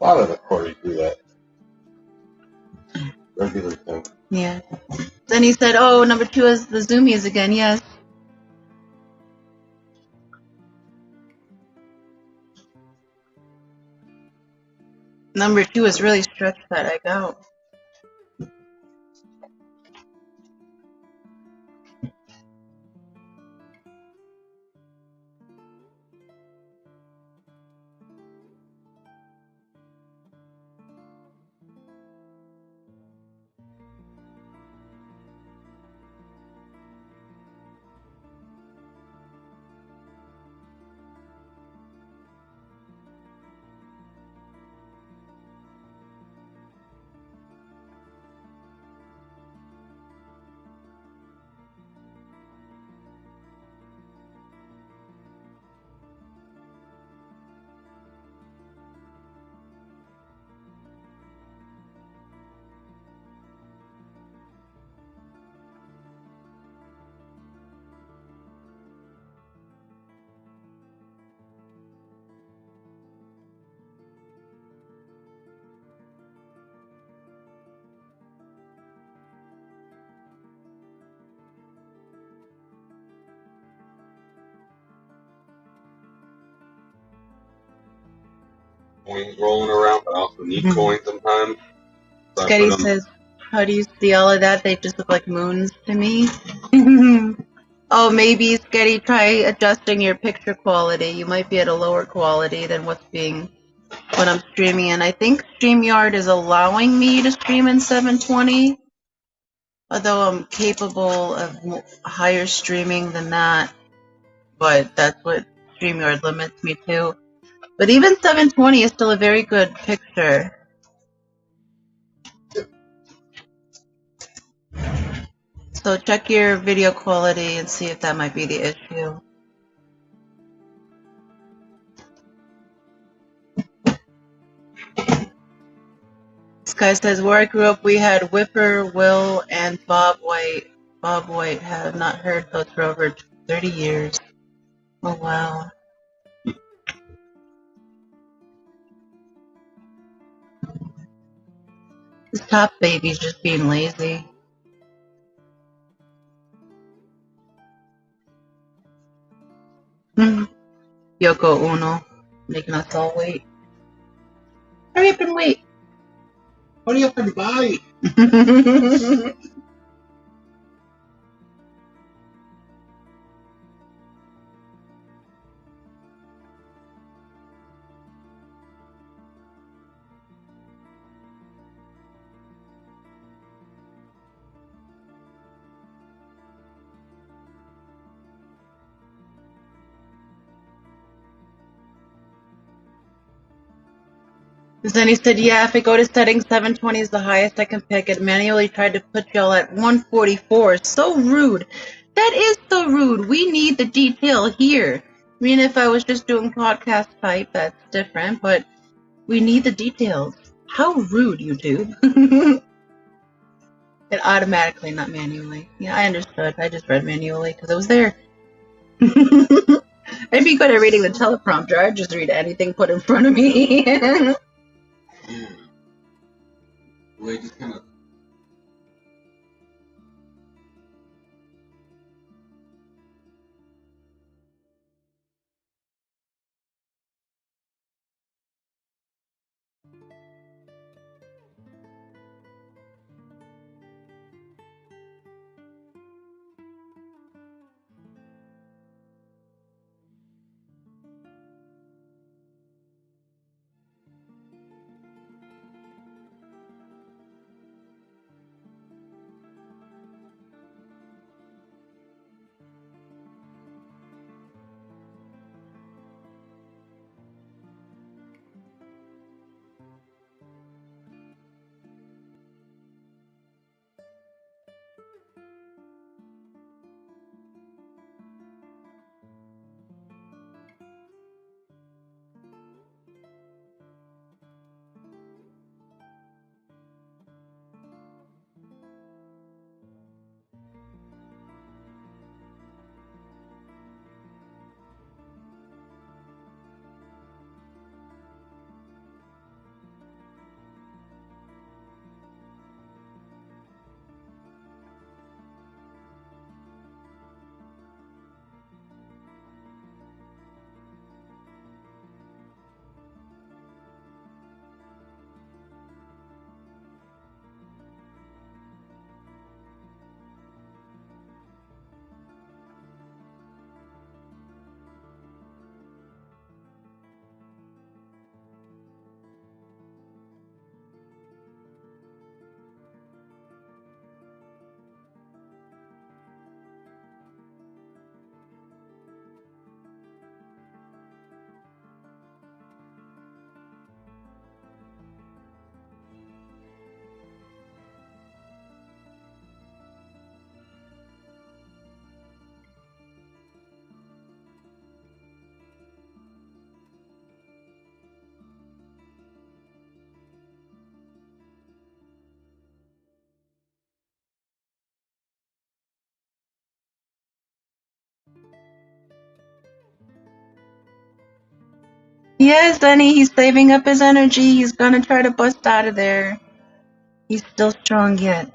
A lot of the corys do that. Regular thing. Yeah. Then he said, oh, number 2 is the zoomies again. Yes. Number 2 has really stretched that egg out. Coins rolling around, but I also need coins sometimes. So Scotty says, how do you See all of that? They just look like moons to me. Oh, maybe, Sketty, try adjusting your picture quality. You might be at a lower quality than when I'm streaming in. I think StreamYard is allowing me to stream in 720, although I'm capable of higher streaming than that, but that's what StreamYard limits me to. But even 720 is still a very good picture. So check your video quality and see if that might be the issue. This guy says, where I grew up, we had Whipper, Will, and Bob White. Bob White, have not heard those for over 30 years. Oh, wow. This top baby's just being lazy. Yoko Uno, making us all wait. Hurry up and wait. Hurry up and buy. Then he said, yeah, if I go to settings, 720 is the highest I can pick. It manually tried to put y'all at 144. So rude. That is so rude. We need the detail here. I mean, if I was just doing podcast type, that's different, but we need the details. How rude, YouTube. It automatically, not manually. Yeah, I understood. I just read manually because it was there. I'd be good at reading the teleprompter. I'd just read anything put in front of me. Wait, just kind of. Yes, Denny, he's saving up his energy. He's gonna try to bust out of there. He's still strong yet.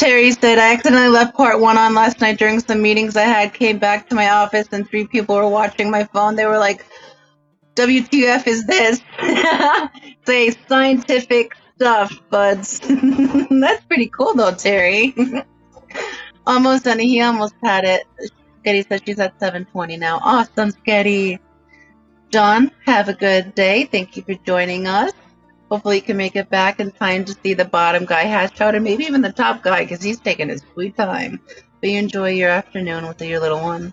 Terry said, I accidentally left part 1 on last night during some meetings I had, came back to my office, and 3 people were watching my phone. They were like, WTF is this? Say scientific stuff, buds. That's pretty cool though, Terry. Almost done. He almost had it. Sketty said she's at 7:20 now. Awesome, Sketty. John, have a good day. Thank you for joining us. Hopefully you can make it back in time to see the bottom guy hash out, and maybe even the top guy, because he's taking his sweet time. But you enjoy your afternoon with your little one.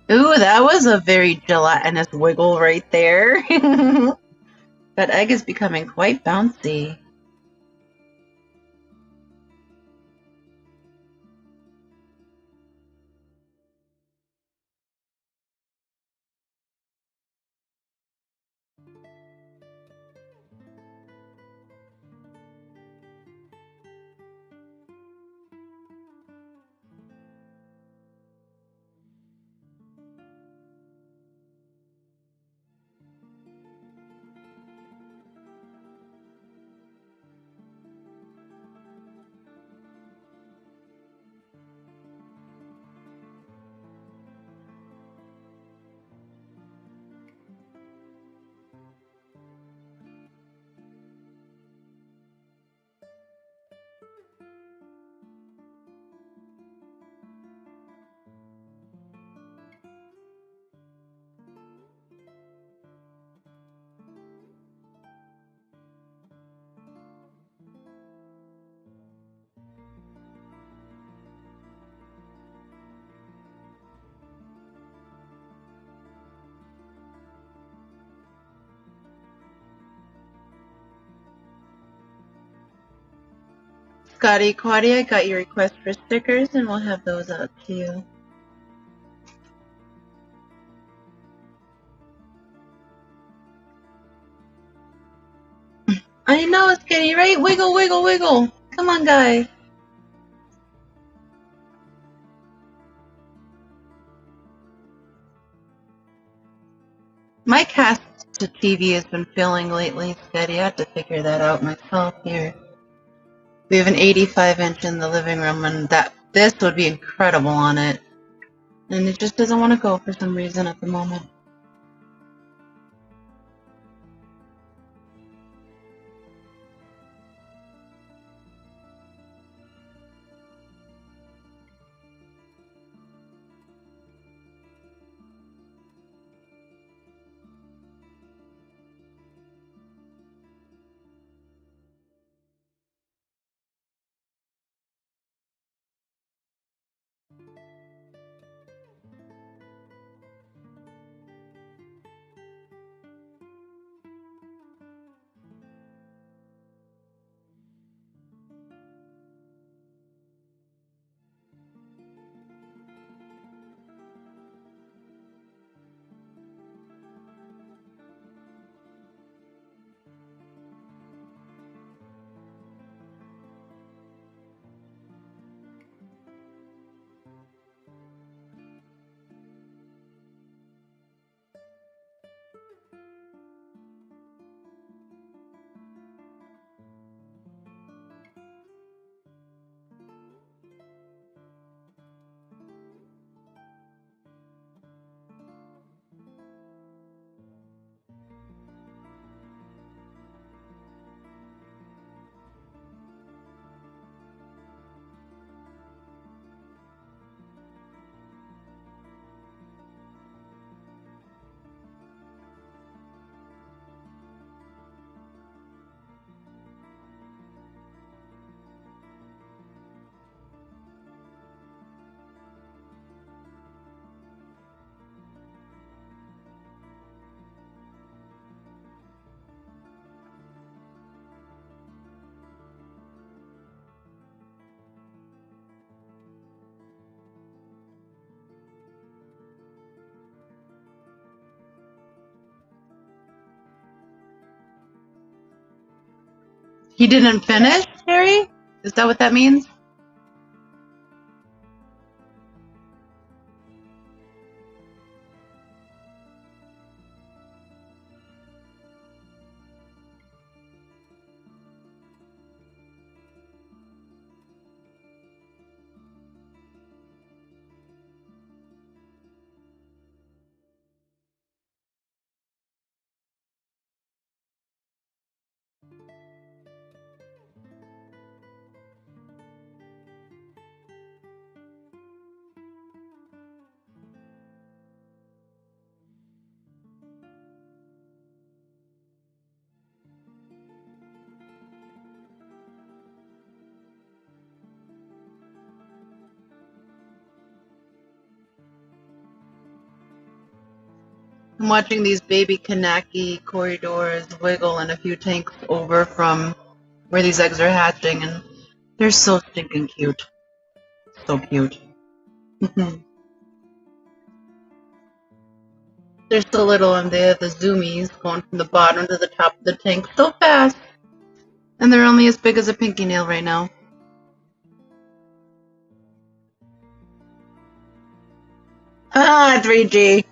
Ooh, that was a very gelatinous wiggle right there. That egg is becoming quite bouncy. Scotty, Claudia, I got your request for stickers, and we'll have those out to you. I know, Skitty, right? Wiggle, wiggle, wiggle. Come on, guy. My cast to TV has been failing lately, Skitty. I have to figure that out myself here. We have an 85-inch in the living room, and this would be incredible on it. And it just doesn't want to go for some reason at the moment. He didn't finish, Harry? Is that what that means? I'm watching these baby Kanaki corydoras wiggle in a few tanks over from where these eggs are hatching, and they're so stinking cute. So cute. They're so little, and they have the zoomies going from the bottom to the top of the tank so fast. And they're only as big as a pinky nail right now. Ah, 3G.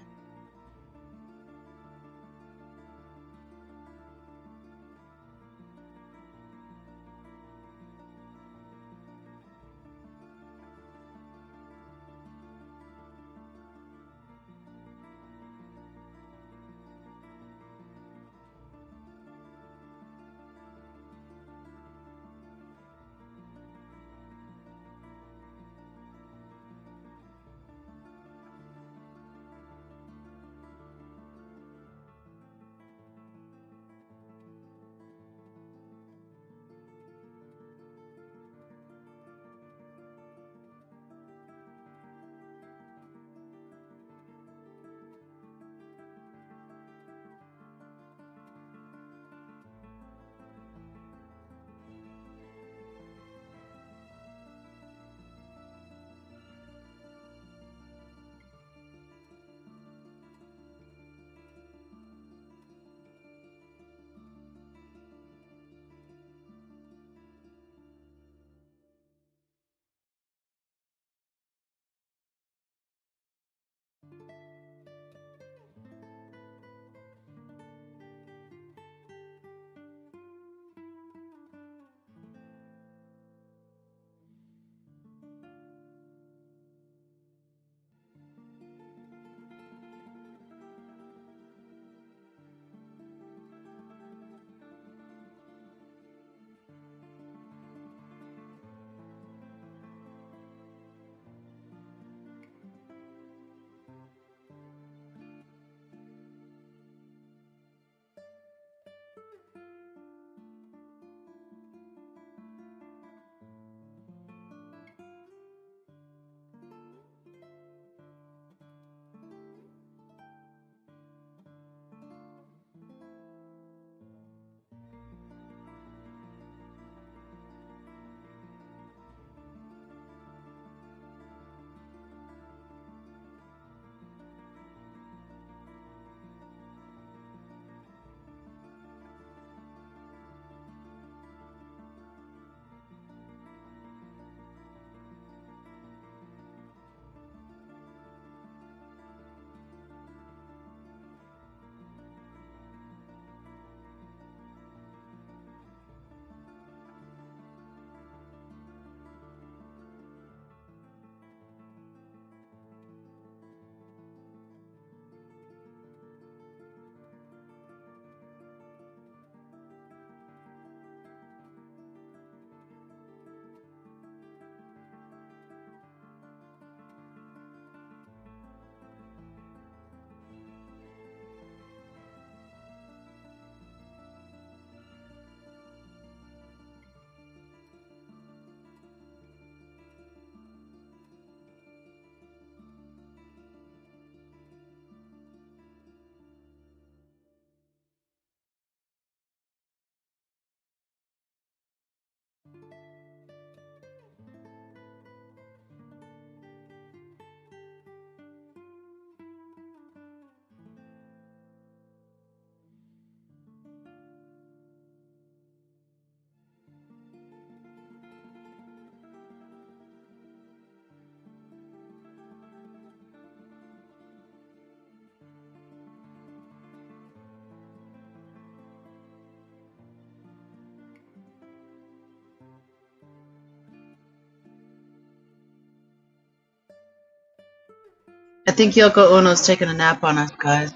think Yoko Ono's taking a nap on us, guys.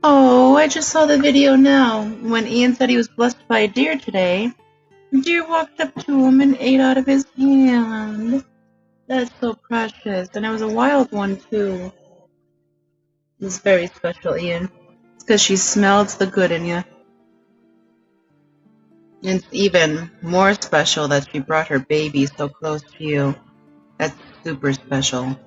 Oh, I just saw the video now. When Ian said he was blessed by a deer today, a deer walked up to him and ate out of his hand. That's so precious. And it was a wild one, too. It was very special, Ian. It's because she smelled the good in you. And it's even more special that she brought her baby so close to you. That's super special.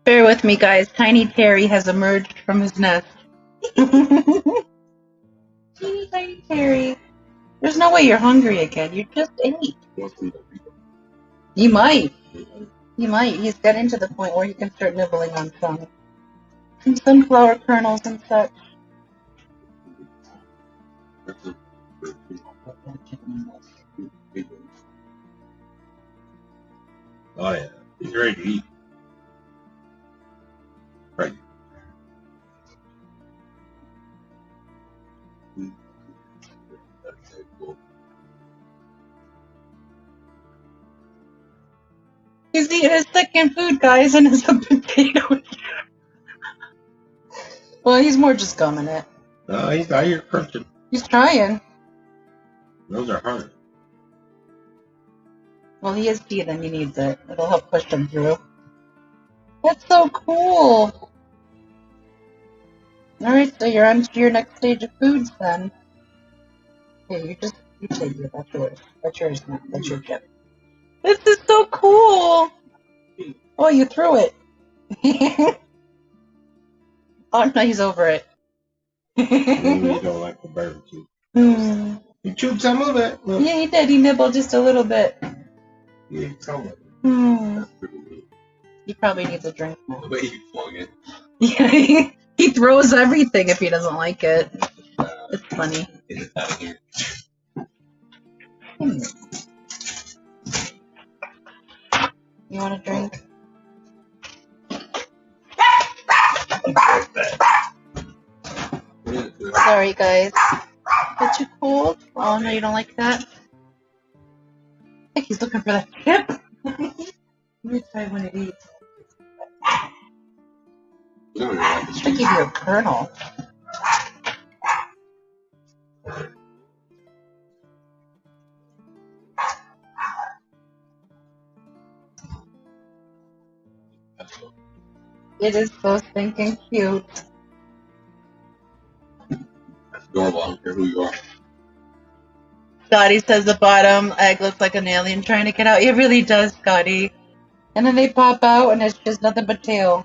Bear with me, guys. Tiny Terry has emerged from his nest. Teeny tiny Terry. There's no way you're hungry again. You just ate. You might. You might. He's getting to the point where he can start nibbling on some sunflower kernels and such. Oh yeah, he's ready to eat. Right. He's eating his second food, guys, and it's a potato. Well, he's more just gumming it. He's out here crunching. He's trying. Those are hard. Well, he is feeding. He needs it. It'll help push him through. That's so cool. Alright, so you're on to your next stage of foods then. Here, you take it. That's yours. That's yours now. That's your gift. This is so cool. Oh, you threw it. Oh, no, he's over it. You don't like the barbecue. You chewed some of it. Look. Yeah, he did. He nibbled just a little bit. Yeah, some of it. He probably needs a drink now. The way he flung it. Yeah, he throws everything if he doesn't like it. It's funny. Get it out of here. You want a drink? Sorry, guys. Is too cold? Oh, no, you don't like that? I think he's looking for that chip. Let me try one of these. You don't really like the I'll cheese. give you a kernel. It is so stinking cute. That's adorable. I don't care who you are. Scotty says the bottom egg looks like an alien trying to get out. It really does, Scotty. And then they pop out and it's just nothing but tail.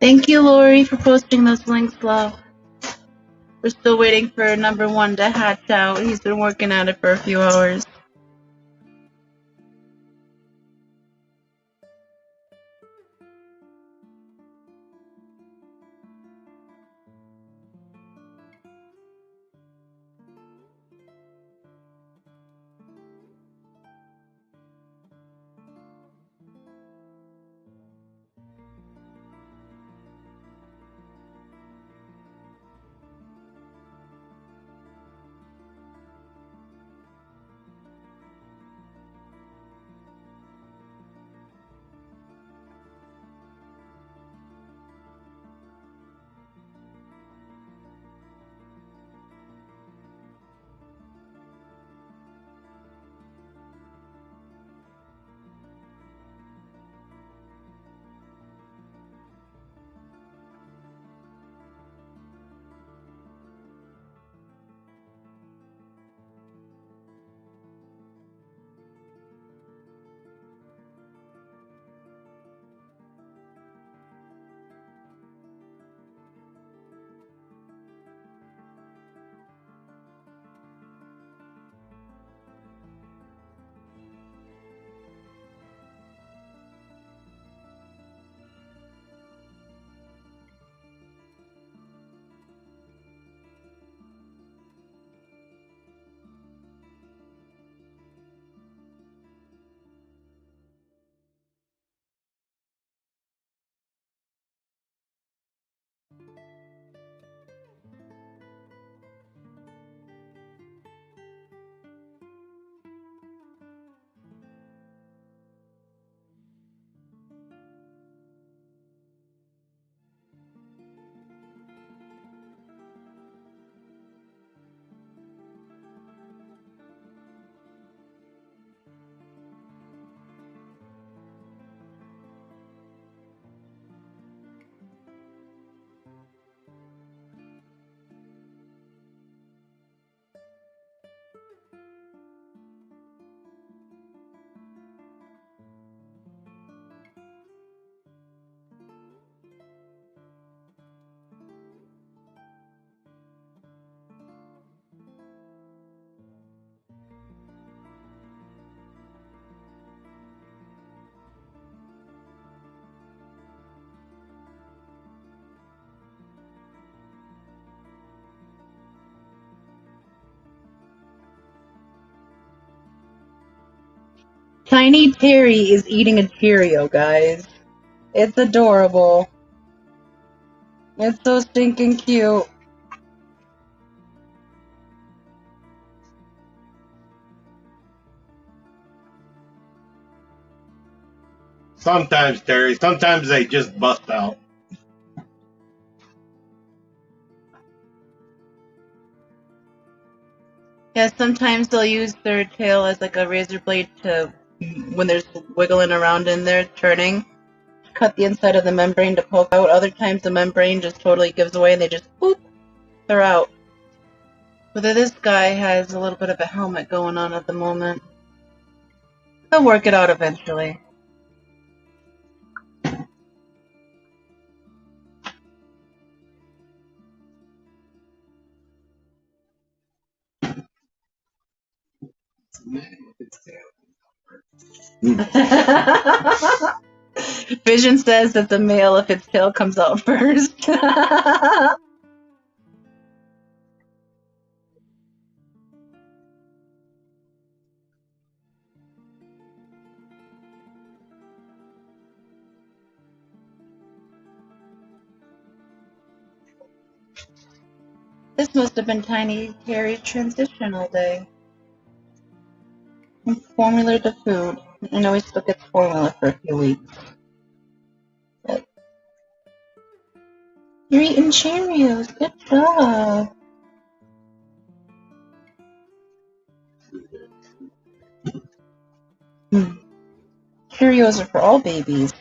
Thank you, Lori, for posting those links, love. We're still waiting for number one to hatch out. He's been working at it for a few hours. Tiny Terry is eating a Cheerio, guys. It's adorable. It's so stinking cute. Sometimes, Terry. Sometimes they just bust out. Yeah, sometimes they'll use their tail as like a razor blade to, when there's wiggling around in there, turning, cut the inside of the membrane to poke out. Other times the membrane just totally gives away and they just, boop, they're out. But this guy has a little bit of a helmet going on at the moment. He'll work it out eventually. Vision says that the male, if its tail comes out first. This must have been Tiny Terry's transition all day. From formula to food. I know he still gets formula for a few weeks. But you're eating Cheerios. Good job. Cheerios are for all babies.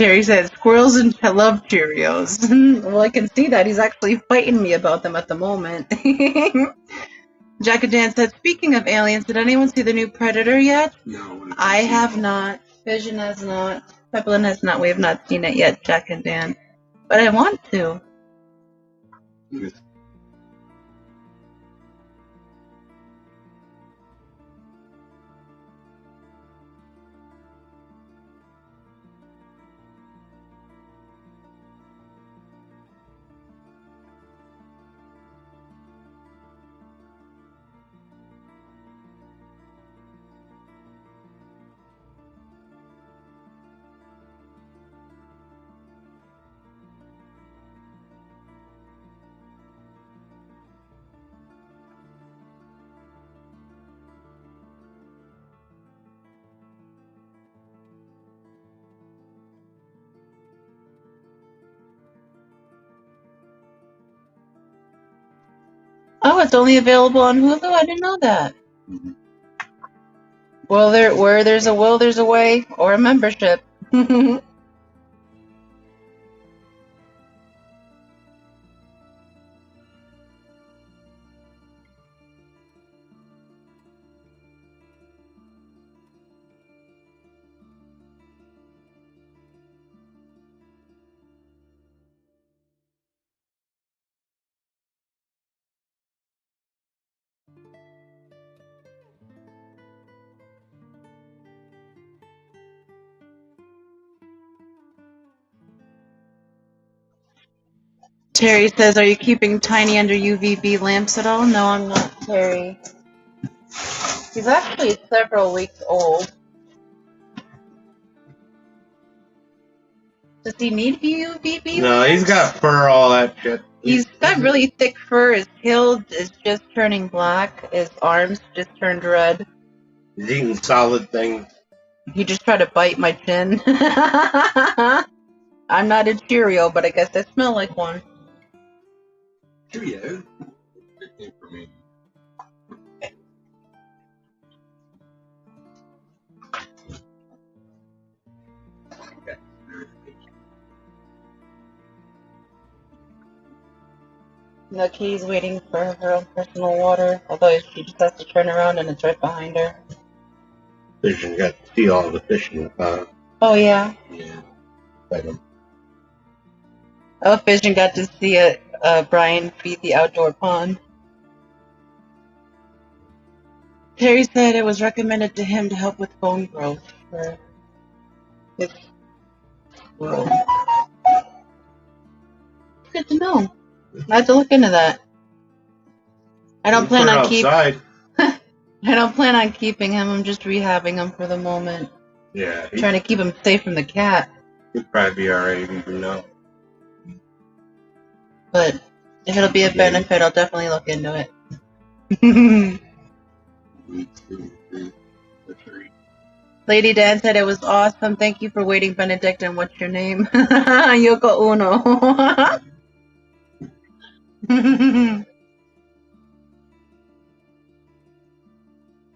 Terry said, squirrels and love Cheerios. Well, I can see that. He's actually fighting me about them at the moment. Jack and Dan said, speaking of aliens, did anyone see the new Predator yet? No. I have not. Vision has not. Pepperlin has not. We have not seen it yet, Jack and Dan. But I want to. Yes. Oh, it's only available on Hulu? I didn't know that. Mhm. Well, where there's a will, there's a way, or a membership. Terry says, are you keeping Tiny under UVB lamps at all? No, I'm not, Terry. He's actually several weeks old. Does he need UVB No, lamps? he's got fur, all that shit. He's got really thick fur. His tail is just turning black. His arms just turned red. He's eating solid things. He just tried to bite my chin. I'm not a Cheerio, but I guess I smell like one. Cheerio. Good thing for me. Okay. Nucky's waiting for her own personal water, although she just has to turn around and it's right behind her. Vision got to see all the fish in the pond. Oh, yeah. Yeah. Like him. Oh, Vision got to see Brian feed the outdoor pond. Terry said it was recommended to him to help with bone growth for his squirrel. Good to know. I have to look into that. I don't plan on keeping him. I'm just rehabbing him for the moment. Yeah, Trying to keep him safe from the cat. he'd probably be alright even now. But if it'll be a benefit, I'll definitely look into it. Lady Dan said it was awesome. Thank you for waiting, Benedict. And what's your name? Yoko Uno.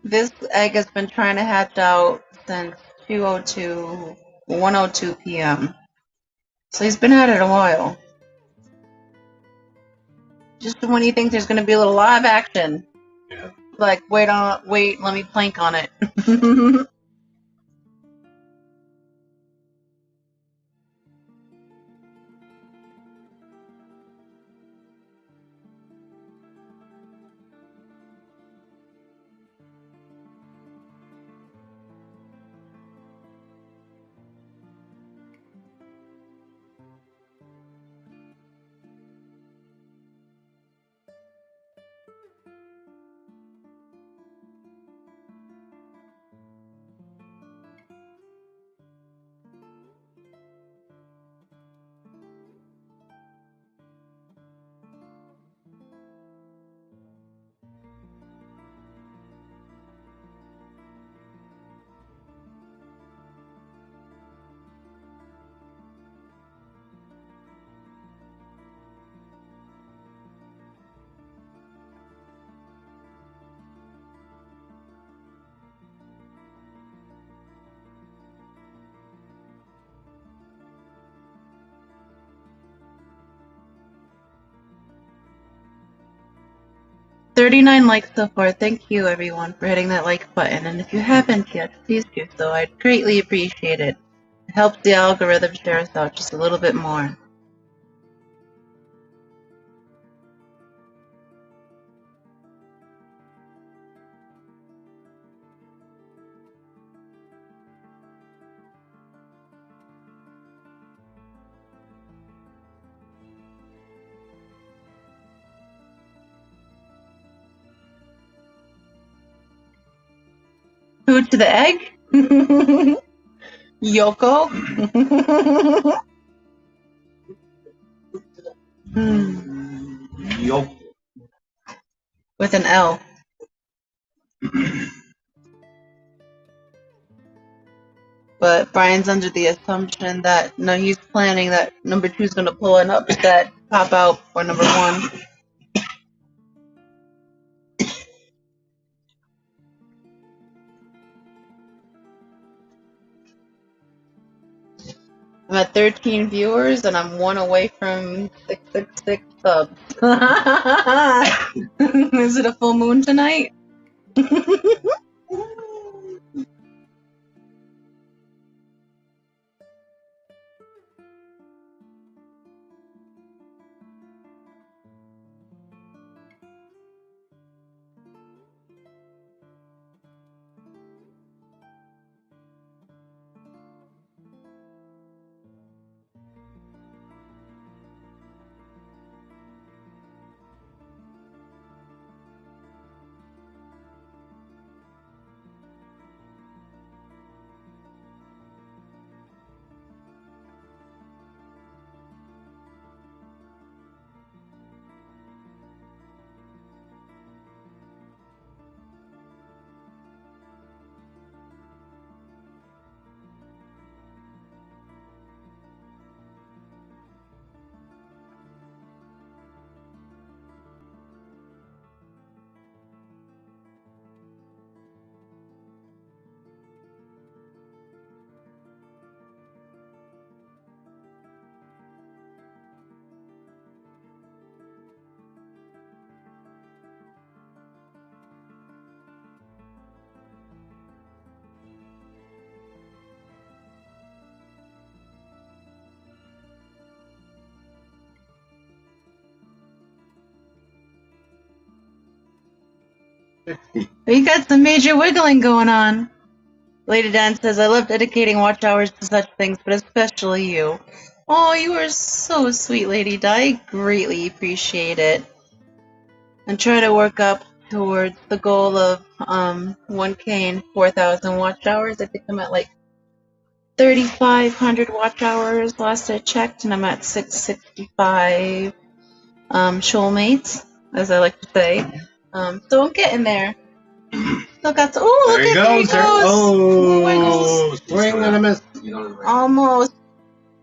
This egg has been trying to hatch out since 1:02 p.m. So he's been at it a while. Just when he thinks there's going to be a little live action. Yeah. Like, wait, let me plank on it. 39 likes so far. Thank you, everyone, for hitting that like button. And if you haven't yet, please do so. I'd greatly appreciate it. It helps the algorithm share us out just a little bit more. Food to the egg? Yoko? Yoko. With an L. But Brian's under the assumption that no, he's planning that number 2 is going to pull an upset pop out for number 1. I'm at 13 viewers and I'm 1 away from 666 subs. Is it a full moon tonight? We got some major wiggling going on. Lady Dan says, I love dedicating watch hours to such things, but especially you. Oh, you are so sweet, Lady Di. I greatly appreciate it. And try to work up towards the goal of 1K and 4,000 watch hours. I think I'm at like 3,500 watch hours last I checked, and I'm at 665 shoalmates, as I like to say. So I'm getting there. Still got to. Oh, look There at he there he goes. goes. Oh, swing and a miss. Almost.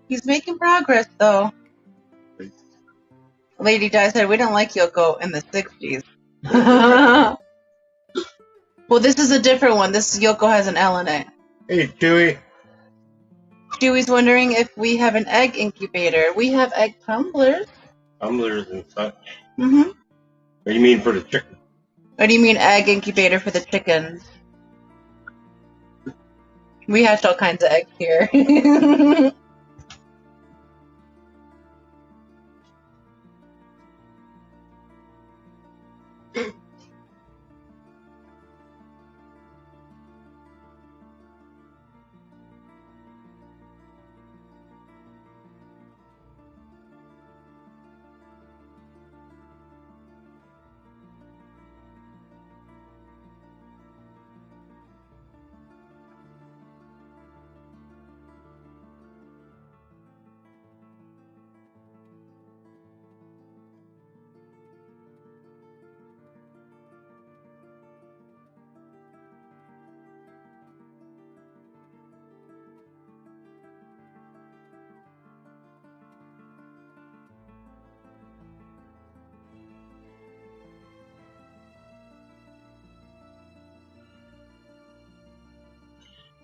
He's making progress, though. Lady Di said, we don't like Yoko in the 60s. Well, this is a different one. This Yoko has an L in it. Hey, Chewy. Dewey's wondering if we have an egg incubator. We have egg tumblers. Tumblers and such. Mm-hmm. What do you mean for the chicken? What do you mean egg incubator for the chickens? We hatch all kinds of eggs here.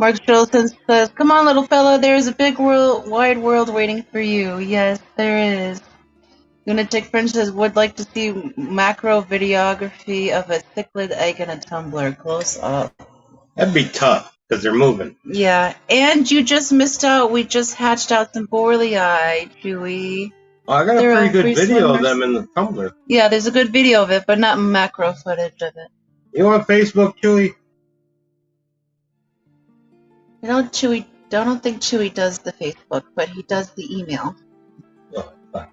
Mark Sheldon says, come on, little fella, there is a big world, wide world waiting for you. Yes, there is. Lunatic French says, would like to see macro videography of a cichlid egg in a tumbler close up. That'd be tough because they're moving. Yeah, and you just missed out. We just hatched out some borlei, Chewy. Oh, I got a pretty good video of them in the tumbler. Yeah, there's a good video of it, but not macro footage of it. You on Facebook, Chewy? I don't think Chewy does the Facebook, but he does the email. Oh, fuck.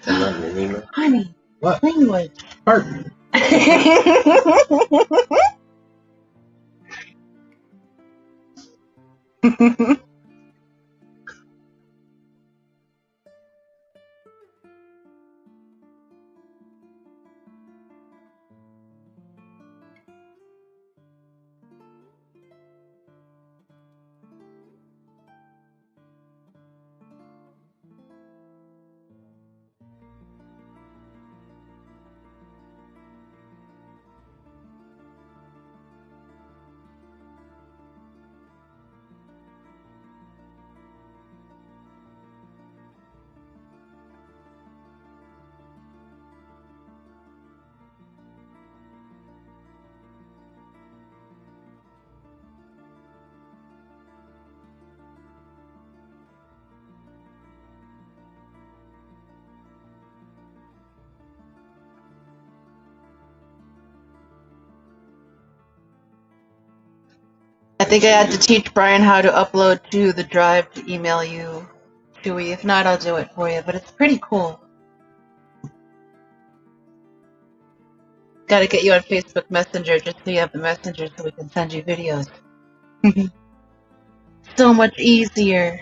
Send that in an email. Honey, what? Language. Pardon. I think I had to teach Brian how to upload to the drive to email you, Chewy. If not, I'll do it for you, but it's pretty cool. Got to get you on Facebook Messenger just so you have the messenger so we can send you videos. So much easier.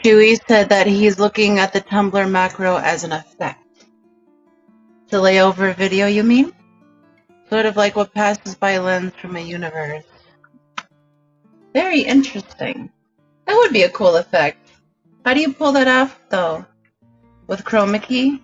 Chewy said that he's looking at the Tumblr macro as an effect. To lay over a video, you mean? Sort of like what passes by lens from a universe. Very interesting. That would be a cool effect. How do you pull that off, though? With chroma key?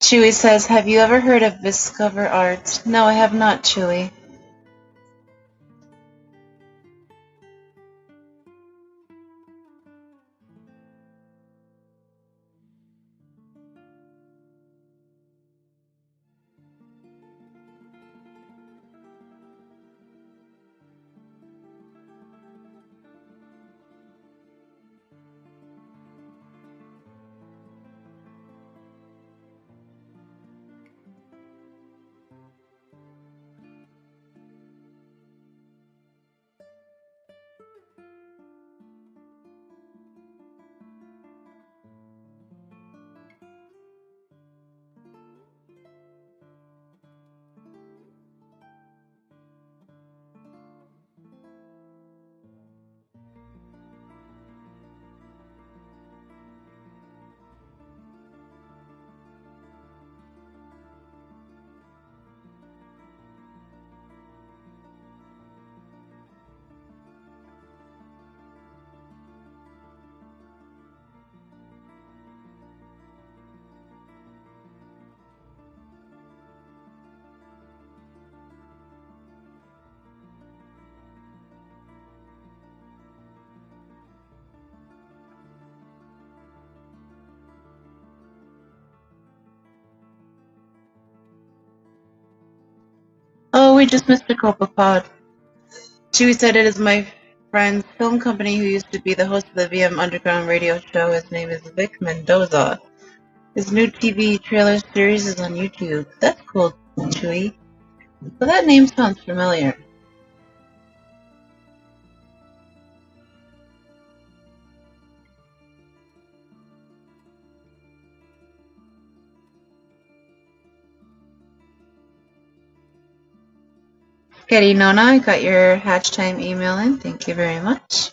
Chewy says, have you ever heard of Viscover Art? No, I have not, Chewy. we just missed a Copapod. Chewy said it is my friend's film company who used to be the host of the VM Underground radio show. His name is Vic Mendoza. His new TV trailer series is on YouTube. That's cool, Chewy. Well, that name sounds familiar. Katie Nona, I got your hatch time email in. Thank you very much.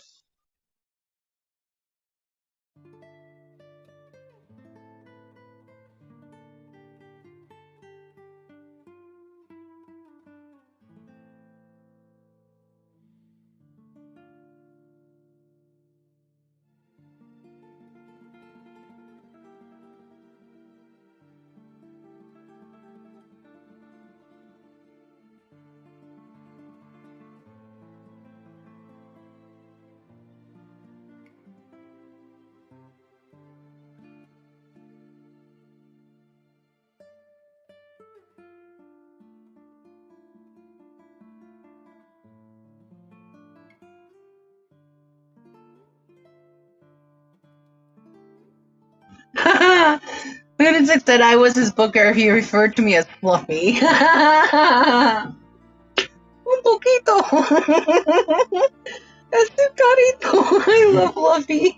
Lunatic said I was his booker. He referred to me as Fluffy. Un poquito. Es tu carito. I love Fluffy.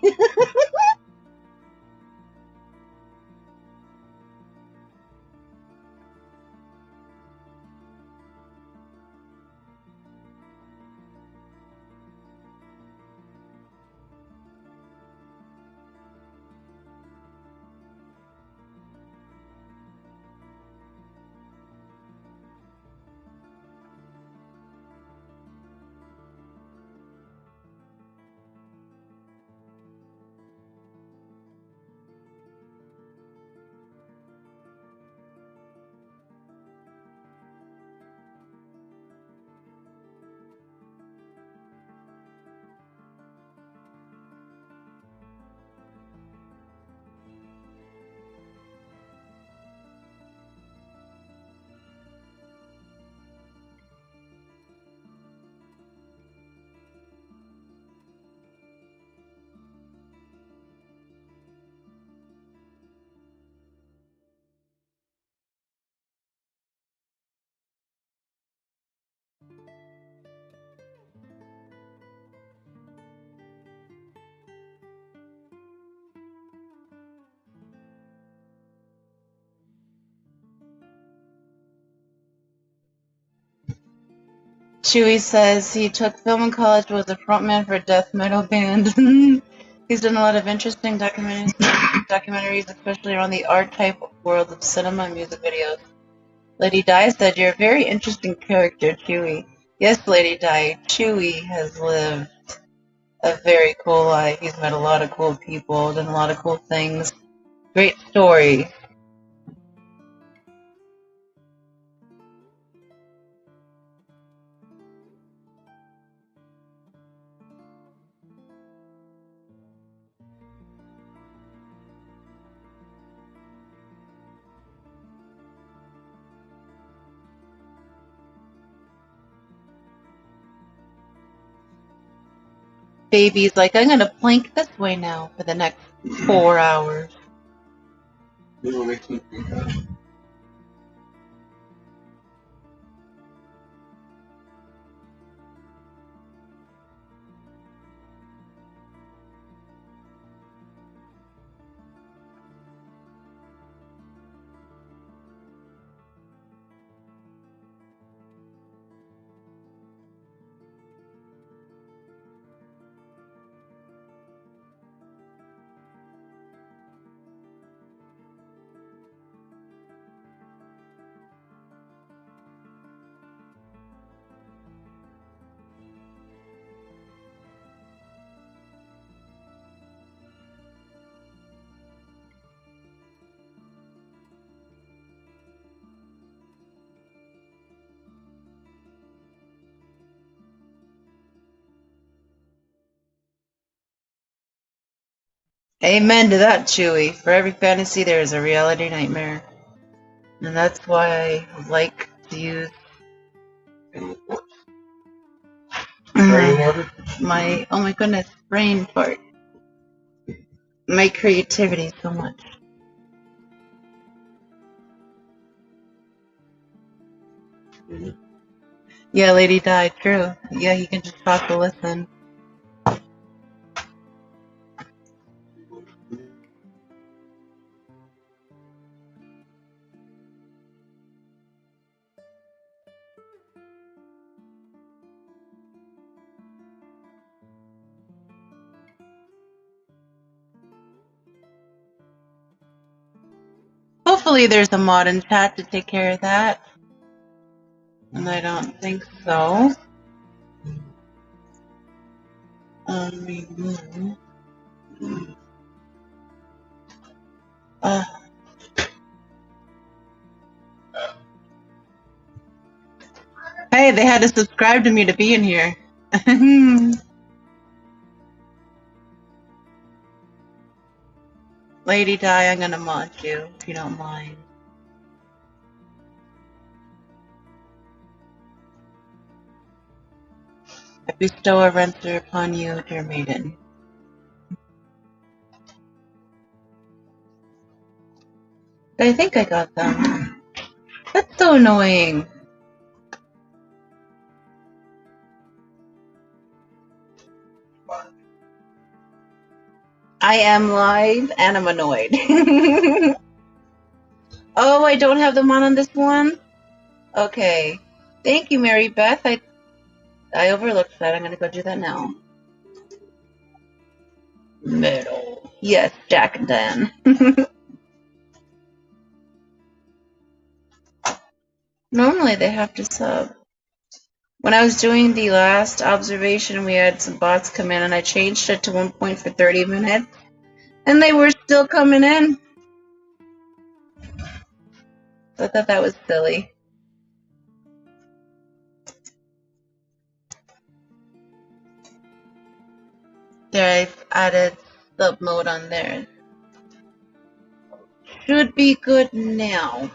Chewy says he took film in college, was a frontman for a death metal band. He's done a lot of interesting documentaries, especially around the art-type world of cinema and music videos. Lady Di said, you're a very interesting character, Chewy. Yes, Lady Di, Chewy has lived a very cool life. He's met a lot of cool people, done a lot of cool things. Great story. Baby's like, I'm gonna plank this way now for the next 4 hours. Amen to that, Chewy. For every fantasy, there is a reality nightmare. And that's why I like to use in the course. Training order? Oh my goodness, brain fart. My creativity so much. Mm-hmm. Yeah, Lady Di, true. Yeah, you can just talk to listen. Hopefully there's a mod in chat to take care of that. And I don't think so. Hey, they had to subscribe to me to be in here. Lady Di, I'm gonna mod you, if you don't mind. I bestow a renter upon you, dear maiden. I think I got them. That's so annoying. I am live and I'm annoyed. Oh, I don't have them on this one? Okay. Thank you, Mary Beth. I overlooked that. I'm gonna go do that now. Middle. Yes, Jack and Dan. Normally they have to sub. When I was doing the last observation, we had some bots come in and I changed it to 1 point for 30 minutes. And they were still coming in. So I thought that was silly. There, I've added sub mode on there. Should be good now.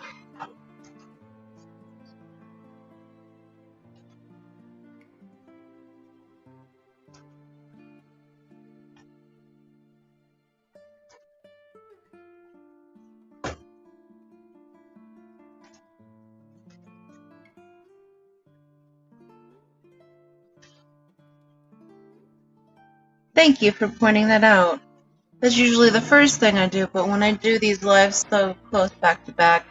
Thank you for pointing that out. That's usually the first thing I do, but when I do these lives so close back to back,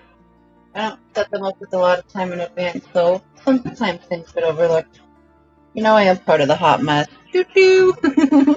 I don't set them up with a lot of time in advance, so sometimes things get overlooked. You know I am part of the hot mess. Choo-choo!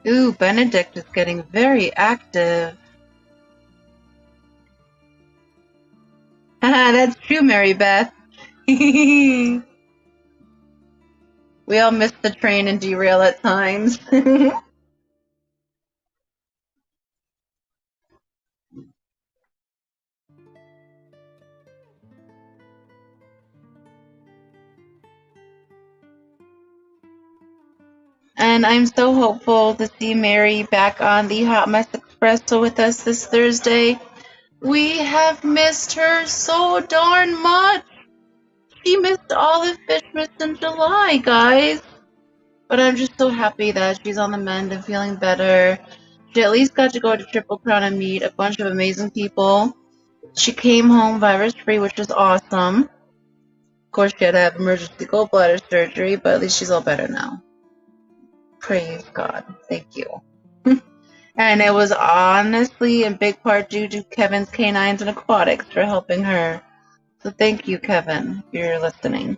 Ooh, Benedict is getting very active. Haha, that's true, Mary Beth. We all miss the train and derail at times. And I'm so hopeful to see Mary back on the Hot Mess Espresso with us this Thursday. We have missed her so darn much. She missed all the Fishmas in July, guys. But I'm just so happy that she's on the mend and feeling better. She at least got to go to Triple Crown and meet a bunch of amazing people. She came home virus-free, which was awesome. Of course, she had to have emergency gallbladder surgery, but at least she's all better now. Praise God. Thank you. And it was honestly in big part due to Kevin's Canines and Aquatics for helping her. So thank you, Kevin, if you're listening.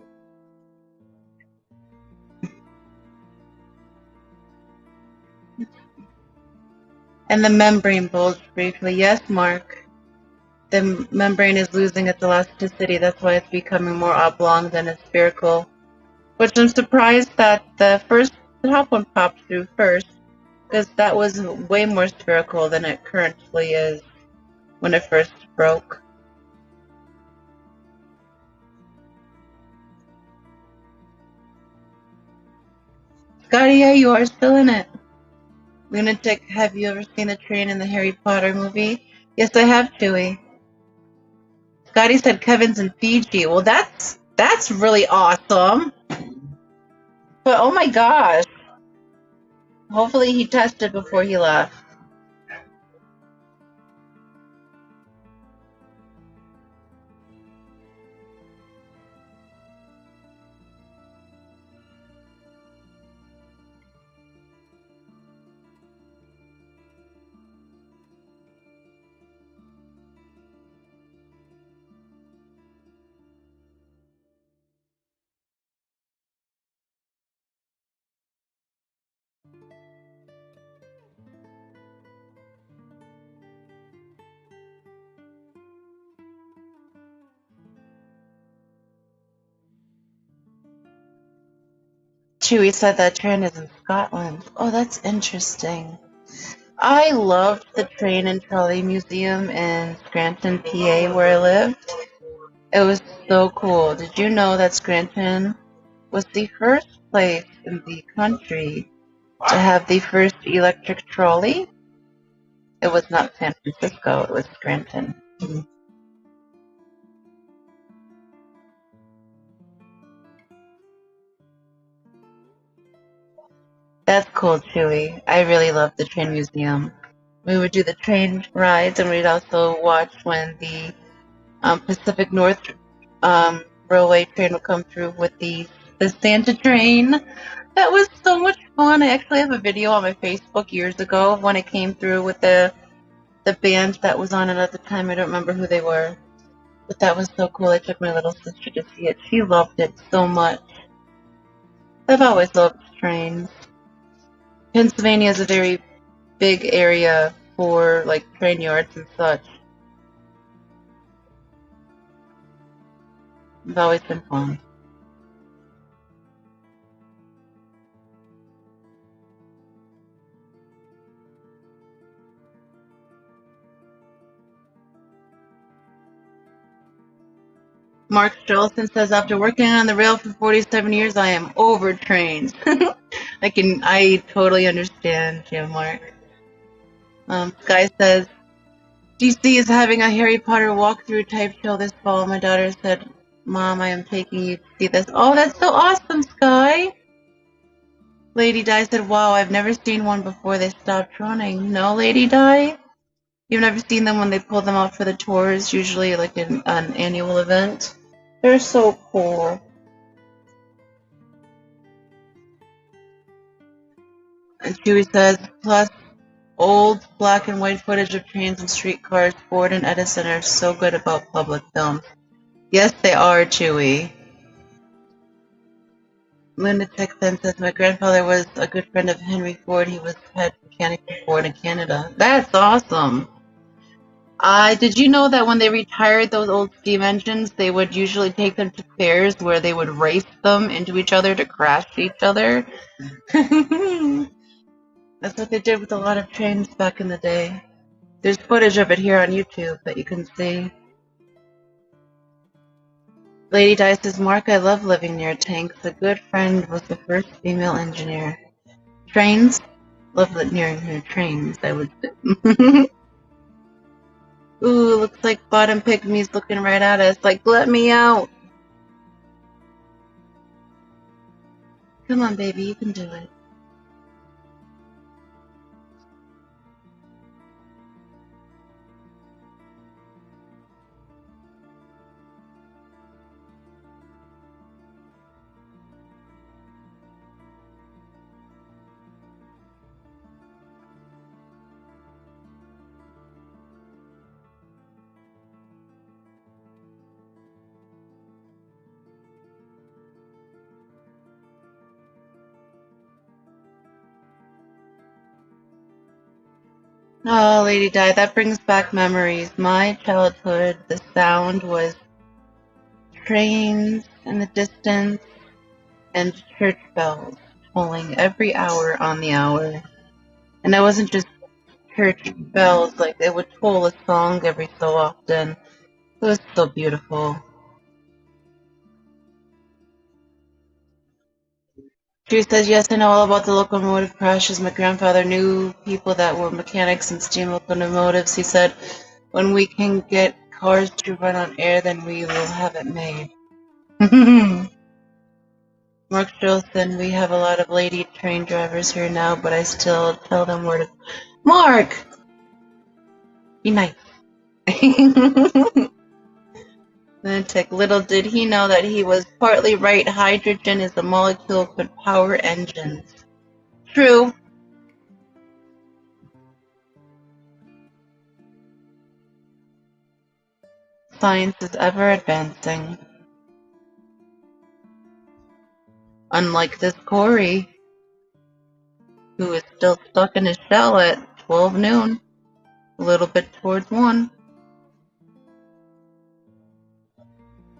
And the membrane bulged briefly. Yes, Mark. The membrane is losing its elasticity. That's why it's becoming more oblong than it's spherical. Which I'm surprised that the top one popped through first, because that was way more spherical than it currently is when it first broke. Scotty, yeah, you are still in it. Lunatic, have you ever seen the train in the Harry Potter movie? Yes, I have, Chewie. Scotty said Kevin's in Fiji. Well, that's really awesome. But oh my gosh. Hopefully he tested before he left. Chewie said that train is in Scotland. Oh, that's interesting. I loved the train and trolley museum in Scranton, PA, where I lived. It was so cool. Did you know that Scranton was the first place in the country to have the first electric trolley? It was not San Francisco, it was Scranton. That's cool, Chewy. I really loved the train museum. We would do the train rides, and we'd also watch when the Pacific North Railway train would come through with the Santa train. That was so much fun. I actually have a video on my Facebook years ago when it came through with the band that was on it at the time. I don't remember who they were, but that was so cool. I took my little sister to see it. She loved it so much. I've always loved trains. Pennsylvania is a very big area for like train yards and such. It's always been fun. Mark Strelson says, after working on the rail for 47 years, I am over trains. I totally understand, Jim Mark. Sky says, DC is having a Harry Potter walkthrough type show this fall. My daughter said, Mom, I am taking you to see this. Oh, that's so awesome, Sky. Lady Di said, wow, I've never seen one before they stopped running. No, Lady Di? You've never seen them when they pull them out for the tours, usually like an annual event? They're so cool. And Chewie says, plus old black and white footage of trains and streetcars. Ford and Edison are so good about public films. Yes, they are, Chewie. Lunatic then says, my grandfather was a good friend of Henry Ford. He was head mechanic for Ford in Canada. That's awesome. Did you know that when they retired those old steam engines, they would usually take them to fairs where they would race them into each other to crash each other? That's what they did with a lot of trains back in the day. There's footage of it here on YouTube that you can see. Lady Di says, Mark, I love living near tanks. A good friend was the first female engineer. Trains? Love near trains, I would say. Ooh, looks like bottom pygmies looking right at us. Like, let me out. Come on, baby, you can do it. Oh, Lady Di, that brings back memories. My childhood, the sound was trains in the distance and church bells tolling every hour on the hour. And that wasn't just church bells, like they would toll a song every so often. It was so beautiful. Drew says, yes, I know all about the locomotive crashes. My grandfather knew people that were mechanics in steam locomotives. He said, when we can get cars to run on air, then we will have it made. Mark Jolson, we have a lot of lady train drivers here now, but I still tell them where to... Mark! Be nice. Lunatic. Little did he know that he was partly right. Hydrogen is a molecule could power engines. True. Science is ever advancing. Unlike this Corey, who is still stuck in his shell at 12 noon, a little bit towards 1.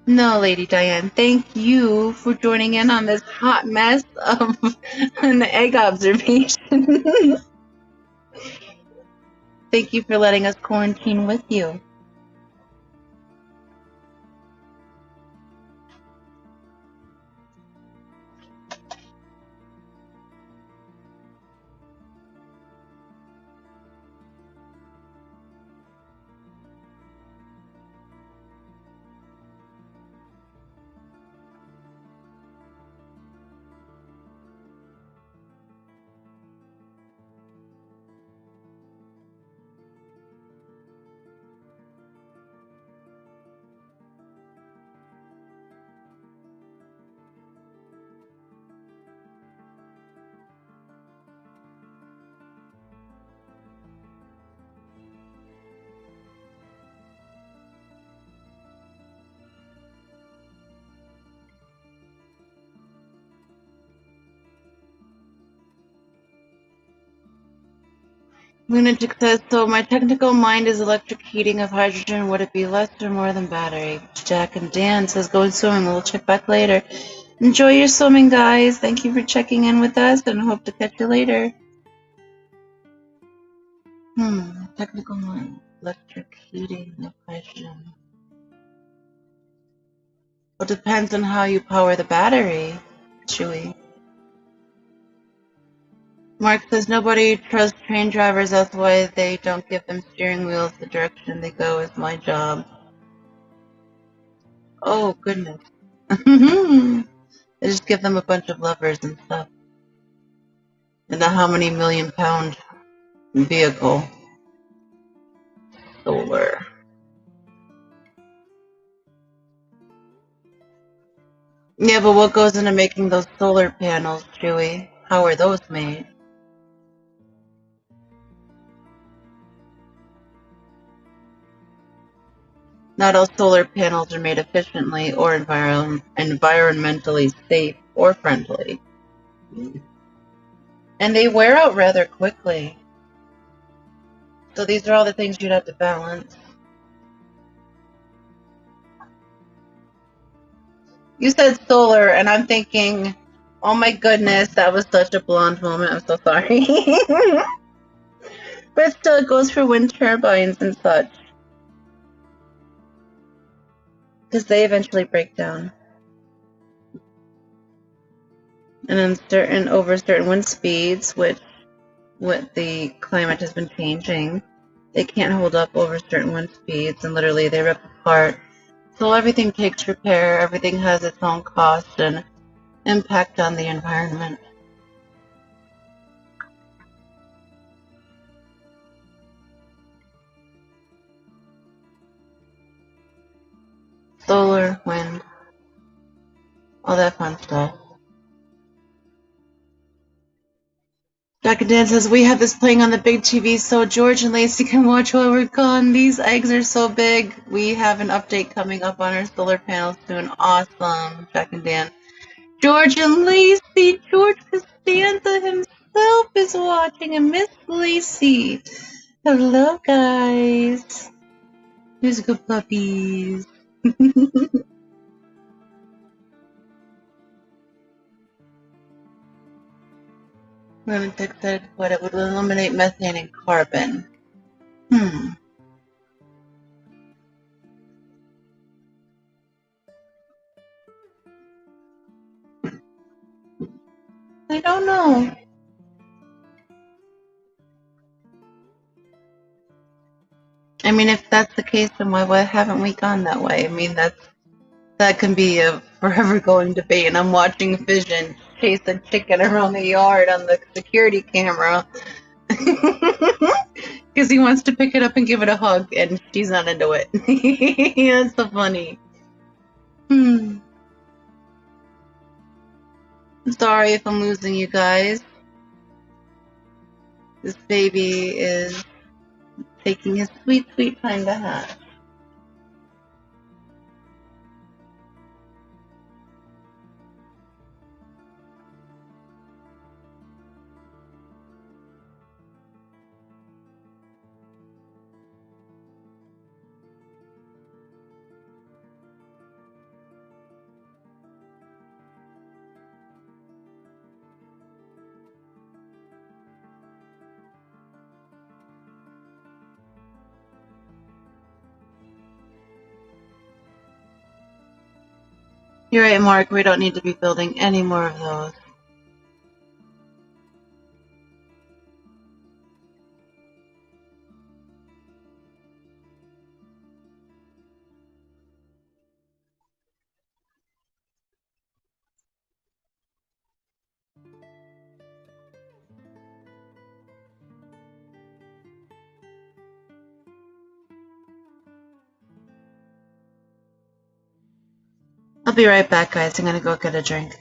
No, Lady Diane, thank you for joining in on this hot mess of an egg observation. Thank you for letting us quarantine with you. Lunatic says, so my technical mind is electric heating of hydrogen. Would it be less or more than battery? Jack and Dan says, going swimming. We'll check back later. Enjoy your swimming, guys. Thank you for checking in with us, and hope to catch you later. Technical mind. Electric heating of hydrogen. Well, it depends on how you power the battery, Chewy. Mark says nobody trusts train drivers, that's why they don't give them steering wheels. The direction they go is my job. Oh, goodness. They just give them a bunch of levers and stuff. And a how many million-pound vehicle? Solar. Yeah, but what goes into making those solar panels, Chewy? How are those made? Not all solar panels are made efficiently or environmentally safe or friendly. And they wear out rather quickly. So these are all the things you'd have to balance. You said solar, and I'm thinking, oh my goodness, that was such a blonde moment. I'm so sorry. But still, it goes for wind turbines and such. Because they eventually break down. And then over certain wind speeds, which with the climate has been changing, they can't hold up over certain wind speeds, and literally they rip apart. So everything takes repair, everything has its own cost and impact on the environment. Solar, wind, all that fun stuff. Jack and Dan says, we have this playing on the big TV so George and Lacey can watch while we're gone. These eggs are so big. We have an update coming up on our solar panels soon. Awesome, Jack and Dan. George and Lacey, George Costanza himself is watching, and Miss Lacey. Hello, guys. Musical puppies. Women detected what it would eliminate methane and carbon. I don't know. I mean, if that's the case, then why haven't we gone that way? I mean, that can be a forever going debate. And I'm watching Vision chase a chicken around the yard on the security camera because he wants to pick it up and give it a hug, and she's not into it. That's so funny. I'm sorry if I'm losing you guys. This baby is taking his sweet, sweet time to hatch. You're right, Mark. We don't need to be building any more of those. I'll be right back, guys. I'm gonna go get a drink.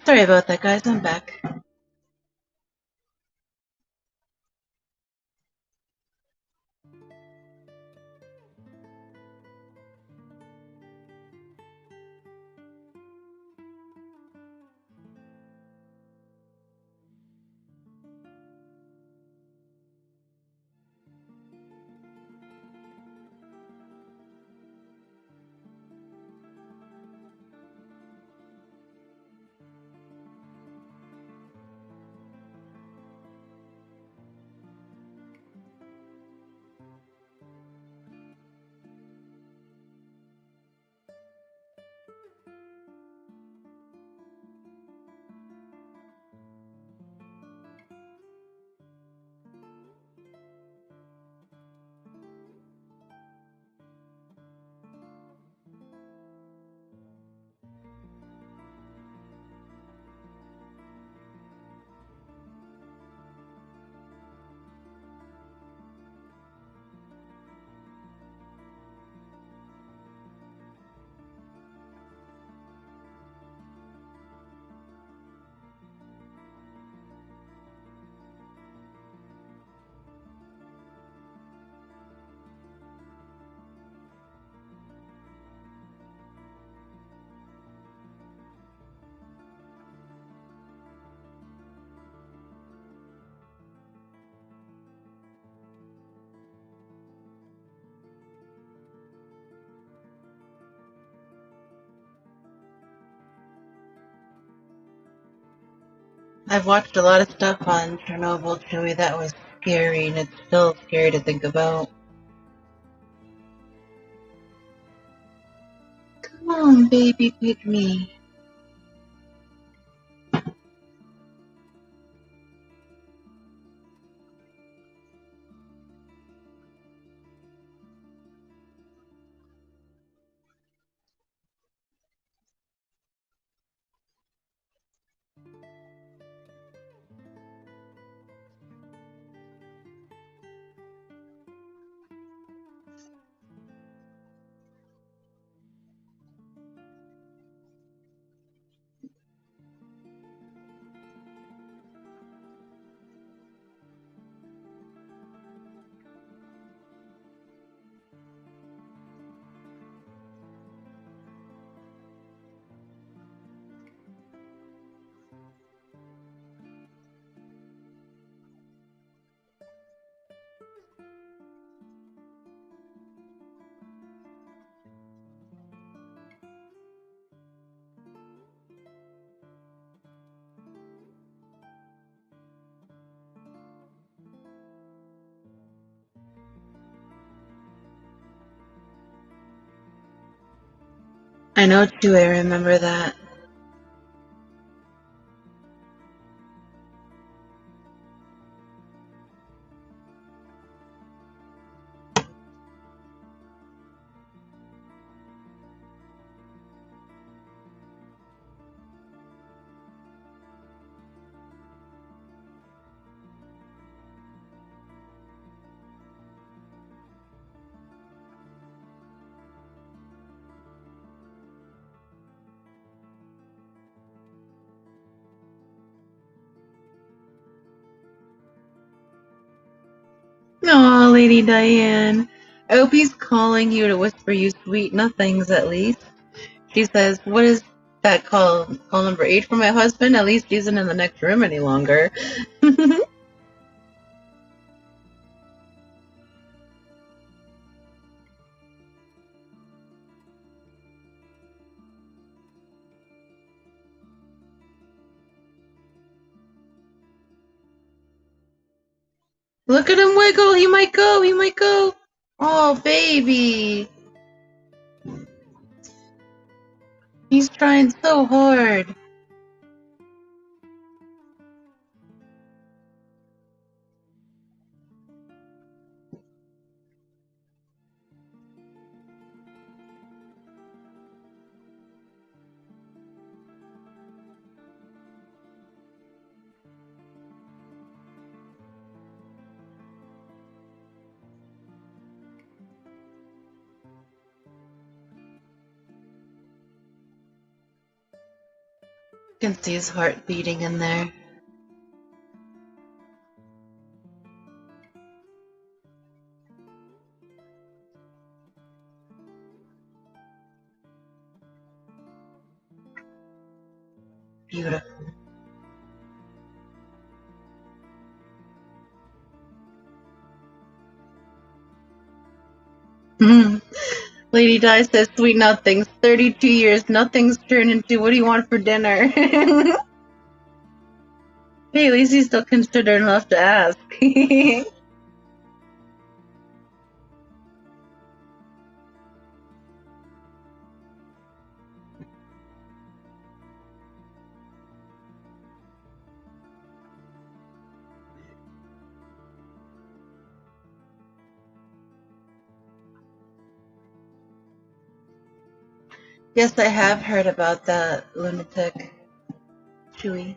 Sorry about that, guys. I'm back. I've watched a lot of stuff on Chernobyl, Chewie, that was scary, and it's still scary to think about. Come on, baby pygmy. I know, Chewie, I remember that. Aw, Lady Diane. I hope he's calling you to whisper you sweet nothings, at least. She says, what is that call? Call number 8 for my husband? At least he isn't in the next room any longer. Look at him wiggle. He might go. He might go. Oh, baby. He's trying so hard. You can see his heart beating in there. Beautiful. Lady Di says, sweet nothings. 32 years, nothing's turned into what do you want for dinner? Hey, at least he's still considerate enough to ask. Yes, I have heard about that lunatic. Chewie.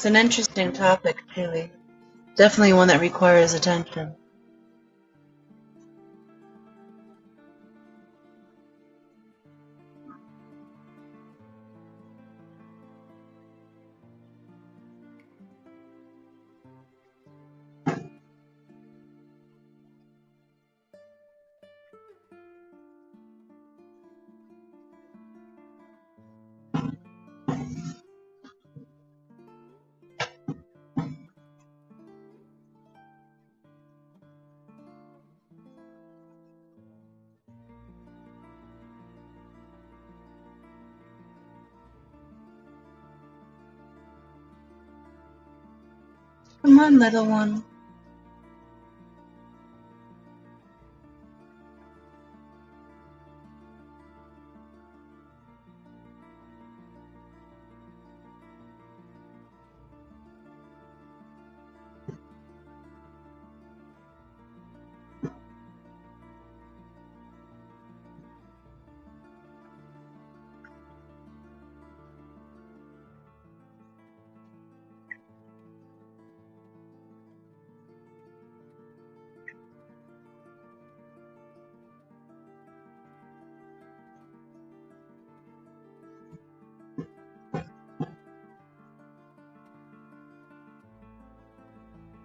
It's an interesting topic, Julie. Definitely one that requires attention. Come on, little one.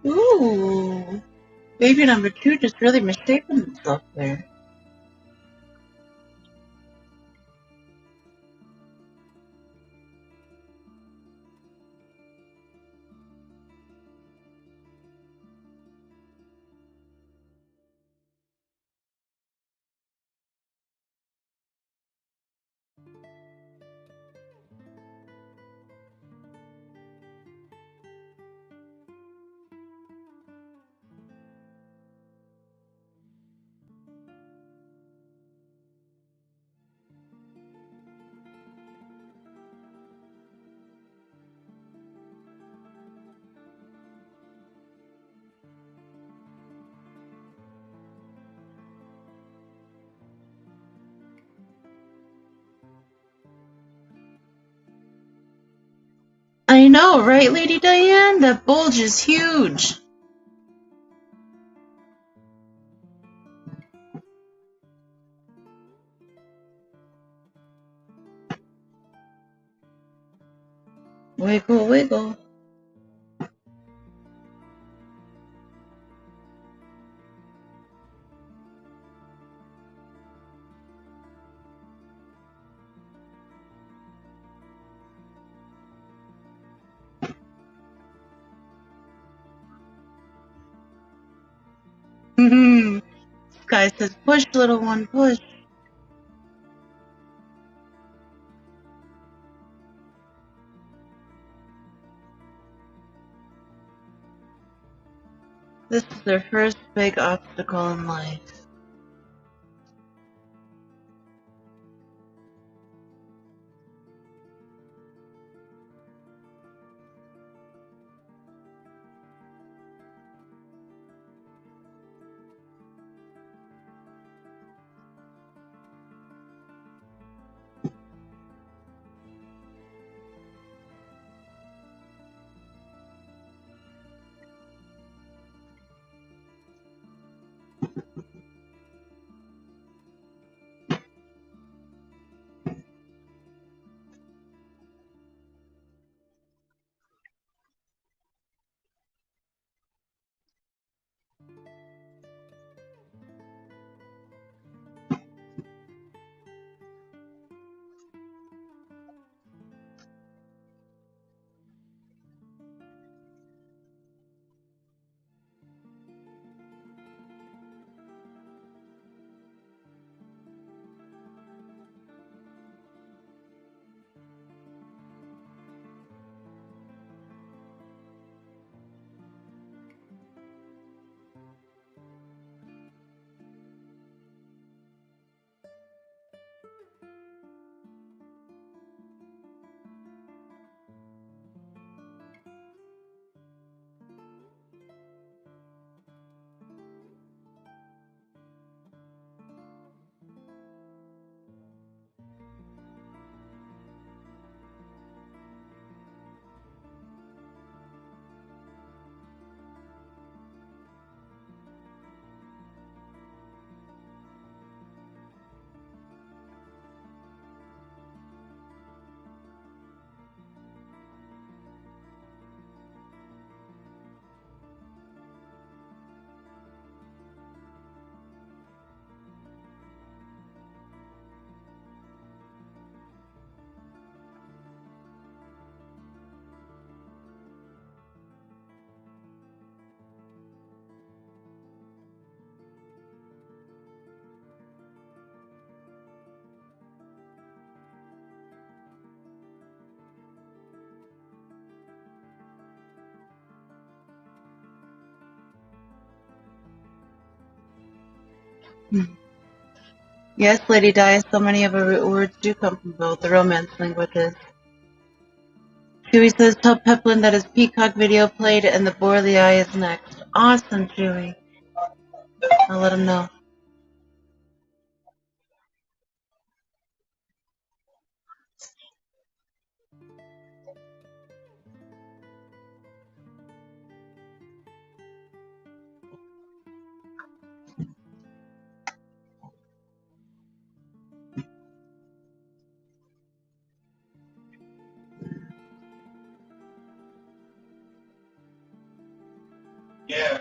Ooh. Baby number 2 just really misshapen himself there. I know, right, Lady Diane? That bulge is huge. Wiggle, wiggle. Guy says, push, little one, push. This is their first big obstacle in life. Yes, Lady Di, so many of our root words do come from both the Romance languages. Chewy says, tell Peplin that his peacock video played and the Borlei is next. Awesome, Chewy. I'll let him know. Yeah.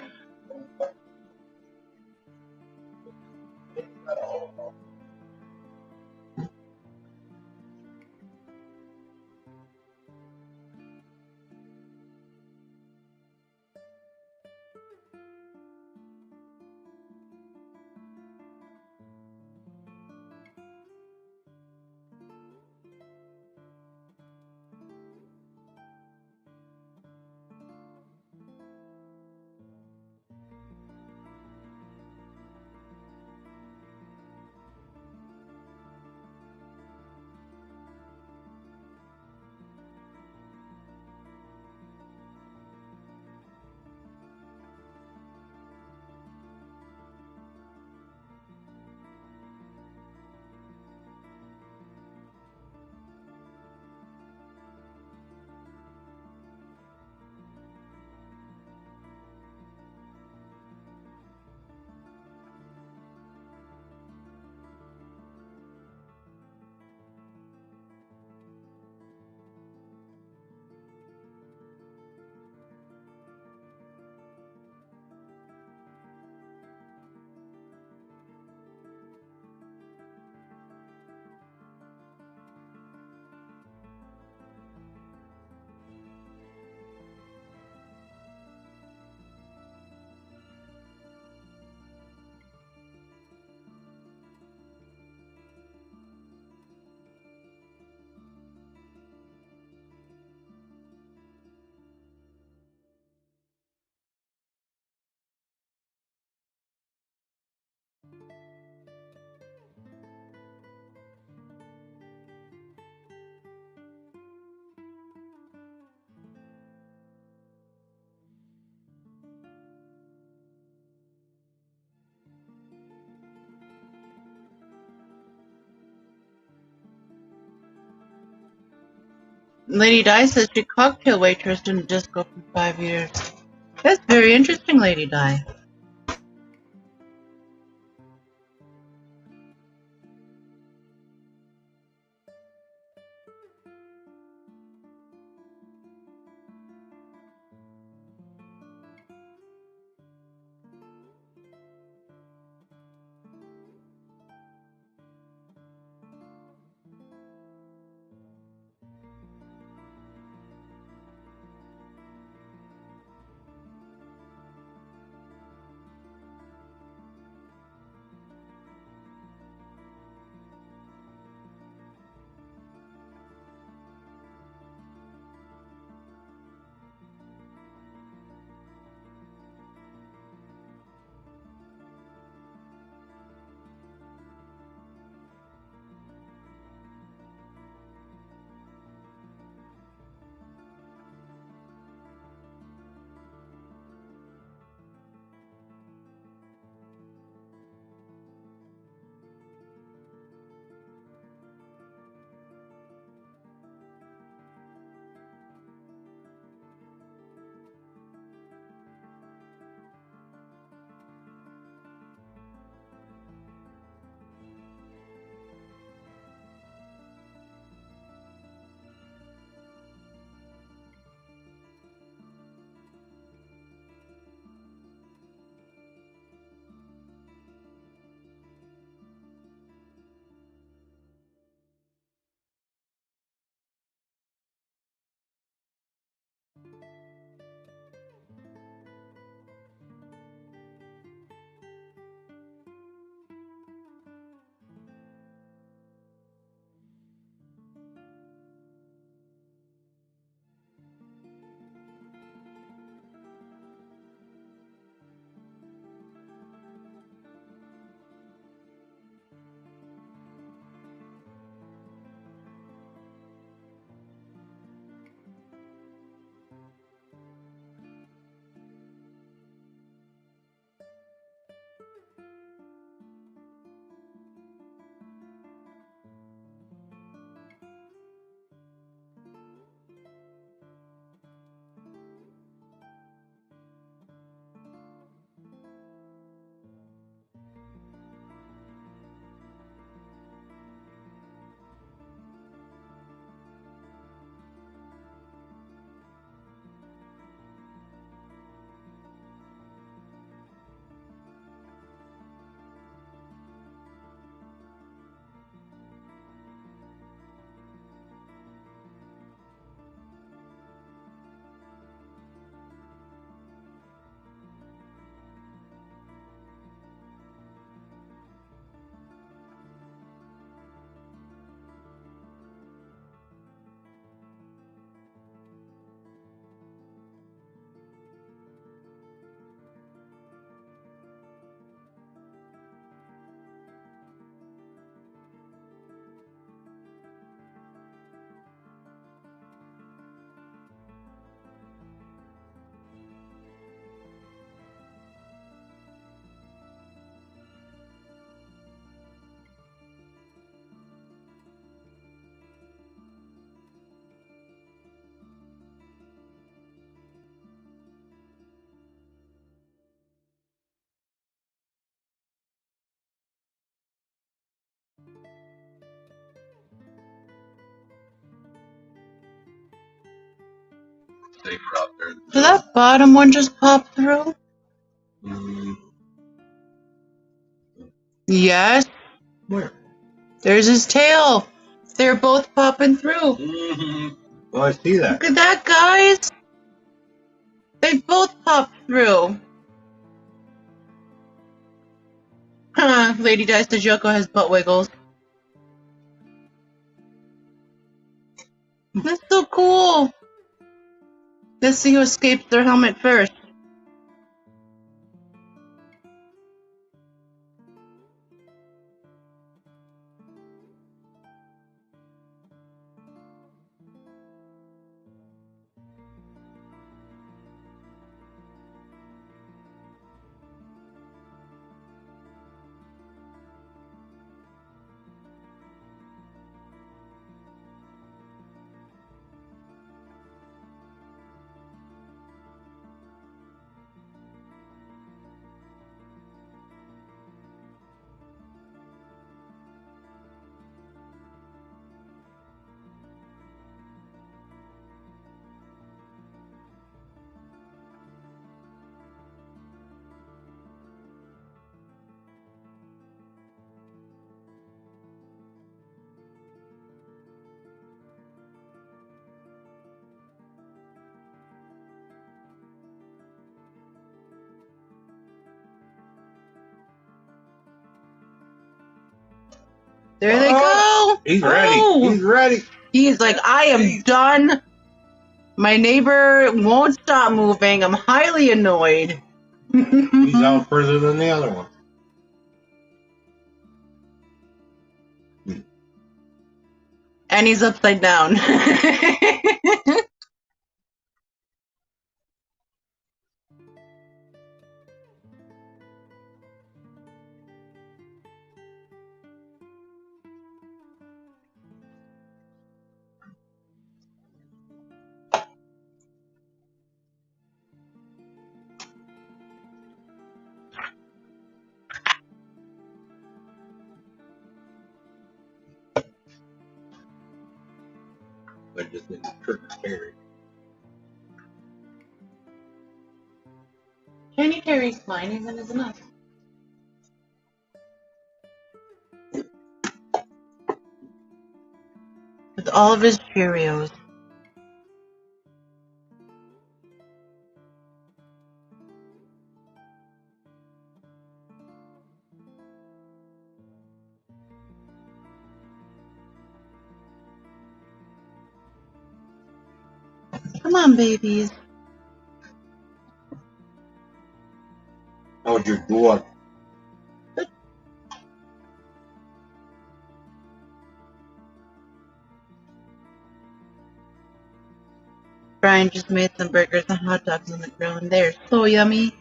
Lady Di says she cocktail waitressed in a disco for 5 years. That's very interesting, Lady Di. safer out there. Did that bottom one just pop through? Yes. Where? There's his tail. They're both popping through. Oh, I see that. Look at that, guys. They both popped through. Huh, Lady Dice de Joko has butt wiggles. That's so cool. Let's see who escapes their helmet first. There they go. He's ready. Oh. He's ready. He's like, I am done. My neighbor won't stop moving. I'm highly annoyed. He's out further than the other one. And he's upside down. I just didn't trick or carry. Tiny Terry's fine, even is enough. With all of his Cheerios. Come on, babies. How's your blood? Brian just made some burgers and hot dogs on the grill, and they're so yummy.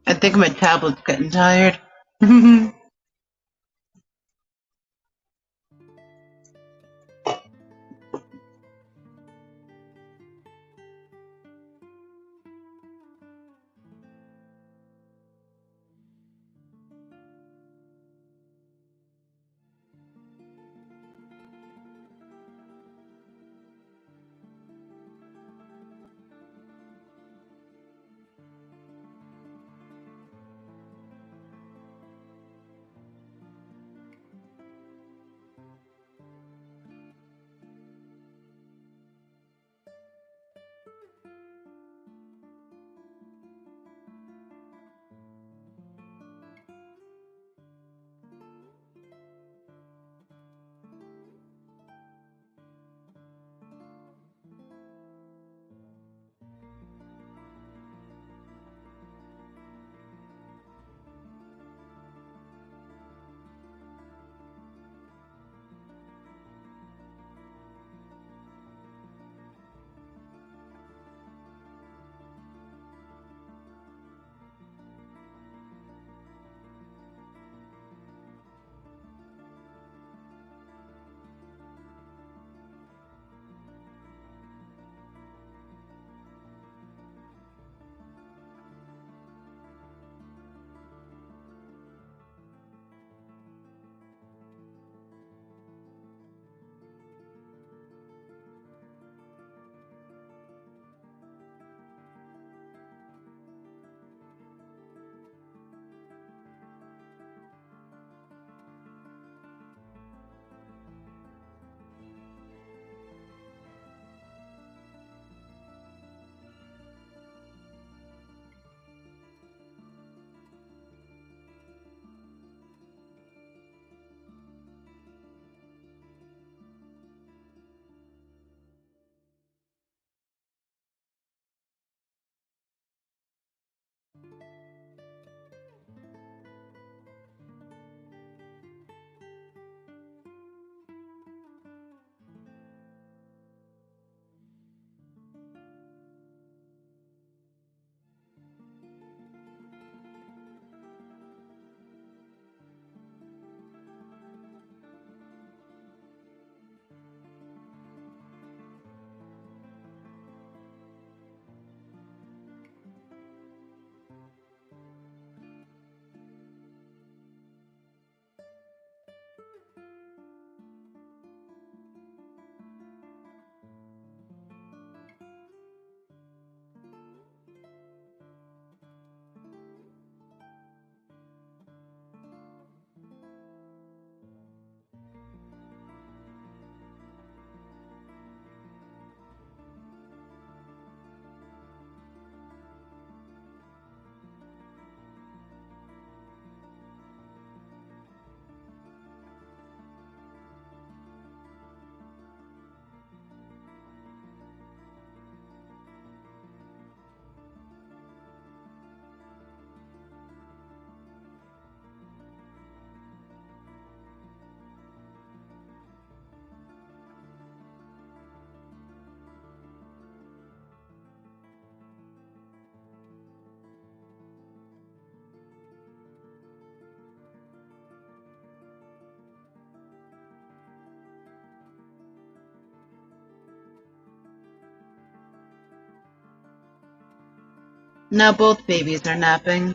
I think my tablet's getting tired. Now both babies are napping.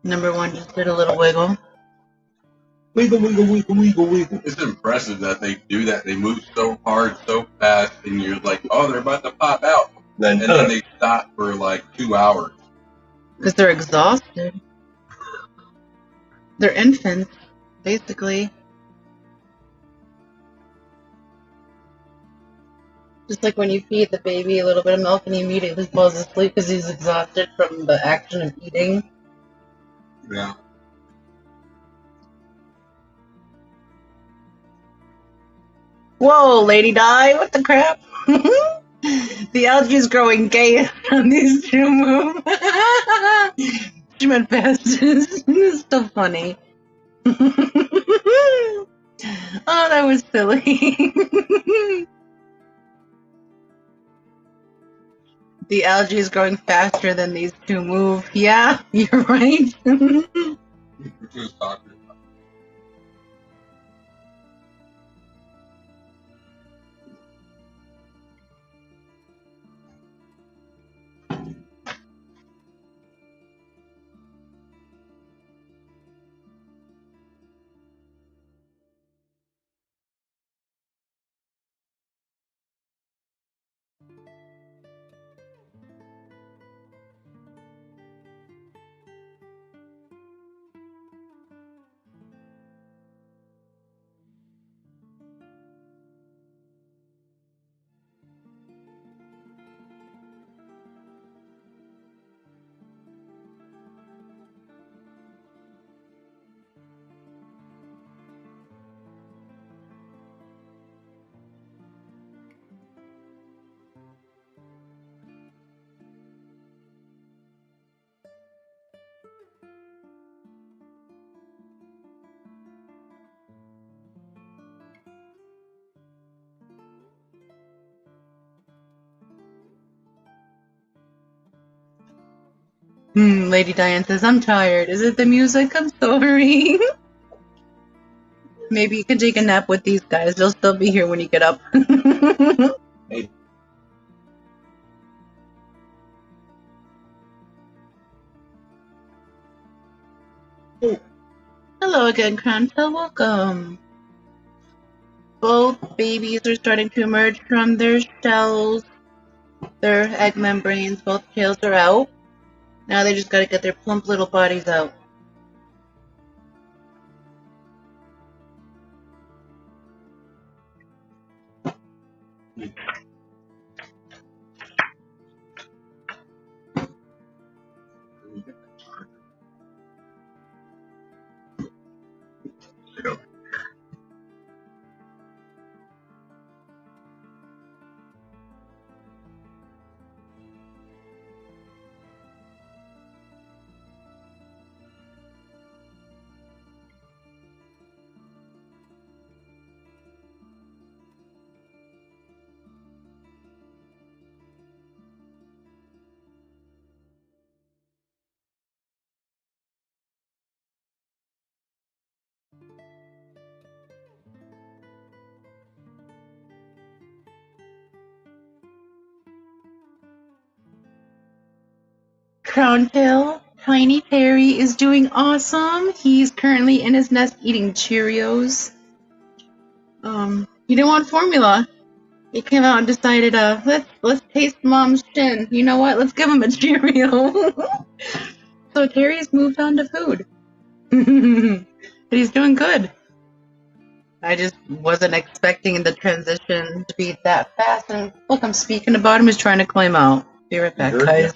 Number one just did a little wiggle. Wiggle, wiggle, wiggle, wiggle, wiggle. It's impressive that they do that. They move so hard, so fast, and you're like, oh, they're about to pop out. And then they stop for like 2 hours. Because they're exhausted. They're infants, basically. Just like when you feed the baby a little bit of milk and he immediately falls asleep because he's exhausted from the action of eating. Yeah. Whoa, Lady Di, what the crap? The algae is growing gay on these two move. She went fast. It's so funny. Oh, that was silly. The algae is growing faster than these two move. Yeah, you're right. Lady Diane says, I'm tired. Is it the music? I'm sorry. Maybe you can take a nap with these guys. They'll still be here when you get up. Hey. Hello again, Crantel. Welcome. Both babies are starting to emerge from their shells. Their egg membranes, both tails are out. Now they just gotta get their plump little bodies out. Crowntail, Tiny Terry is doing awesome. He's currently in his nest eating Cheerios. He didn't want formula. He came out and decided, let's taste Mom's chin. You know what? Let's give him a Cheerio. So Terry's moved on to food. But he's doing good. I just wasn't expecting the transition to be that fast. And look, I'm speaking about him. He's trying to climb out. Be right back, guys.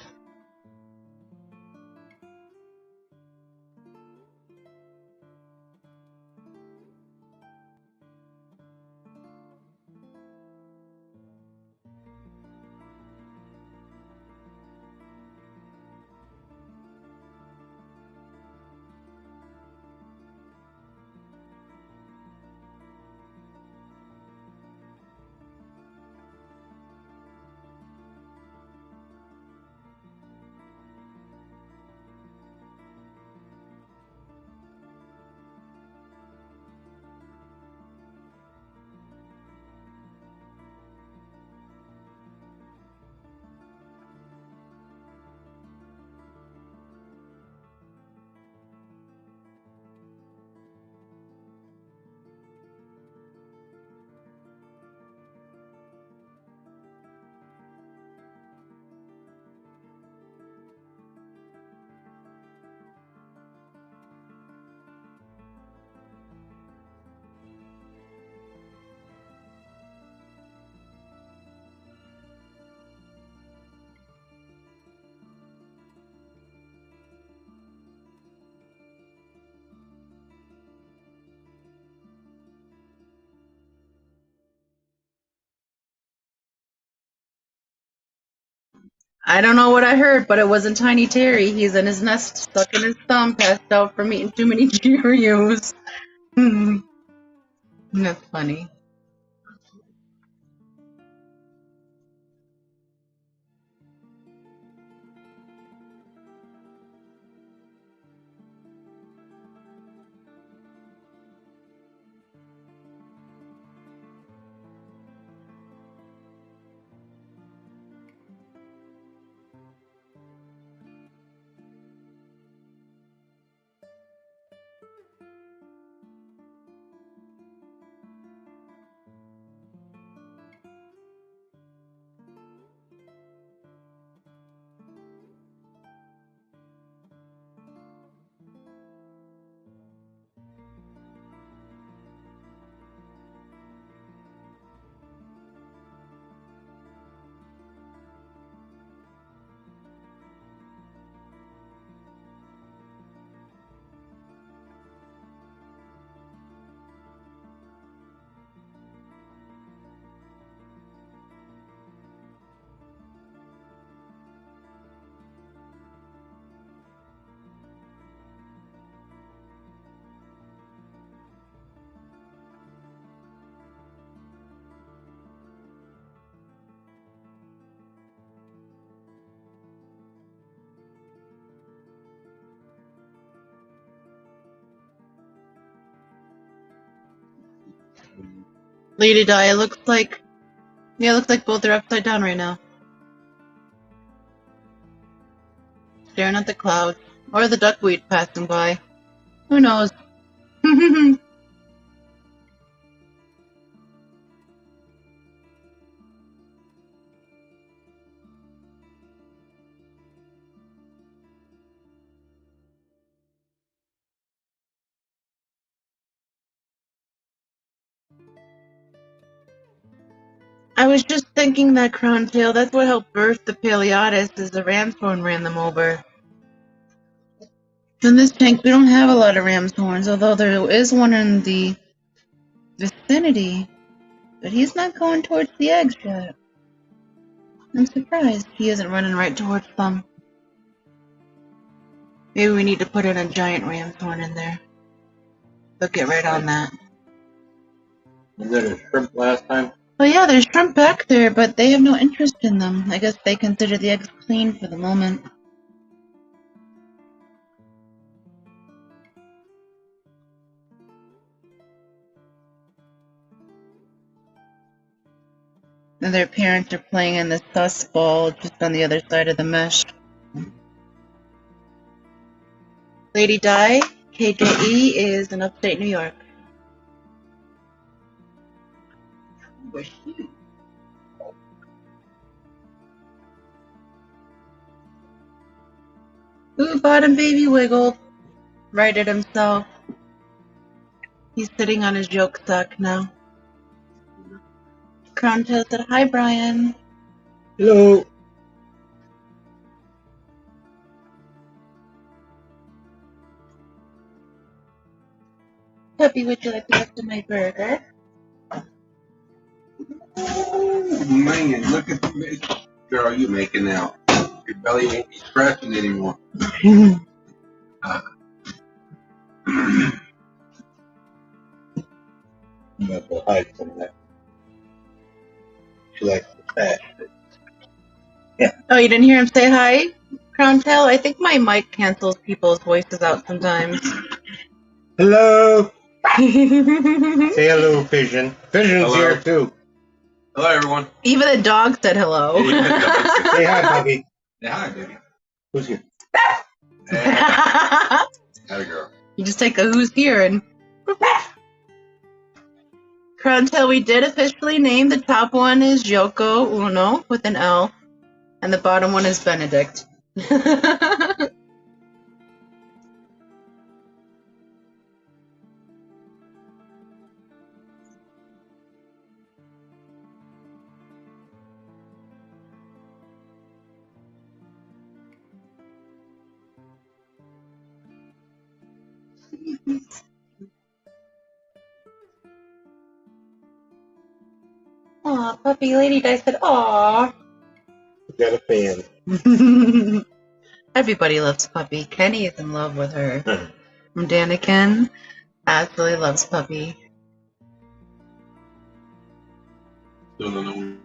I don't know what I heard, but it wasn't Tiny Terry. He's in his nest, sucking his thumb, passed out from eating too many Cheerios. That's funny. Lady Di, it looks like both are upside down right now. Staring at the clouds. Or the duckweed passing by. Who knows? I was just thinking that, Crowntail, that's what helped birth the Paleotis, is the ram's horn ran them over. In this tank, we don't have a lot of ram's horns, although there is one in the vicinity. But he's not going towards the eggs yet. I'm surprised he isn't running right towards them. Maybe we need to put in a giant ram's horn in there. They'll get right on that. Was there a shrimp last time? Well, yeah, there's shrimp back there, but they have no interest in them. I guess they consider the eggs clean for the moment. And their parents are playing in the sus ball just on the other side of the mesh. Lady Di, KJE, is in upstate New York. Ooh, bottom baby wiggled. Righted himself. He's sitting on his yolk sack now. Crowntail said, "Hi, Brian." Hello. Puppy, would you like the rest of my burger? Oh, man, look at the girl you making now. Your belly won't be scratching anymore. You have to hide some of that. She likes the fat. Oh, you didn't hear him say hi, Crowntail? I think my mic cancels people's voices out sometimes. Hello. Say hello, Vision. Vision's Hello. here too. Hello, everyone. Even the dog said hello. Say hi, puppy. Yeah, hi, baby. Who's here? Yeah, that a girl. You just take a who's here and... Crowntail, we did officially name the top one is Yoko Uno with an L, and the bottom one is Benedict. Aw, puppy Lady Di said, aw. You got a fan. Everybody loves Puppy. Kenny is in love with her. Daniken absolutely loves Puppy. Still don't know.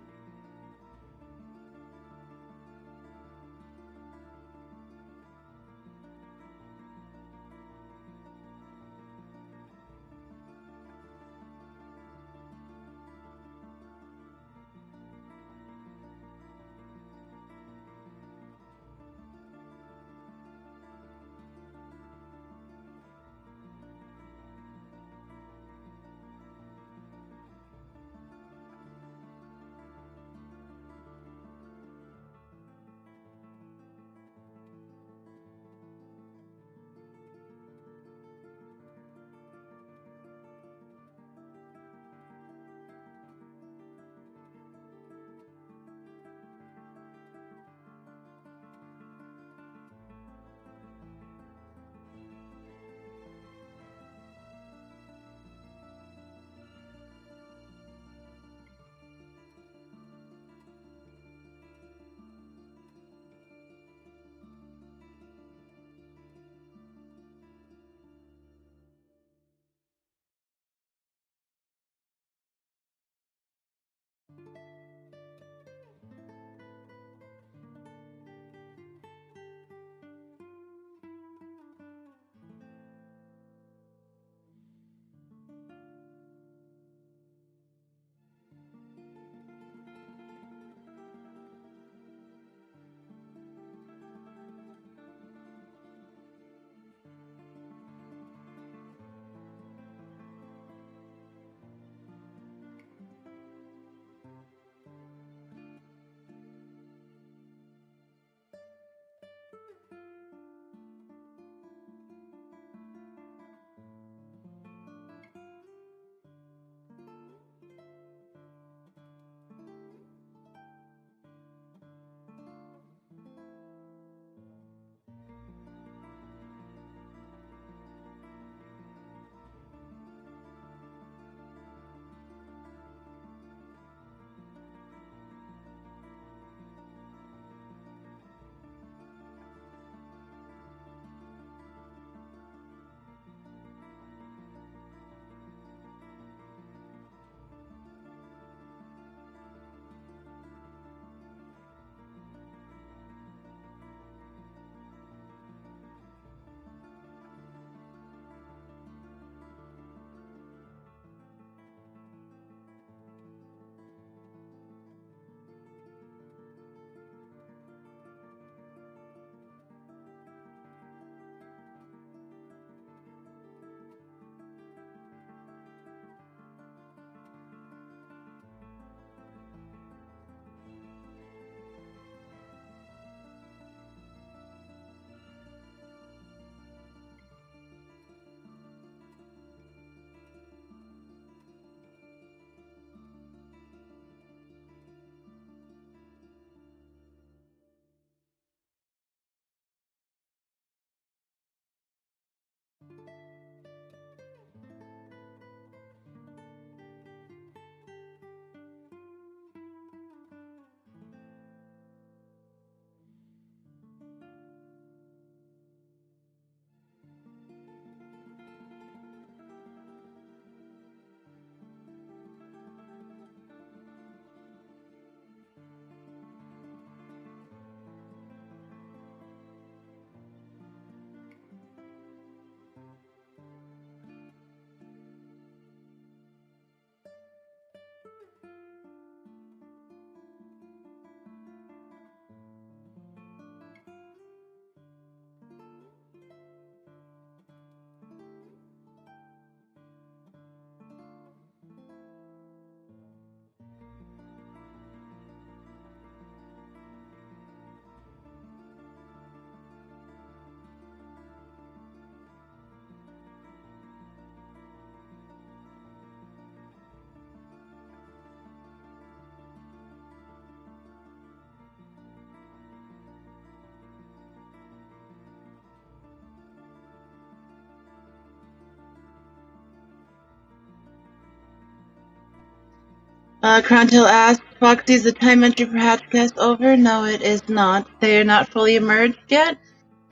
Crontail asks, Foxy, is the time entry for Hatchcast over? No, it is not. They are not fully emerged yet,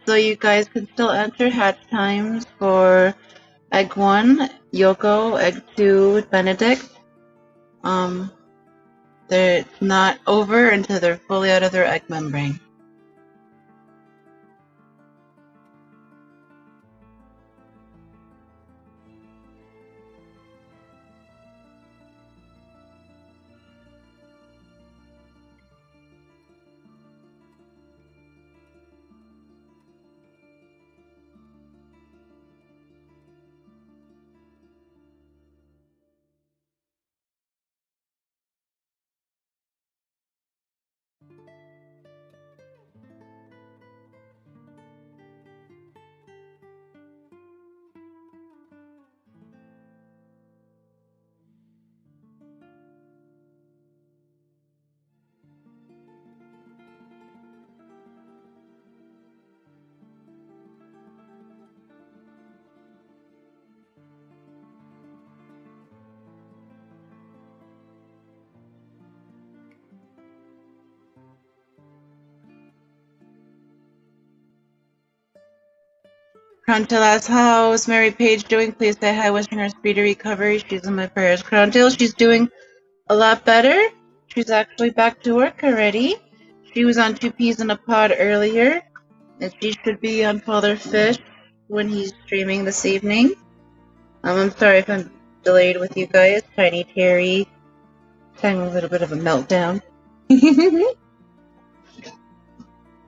so you guys can still enter hatch times for Egg 1, Yoko, Egg 2, Benedict. They're not over until they're fully out of their egg membrane. Crontail asks, how's Mary Page doing? Please say hi, wishing her speedy recovery. She's in my prayers. Crontail, she's doing a lot better. She's actually back to work already. She was on 2 peas in a pod earlier, and she should be on Father Fish when he's streaming this evening. I'm sorry if I'm delayed with you guys. Tiny Terry having a little bit of a meltdown.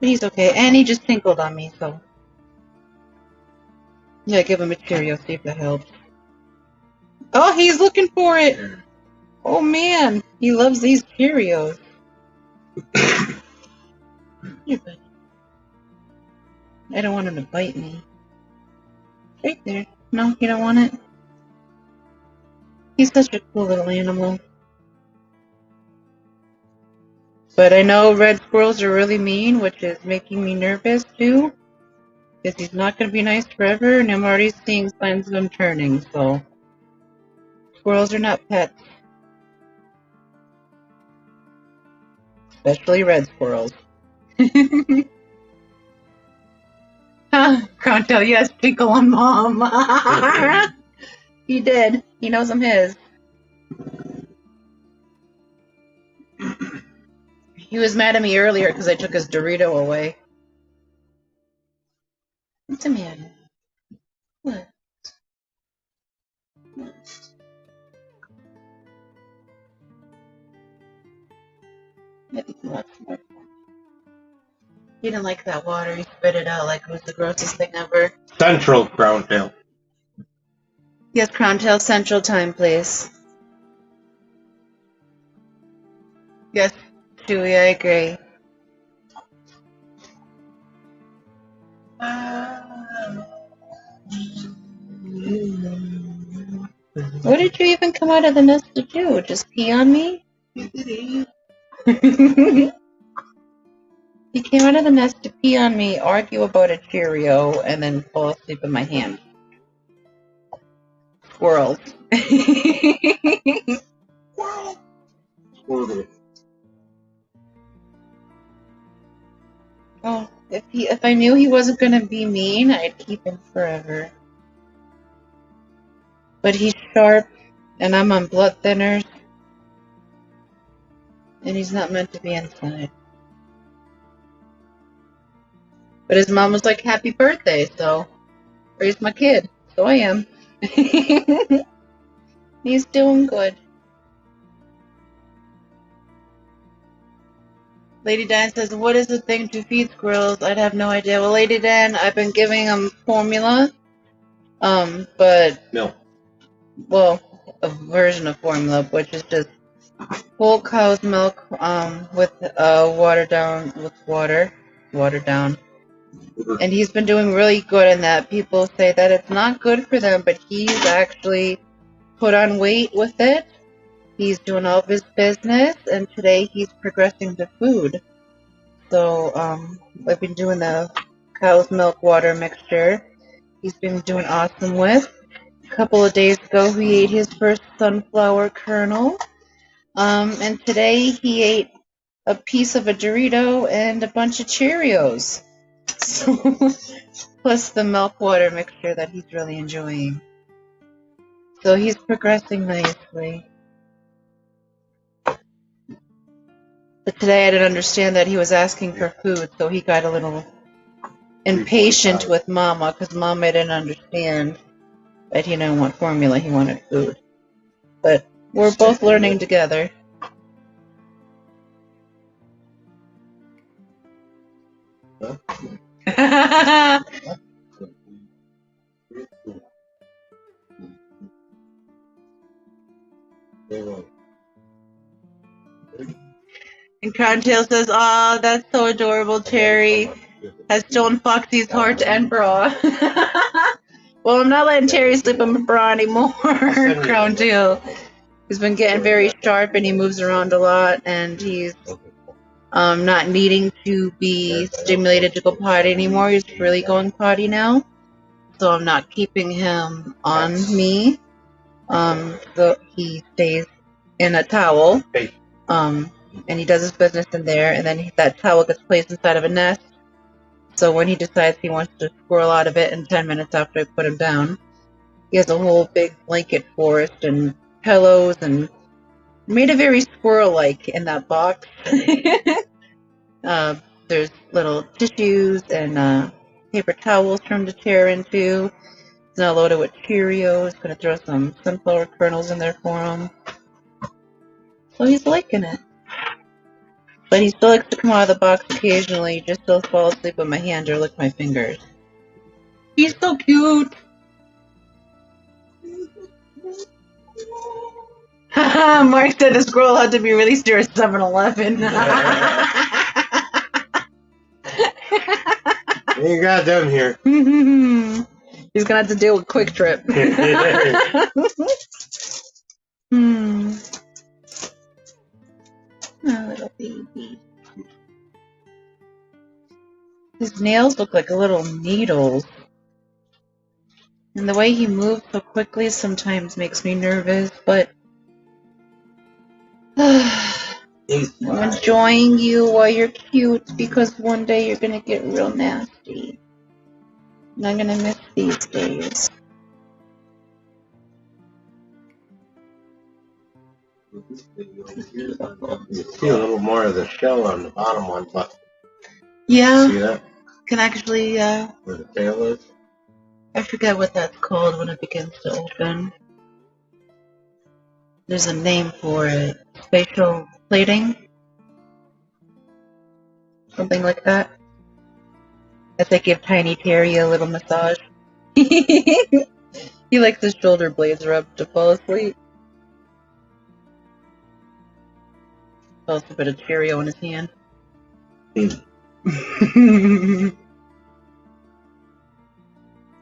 But he's okay, and he just tinkled on me, so yeah, give him a Cheerio, see if that helps. Oh, he's looking for it! Oh man, he loves these Cheerios. Here, buddy. I don't want him to bite me. Right there. No, you don't want it? He's such a cool little animal. But I know red squirrels are really mean, which is making me nervous too. Because he's not going to be nice forever, and I'm already seeing signs of him turning, so. Squirrels are not pets. Especially red squirrels. Crontail, yes, tickle on Mom. He did. He knows I'm his. He was mad at me earlier because I took his Dorito away. What's the matter? What? He didn't like that water. He spit it out like it was the grossest thing ever. Central Crontail. Yes, Crontail, Central Time, please. Yes, Chewie, I agree. What did you even come out of the nest to do? Just pee on me? He came out of the nest to pee on me, argue about a Cheerio, and then fall asleep in my hand. Squirrels. Squirrel. Oh, if I knew he wasn't gonna be mean, I'd keep him forever. But he's sharp, and I'm on blood thinners, and he's not meant to be inside. But his mom was like, happy birthday, so raise my kid. So I am. He's doing good. Lady Dan says, what is the thing to feed squirrels? I'd have no idea. Well, Lady Dan, I've been giving them formula. But... Milk. Well, a version of formula, which is just whole cow's milk with watered down. And he's been doing really good in that. People say that it's not good for them, but he's actually put on weight with it. He's doing all of his business, and today he's progressing to food. So I've been doing the cow's milk water mixture. He's been doing awesome with. A couple of days ago, he ate his first sunflower kernel. And today he ate a piece of a Dorito and a bunch of Cheerios. So, plus the milk water mixture that he's really enjoying. So he's progressing nicely. But today I didn't understand that he was asking for food, so he got a little impatient with Mama because Mama didn't understand that he didn't want formula, he wanted food. But we're both learning together. And Crowntail says, "Aw, that's so adorable, Cherry. Has stolen Foxy's heart and bra." Well, I'm not letting Cherry sleep in my bra anymore, Crowntail. He's been getting very sharp and he moves around a lot and he's not needing to be stimulated to go potty anymore. He's really going potty now. So I'm not keeping him on me. So he stays in a towel. And he does his business in there, and then that towel gets placed inside of a nest. So when he decides he wants to squirrel out of it in 10 minutes after I put him down, he has a whole big blanket forest and pillows and made it very squirrel-like in that box. There's little tissues and paper towels for him to tear into. It's now loaded with Cheerios. Gonna throw some sunflower kernels in there for him. So he's liking it. But he still likes to come out of the box occasionally, just to fall asleep with my hand or lick my fingers. He's so cute! Haha, Mark said the squirrel had to be released here at 7-Eleven. You got them here. He's gonna have to deal with Quick Trip. Oh, little baby. His nails look like little needles. And the way he moves so quickly sometimes makes me nervous, but I'm enjoying you while you're cute because one day you're gonna get real nasty. And I'm gonna miss these days. You see a little more of the shell on the bottom one, but yeah, see that? Can actually Where the tail is? I forget what that's called when it begins to open. There's a name for it. Spatial plating? Something like that. As I give Tiny Terry a little massage. He likes his shoulder blades rubbed to fall asleep. Also put a Cheerio in his hand.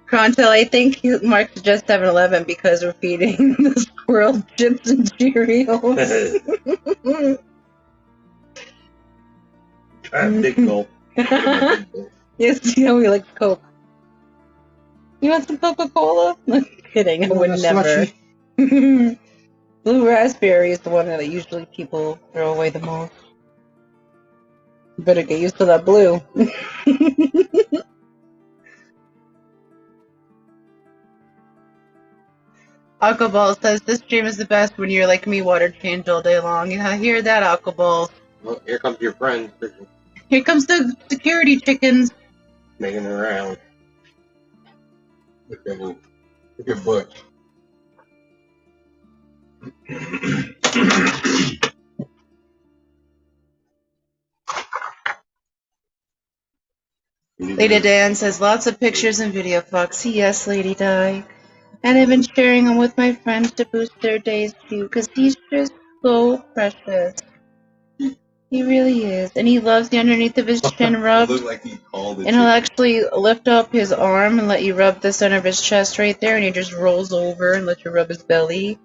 Crontel, I think Mark suggests 7-Eleven because we're feeding the squirrel chips and Cheerios. Try a big gulp. Yes, you know he likes Coke. You want some Coca-Cola? I'm kidding, I would never. Blue raspberry is the one that usually people throw away the most. You better get used to that blue. Alcohol says this stream is the best when you're like me, water change all day long. Yeah, hear that, Alcohol? Well, here comes your friend. Here comes the security chickens. Making it around. Look at Butch. Lady Dan says lots of pictures and video, Foxy. Yes, Lady Di. And I've been sharing them with my friends to boost their days too, because he's just so precious. He really is. And he loves the underneath of his chin rubbed. Like he called it. And he'll actually lift up his arm and let you rub the center of his chest right there, and he just rolls over and lets you rub his belly.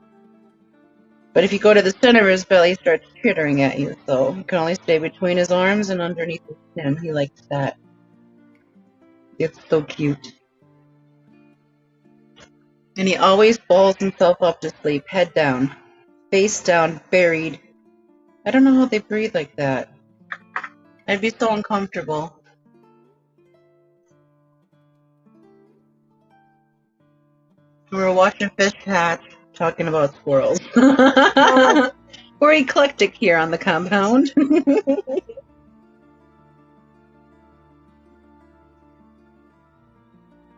But if you go to the center of his belly, he starts chittering at you, so you can only stay between his arms and underneath his chin. He likes that. It's so cute. And he always balls himself up to sleep, head down, face down, buried I don't know how they breathe like that. I'd be so uncomfortable. We were watching fish hatch, talking about squirrels. We're eclectic here on the compound.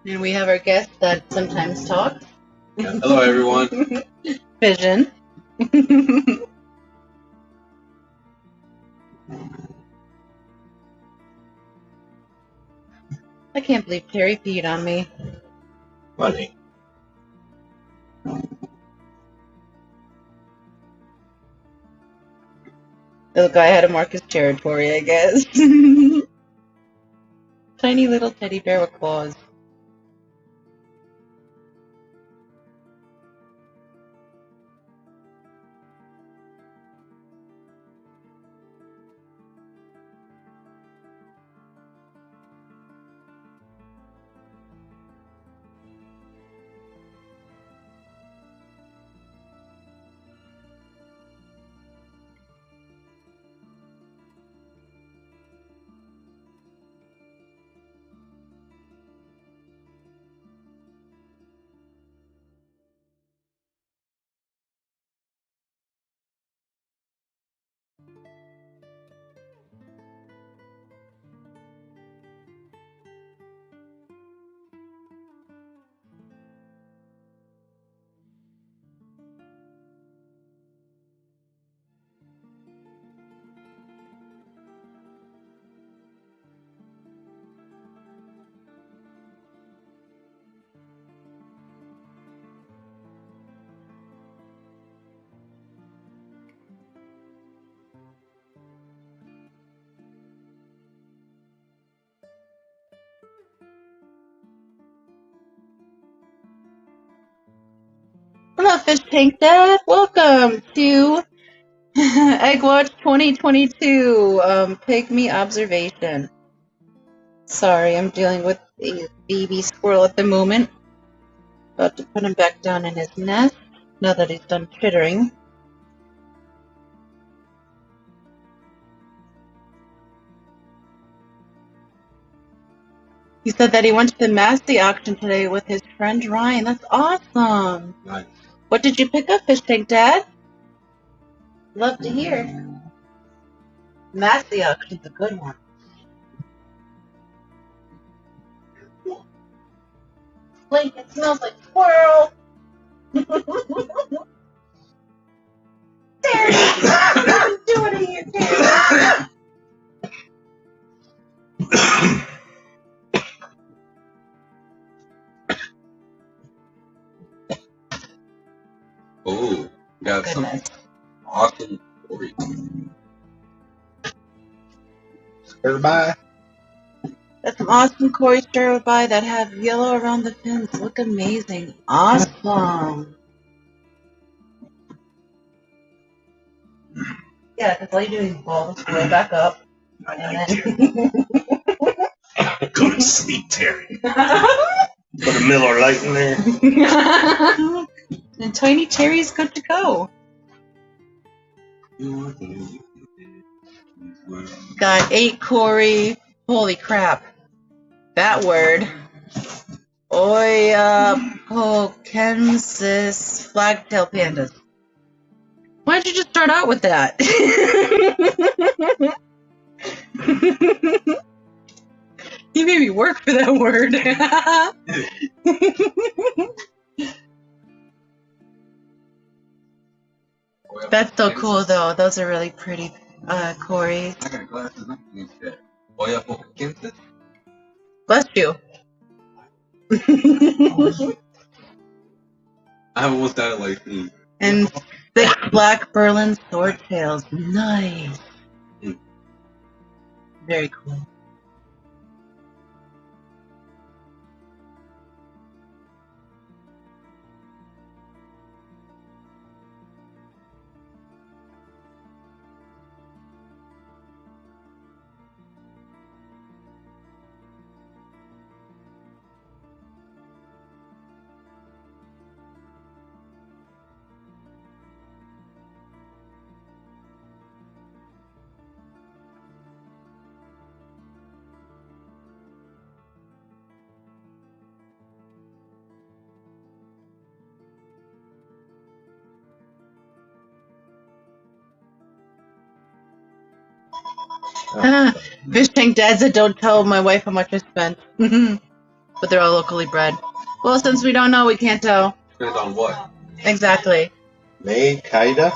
And we have our guest that sometimes talks. Yeah. Hello, everyone. Vision. I can't believe Terry peed on me. Funny. The guy had to mark his territory, I guess. Tiny little teddy bear with claws. Hello, Fish Tank Dad. Welcome to Egg Watch 2022 Pygmy Observation. Sorry, I'm dealing with a baby squirrel at the moment. About to put him back down in his nest now that he's done chittering. He said that he went to the Massey auction today with his friend Ryan. That's awesome. Nice. What did you pick up, Fish Tank Dad? Love to hear. Massey auction's a good one. Blake, it smells like squirrel. Terry, what are you doing in here, Terry? Oh, got some Goodness. awesome stories. Everybody. That's some awesome Cory stir-by that have yellow around the fins. Look amazing. Awesome. Yeah, because all you do is ball the squirrel back up. I like Terry. Go to sleep, Terry. Put a Miller Lite in there. And Tiny Terry's good to go. Got 8 Cory. Holy crap. That word. Oyapokensis flagtail pandas. Why did you just start out with that? You made me work for that word. That's so cool, though. Those are really pretty, Cory. I got glasses on. Oyapokensis? Bless you. I haven't looked at it like And thick black Berlin swordtails. Nice. Very cool. Fish tank dad said, "Don't tell my wife how much I spent." But they're all locally bred. Well, since we don't know, we can't tell. Depends on what. Exactly. May Kaida.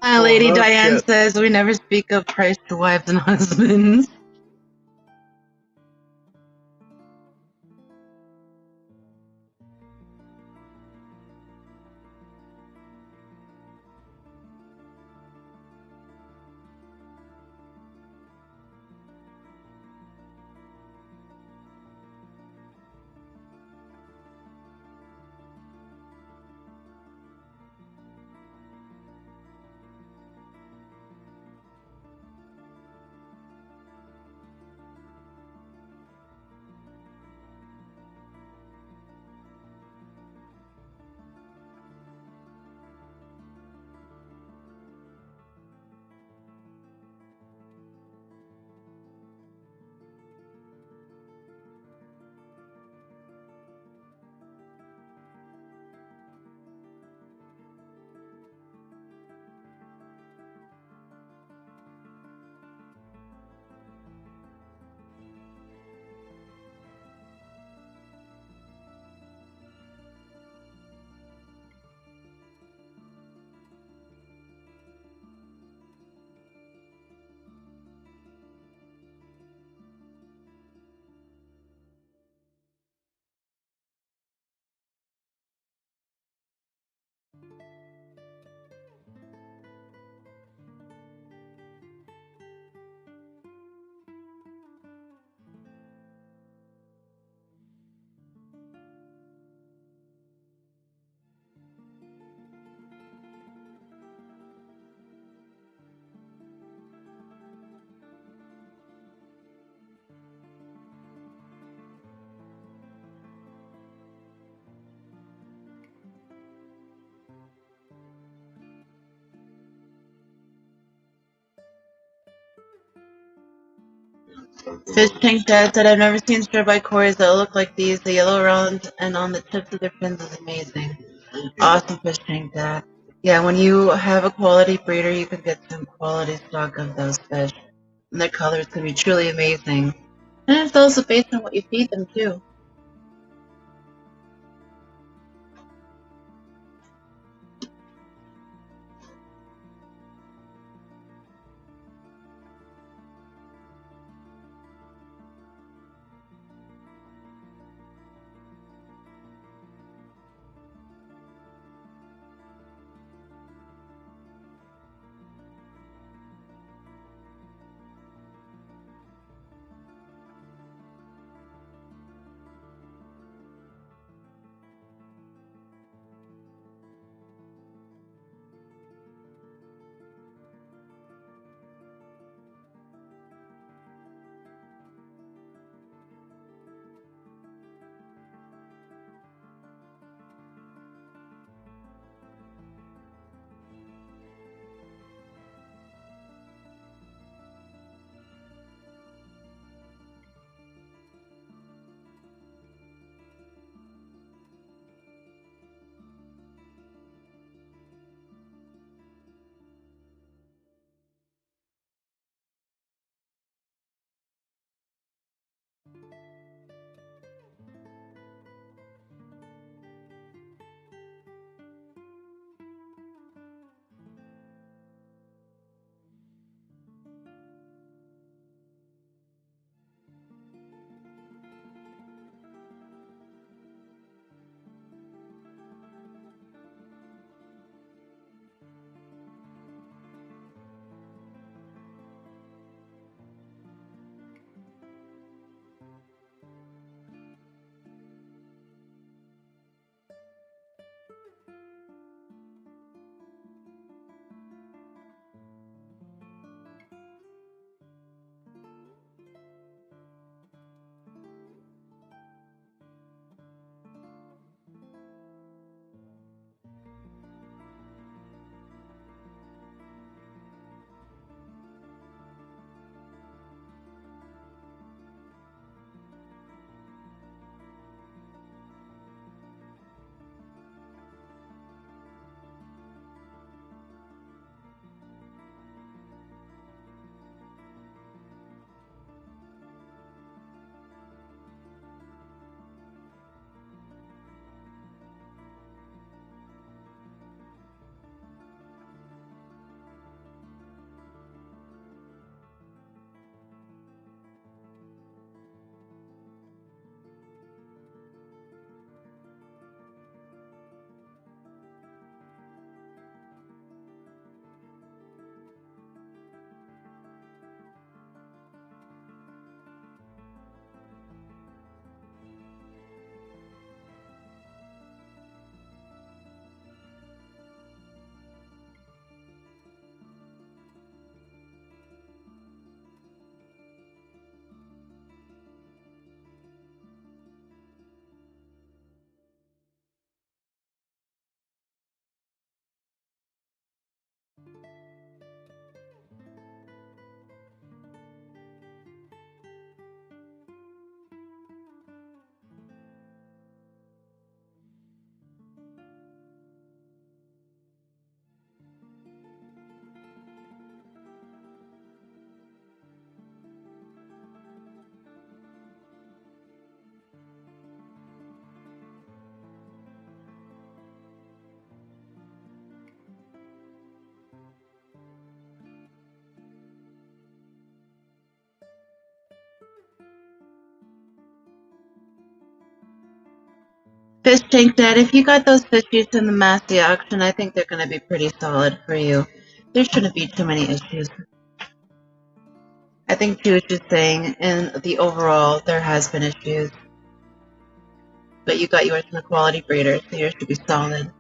Lady Oh, no Diane shit. says, "We never speak of price to wives and husbands." Fish tank dad said, "I've never seen striped cories that look like these. The yellow around and on the tips of their fins is amazing." Awesome, fish tank dad. Yeah, when you have a quality breeder, you can get some quality stock of those fish. And their colors can be truly amazing. And it's also based on what you feed them, too. Fish Tank Dad, if you got those fishies in the Massey auction, I think they're going to be pretty solid for you. There shouldn't be too many issues. I think she was just saying in the overall there has been issues. But you got yours from the quality breeder, so yours should be solid.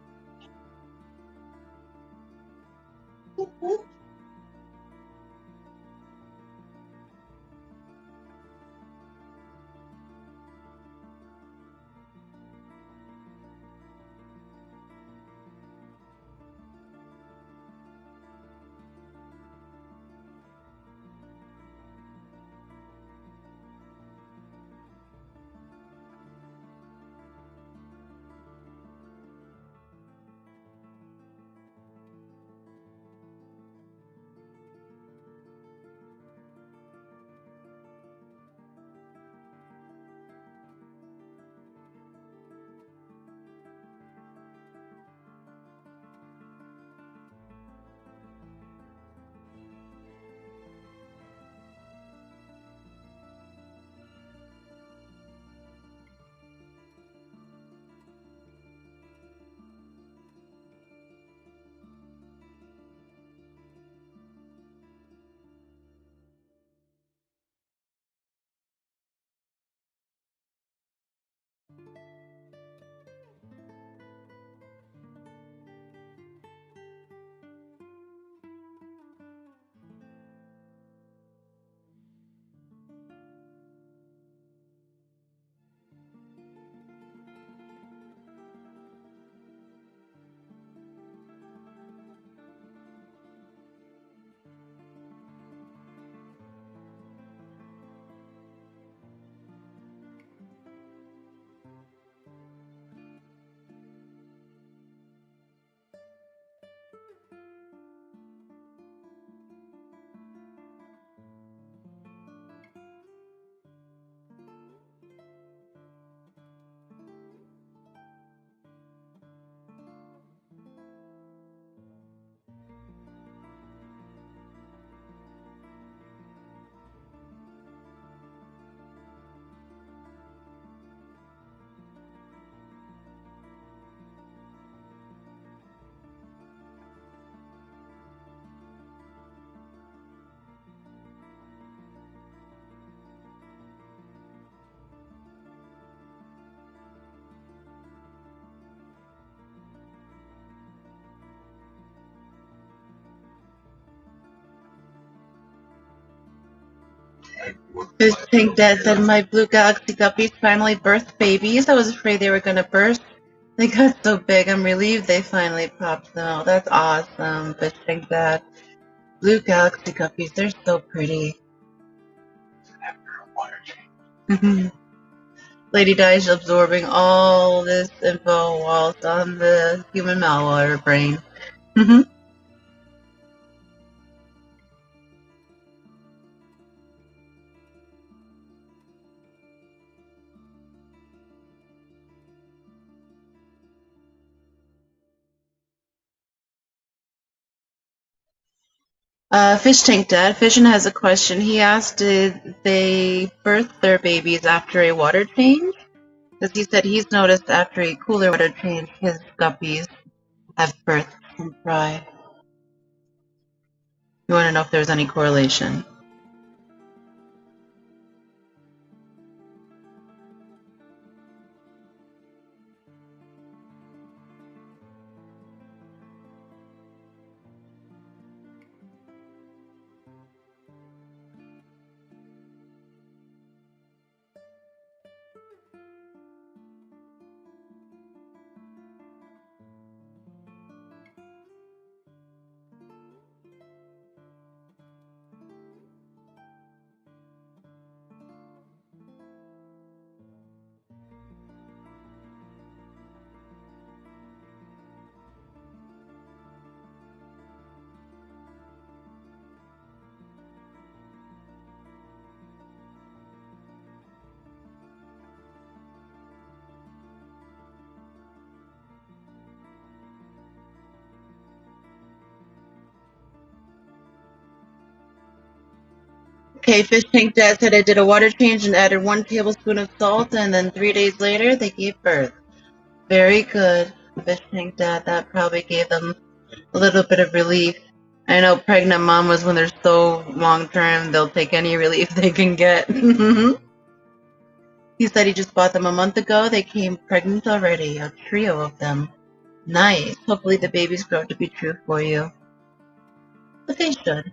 Fish Tank Dad said my blue galaxy guppies finally birthed babies. I was afraid they were going to burst. They got so big, I'm relieved they finally popped them out. That's awesome, Fish Tank Dad. Blue galaxy guppies, they're so pretty. Lady Di's absorbing all this info whilst on the human malware brain. Fish Tank Dad, Fishin has a question. He asked, did they birth their babies after a water change? Because he said he's noticed after a cooler water change, his guppies have birthed from fry. You want to know if there's any correlation? Okay, Fish Tank Dad said I did a water change and added 1 tablespoon of salt, and then 3 days later they gave birth. Very good. Fish tank dad, that probably gave them a little bit of relief. I know pregnant mamas, when they're so long-term, they'll take any relief they can get. He said he just bought them a month ago. They came pregnant already, a trio of them. Nice. Hopefully the babies grow up to be true for you. But they should.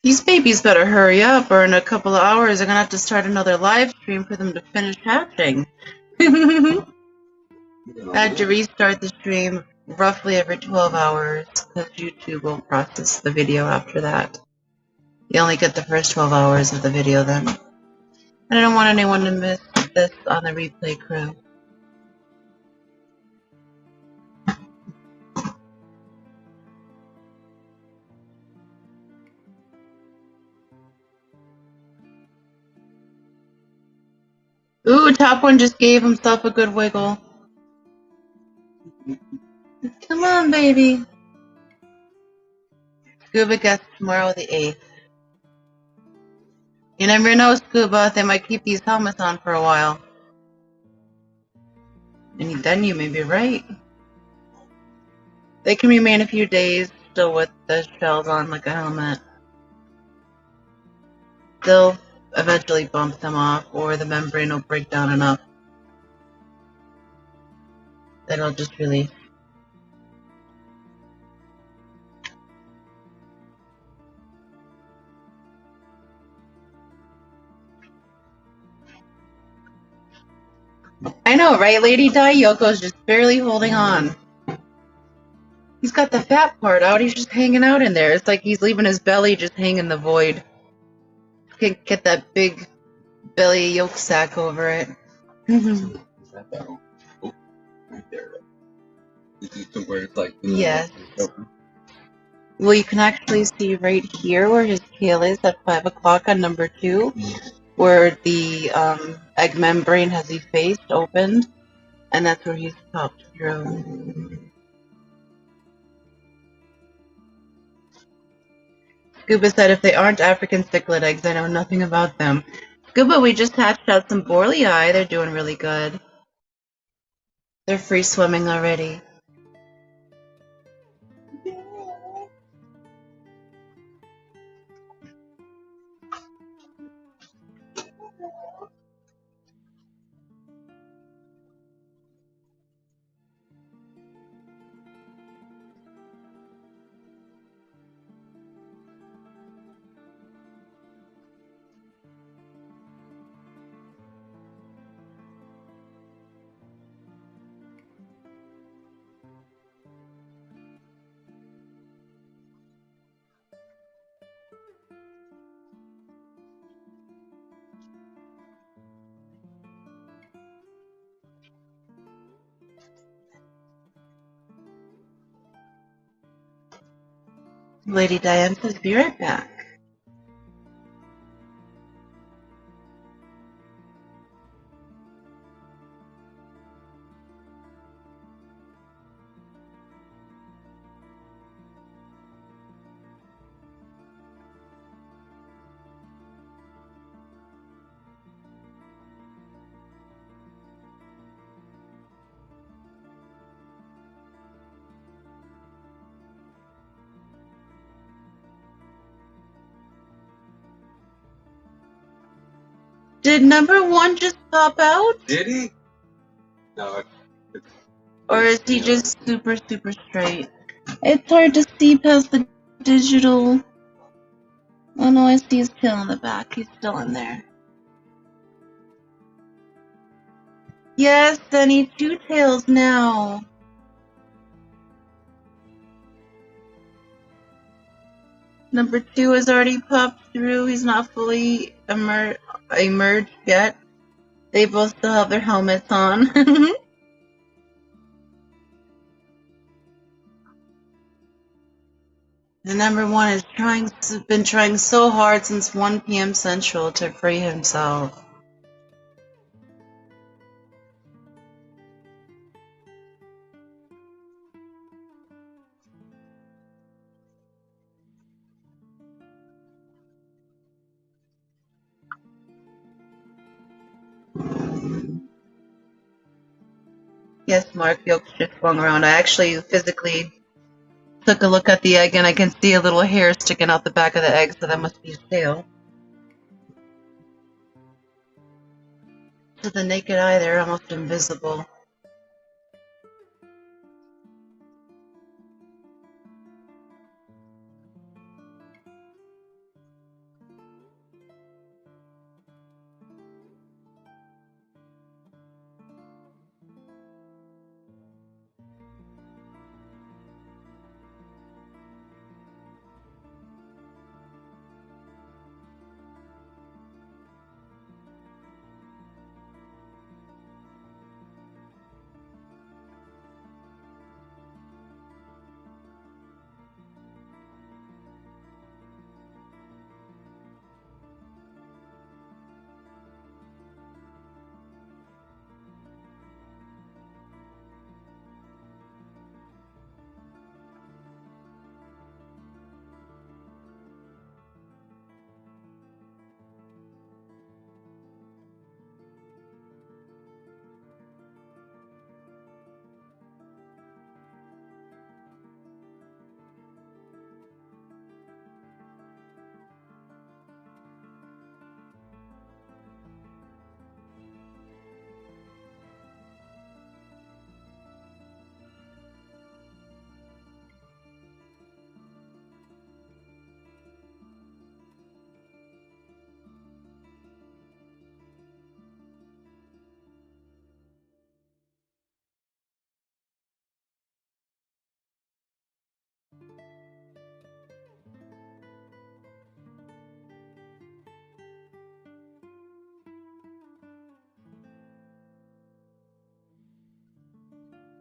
These babies better hurry up, or in a couple of hours they're gonna have to start another live stream for them to finish hatching. I had to restart the stream roughly every 12 hours, because YouTube won't process the video after that. You only get the first 12 hours of the video then. And I don't want anyone to miss this on the replay crew. Ooh, top one just gave himself a good wiggle. Come on, baby. Scuba gets tomorrow the 8th. You never know, Scuba. They might keep these helmets on for a while. And then you may be right. They can remain a few days still with the shells on like a helmet. They'll eventually bump them off, or the membrane will break down enough that it'll just release. I know, right, Lady Di? Yoko's just barely holding on. He's got the fat part out. He's just hanging out in there. It's like he's leaving his belly just hang in the void. Can't get that big belly yolk sack over it. Is that that one? Oh, right there. This is to where it's like. Yes. Well, you can actually see right here where his tail is at 5 o'clock on number 2, where the egg membrane has effaced, opened, and that's where he's popped through. Scuba said, if they aren't African cichlid eggs, I know nothing about them. Scuba, we just hatched out some borlei. They're doing really good. They're free swimming already. Lady Diane says, be right back. Did number 1 just pop out? Did he? No. Or is he just super, super straight? It's hard to see past the digital. Oh no, I see his tail in the back. He's still in there. Yes, I need 2 tails now. Number 2 has already popped through. He's not fully emerged yet. They both still have their helmets on. The number one has been trying so hard since 1 p.m. Central to free himself. Yes, Mark, yolks just swung around. I actually physically took a look at the egg and I can see a little hair sticking out the back of the egg, so that must be his tail. To the naked eye, they're almost invisible.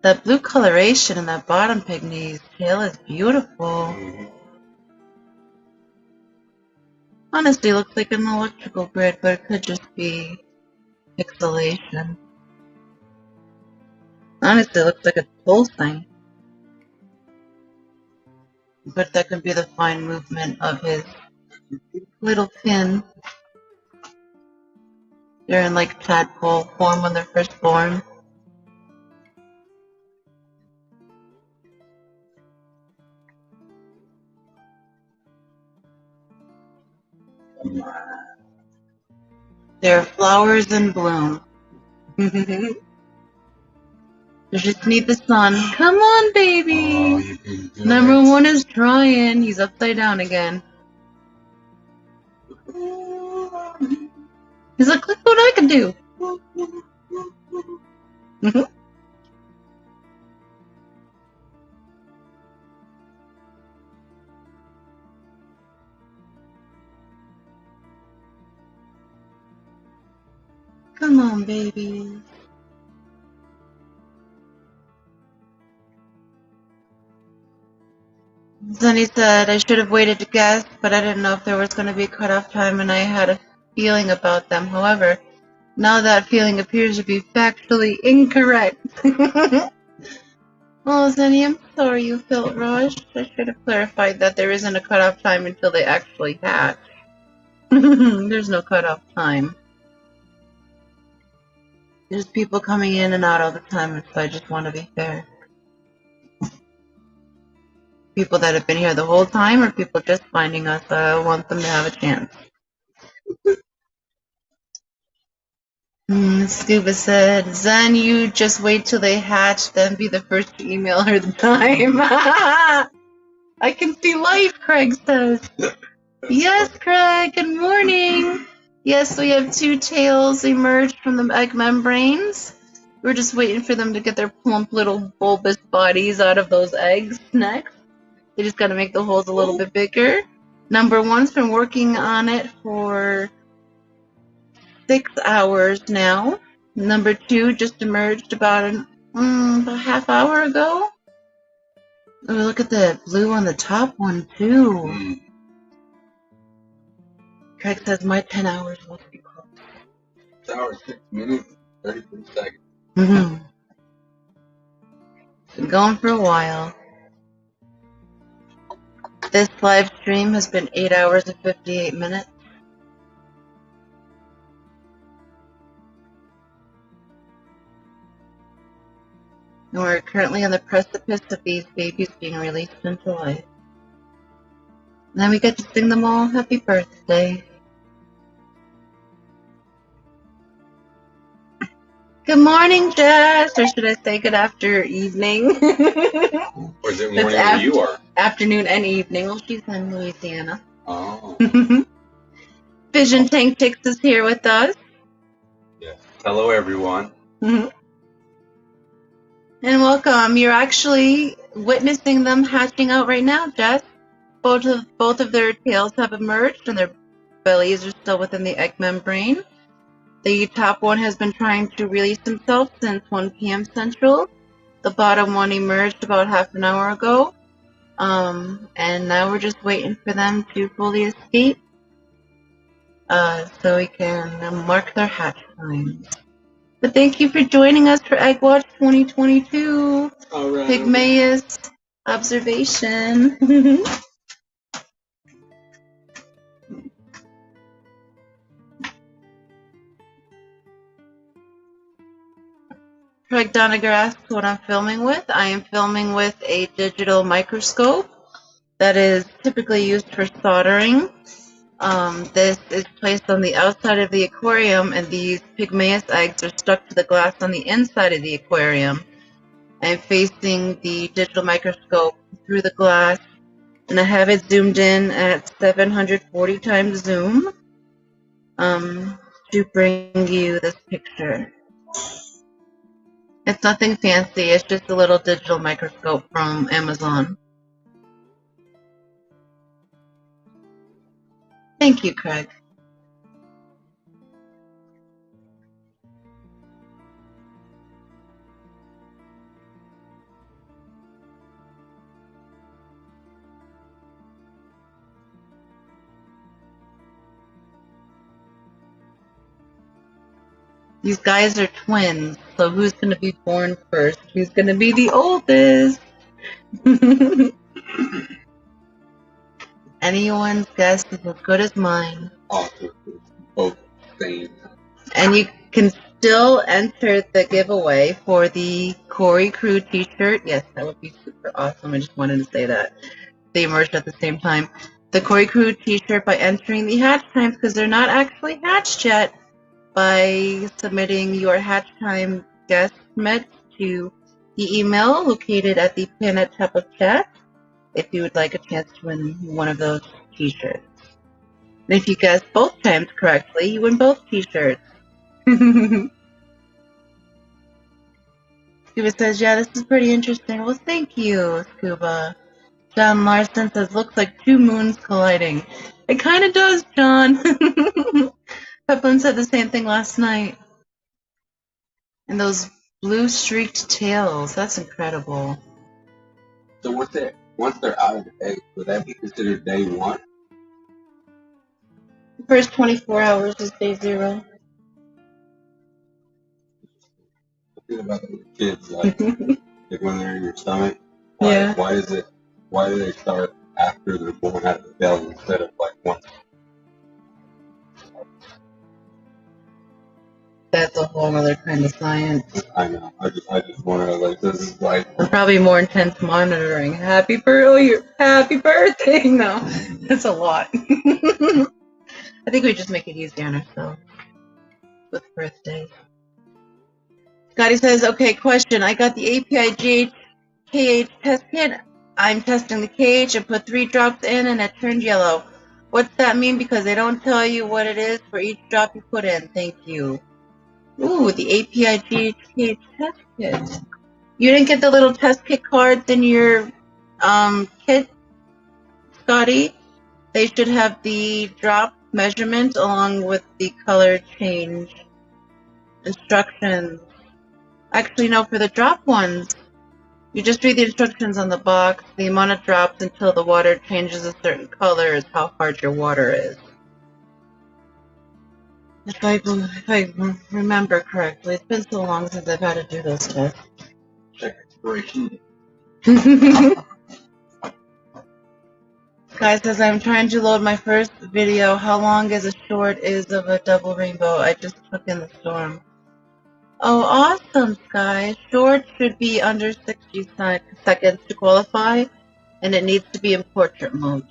That blue coloration in that bottom Pygmaeus tail is beautiful. Honestly, it looks like an electrical grid, but it could just be pixelation. Honestly, it looks like a pulsing. But that could be the fine movement of his little fin. They're in like tadpole form when they're first born. They're flowers in bloom. They just need the sun. Come on, baby. Number one is trying. He's upside down again. He's like, look what I can do. Come on, baby. Zenny said, I should have waited to guess, but I didn't know if there was going to be a cutoff time and I had a feeling about them. However, now that feeling appears to be factually incorrect. Oh, Zenny, I'm sorry you felt rushed. I should have clarified that there isn't a cutoff time until they actually hatch. There's no cutoff time. There's people coming in and out all the time, so I just want to be fair. People that have been here the whole time or people just finding us, I want them to have a chance. Scuba said, Zen, you just wait till they hatch, then be the first to email her the time. I can see life, Craig says. Yes, Craig, good morning. Yes, we have 2 tails emerged from the egg membranes. We're just waiting for them to get their plump little bulbous bodies out of those eggs next. They just got to make the holes a little bit bigger. Number one's been working on it for 6 hours now. Number 2 just emerged about a half hour ago. Oh, look at the blue on the top one, too. Mm. Craig says my 10 hours must be close. 6 hours, 6 minutes, 33 seconds. Mm-hmm. Been going for a while. This live stream has been 8 hours and 58 minutes. And we're currently on the precipice of these babies being released into life. And then we get to sing them all happy birthday. Good morning, Jess, or should I say good after evening? Or is it morning where you are? Afternoon and evening. Well, she's in Louisiana. Oh. Vision Tank Tix is here with us. Yes. Hello, everyone. And welcome. You're actually witnessing them hatching out right now, Jess. Both of their tails have emerged and their bellies are still within the egg membrane. The top one has been trying to release himself since 1 p.m. Central. The bottom one emerged about half an hour ago. And now we're just waiting for them to fully escape so we can mark their hatch times. But thank you for joining us for Egg Watch 2022. All right. Pygmaeus observation. Craig Doniger asks what I'm filming with. I am filming with a digital microscope that is typically used for soldering. This is placed on the outside of the aquarium, and these Pygmaeus eggs are stuck to the glass on the inside of the aquarium. I'm facing the digital microscope through the glass, and I have it zoomed in at 740 times zoom to bring you this picture. It's nothing fancy, it's just a little digital microscope from Amazon. Thank you, Craig. These guys are twins, so who's going to be born first? Who's going to be the oldest? Anyone's guess is as good as mine. Awesome. Both same. And you can still enter the giveaway for the Cory Crew t-shirt. Yes, that would be super awesome. I just wanted to say that. They emerged at the same time. The Cory Crew t-shirt by entering the hatch times, because they're not actually hatched yet, by submitting your hatch time guesstimate to the email located at the pin at top of chat if you would like a chance to win one of those t-shirts. And if you guess both times correctly, you win both t-shirts. Scuba says, yeah, this is pretty interesting. Well, thank you, Scuba. John Larson says, looks like two moons colliding. It kind of does, John. Peplin said the same thing last night. And those blue streaked tails, that's incredible. So once they're out of the egg, would that be considered day one? The first 24 hours is day 0. I think about the kids, like when they're in your stomach. Yeah. Why do they start after they're born out of the belly instead of like once? That's a whole other kind of science. I know. I just wonder, like, this is like Probably more intense monitoring. Happy birthday! No, that's a lot. I think we just make it easier on ourselves with birthdays. Scotty says, okay, question. I got the API KH test kit. I'm testing the KH and put 3 drops in and it turned yellow. What's that mean? Because they don't tell you what it is for each drop you put in. Thank you. Ooh, the API KH test kit. You didn't get the little test kit cards in your kit, Scotty? They should have the drop measurement along with the color change instructions. Actually, no, for the drop ones, You just read the instructions on the box. The amount of drops until the water changes a certain color is how hard your water is. If I remember correctly, it's been so long since I've had to do those tests. Check expiration. Guys, as I'm trying to load my first video, how long is a short is of a double rainbow? I just took in the storm. Oh, awesome, Sky. Short should be under 60 seconds to qualify, and it needs to be in portrait mode.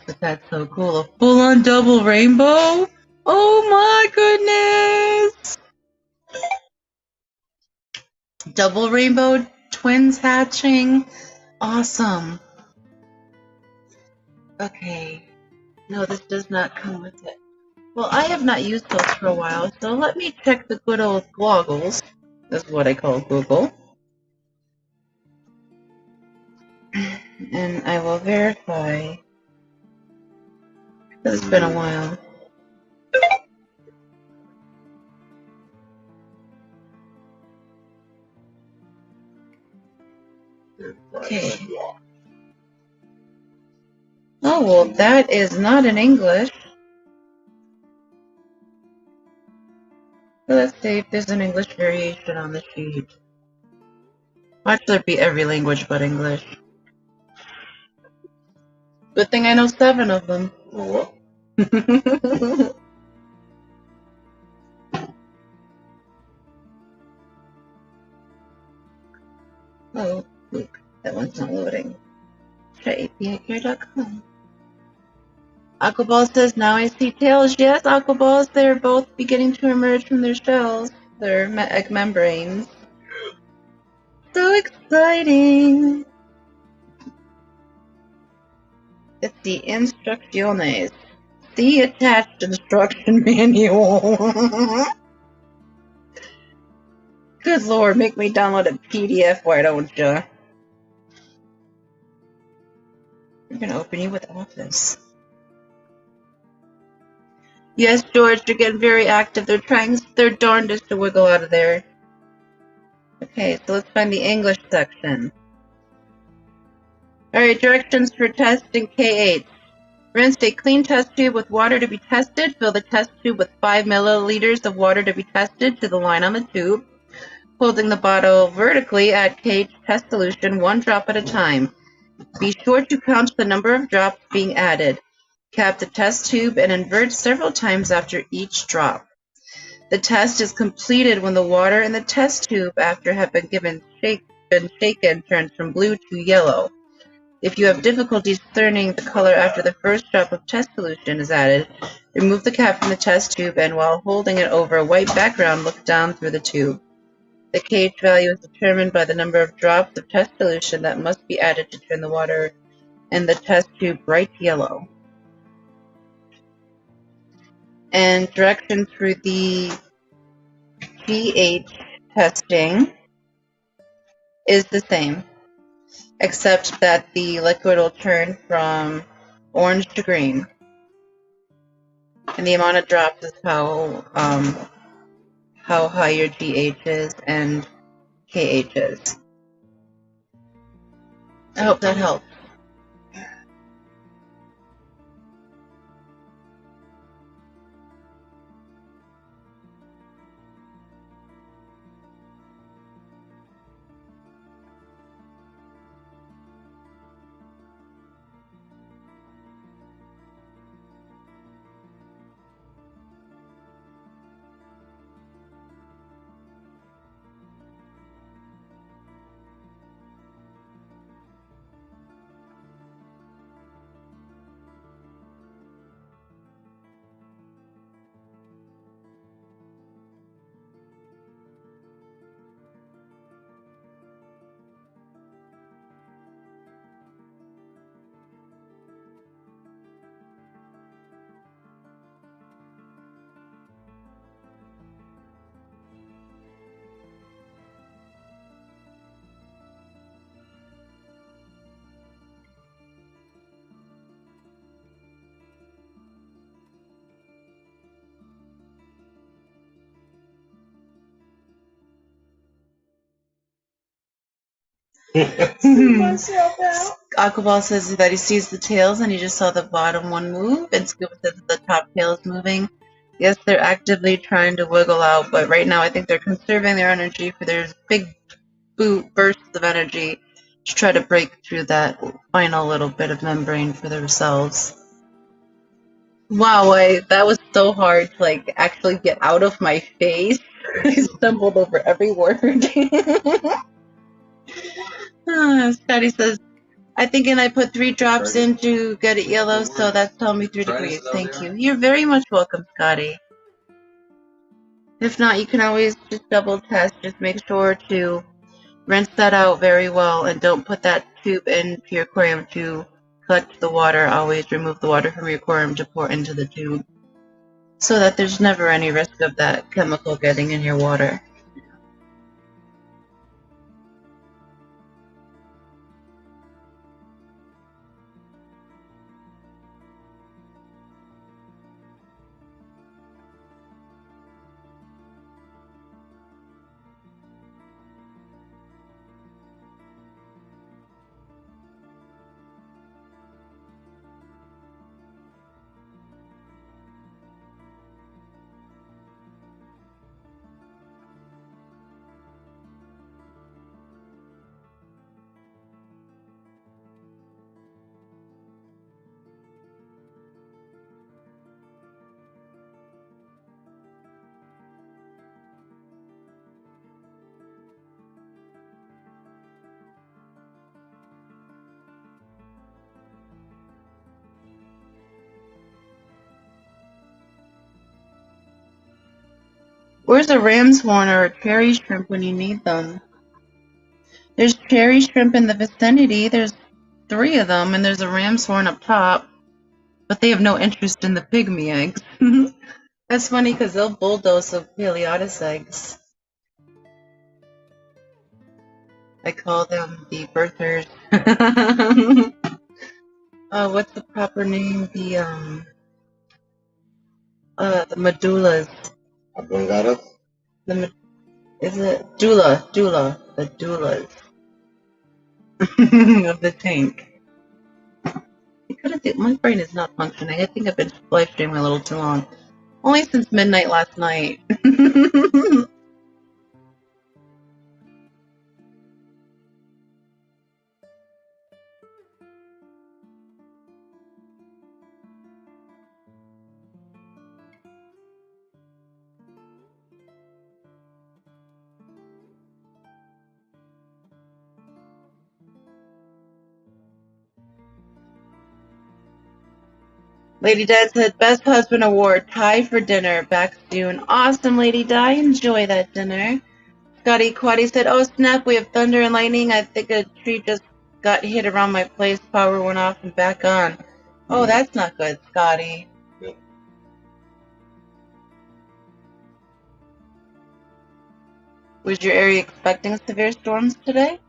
But that's so cool. A full-on double rainbow? Oh my goodness! Double rainbow, twins hatching. Awesome. Okay. No, this does not come with it. Well, I have not used those for a while, so let me check the good old goggles. That's what I call Google. And I will verify. Because it's been a while. Okay. Oh, well, that is not in English. So let's see if there's an English variation on the sheet. Watch there be every language but English. Good thing I know 7 of them. Well, Oh, look, that one's not loading. Try apicare.com. Aquaball says, now I see tails. Yes, Aquaballs, they're both beginning to emerge from their shells, their egg membranes. So exciting! It's the instrucciones. The attached instruction manual. Good lord, make me download a PDF, why don't ya? I'm gonna open you with Office. Yes, George, they're getting very active. They're trying their darndest to wiggle out of there. Okay, so let's find the English section. Alright, directions for testing K8. Rinse a clean test tube with water to be tested. Fill the test tube with 5 milliliters of water to be tested to the line on the tube. Holding the bottle vertically, add KH test solution 1 drop at a time. Be sure to count the number of drops being added. Cap the test tube and invert several times after each drop. The test is completed when the water in the test tube, after having been shaken, turns from blue to yellow. If you have difficulties discerning the color after the first drop of test solution is added, remove the cap from the test tube and, while holding it over a white background, look down through the tube. The KH value is determined by the number of drops of test solution that must be added to turn the water in the test tube bright yellow. And directions for the GH testing is the same, except that the liquid will turn from orange to green. And the amount of drops is how high your GH is and KH is. I hope that helps. See myself out. Aquaball says that he sees the tails and he just saw the bottom one move, and Scuba says that the top tail is moving. Yes, they're actively trying to wiggle out, but right now I think they're conserving their energy for their big bursts of energy to try to break through that final little bit of membrane for themselves. Wow, that was so hard to like actually get out of my face. I stumbled over every word. Scotty says, I think and I put 3 drops in to get it yellow, so that's telling me 3 degrees. Thank you. You're very much welcome, Scotty. If not, you can always just double test. Just make sure to rinse that out very well and don't put that tube into your aquarium to collect the water. Always remove the water from your aquarium to pour into the tube so that there's never any risk of that chemical getting in your water. Where's a ram's horn or a cherry shrimp when you need them? There's cherry shrimp in the vicinity. There's 3 of them, and there's a ram's horn up top. But they have no interest in the pygmy eggs. That's funny because they'll bulldoze the Paleotis eggs. I call them the birthers. What's the proper name? The medullas. Oblongadas? Is it doula? The doulas of the tank. My brain is not functioning. I think I've been live streaming a little too long. Only since midnight last night. Lady Di said, Best Husband Award, tie for dinner, back soon. Awesome, Lady Di. Enjoy that dinner. Scotty Quaddy said, oh snap, we have thunder and lightning. I think a tree just got hit around my place. Power went off and back on. Oh, that's not good, Scotty. Yep. Was your area expecting severe storms today?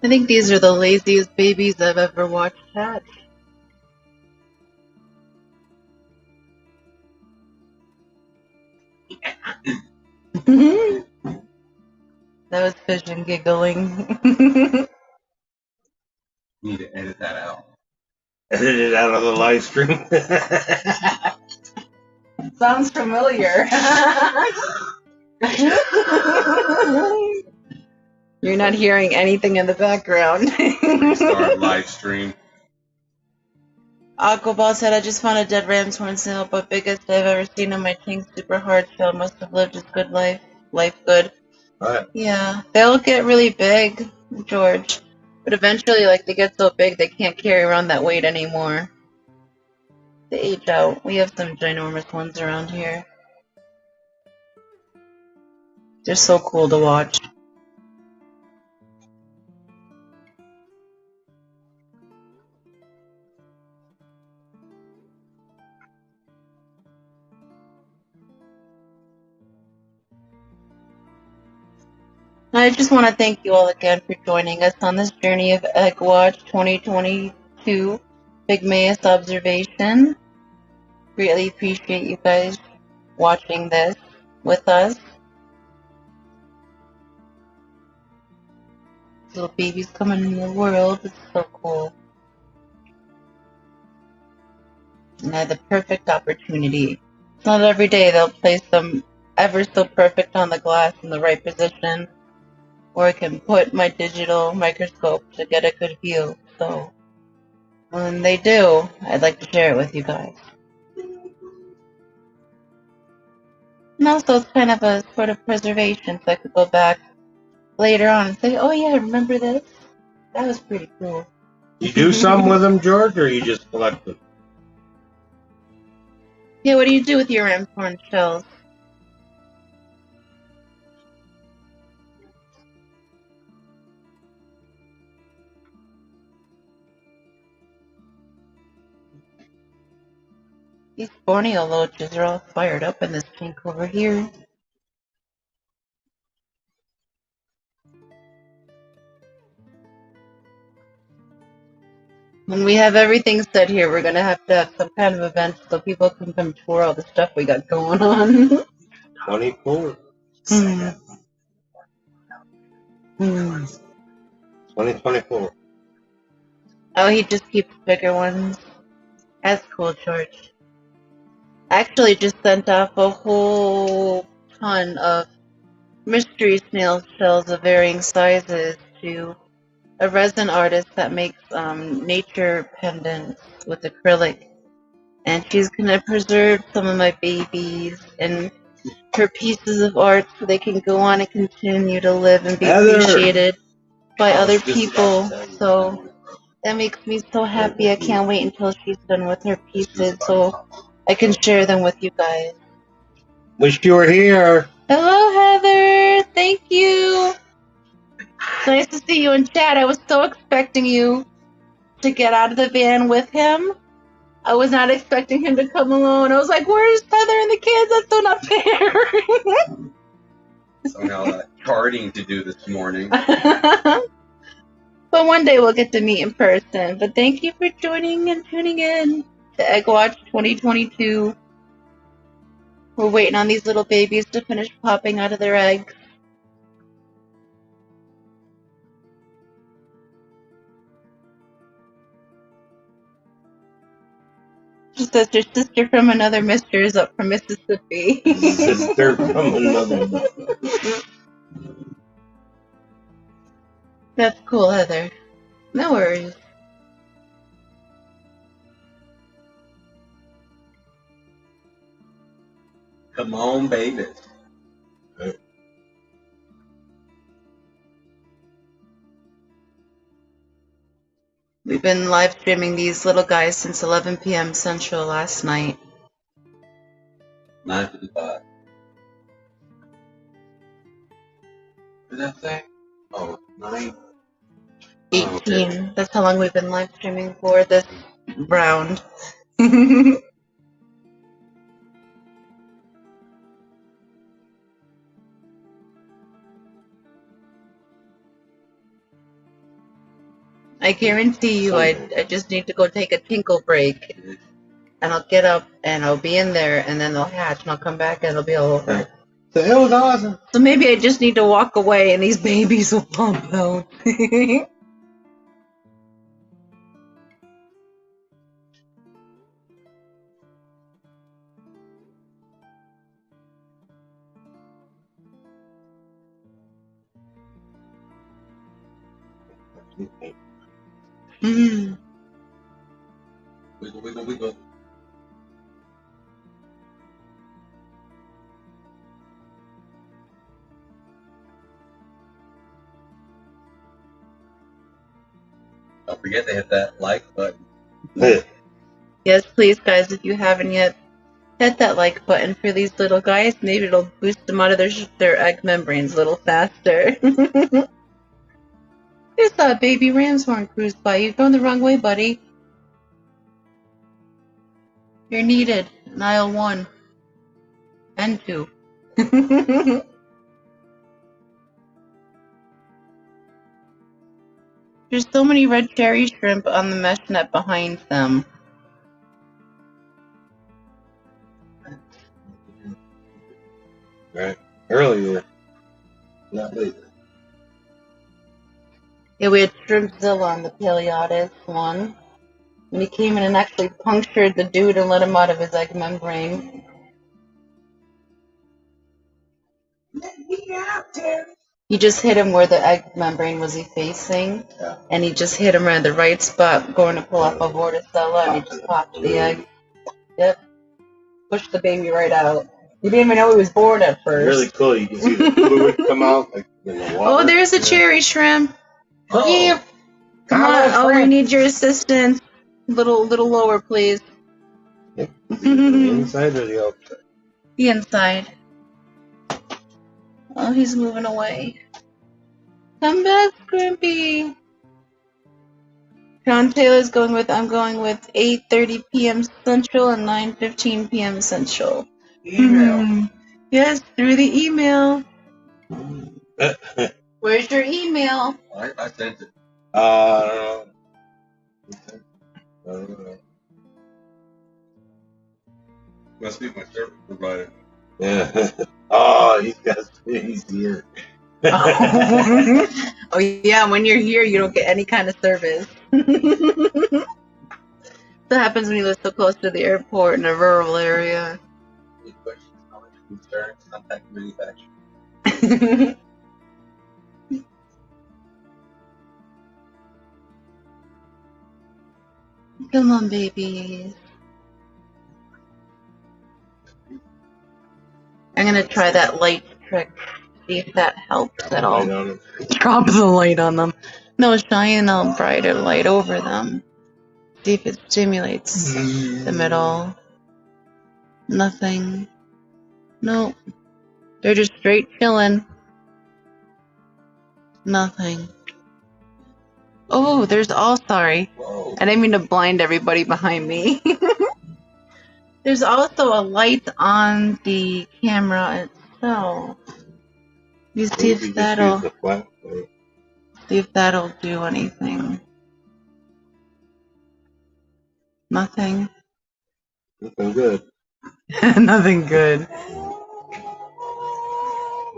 I think these are the laziest babies I've ever watched hatch. That was Vision giggling. Need to edit that out. Edit it out of the live stream. Sounds familiar. You're not hearing anything in the background. Restart live stream. Aquaball said, I just found a dead ram's horn snail, but biggest I've ever seen in my tank. Super hard shell. Must have lived his good life. Life good. Right. Yeah, they'll get really big, George. But eventually, like, they get so big they can't carry around that weight anymore. They age out. We have some ginormous ones around here. They're so cool to watch. I just want to thank you all again for joining us on this journey of Egg Watch 2022 Pygmaeus observation. Greatly appreciate you guys watching this with us. Little babies coming in the world. It's so cool. And I had the perfect opportunity. It's not every day they'll place them ever so perfect on the glass in the right position, or I can put my digital microscope to get a good view. So when they do, I'd like to share it with you guys. And also it's kind of a sort of preservation, so I could go back later on and say, oh yeah, remember this? That was pretty cool. You do something with them, George, or you just collect them? Yeah, what do you do with your ram's horn shells? These Borneo loaches are all fired up in this tank over here. When we have everything set here, we're going to have some kind of event so people can come tour all the stuff we got going on. 24. 2024. Oh, he just keeps bigger ones. That's cool, George. I actually just sent off a whole ton of mystery snail shells of varying sizes to a resin artist that makes nature pendants with acrylic. And she's going to preserve some of my babies and her pieces of art so they can go on and continue to live and be appreciated by other people. So that makes me so happy. I can't wait until she's done with her pieces so I can share them with you guys. Wish you were here. Hello, Heather. Thank you. It's nice to see you in chat. I was so expecting you to get out of the van with him. I was not expecting him to come alone. I was like, where's Heather and the kids? That's so not fair. Somehow charting to do this morning. But one day we'll get to meet in person. But thank you for joining and tuning in to Egg Watch 2022. We're waiting on these little babies to finish popping out of their eggs. She says your sister from another mister is up from Mississippi. Sister from another mister. That's cool, Heather. No worries. Come on, babies. We've been live streaming these little guys since 11 p.m. Central last night. 9:55. What did that say? Oh, 9. 18. Oh, okay. That's how long we've been live streaming for this round. I guarantee you, I just need to go take a tinkle break, and I'll get up and I'll be in there, and then they'll hatch, and I'll come back and it'll be all over. So it was awesome. So maybe I just need to walk away, and these babies will pump out. Mm. Wiggle, wiggle, wiggle. Don't forget to hit that like button. Yes, please, guys, if you haven't yet, hit that like button for these little guys. Maybe it'll boost them out of their egg membranes a little faster. There's that baby ram's horn cruise by. You're going the wrong way, buddy. You're needed in aisle 1 and 2. There's so many red cherry shrimp on the mesh net behind them. Right. Earlier. Not later. Yeah, we had Shrimpzilla on the Paleotis one. And he came in and actually punctured the dude and let him out of his egg membrane. He just hit him where the egg membrane was effacing. Yeah. And he just hit him right at the right spot, going to pull off a vorticella, and he just popped the egg. Yep. Pushed the baby right out. You didn't even know he was born at first. Really cool. You can see the fluid come out like in the water. Oh, there's a cherry shrimp. Oh. Yeah. Come on. Oh, we need your assistance. Little lower, please. The inside or the outside? The inside. Oh, he's moving away. Come back, Scrimpy. John Taylor's going with, I'm going with 8:30 p.m. Central and 9:15 p.m. Central. Email. Yes, through the email. Where's your email? I sent it. I don't know. Must be my service provider. Yeah. Oh, he's here. Oh yeah, when you're here, you don't get any kind of service. That happens when you live so close to the airport in a rural area. Any questions, comments, concerns, contact the manufacturer. Come on, babies. I'm gonna try that light trick. See if that helps at all. Drop the light on them. No, shine a brighter light over them. See if it stimulates them at all. Nothing. Nope. They're just straight chilling. Nothing. Oh, there's all sorry. Whoa. I didn't mean to blind everybody behind me. There's also a light on the camera itself. You see if that'll do anything. Nothing. Nothing good. Nothing good.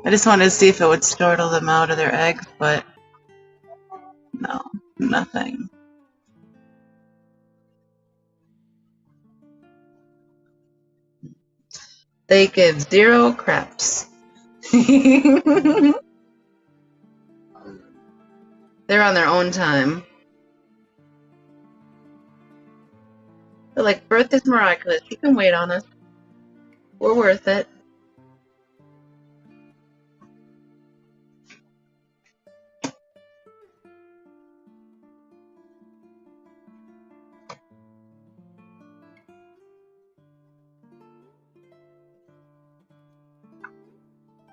I just wanted to see if it would startle them out of their eggs, but no, nothing. They give 0 craps. They're on their own time. They're like, birth is miraculous. You can wait on us. We're worth it.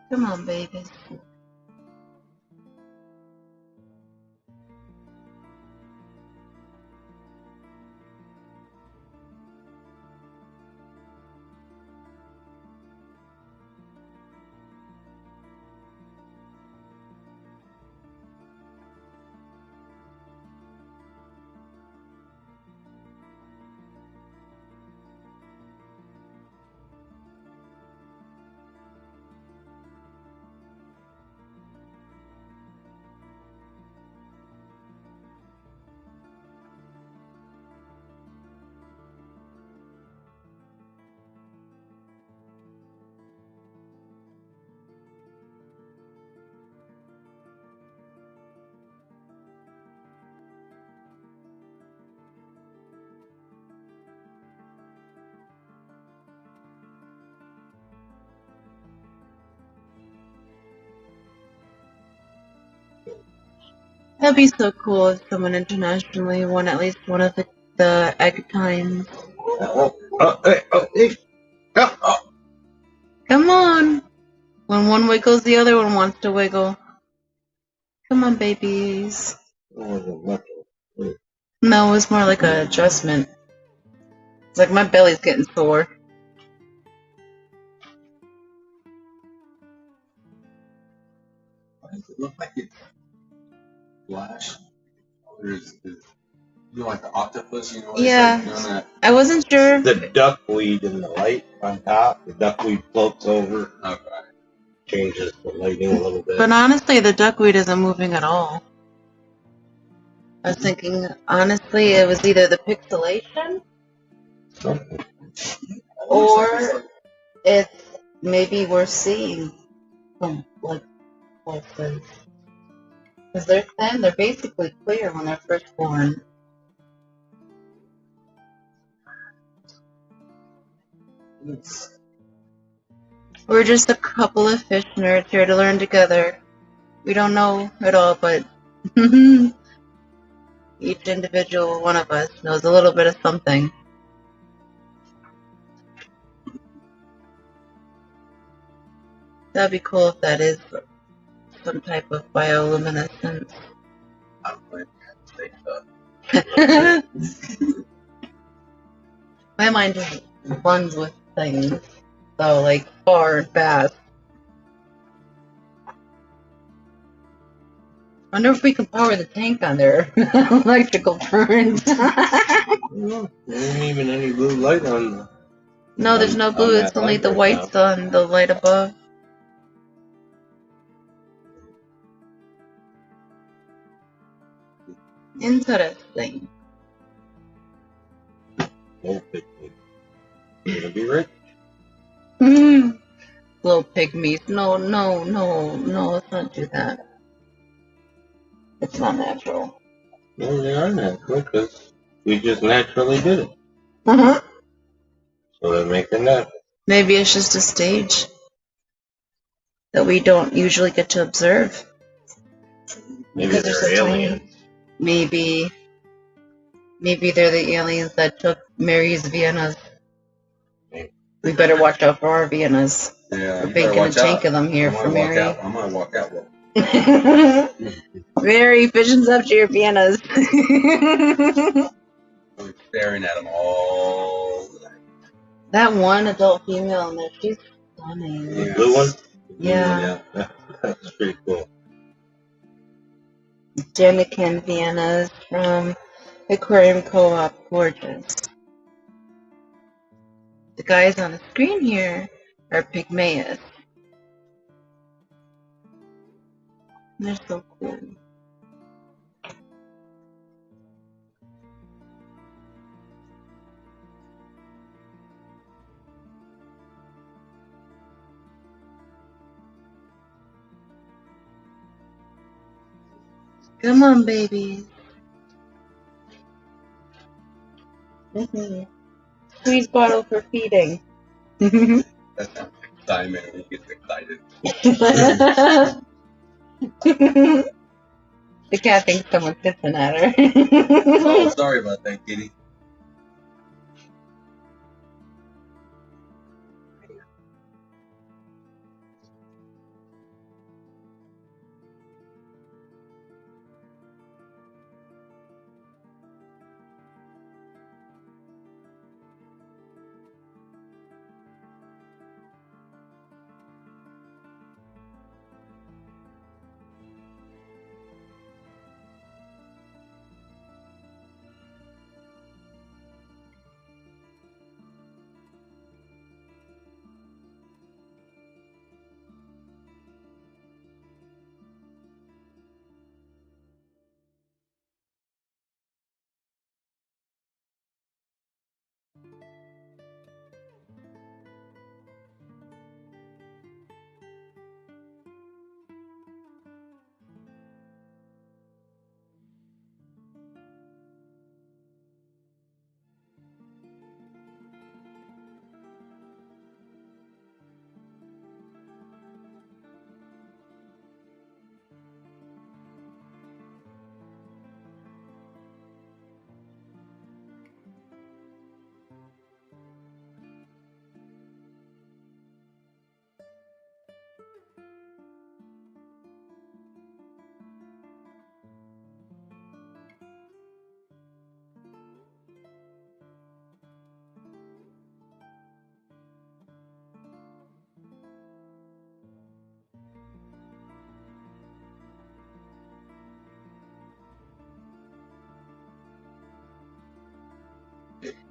Come on, babies. That'd be so cool if someone internationally won at least one of the egg times. Hey. Come on. When one wiggles, the other one wants to wiggle. Come on, babies. No, it was more like an adjustment. It's like my belly's getting sore. Why does it look like it's flash? You know, like the octopus, you know? Yeah. Like doing that. I wasn't sure. The duckweed in the light on top. The duckweed floats over. Okay. Changes the lighting a little bit. But honestly, the duckweed isn't moving at all. I was thinking, honestly, it was either the pixelation or it's maybe we're seeing some like pulses. Because they're thin, they're basically clear when they're first born. We're just a couple of fish nerds here to learn together. We don't know it all, but each individual one of us knows a little bit of something. That'd be cool if that is some type of bioluminescence. I don't know if you say stuff. My mind just runs with things, so like far and fast. I wonder if we can power the tank on their electrical current. There isn't even any blue light on the... No, there's no blue. It's only the white sun, the light above. Interesting. You're gonna be rich. Little pygmies. No, let's not do that. It's not natural. No, they are natural because we just naturally did it. So they make it natural. Maybe it's just a stage that we don't usually get to observe. Maybe they're aliens. Maybe they're the aliens that took Mary's Viennas. We better watch out for our Viennas. Yeah, We're baking a tank of them here for Mary. I'm gonna walk out. Mary, visions up to your Viennas. I'm staring at them all the night. That one adult female in there, she's stunning. The blue one? Yeah. That's pretty cool. Jennikin Viennas from Aquarium Co-op, gorgeous. The guys on the screen here are Pygmaeus. They're so cool. Come on, baby. Squeeze bottle for feeding. That sounds excitement when he gets excited. The cat thinks someone's pissing at her. Oh, sorry about that, kitty.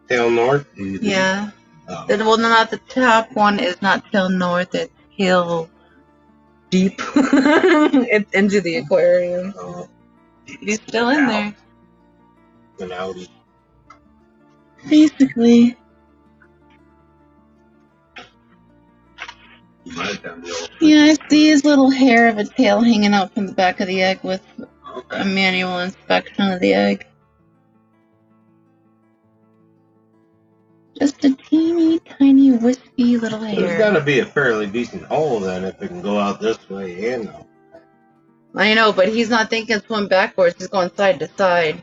tail north? Yeah. Oh. Well, not the top one is not tail north, it's tail deep. It's into the aquarium. Oh. He's still in there. An outie. Basically. Yeah, I see his little hair of a tail hanging out from the back of the egg with a manual inspection of the egg. Just a teeny tiny wispy little hair. There's got to be a fairly decent hole then if it can go out this way and out. I know, but he's not thinking swim backwards. He's going side to side.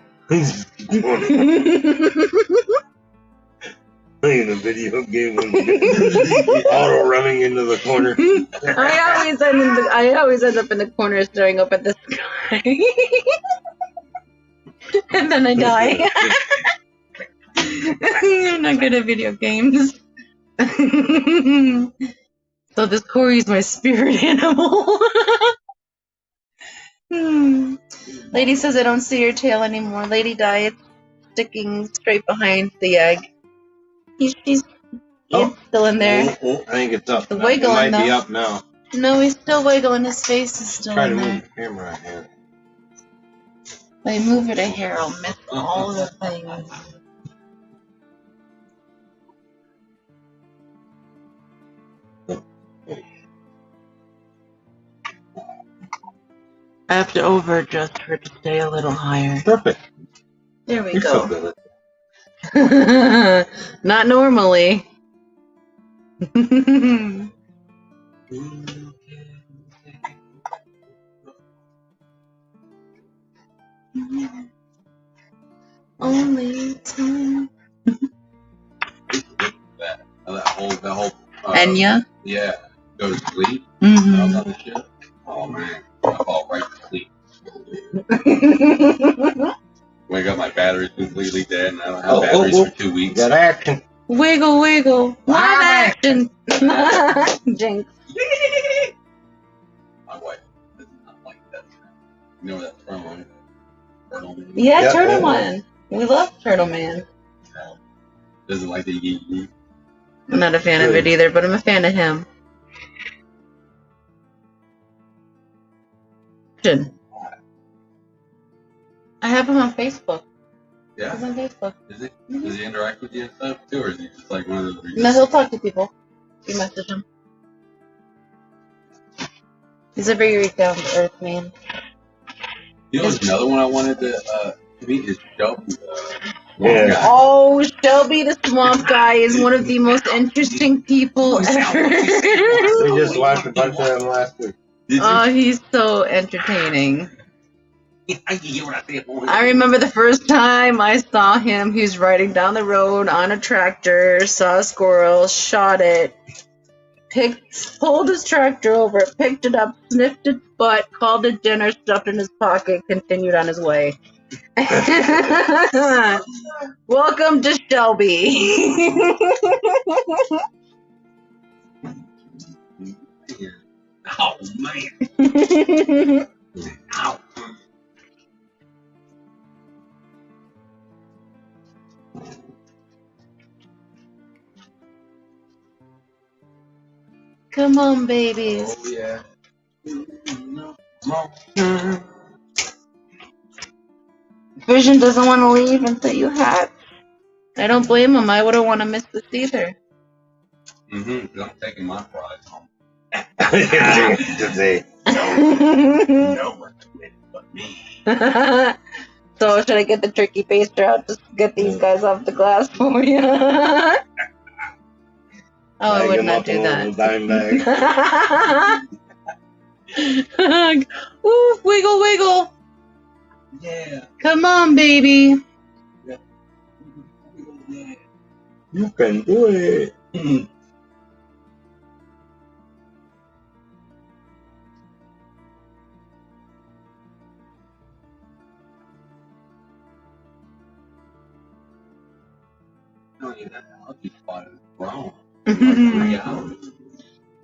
Playing a video game when auto running into the corner. I always end up in the corner staring up at the sky. And then I die. I'm not good at video games. So this Cory's my spirit animal. Lady says I don't see your tail anymore. Lady died sticking straight behind the egg. He's still in there. Oh, I think it's up. The wiggling, it might be up now. No, he's still wiggling. His face is still in there. Try to move the camera ahead. If I move it a hair, I'll miss all the things. I have to over-adjust her to stay a little higher. Perfect. There we You're go. So good at Not normally. Only time. that whole Enya? Yeah. Go to sleep. Mm-hmm. All that shit. Oh man. I fall right to sleep. Wake up, my battery's completely dead, and I don't have batteries for 2 weeks. Got action. Wiggle, wiggle. Live action. Jinx. My wife does not like that. You know where that's from, right? Turtle Man. Yeah, Yep. Turtle Man. We love Turtle Man. Doesn't like the yeet. I'm not a fan of it either, but I'm a fan of him. I have him on Facebook. Yeah. He's on Facebook. Is he? Does he interact with you and stuff too, or is he just like one of those? No, he'll talk to people. You message him. He's a very down to earth man. You know, there's another one I wanted to meet is Sheldon. Yeah. Oh, Shelby the Swamp Guy is one of the most interesting people ever. We just watched a bunch of them last week. Oh, he's so entertaining. I remember the first time I saw him, he was riding down the road on a tractor, saw a squirrel, shot it, pulled his tractor over, picked it up, sniffed its butt, called it dinner, stuffed it in his pocket, continued on his way. Welcome to Shelby. Oh man! Ow. Come on, babies. Oh yeah. Vision doesn't want to leave until you hatch. I don't blame him. I wouldn't want to miss this either. Mm-hmm. I'm taking my prize home. Today. No one to win but me. So should I get the turkey baster out to get these guys off the glass for you? Oh, I would not do that. Dime bag. Ooh, wiggle, wiggle. Yeah. Come on, baby. Yeah. You can do it. Algae spot is grown. Like 3 hours.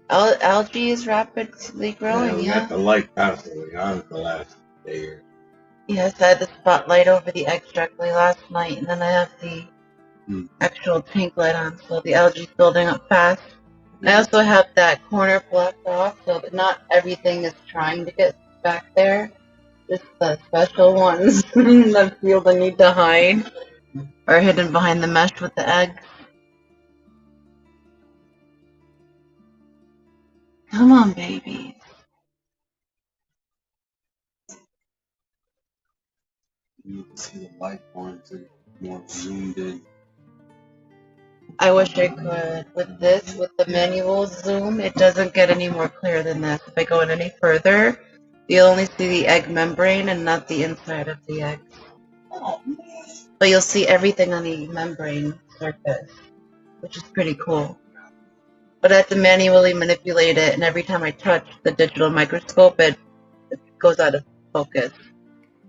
Algae is rapidly growing, We yeah. got the light constantly on for the last day. Yes, I had the spotlight over the eggs directly last night, and then I have the actual tank light on, so the algae's building up fast. I also have that corner blocked off, so that not everything is trying to get back there. Just the special ones that feel the need to hide are hidden behind the mesh with the eggs. Come on, baby. You can see the light points and more zoomed in. I wish I could. With this, with the manual zoom, it doesn't get any more clear than this. If I go in any further, you'll only see the egg membrane and not the inside of the egg. But you'll see everything on the membrane surface, which is pretty cool. But I have to manually manipulate it, and every time I touch the digital microscope, it goes out of focus,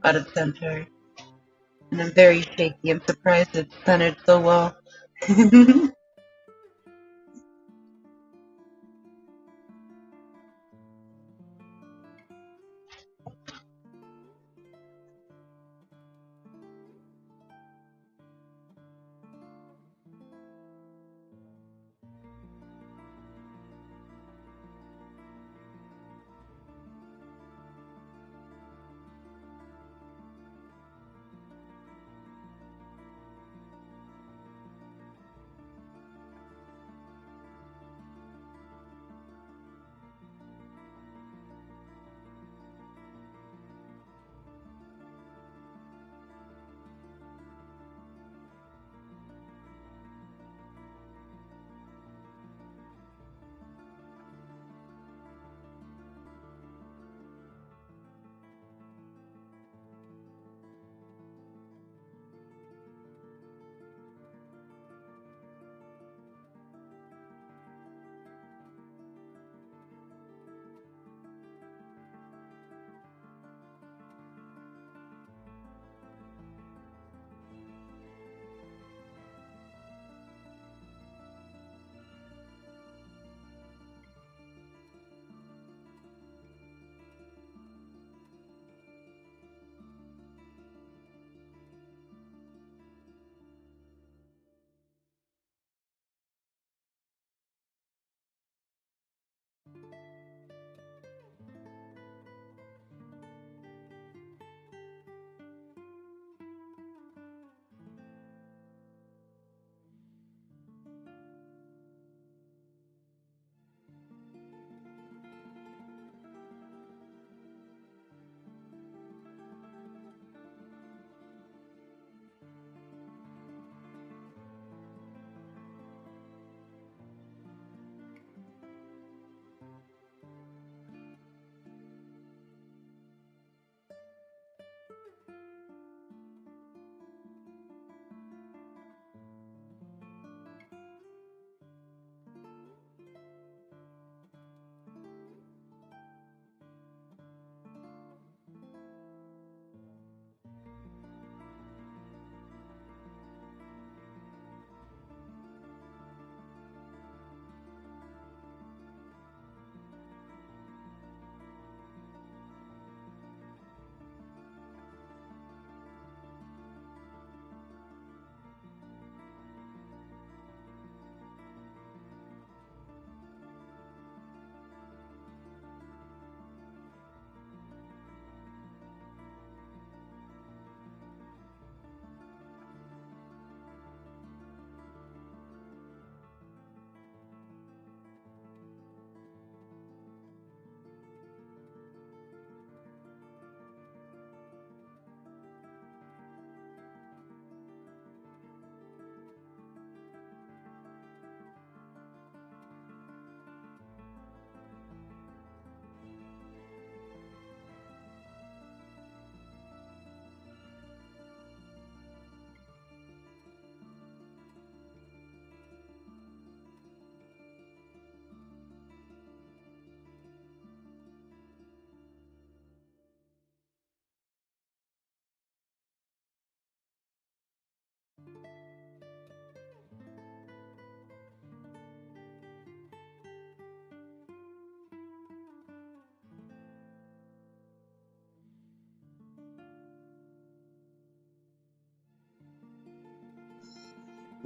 out of center. And I'm very shaky. I'm surprised it's centered so well.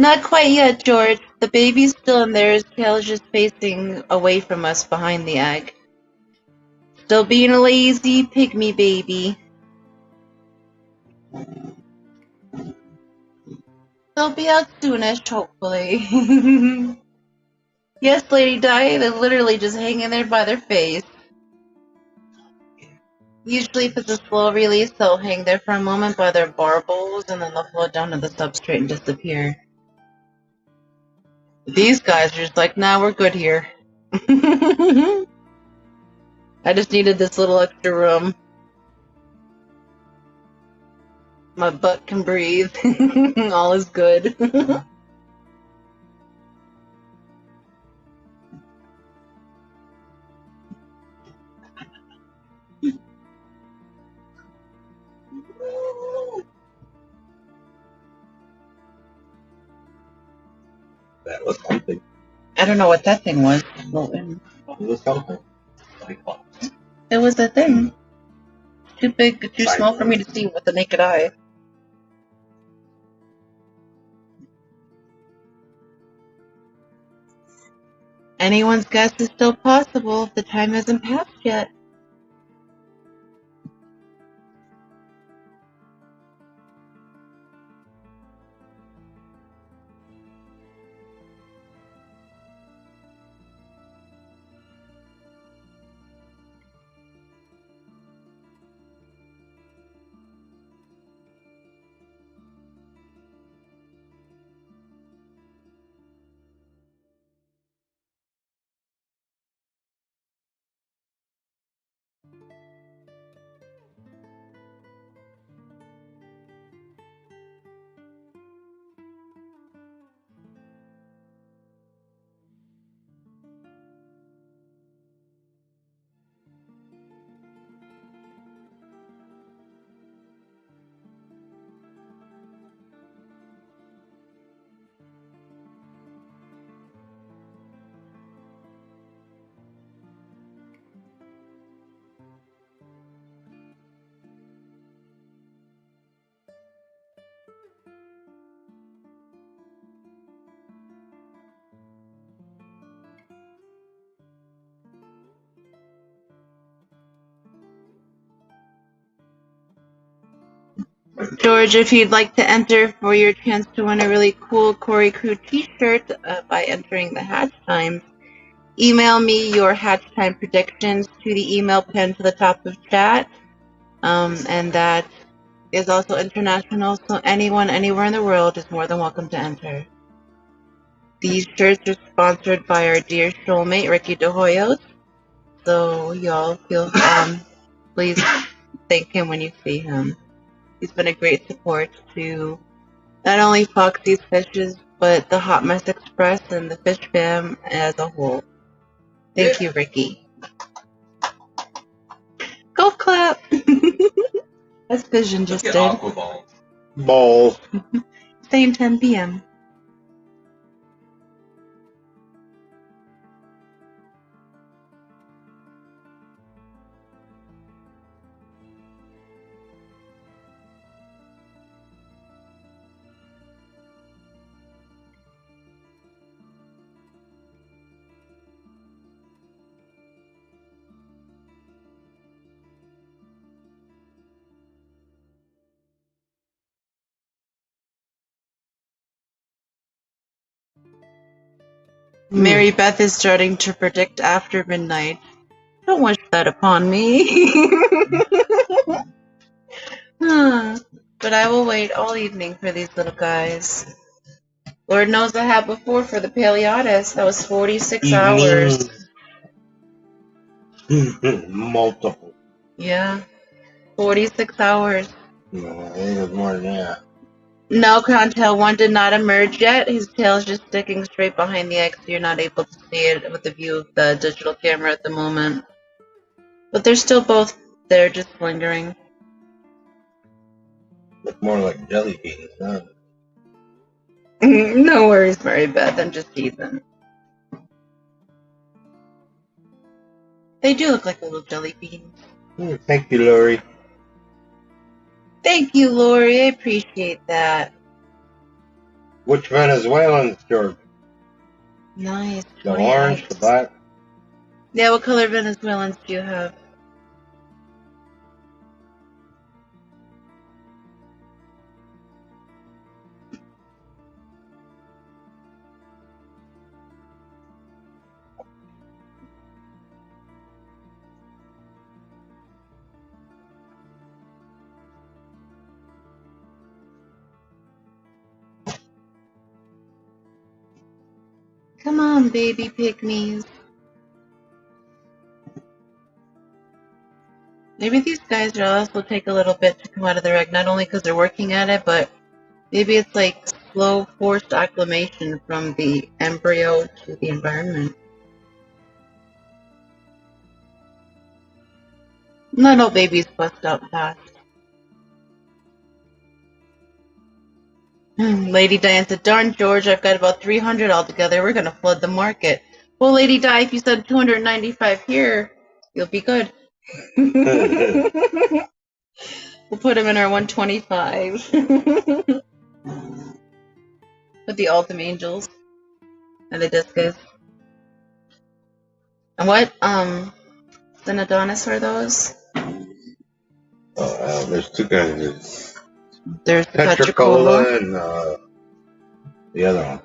Not quite yet, George. The baby's still in there. His tail is just facing away from us behind the egg. Still being a lazy pygmy baby. They'll be out soonish, hopefully. Yes, Lady Di, they're literally just hanging there by their face. Usually if it's a slow release, they'll hang there for a moment by their barbels, and then they'll float down to the substrate and disappear. These guys are just like, nah, we're good here. I just needed this little extra room. My butt can breathe. All is good. That was something. I don't know what that thing was. It was something. It was a thing. Too big, too small for me to see with the naked eye. Anyone's guess is still possible if the time hasn't passed yet. George, if you'd like to enter for your chance to win a really cool Cory Crew t-shirt by entering the hatch times, email me your hatch time predictions to the email pinned to the top of chat. And that is also international, so anyone anywhere in the world is more than welcome to enter. These shirts are sponsored by our dear soulmate, Ricky De Hoyos. So y'all feel please thank him when you see him. He's been a great support to not only Foxy's Fishes, but the Hot Mess Express and the Fish Fam as a whole. Thank you, Ricky. Golf clap! That's Vision just did. Aqua balls. Balls. Same 10 p.m. Mary Beth is starting to predict after midnight. Don't wish that upon me. But I will wait all evening for these little guys. Lord knows I have before for the Paleotis. That was 46 hours. Multiple. Yeah. 46 hours. No, I think it was more than that. No, Contail 1 did not emerge yet. His tail is just sticking straight behind the egg, so you're not able to see it with the view of the digital camera at the moment. But they're still both there, just lingering. Look more like jelly beans, huh? No worries, Mary Beth. I'm just teasing. They do look like little jelly beans. Thank you, Lori. Thank you, Lori. I appreciate that. Which Venezuelans, George? Nice. The 28. orange, the black? Yeah, what color Venezuelans do you have? Come on, baby pygmies. Maybe these guys will also take a little bit to come out of their egg, not only because they're working at it, but maybe it's like slow, forced acclimation from the embryo to the environment. Not all babies bust out fast. Lady Diane said, darn George, I've got about 300 altogether. We're going to flood the market. Well, Lady Di, if you said 295 here, you'll be good. We'll put them in our 125. With the Ultim Angels and the Discus. And what Xenodonis are those? There's two kinds. There's the Petricola and the other one.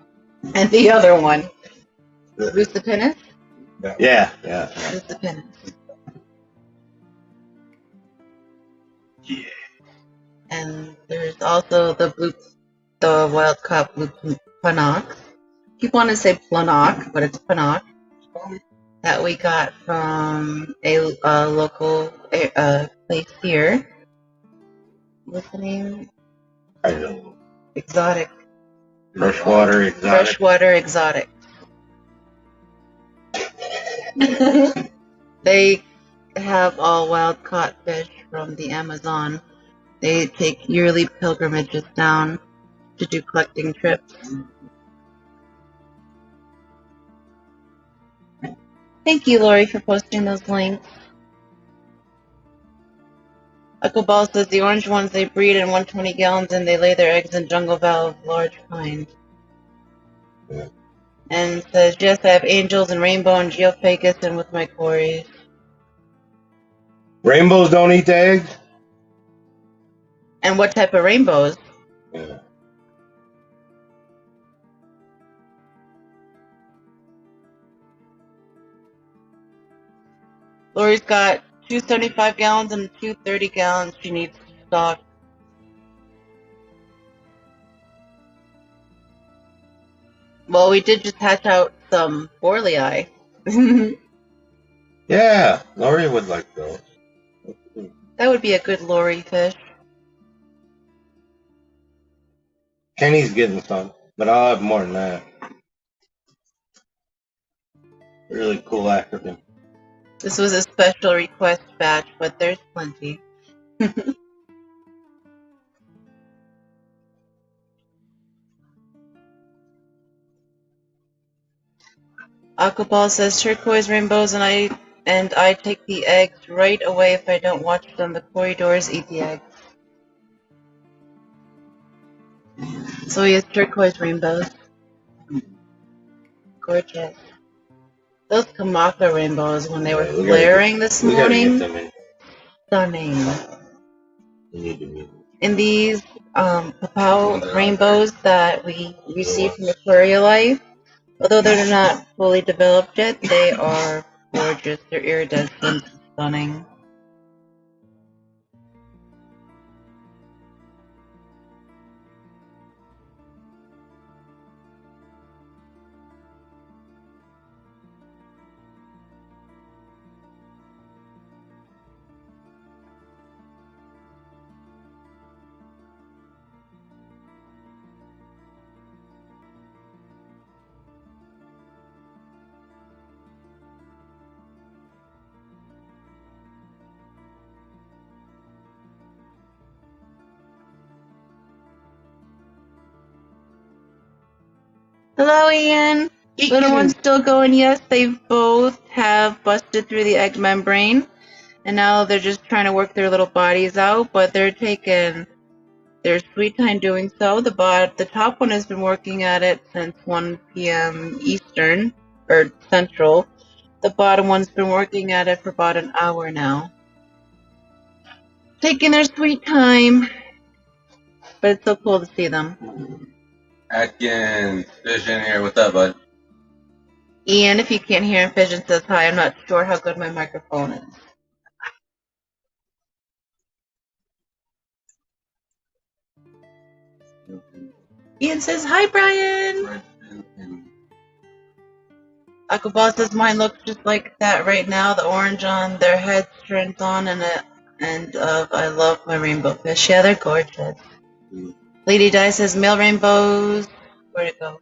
And the other one. Lucipinus? Yeah. Lucipinus. Yeah. And there's also the wild caught blue Planox. People want to say Planox, but it's Planox. That we got from a local place here. What's the name? I don't know. Exotic. Freshwater exotic. Freshwater exotic. They have all wild caught fish from the Amazon. They take yearly pilgrimages down to do collecting trips. Thank you, Lori, for posting those links. Uncle Ball says the orange ones, they breed in 120 gallons and they lay their eggs in jungle valve, large pines. Yeah. And says, yes, I have angels and rainbow and geophagus and with my quarries. Rainbows don't eat the eggs? And what type of rainbows? Yeah. Lori's got 275 gallons and 230 gallons she needs to stock. Well, we did just hatch out some Borlei. Yeah, Lori would like those. That would be a good Lori fish. Kenny's getting some, but I'll have more than that. Really cool African. This was a special request batch, but there's plenty. Aquaball says turquoise rainbows and I take the eggs right away if I don't watch them. The corydoras eat the eggs. So he has turquoise rainbows. Gorgeous. Those Kamaka rainbows, when they were flaring this morning, stunning. And these Papau rainbows that we received from Aquarium Life, although they're not fully developed yet, they are gorgeous. They're iridescent, stunning. Hello, Ian. Little one's still going. Yes, they both have busted through the egg membrane, and now they're just trying to work their little bodies out, but they're taking their sweet time doing so. The top one has been working at it since 1 p.m. Eastern, or Central. The bottom one's been working at it for about an hour now. Taking their sweet time. But it's so cool to see them. Atkins, Vision here. What's up, bud? Ian, if you can't hear him, Vision says hi. I'm not sure how good my microphone is. Ian says hi, Brian. Aquaball says mine looks just like that right now. The orange on their heads turns on, and I love my rainbow fish. Yeah, they're gorgeous. Lady Di says male rainbows. Where'd it go?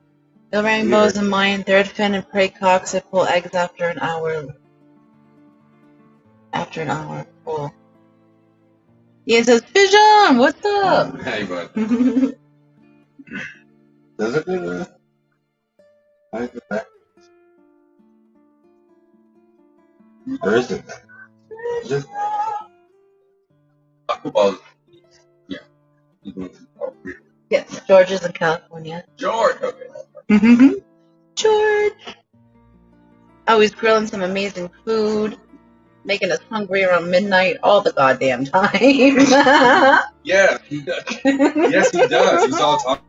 Male rainbows in mine, third fin and prey cocks that pull eggs after an hour. Cool. Ian says, Vision, what's up? Hey, bud. Does it do that? Or is it? Is it? Aquaball. Yeah. Yes, George is in California. George, okay. George! Oh, he's grilling some amazing food, making us hungry around midnight all the goddamn time. Yeah, he does. Yes, he does. He's all talking.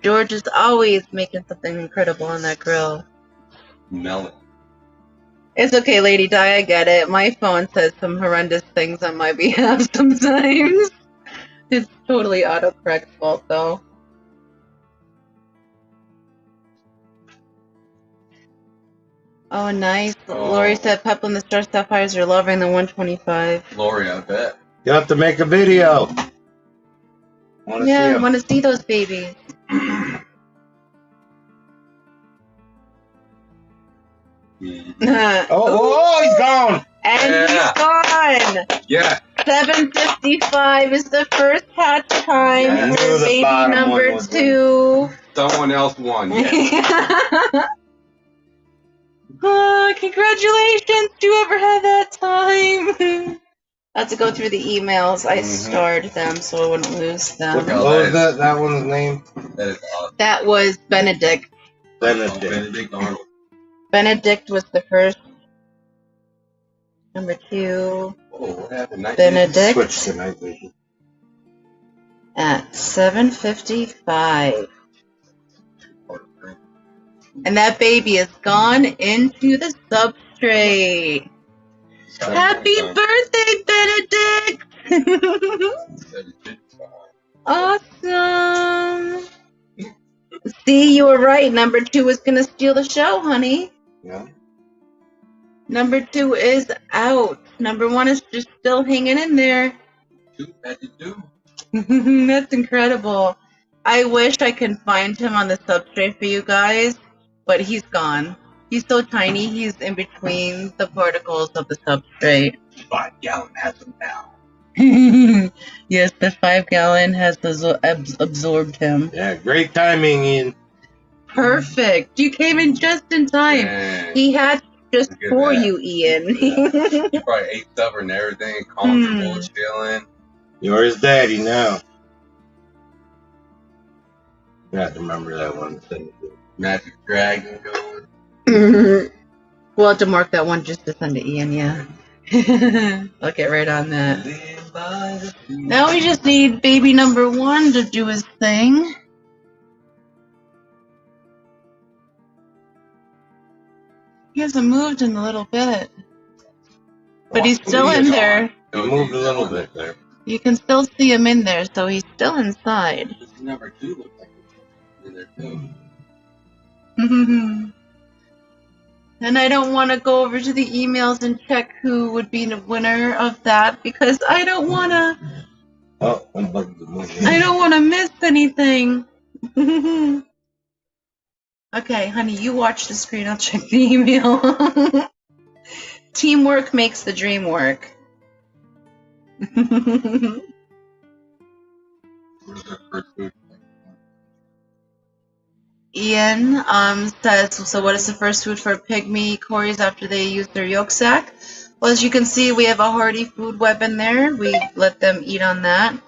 George is always making something incredible on that grill. Melon. It's okay, Lady Di, I get it. My phone says some horrendous things on my behalf sometimes. It's totally autocorrect's fault, though. Oh, nice. Oh. Lori said Pepper and the Star Sapphires are loving the 125. Lori, I bet. You have to make a video. Yeah, I want to see those babies. Oh, he's gone! And he's gone! Yeah. 7:55 is the first hatch time for baby number 2. Someone else won. Yeah. Congratulations! Whoever had that time. I had to go through the emails. I starred them so I wouldn't lose them. What was that one's name? That is awesome. That was Benedict. Benedict Arnold. Benedict was the first. Number 2. Oh, what happened? Benedict. Switch to night vision. At 7:55. And that baby has gone into the substrate. Happy birthday, Benedict! Awesome! See, you were right. Number 2 is going to steal the show, honey. Yeah. Number 2 is out. Number 1 is just still hanging in there. That's incredible. I wish I could find him on the substrate for you guys, but he's gone. He's so tiny, he's in between the particles of the substrate. 5 gallon has him now. Yes, the 5 gallon has absorbed him. Yeah, great timing, Ian. Perfect. You came in just in time. Dang. He hatched just for you, Ian. Yeah. He probably ate stuff and everything, comfortable, chilling. You're his daddy now. You have to remember that one thing. Magic Dragon going. We'll have to mark that one just to send to Ian, yeah. I'll get right on that. Now we just need baby number 1 to do his thing. He hasn't moved in a little bit. But he's still in there. He moved a little bit there. You can still see him in there, so he's still inside. Number 2 looks like it's in there too. And I don't want to go over to the emails and check who would be the winner of that because I don't want to. Oh, unbug the movie. I don't want to miss anything. Okay, honey, you watch the screen. I'll check the email. Teamwork makes the dream work. Ian says, so what is the first food for pygmy cories after they use their yolk sac? Well, as you can see, we have a hearty food web in there. We let them eat on that.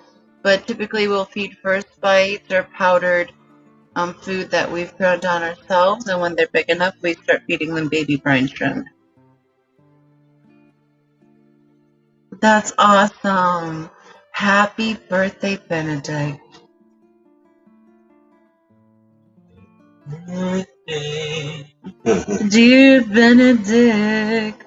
But typically we'll feed first bites or powdered food that we've ground down ourselves. And when they're big enough, we start feeding them baby brine shrimp. That's awesome. Happy birthday, Benedict. Dear Benedict.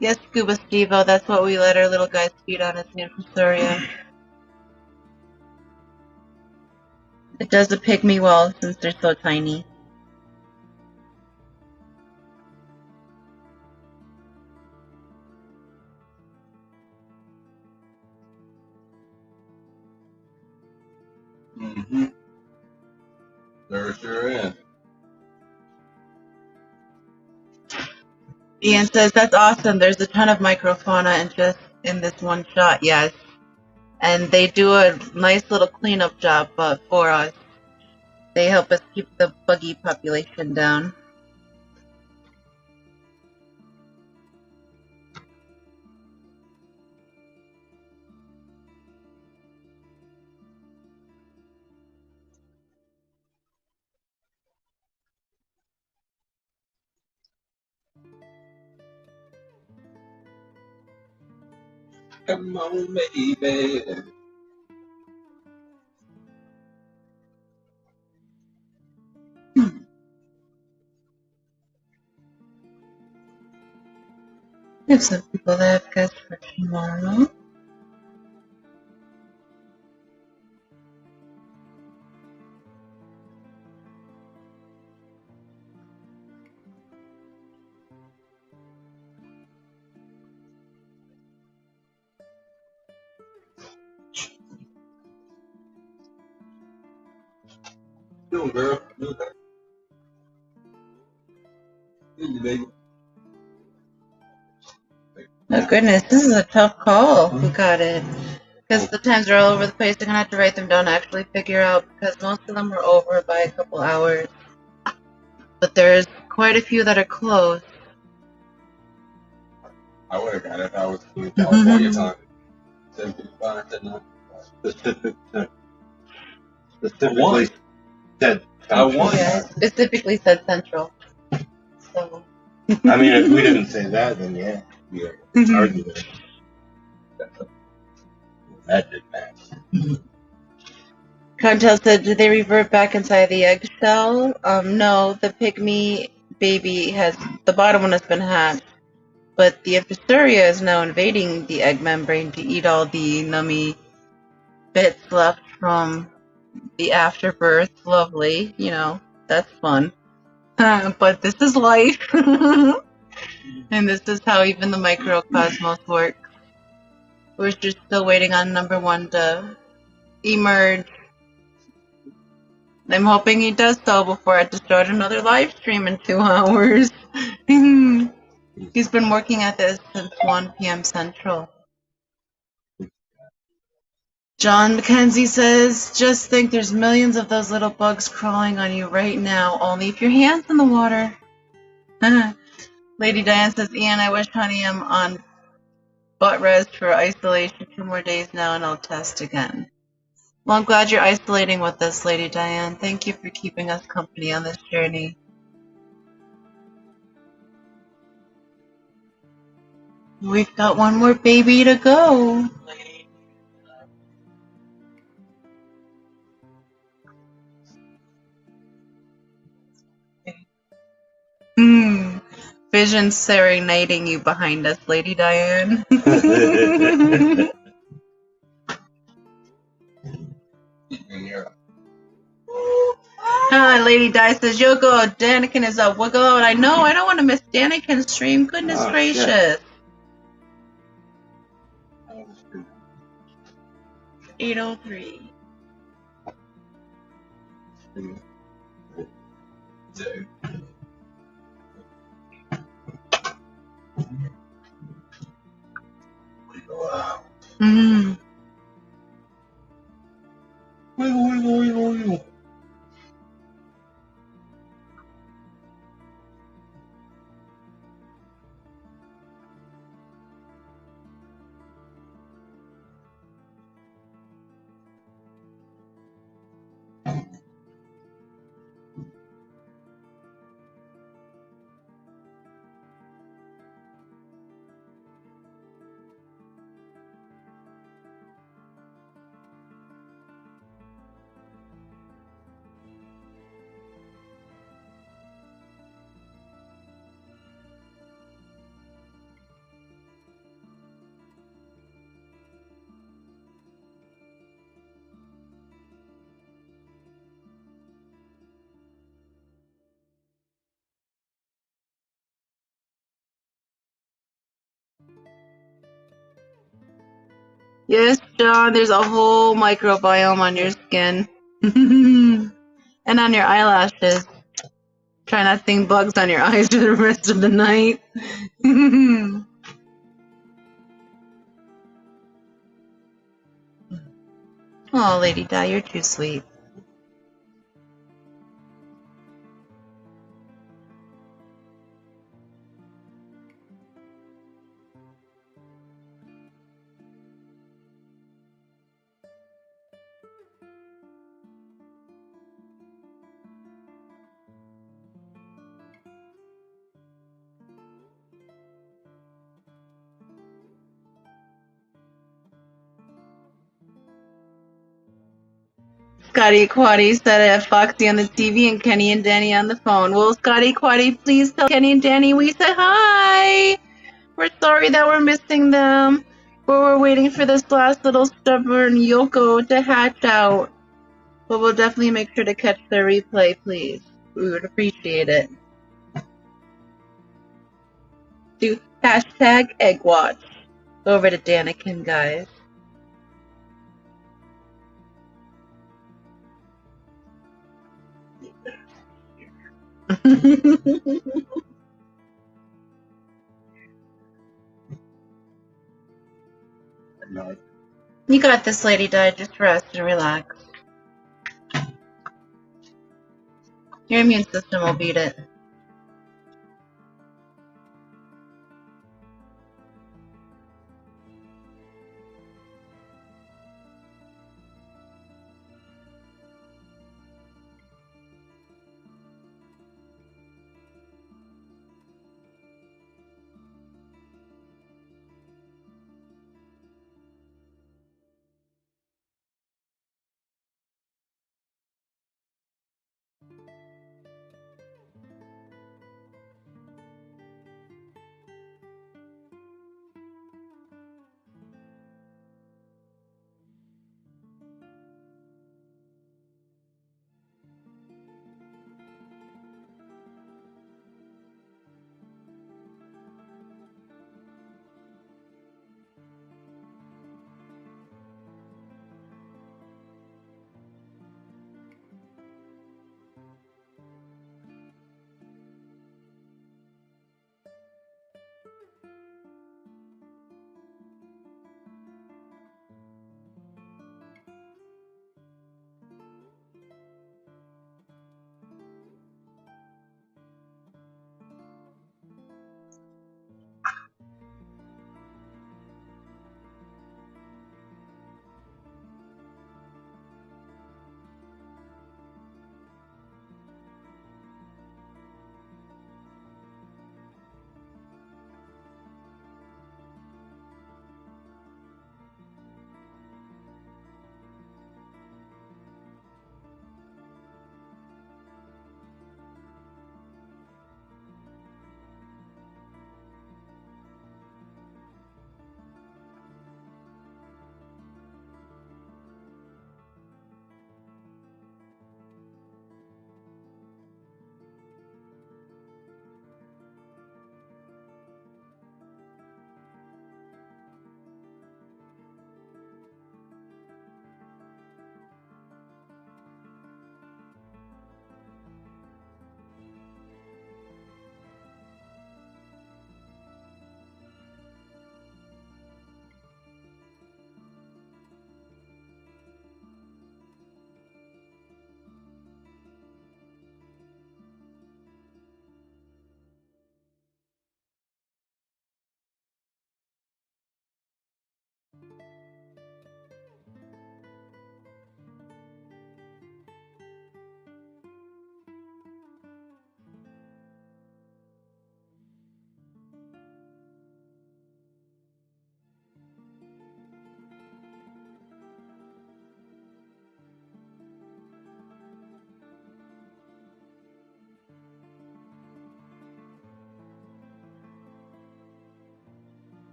Yes, Scuba Stevo, that's what we let our little guys feed on at the Infusoria. It does the pygmy well since they're so tiny. Mm-hmm. There sure is. Ian says, that's awesome. There's a ton of microfauna in this one shot, yes. And they do a nice little cleanup job for us. They help us keep the buggy population down. Come on, baby. We have some people that have guests for tomorrow. Doing, girl. Do that. Easy, baby. Oh goodness, this is a tough call. Who got it? Because the times are all over the place. They're gonna have to write them down to actually figure out, because most of them are over by a couple hours. But there's quite a few that are close. I would have got it if I was in California time. 7:55, didn't I? Specifically said. I won. Yeah, it specifically said Central. So. I mean, if we didn't say that, then yeah, we are arguing. That didn't matter. Contel said, did they revert back inside the eggshell? No, the pygmy baby the bottom one has been hatched, but the Infusoria is now invading the egg membrane to eat all the nummy bits left from the afterbirth. Lovely, that's fun. But this is life, and this is how even the microcosmos works. We're just still waiting on number one to emerge. I'm hoping he does so before I have to start another live stream in 2 hours. He's been working at this since 1 p.m. Central. John McKenzie says, just think there's millions of those little bugs crawling on you right now, only if your hand's in the water. Lady Diane says, Ian, I wish honey I'm on butt rest for isolation 2 more days now and I'll test again. Well, I'm glad you're isolating with us, Lady Diane. Thank you for keeping us company on this journey. We've got 1 more baby to go. Vision serenading you behind us, Lady Diane. Lady Di says, Yoko, Daniken is up. Wiggle out. I know. I don't want to miss Daniken's stream. Goodness gracious. Shit. 8:03. Mm. Wiggle, wiggle, wiggle, wiggle. Yes, John, there's a whole microbiome on your skin. And on your eyelashes. Try not to think bugs on your eyes for the rest of the night. Oh, Lady Di, you're too sweet. Scotty Quaddy said it, Foxy on the TV and Kenny and Danny on the phone. Will Scotty Quaddy please tell Kenny and Danny we said hi? We're sorry that we're missing them, but we're waiting for this last little stubborn Yoko to hatch out. But we'll definitely make sure to catch the replay, please. We would appreciate it. Do hashtag Eggwatch. Go over to Danikin, guys. You got this, Lady Di. Just rest and relax. Your immune system will beat it.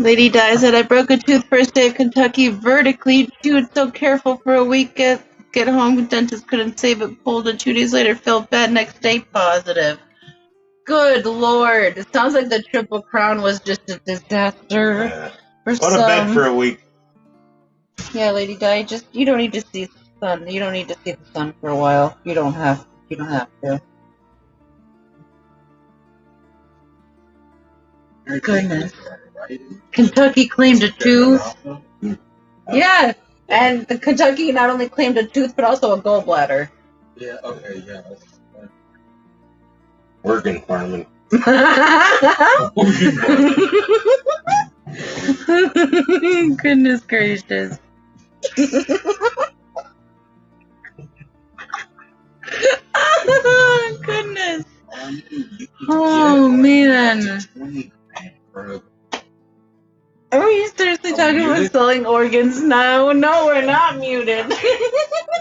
Lady Di said, I broke a tooth first day of Kentucky vertically. Chewed so careful for a week. Get home. Dentist couldn't save it. Pulled it 2 days later. Felt bad. Next day, positive. Good Lord. It sounds like the Triple Crown was just a disaster. Yeah. For Go to bed for a week. Yeah, Lady Di, you don't need to see the sun. You don't need to see the sun for a while. You don't have to. Goodness. Kentucky claimed a tooth. Yeah, and the Kentucky not only claimed a tooth, but also a gallbladder. Yeah, okay, yeah. Working farming. Goodness gracious. Oh, goodness. Oh, man. Are we seriously talking about selling organs? No, we're not muted. Dude,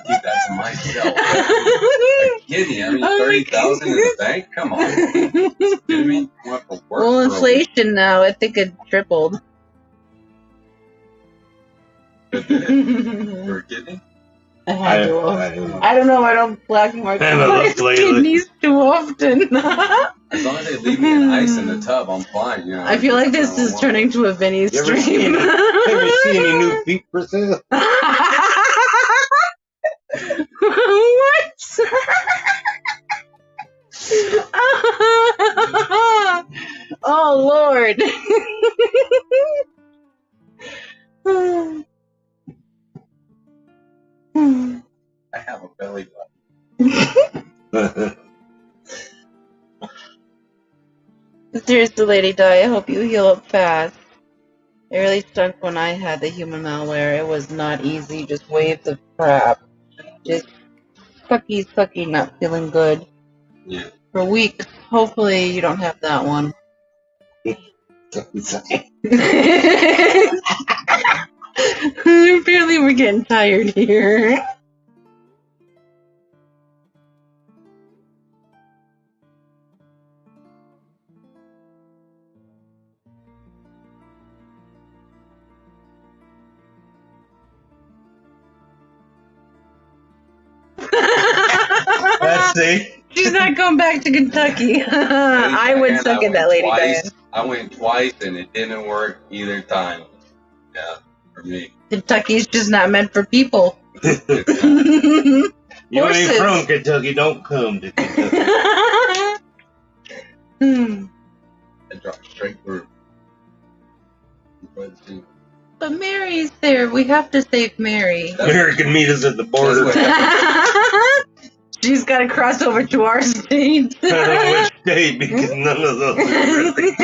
that's myself. I'm kidding. I mean, 30,000 in the bank? Come on. Kidding me? Well, inflation now, I think it tripled. You're kidding? I had to. I don't know. I don't black mark my kidneys too often. As long as they leave me an ice in the tub, I'm fine. You know. I feel like this is turning to a Vinny stream. Ever see any new feet for sale? What? Oh Lord. I have a belly button. Seriously, Lady Di, I hope you heal up fast. It really stunk when I had the human malware. It was not easy, just waves of crap. Just sucky, not feeling good. Yeah. For weeks. Hopefully you don't have that one. Apparently we're getting tired here. Let's see. She's not going back to Kentucky. I would suck at that, Lady Diane. I went twice and it didn't work either time. Yeah, for me. Kentucky's just not meant for people. You ain't from Kentucky, don't come to Kentucky. I dropped straight through. But Mary's there. We have to save Mary. Mary can meet us at the border. She's got to cross over to our state. I don't know which state because none of those are really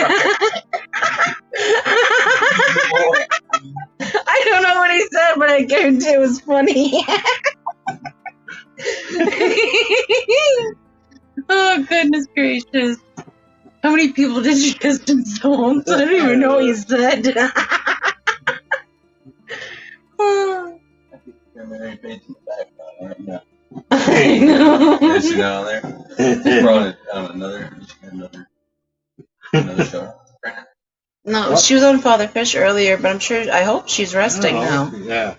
I don't know what he said, but I guarantee it was funny. Oh, goodness gracious. How many people did you just insult? I don't even know what you said. I know. Is she not on there? She's probably on another show. No, what? She was on Father Fish earlier, but I hope she's resting now. Yeah.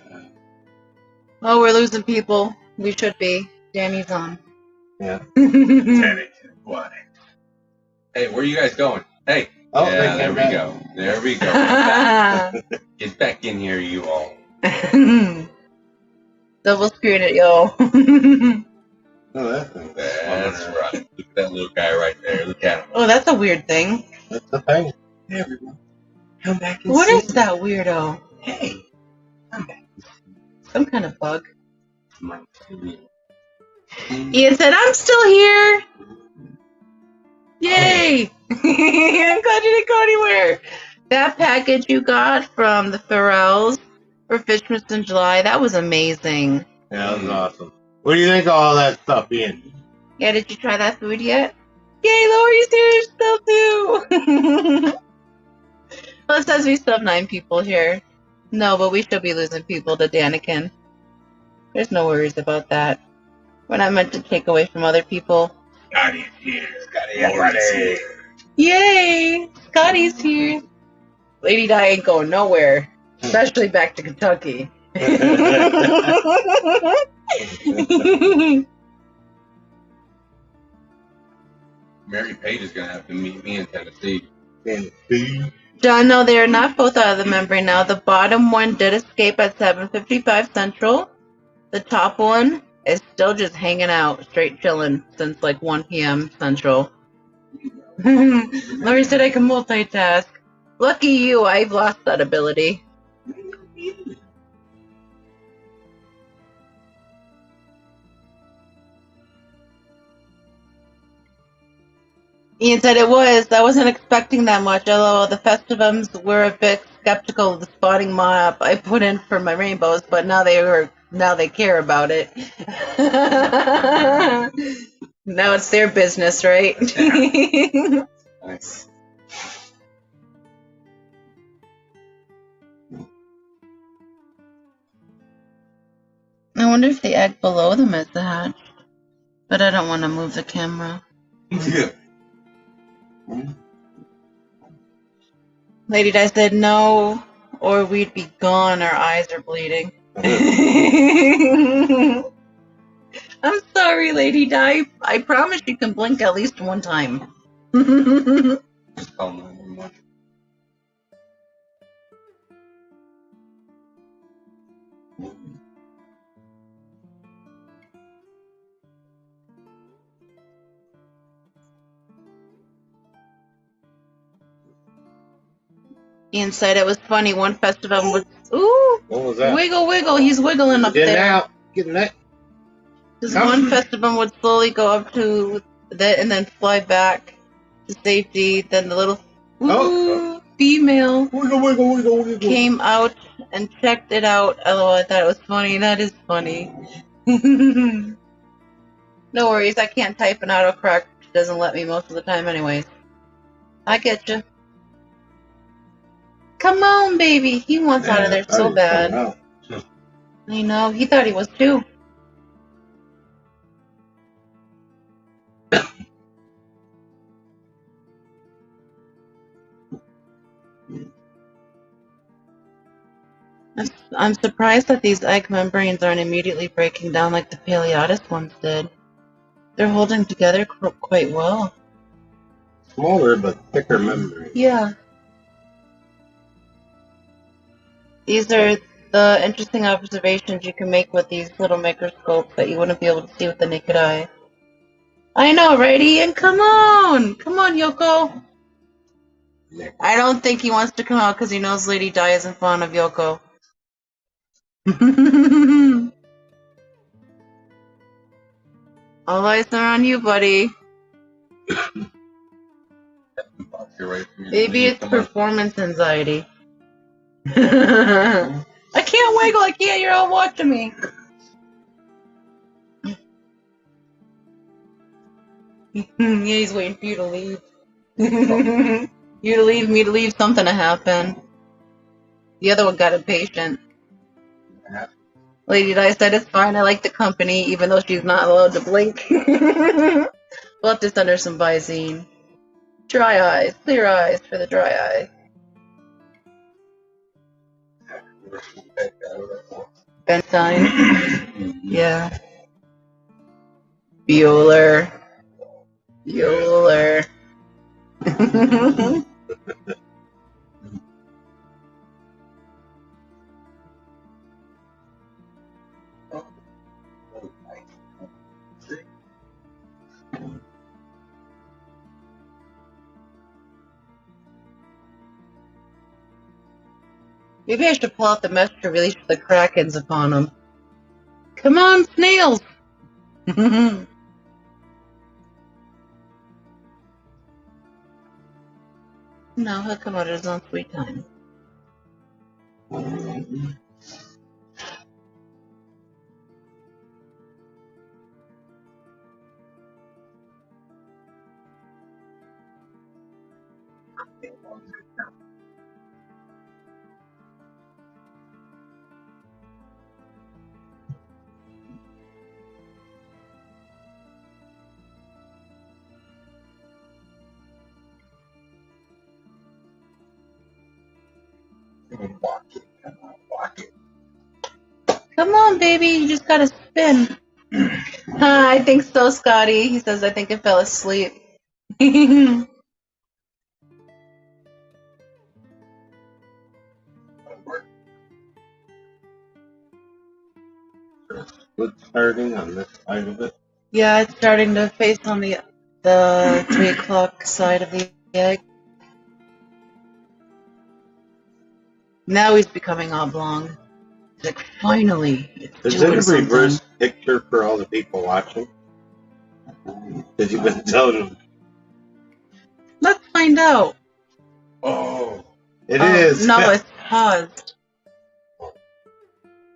Oh, we're losing people. We should be. Danny's on. Yeah. What? Hey, where are you guys going? Hey. Oh, yeah, there we go. There we go. Get back in here, you all. Double screen it, yo. Oh, that's right. Look at that little guy right there. Look at him. Oh, that's a weird thing. That's the thing. Hey, everyone. Come back and What see is that weirdo? Hey. Come back. Some kind of bug. Ian said, I'm still here. Yay. I'm glad you didn't go anywhere. That package you got from the Pharrells for Fishmas in July, that was amazing. Yeah, that was awesome. What do you think of all that stuff, Ian? Yeah, did you try that food yet? Yay, Lori's here still too. Well, it says we still have 9 people here. No, but we should be losing people to Daniken. There's no worries about that. We're not meant to take away from other people. Scotty's here. Scotty's here. Yay! Scotty's here. Lady Di ain't going nowhere, especially back to Kentucky. Mary Page is gonna have to meet me in Tennessee. John, no, they are not both out of the membrane now. The bottom one did escape at 7:55 Central. The top one is still just hanging out, straight chilling since like 1 p.m. Central. Lori said I can multitask. Lucky you, I've lost that ability. Ian said it was. I wasn't expecting that much, although the festivums were a bit skeptical of the spotting mop I put in for my rainbows, but now they care about it. Now it's their business, right? Nice. I wonder if the egg below them is hatched, but I don't want to move the camera. Yeah. Lady Di said no, or we'd be gone. Our eyes are bleeding. I'm sorry, Lady Di. I promise you can blink at least one time. Ian said it was funny. One festival was What was that? wiggle, wiggle. He's wiggling up Getting there. out. Getting that. This one festival would slowly go up to that and then fly back to safety. Then the little female Wiggle, wiggle, wiggle, wiggle. came out and checked it out. LOL, I thought it was funny. That is funny. No worries, I can't type an autocorrect. It doesn't let me most of the time anyways. I get you. Come on, baby. He wants out of there so bad. I know. He thought he was too. I'm surprised that these egg membranes aren't immediately breaking down like the Paleotis ones did. They're holding together quite well. Smaller but thicker membrane. Yeah. These are the interesting observations you can make with these little microscopes that you wouldn't be able to see with the naked eye. I know, right, Ian? Come on! Come on, Yoko! I don't think he wants to come out because he knows Lady Di isn't fond of Yoko. All eyes are on you, buddy. Maybe it's performance anxiety. I can't wiggle, I can't, you're all watching me. Yeah, he's waiting for you to leave. You to leave, me to leave, something to happen. The other one got impatient. Lady Di said it's fine, I like the company, even though she's not allowed to blink. We'll have to send her some Visine. Dry eyes, clear eyes for the dry eye. Bentine. Yeah. Bueller. Bueller. Maybe I should pull out the mesh to release the krakens upon them. Come on, snails! No, he'll come out at his own sweet time. Watch it. Come on, watch it. Come on, baby. You just gotta spin. I think so, Scotty. He says, I think I fell asleep. Split starting on this side of it. Yeah, it's starting to face on the 3 o'clock side of the egg. Now he's becoming oblong. Like, finally, it's Is doing it a something. reverse picture for all the people watching? Because you've been telling them. Let's find out. Oh. It is. No, it's paused.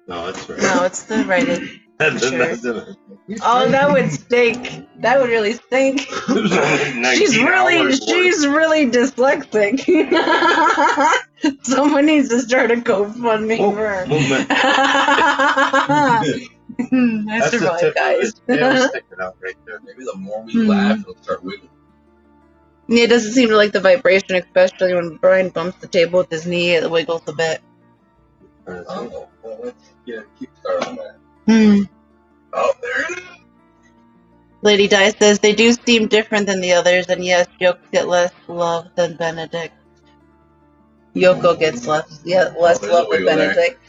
No, it's right. No, it's the right. Sure. Oh, that would stink. That would really stink. She's really dyslexic. Someone needs to start a GoFundMe for her. I survived, guys. Sticking out right there. Maybe the more we laugh, it'll start wiggling. Yeah, it doesn't seem to like the vibration, especially when Brian bumps the table with his knee. It wiggles a bit. Oh, well, let's get a kickstart on that. Oh, there it is. Lady Di says they do seem different than the others, and yes, jokes get less love than Benedict. Yoko gets less love than Benedict.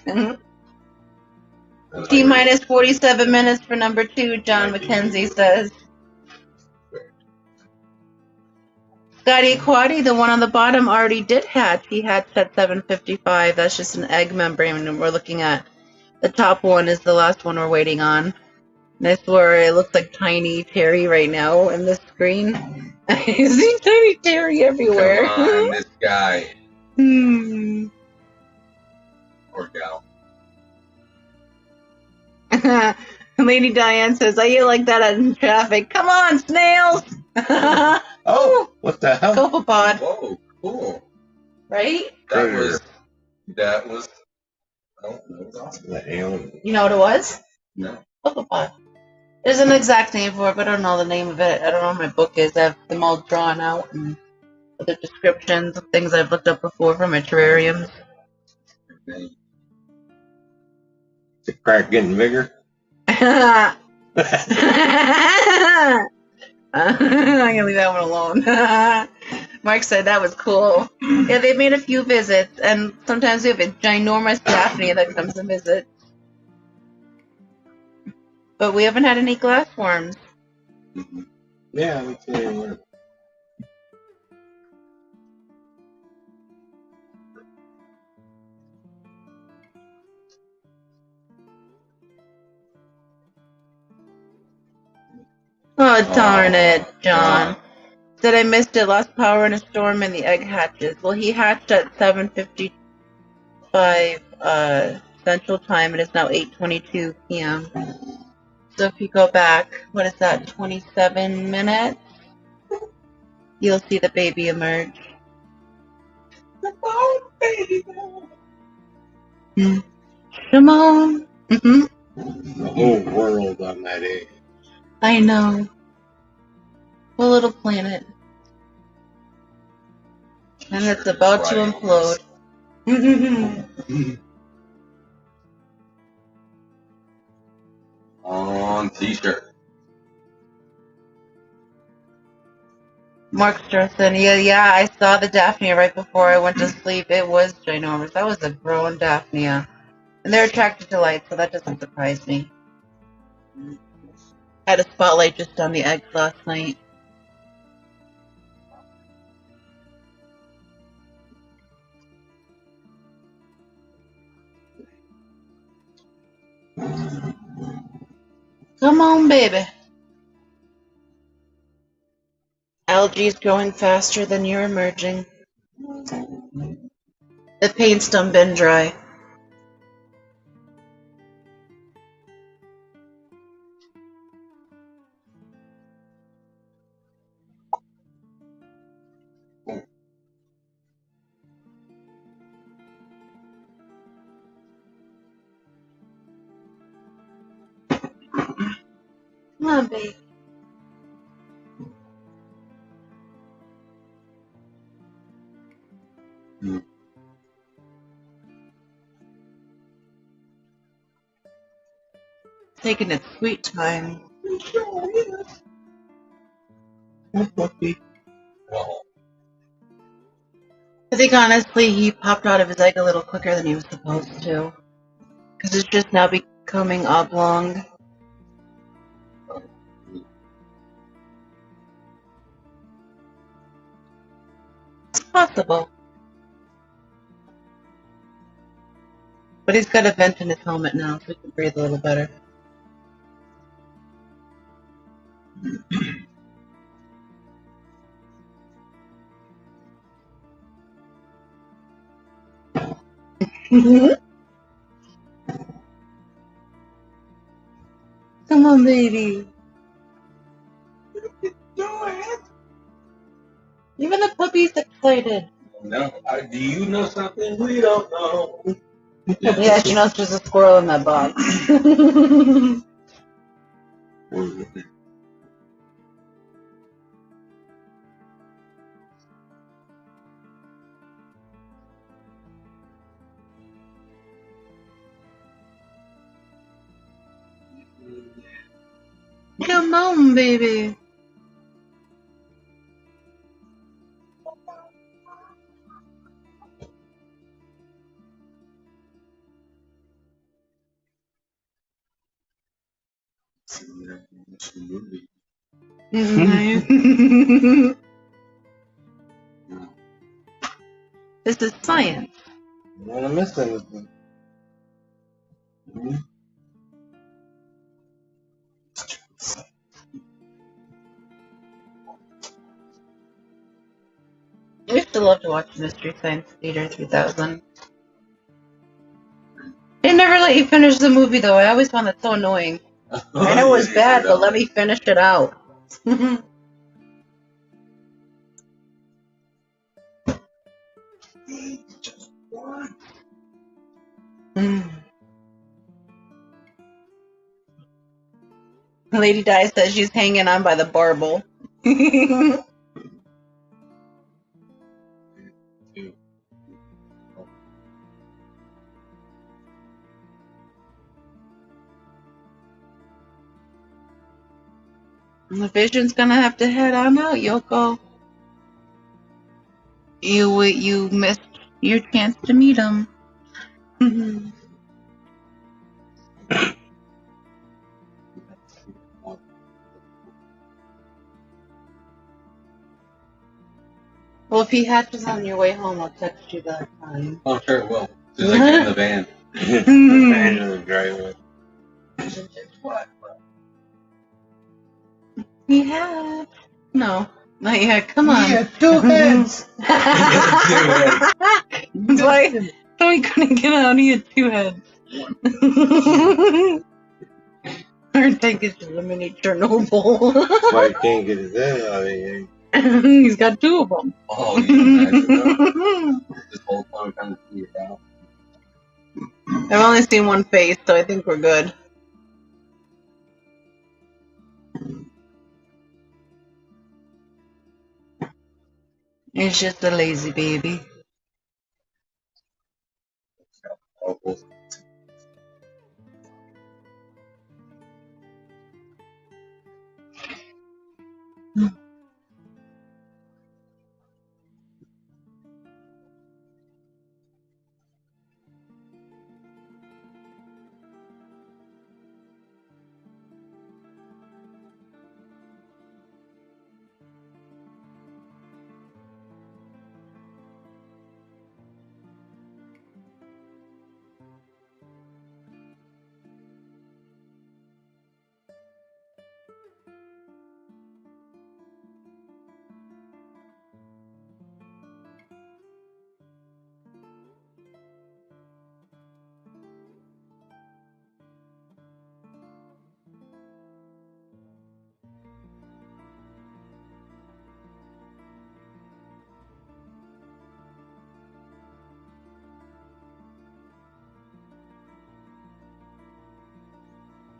T-minus 47 minutes for number 2, John McKenzie says. Scotty Quaddy, the one on the bottom, already did hatch. He hatched at 7:55. That's just an egg membrane we're looking at. The top one is the last one we're waiting on. That's where it looks like Tiny Terry right now in the screen. I see Tiny Terry everywhere. Come on, this guy. Or gal. Lady Diane says, I hear like that in traffic. Come on, snails! Oh, what the hell? Copepod. Whoa, cool. Right? That was. Oh, that was awesome. The alien. You know what it was? No. Copepod. There's an exact name for it, but I don't know the name of it. I don't know what my book is. I have them all drawn out and other descriptions of things I've looked up before for my terrariums. Is the crack getting bigger? I'm gonna leave that one alone. Mark said that was cool. Yeah, they've made a few visits, and sometimes we have a ginormous Daphne that comes to visit. But we haven't had any glassworms. Yeah, I haven't seen any. Oh, darn it, John. Said I missed it. Lost power in a storm and the egg hatches. Well, he hatched at 7:55 Central Time, and it's now 8:22 p.m. So if you go back, what is that, 27 minutes? You'll see the baby emerge. Oh, baby. Come on. The whole world on that egg. I know. A little planet. And it's about to implode. On t-shirt. Mark Stratton, yeah, I saw the Daphnia right before I went to sleep. It was ginormous. That was a growing Daphnia. And they're attracted to light, so that doesn't surprise me. I had a spotlight just on the eggs last night. Come on, baby. Algae's growing faster than you're emerging. The paint's done been dry. Come on, babe. taking its sweet time. Puppy. Well, I think honestly he popped out of his egg a little quicker than he was supposed to. Because it's just now becoming oblong. It's possible. But he's got a vent in his helmet now, so he can breathe a little better. Come on, baby. Even the puppy's excited. no. Do you know something we don't know? Yeah, she knows there's a squirrel in that box. Come on, baby. This is science. You don't want to miss anything. I used to love to watch Mystery Science Theater 3000. They never let you finish the movie, though. I always found that so annoying. I know it was bad, but let me finish it out. Lady Di says she's hanging on by the barbel. The Vision's gonna have to head on out, Yoko. You missed your chance to meet him. Well, if he hatches on your way home, I'll text you that time. Oh, sure it will. As soon as I get in the van. The man in the driveway. What? He had. No, not yet. Come on. He had 2 heads. It's like, so he couldn't get out. He had 2 heads. Our tank is just a mini Chernobyl. That's why he can't get his head out of here. He's got 2 of them. Oh, you can imagine that. This whole time trying to figure it out. I've only seen one face, so I think we're good. It's just a lazy baby.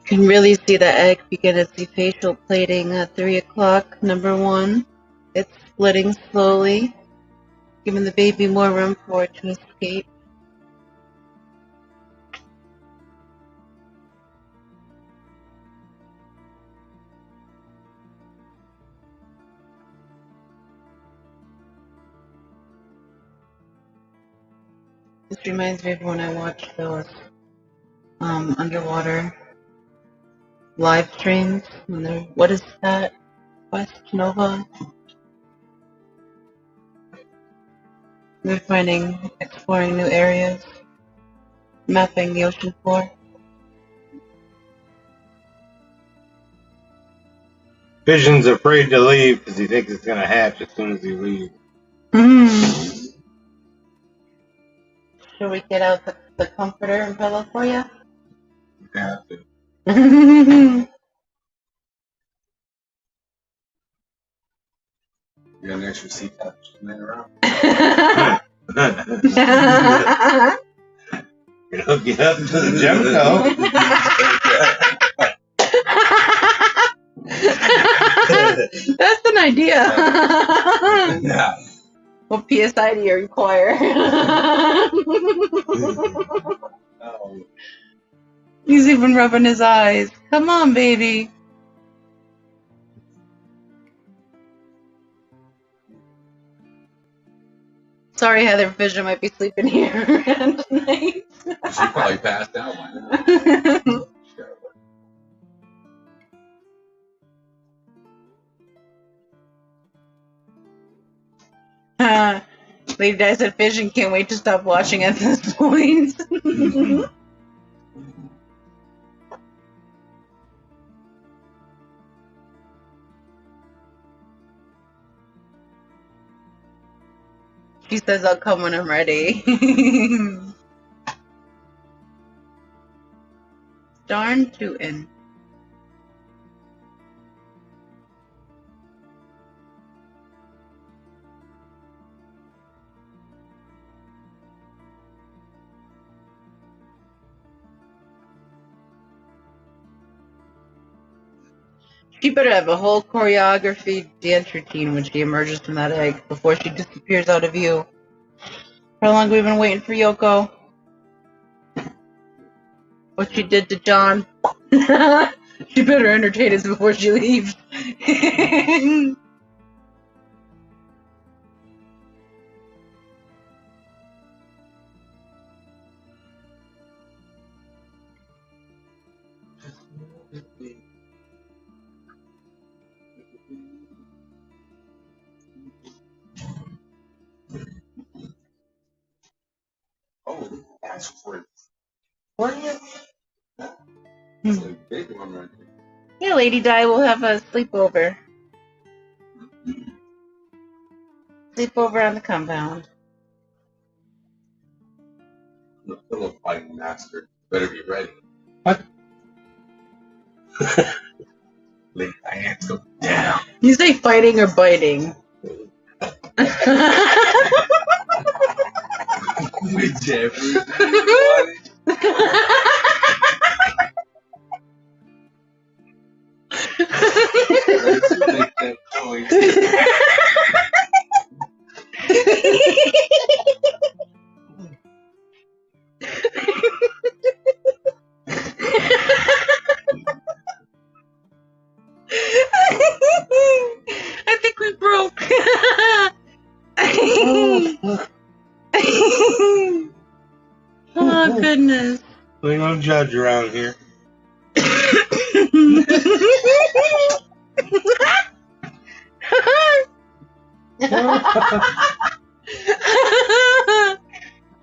You can really see the egg begin its facial plating at 3 o'clock. Number 1, it's splitting slowly, giving the baby more room for it to escape. . This reminds me of when I watched those underwater live streams. What is that? West Nova? They're exploring new areas, mapping the ocean floor. Vision's afraid to leave because he thinks it's going to hatch as soon as he leaves. Should we get out the comforter and pillow for you? Yeah. You got an extra seat touch laying around? Get up to the Gemco. That's an idea. Yeah. What PSI do you require? Oh. He's even rubbing his eyes. Come on, baby. Sorry, Heather. Vision might be sleeping here tonight. She probably passed out by now. Lady Di said Vision can't wait to stop watching at this point. She says I'll come when I'm ready. Darn tootin'. She better have a whole choreography dance routine when she emerges from that egg before she disappears out of view. How long have we been waiting for Yoko? What she did to John. She better entertain us before she leaves. Oh, that's for What? It's a big one right there. Yeah, Lady Di will have a sleepover. Sleepover on the compound. The pillow fighting master. Better be ready. What? Lady Diane's go down. You say fighting or biting? Whichever. Let's make that choice. I think we broke. Oh, goodness. We don't judge around here.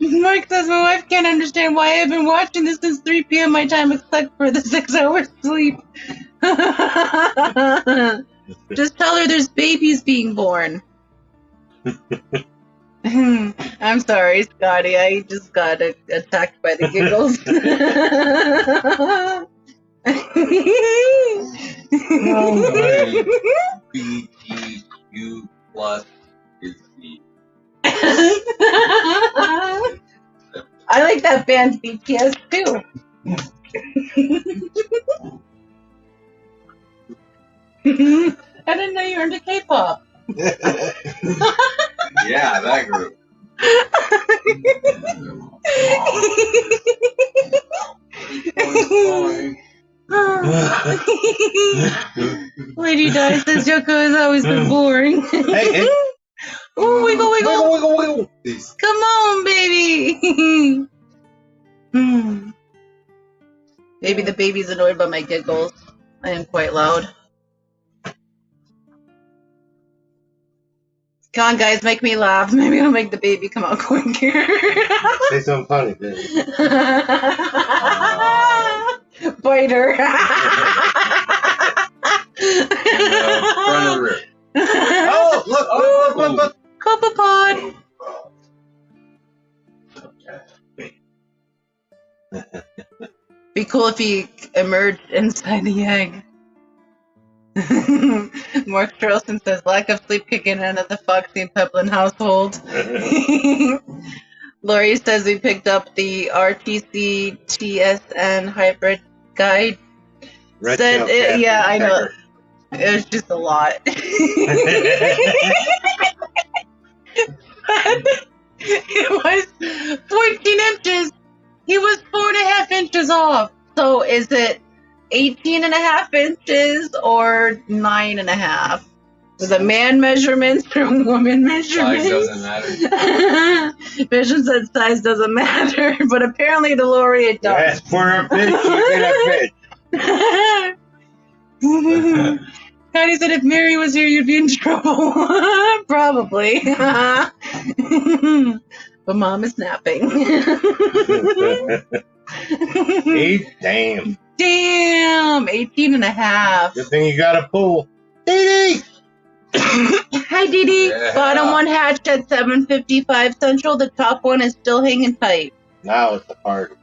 Mark says my wife can't understand why I've been watching this since 3 p.m. my time except for the 6 hours sleep. Just tell her there's babies being born. I'm sorry, Scotty. I just got attacked by the giggles. BGQ plus is the. I like that band BTS too. I didn't know you were into K-pop. Yeah, that group. Lady Di says Yoko has always been boring. Hey. Ooh, wiggle, wiggle. Wiggle, wiggle. Come on, baby. Maybe the baby's annoyed by my giggles. I am quite loud. Come on, guys, make me laugh. Maybe I'll make the baby come out quicker. Say something funny, baby. Bite her. Front of the rear. Oh, look. Copepod. Be cool if he emerged inside the egg. Mark Charleston says, lack of sleep kicking in at the Foxy and Peplin household. Lori says we picked up the RTC TSN hybrid guide. Said it, yeah, I know. It was just a lot. It was 14 inches. He was 4.5 inches off. So is it 18.5 inches or 9.5? Was it man measurements or woman measurements? Size doesn't matter. Vision said size doesn't matter, but apparently to Lori it does. Ask for a fish, you get a fish. Patty said if Mary was here, you'd be in trouble. Probably. But Mom is napping. Damn. Damn, 18.5. Good thing you got a pool. Dee Dee! Hi, Dee Dee. Yeah. Bottom one hatched at 7:55 Central. The top one is still hanging tight. Now it's a party.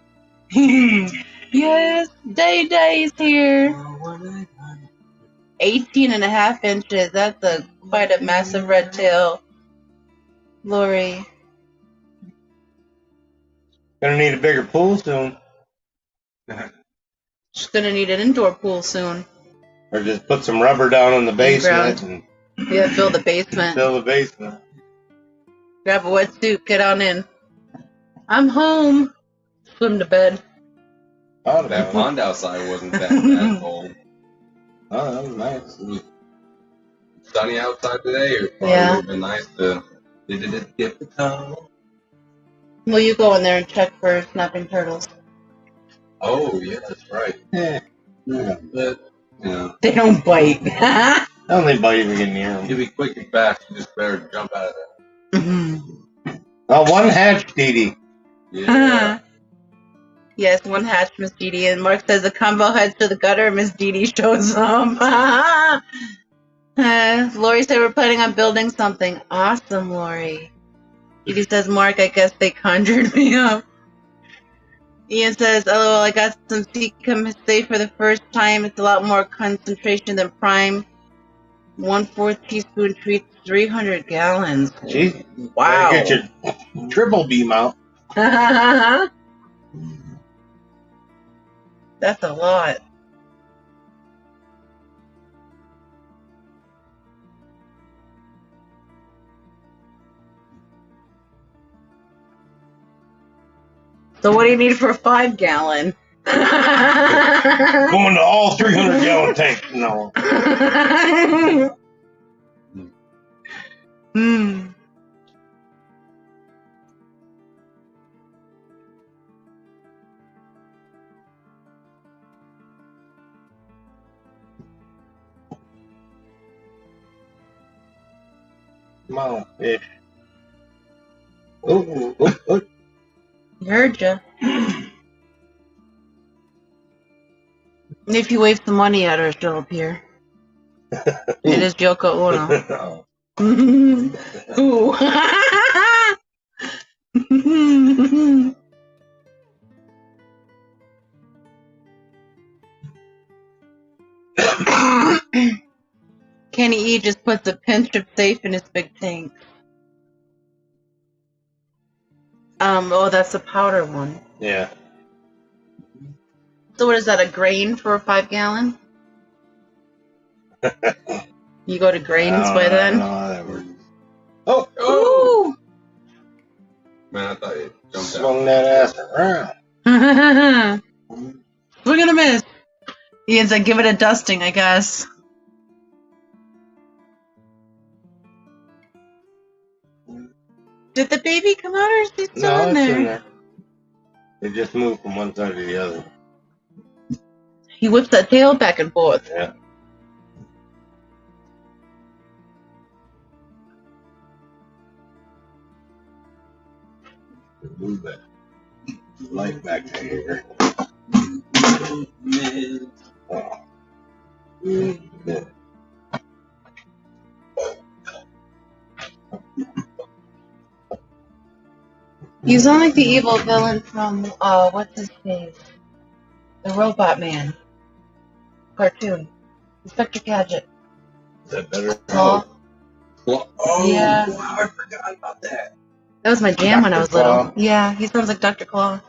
Yes, Day's here. 18.5 inches. That's quite a massive red tail. Lori. Gonna need a bigger pool soon. She's gonna need an indoor pool soon. Or just put some rubber down in the basement and Yeah, fill the basement. fill the basement. Grab a wetsuit, get on in. I'm home. Swim to bed. Oh, That pond outside wasn't that cold. Oh, that was nice. It was sunny outside today. It probably Yeah. would have been nice to dip the toe. Will you go in there and check for snapping turtles? Oh, yeah, that's right. Yeah. But, yeah. They don't bite. Only bite if you get near them. You'll be quick and fast. You just better jump out of there. Oh, one hatch, Dee Dee. Yeah. Yes, one hatch, Miss Dee Dee. And Mark says the combo heads to the gutter. Miss Dee Dee shows up. Lori said we're planning on building something. Awesome, Lori. Dee Dee says, Mark, I guess they conjured me up. Ian says, LOL, I got some Seacom safe for the first time. It's a lot more concentration than prime. 1/4 teaspoon treats 300 gallons. Jeez. Wow. Get your triple beam out. That's a lot. So what do you need for a 5-gallon? Going to all 300-gallon tanks. No. Come on, fish. Oh. Heard ya. If you wave some money at her, she'll appear. It is Yoko Ono. Ooh. Kenny E just puts a pinch of safe in his big tank. Oh, that's the powder one. Yeah. So what is that, a grain for a 5-gallon? You go to grains by then? I don't know how that works. Oh! Ooh! Man, I thought you jumped Swung out. that ass around. We're gonna miss. Ian's like, give it a dusting, I guess. Did the baby come out or is he still No, in it's there? in there. It just moved from one side to the other. He whips that tail back and forth. Yeah. Move that light back to here. Oh. Yeah. You sound like the evil villain from, what's his name? The Robot Man cartoon. Inspector Gadget. Is that better? Claw. Well, oh, Yeah. wow, I forgot about that. That was my jam when I was little. Claw. Yeah, he sounds like Dr. Claw.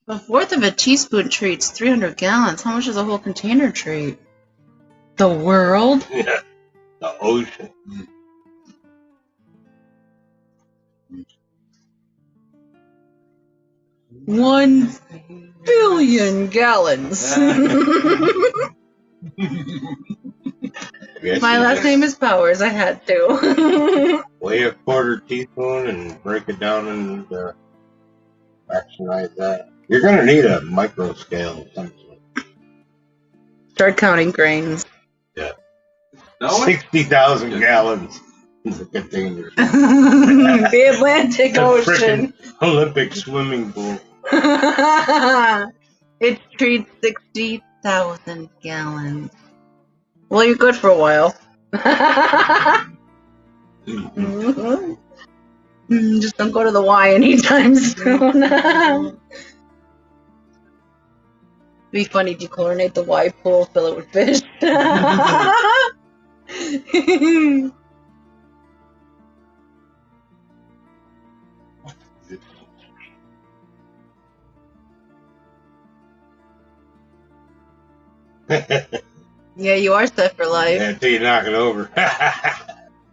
A fourth of a teaspoon treats 300 gallons. How much does a whole container treat? The world? Yeah. The ocean. 1 billion gallons. My last name is Powers. I had to. Weigh a quarter teaspoon and break it down and fractionize that. You're gonna need a micro scale of some sort. Start counting grains. Yeah. No, 60,000 gallons in the container. The Atlantic The Ocean. frickin' Olympic swimming pool. It treats 60,000 gallons. Well, you're good for a while. Just don't go to the Y anytime soon. Be funny, dechlorinate the Y pool, fill it with fish. Yeah, you are set for life. Yeah, until you knock it over.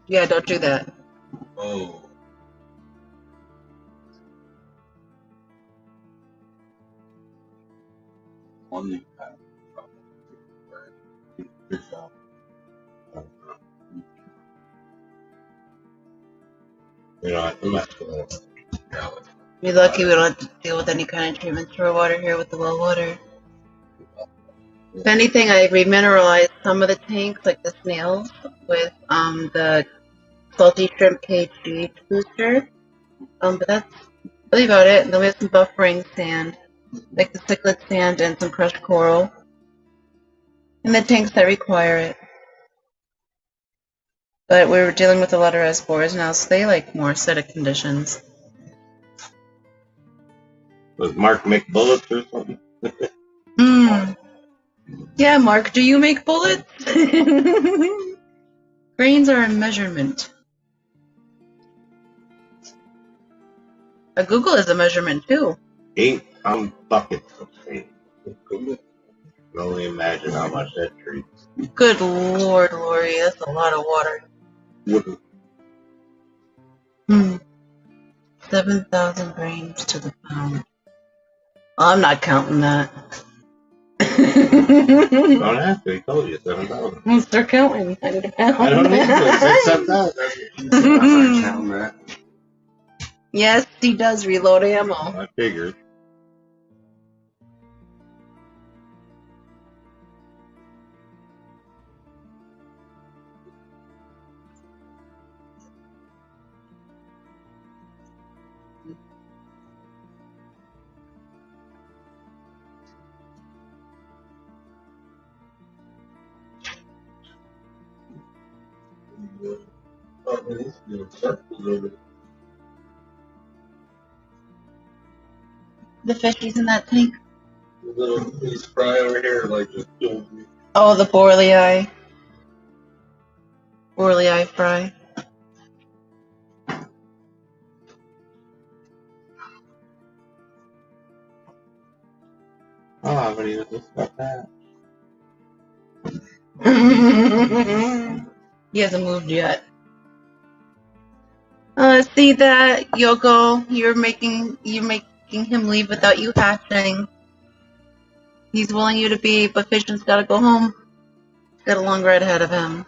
Yeah, don't do that. Oh. Only You know, I can mess with it. You're lucky we don't have to deal with any kind of treatments for water here with the well water. If anything, I remineralized some of the tanks, like the snails, with the salty shrimp cage pH booster. But that's really about it. And then we have some buffering sand, like the cichlid sand and some crushed coral. And the tanks that require it. But we're dealing with a lot of reservoirs now, so they like more acidic conditions. Does Mark make bullets or something? Yeah, Mark, do you make bullets? Grains are a measurement. A Google is a measurement too. 8-pound buckets of sand. You can only imagine how much that treats. Good Lord, Lori, that's a lot of water. 7,000 grains to the pound. I'm not counting that. You don't have to. He told you 7,000. I'll start counting. I need a pound. I don't need to. Say 7,000. I'm not counting that. Yes, he does reload ammo. I figured. The fishies in that tank? Little piece fry over here, like just killed me. Oh, the borley. Orly eye fry. Oh, I already know this about that. He hasn't moved yet. See that, Yoko? You're making him leave without you hatching. He's willing you to be, but Fission's gotta go home. He's got a long ride ahead of him.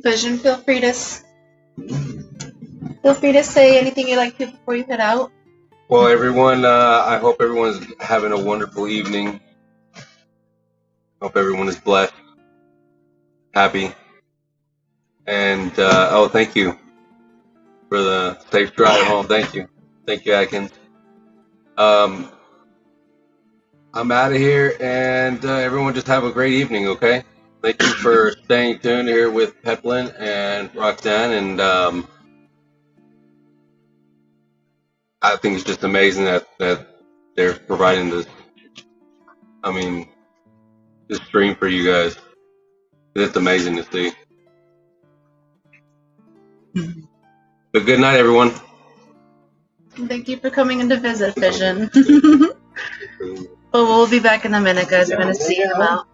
Vision, feel free to say anything you'd like to before you head out. Well, everyone, I hope everyone's having a wonderful evening. Hope everyone is blessed, happy, and thank you for the safe drive home. Thank you, Atkins. I'm out of here, and everyone just have a great evening. Okay. Thank you for staying tuned here with Peplin and Roxanne, and I think it's just amazing that they're providing this. I mean, this stream for you guys. It's amazing to see. But good night, everyone. Thank you for coming in to visit, Fission. But we'll be back in a minute, guys. We're gonna see him out.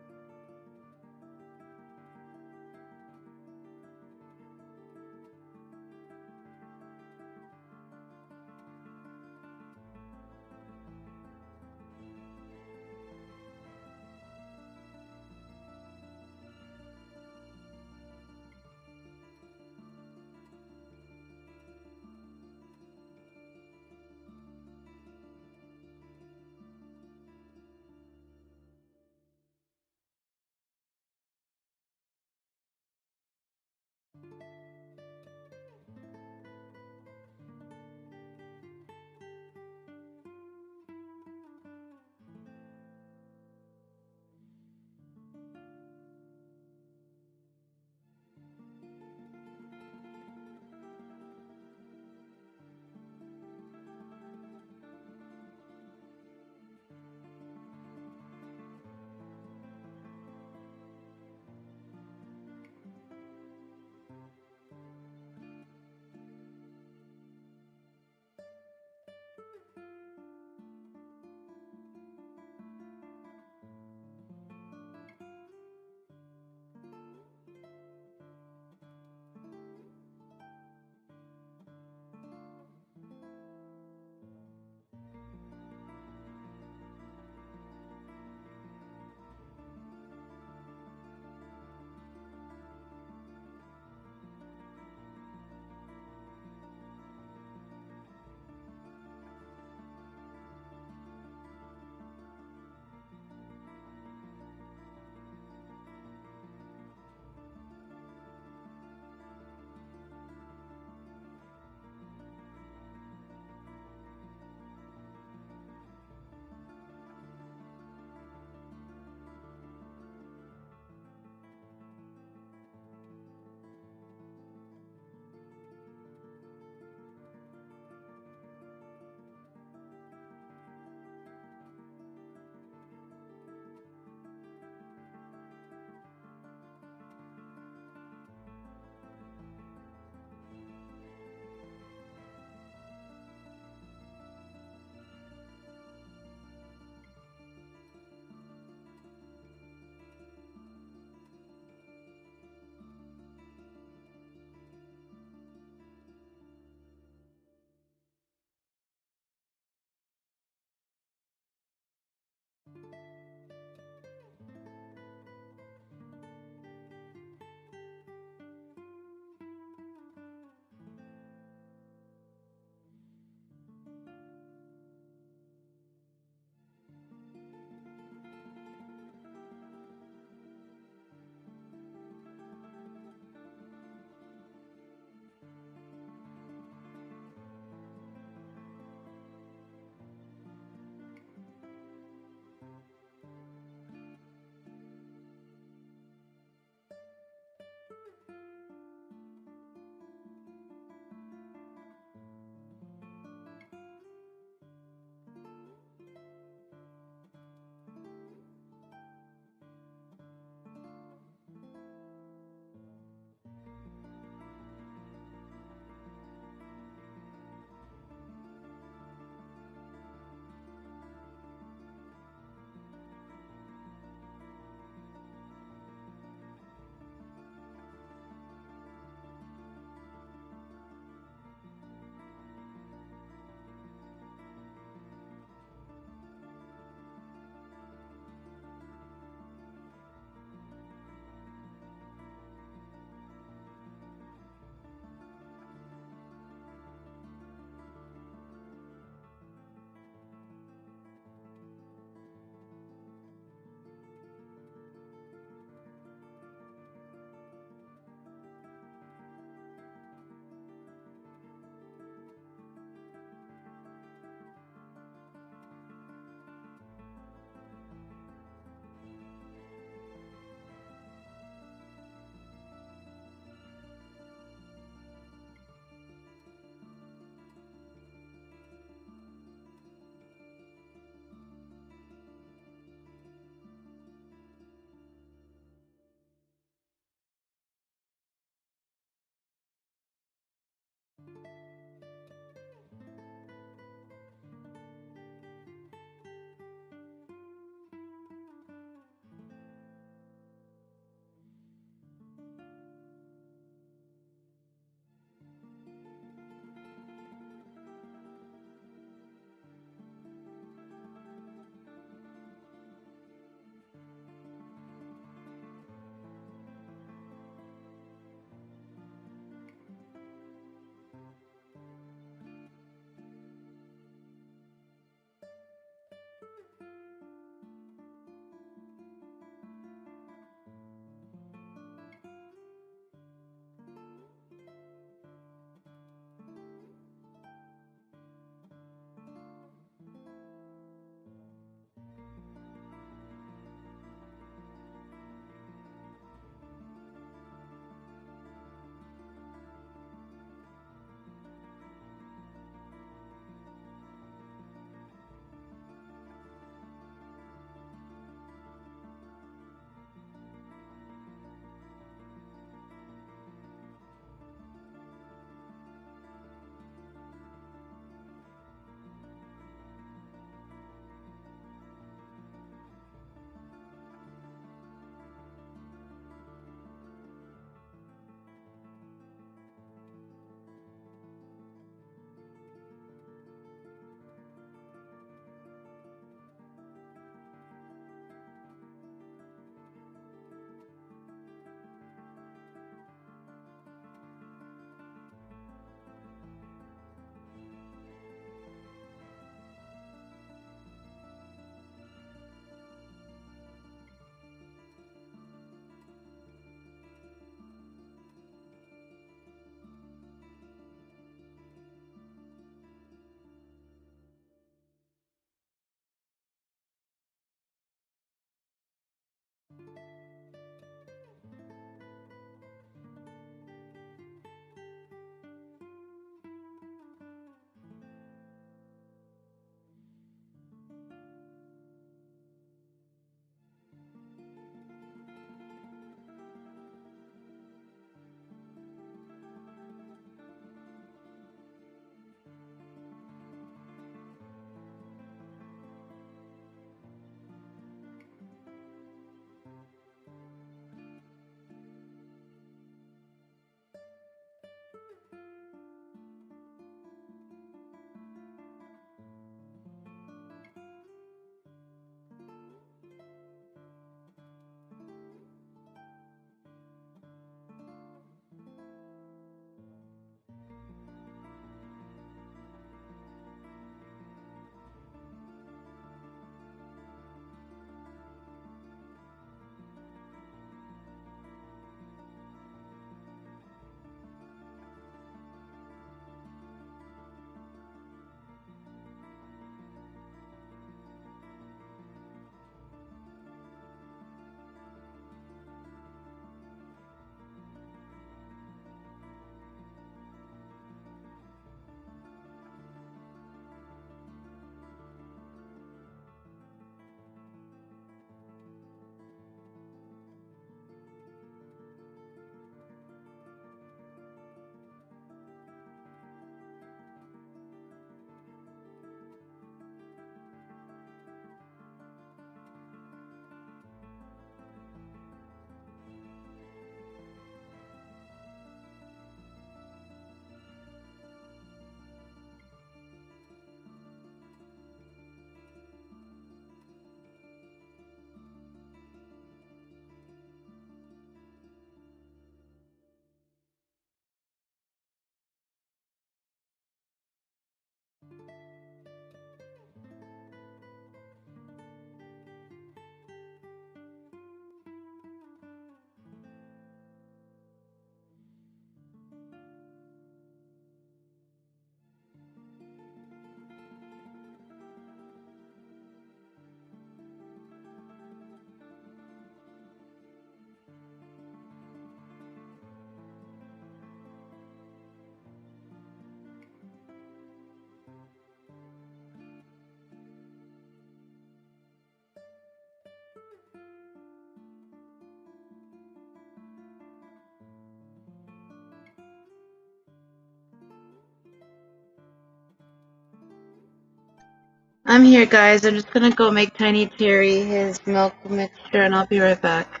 I'm here, guys. I'm just gonna go make Tiny Terry his milk mixture, and I'll be right back.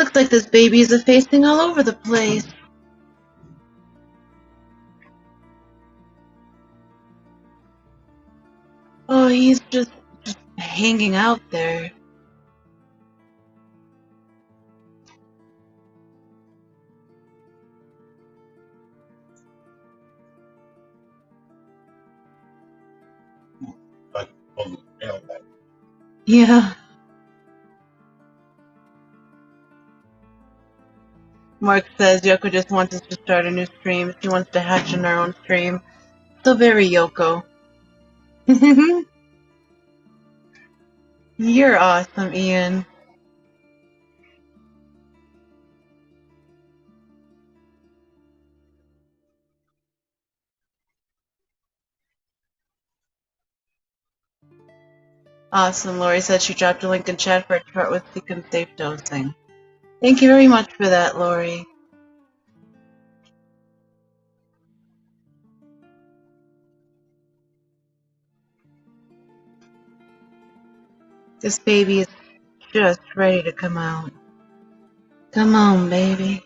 Looks like this baby is effacing all over the place. Oh, he's just hanging out there. Yeah. Mark says Yoko just wants us to start a new stream. She wants to hatch in our own stream. So very Yoko. You're awesome, Ian. Awesome. Lori said she dropped a link in chat for a chart with sequence safe dosing. Thank you very much for that, Lori. This baby is just ready to come out. Come on, baby.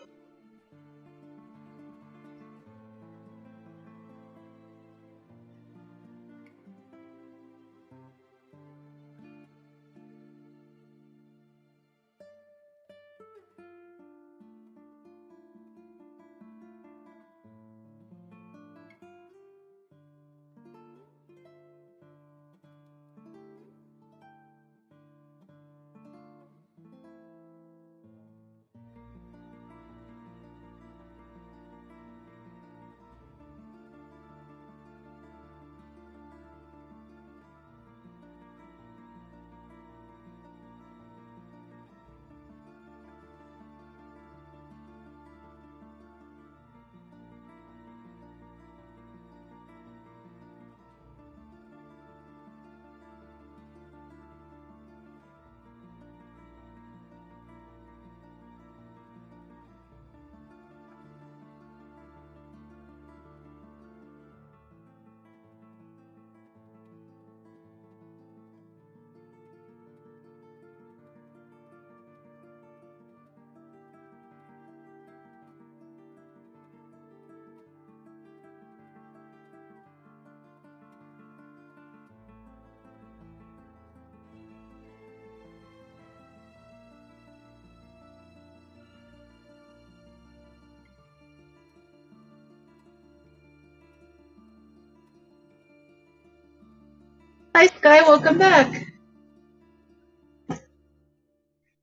Hi, Sky. Welcome back.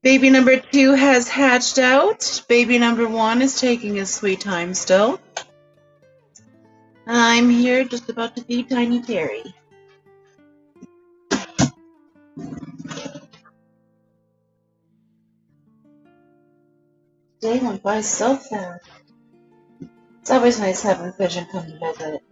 Baby number 2 has hatched out. Baby number 1 is taking his sweet time still. I'm here just about to feed Tiny Terry. Day went by so fast. It's always nice having Vision come to visit.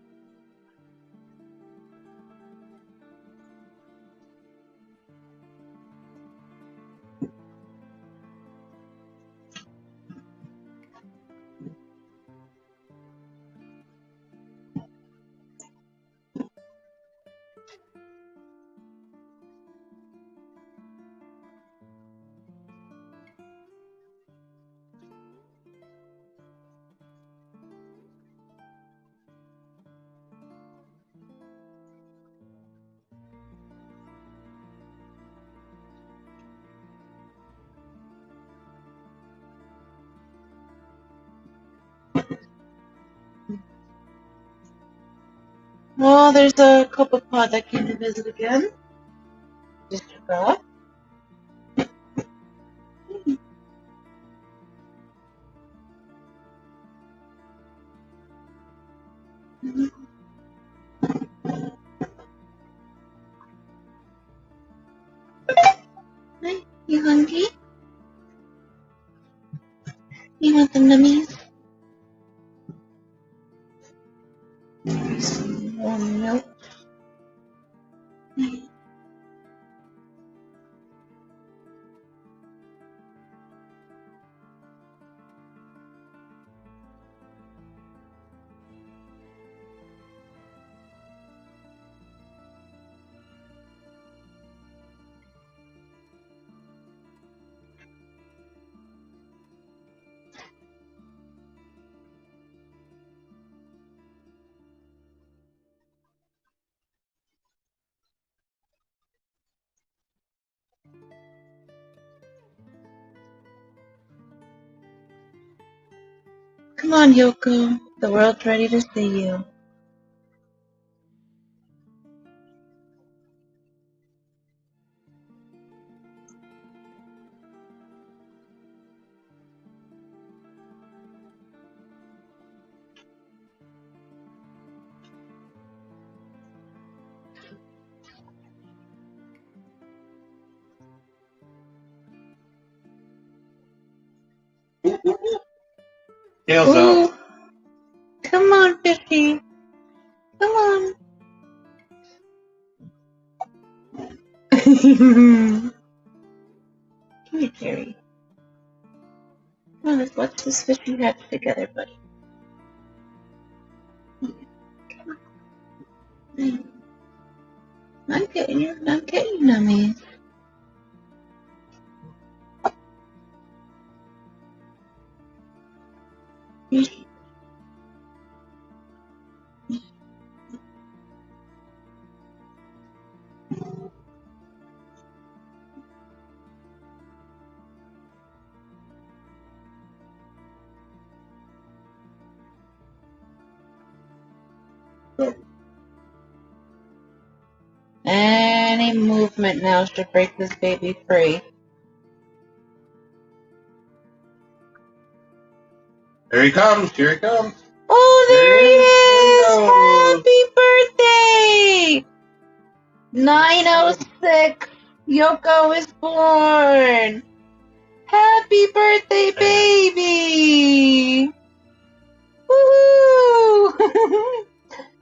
Well, there's a couple pod that came to visit again. Just took off. Hi, you hungry? You want some nummies? Some more milk. Come on, Yoko. The world's ready to see you. Tails out. Come on, Fishy. Come on. Come here, Terry. Come on, let's watch this fishy hatch together, buddy. Come on. I'm getting you, nummies. Any movement now should break this baby free. Here he comes. Here he comes. Oh, there he is! Happy birthday! 9:06. Yoko is born. Happy birthday, baby! Woo!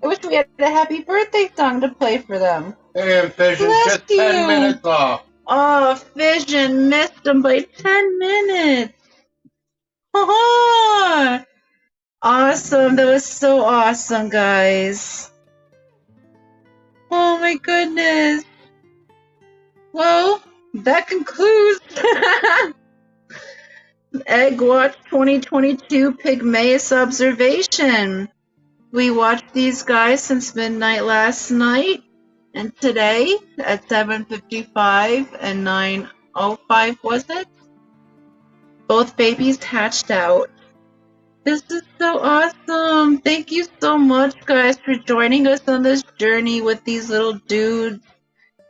I wish we had a happy birthday song to play for them. And Vision just 10 minutes off. Oh, Vision missed them by 10 minutes. Oh, awesome. That was so awesome, guys. Oh, my goodness. Well, that concludes Egg Watch 2022 Pygmaeus observation. We watched these guys since midnight last night, and today at 7:55 and 9:05 was it? Both babies hatched out. This is so awesome. Thank you so much, guys, for joining us on this journey with these little dudes.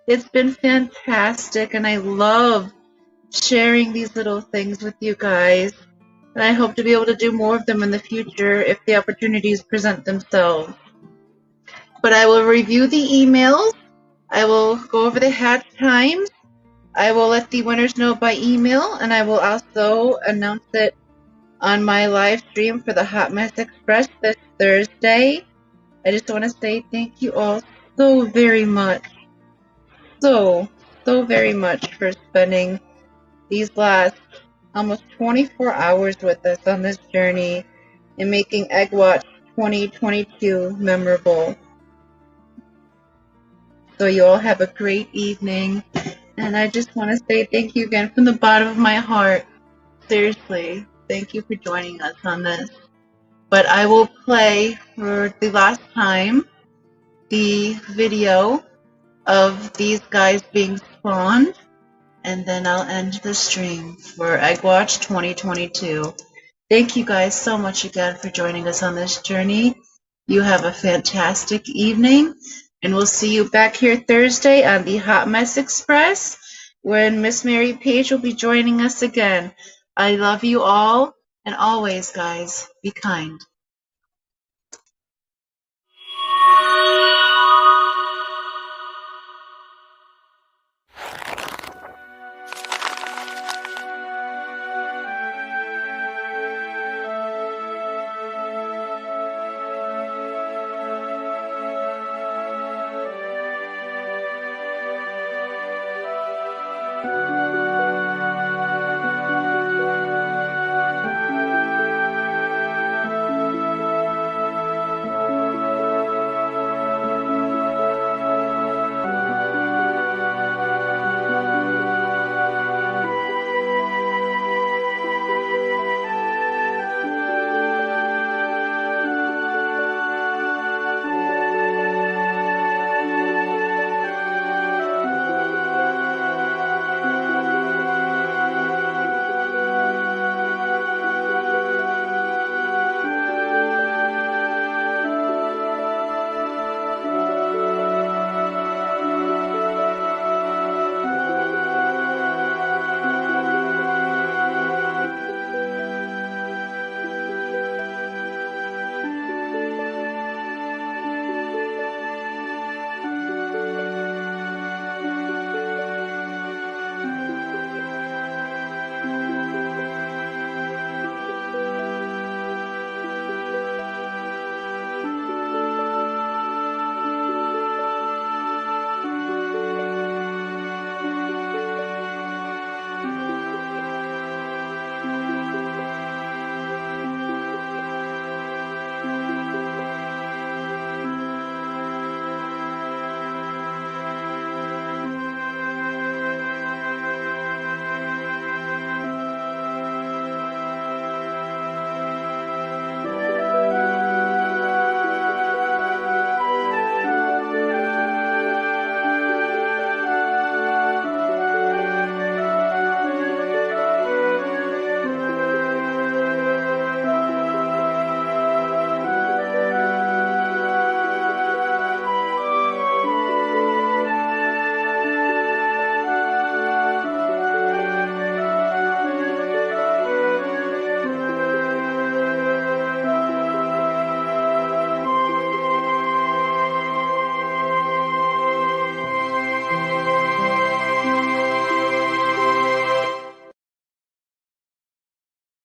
It's been fantastic, and I love sharing these little things with you guys. And I hope to be able to do more of them in the future if the opportunities present themselves. But I will review the emails. I will go over the hatch times. I will let the winners know by email, and I will also announce it on my live stream for the Hot Mess Express this Thursday. I just want to say thank you all so very much. So very much for spending these last almost 24 hours with us on this journey and making Egg Watch 2022 memorable. So you all have a great evening, and I just want to say thank you again from the bottom of my heart. Seriously, thank you for joining us on this. But I will play for the last time the video of these guys being spawned, and then I'll end the stream for Egg Watch 2022. Thank you guys so much again for joining us on this journey. You have a fantastic evening, and we'll see you back here Thursday on the Hot Mess Express when Miss Mary Page will be joining us again. I love you all, and always, guys, be kind.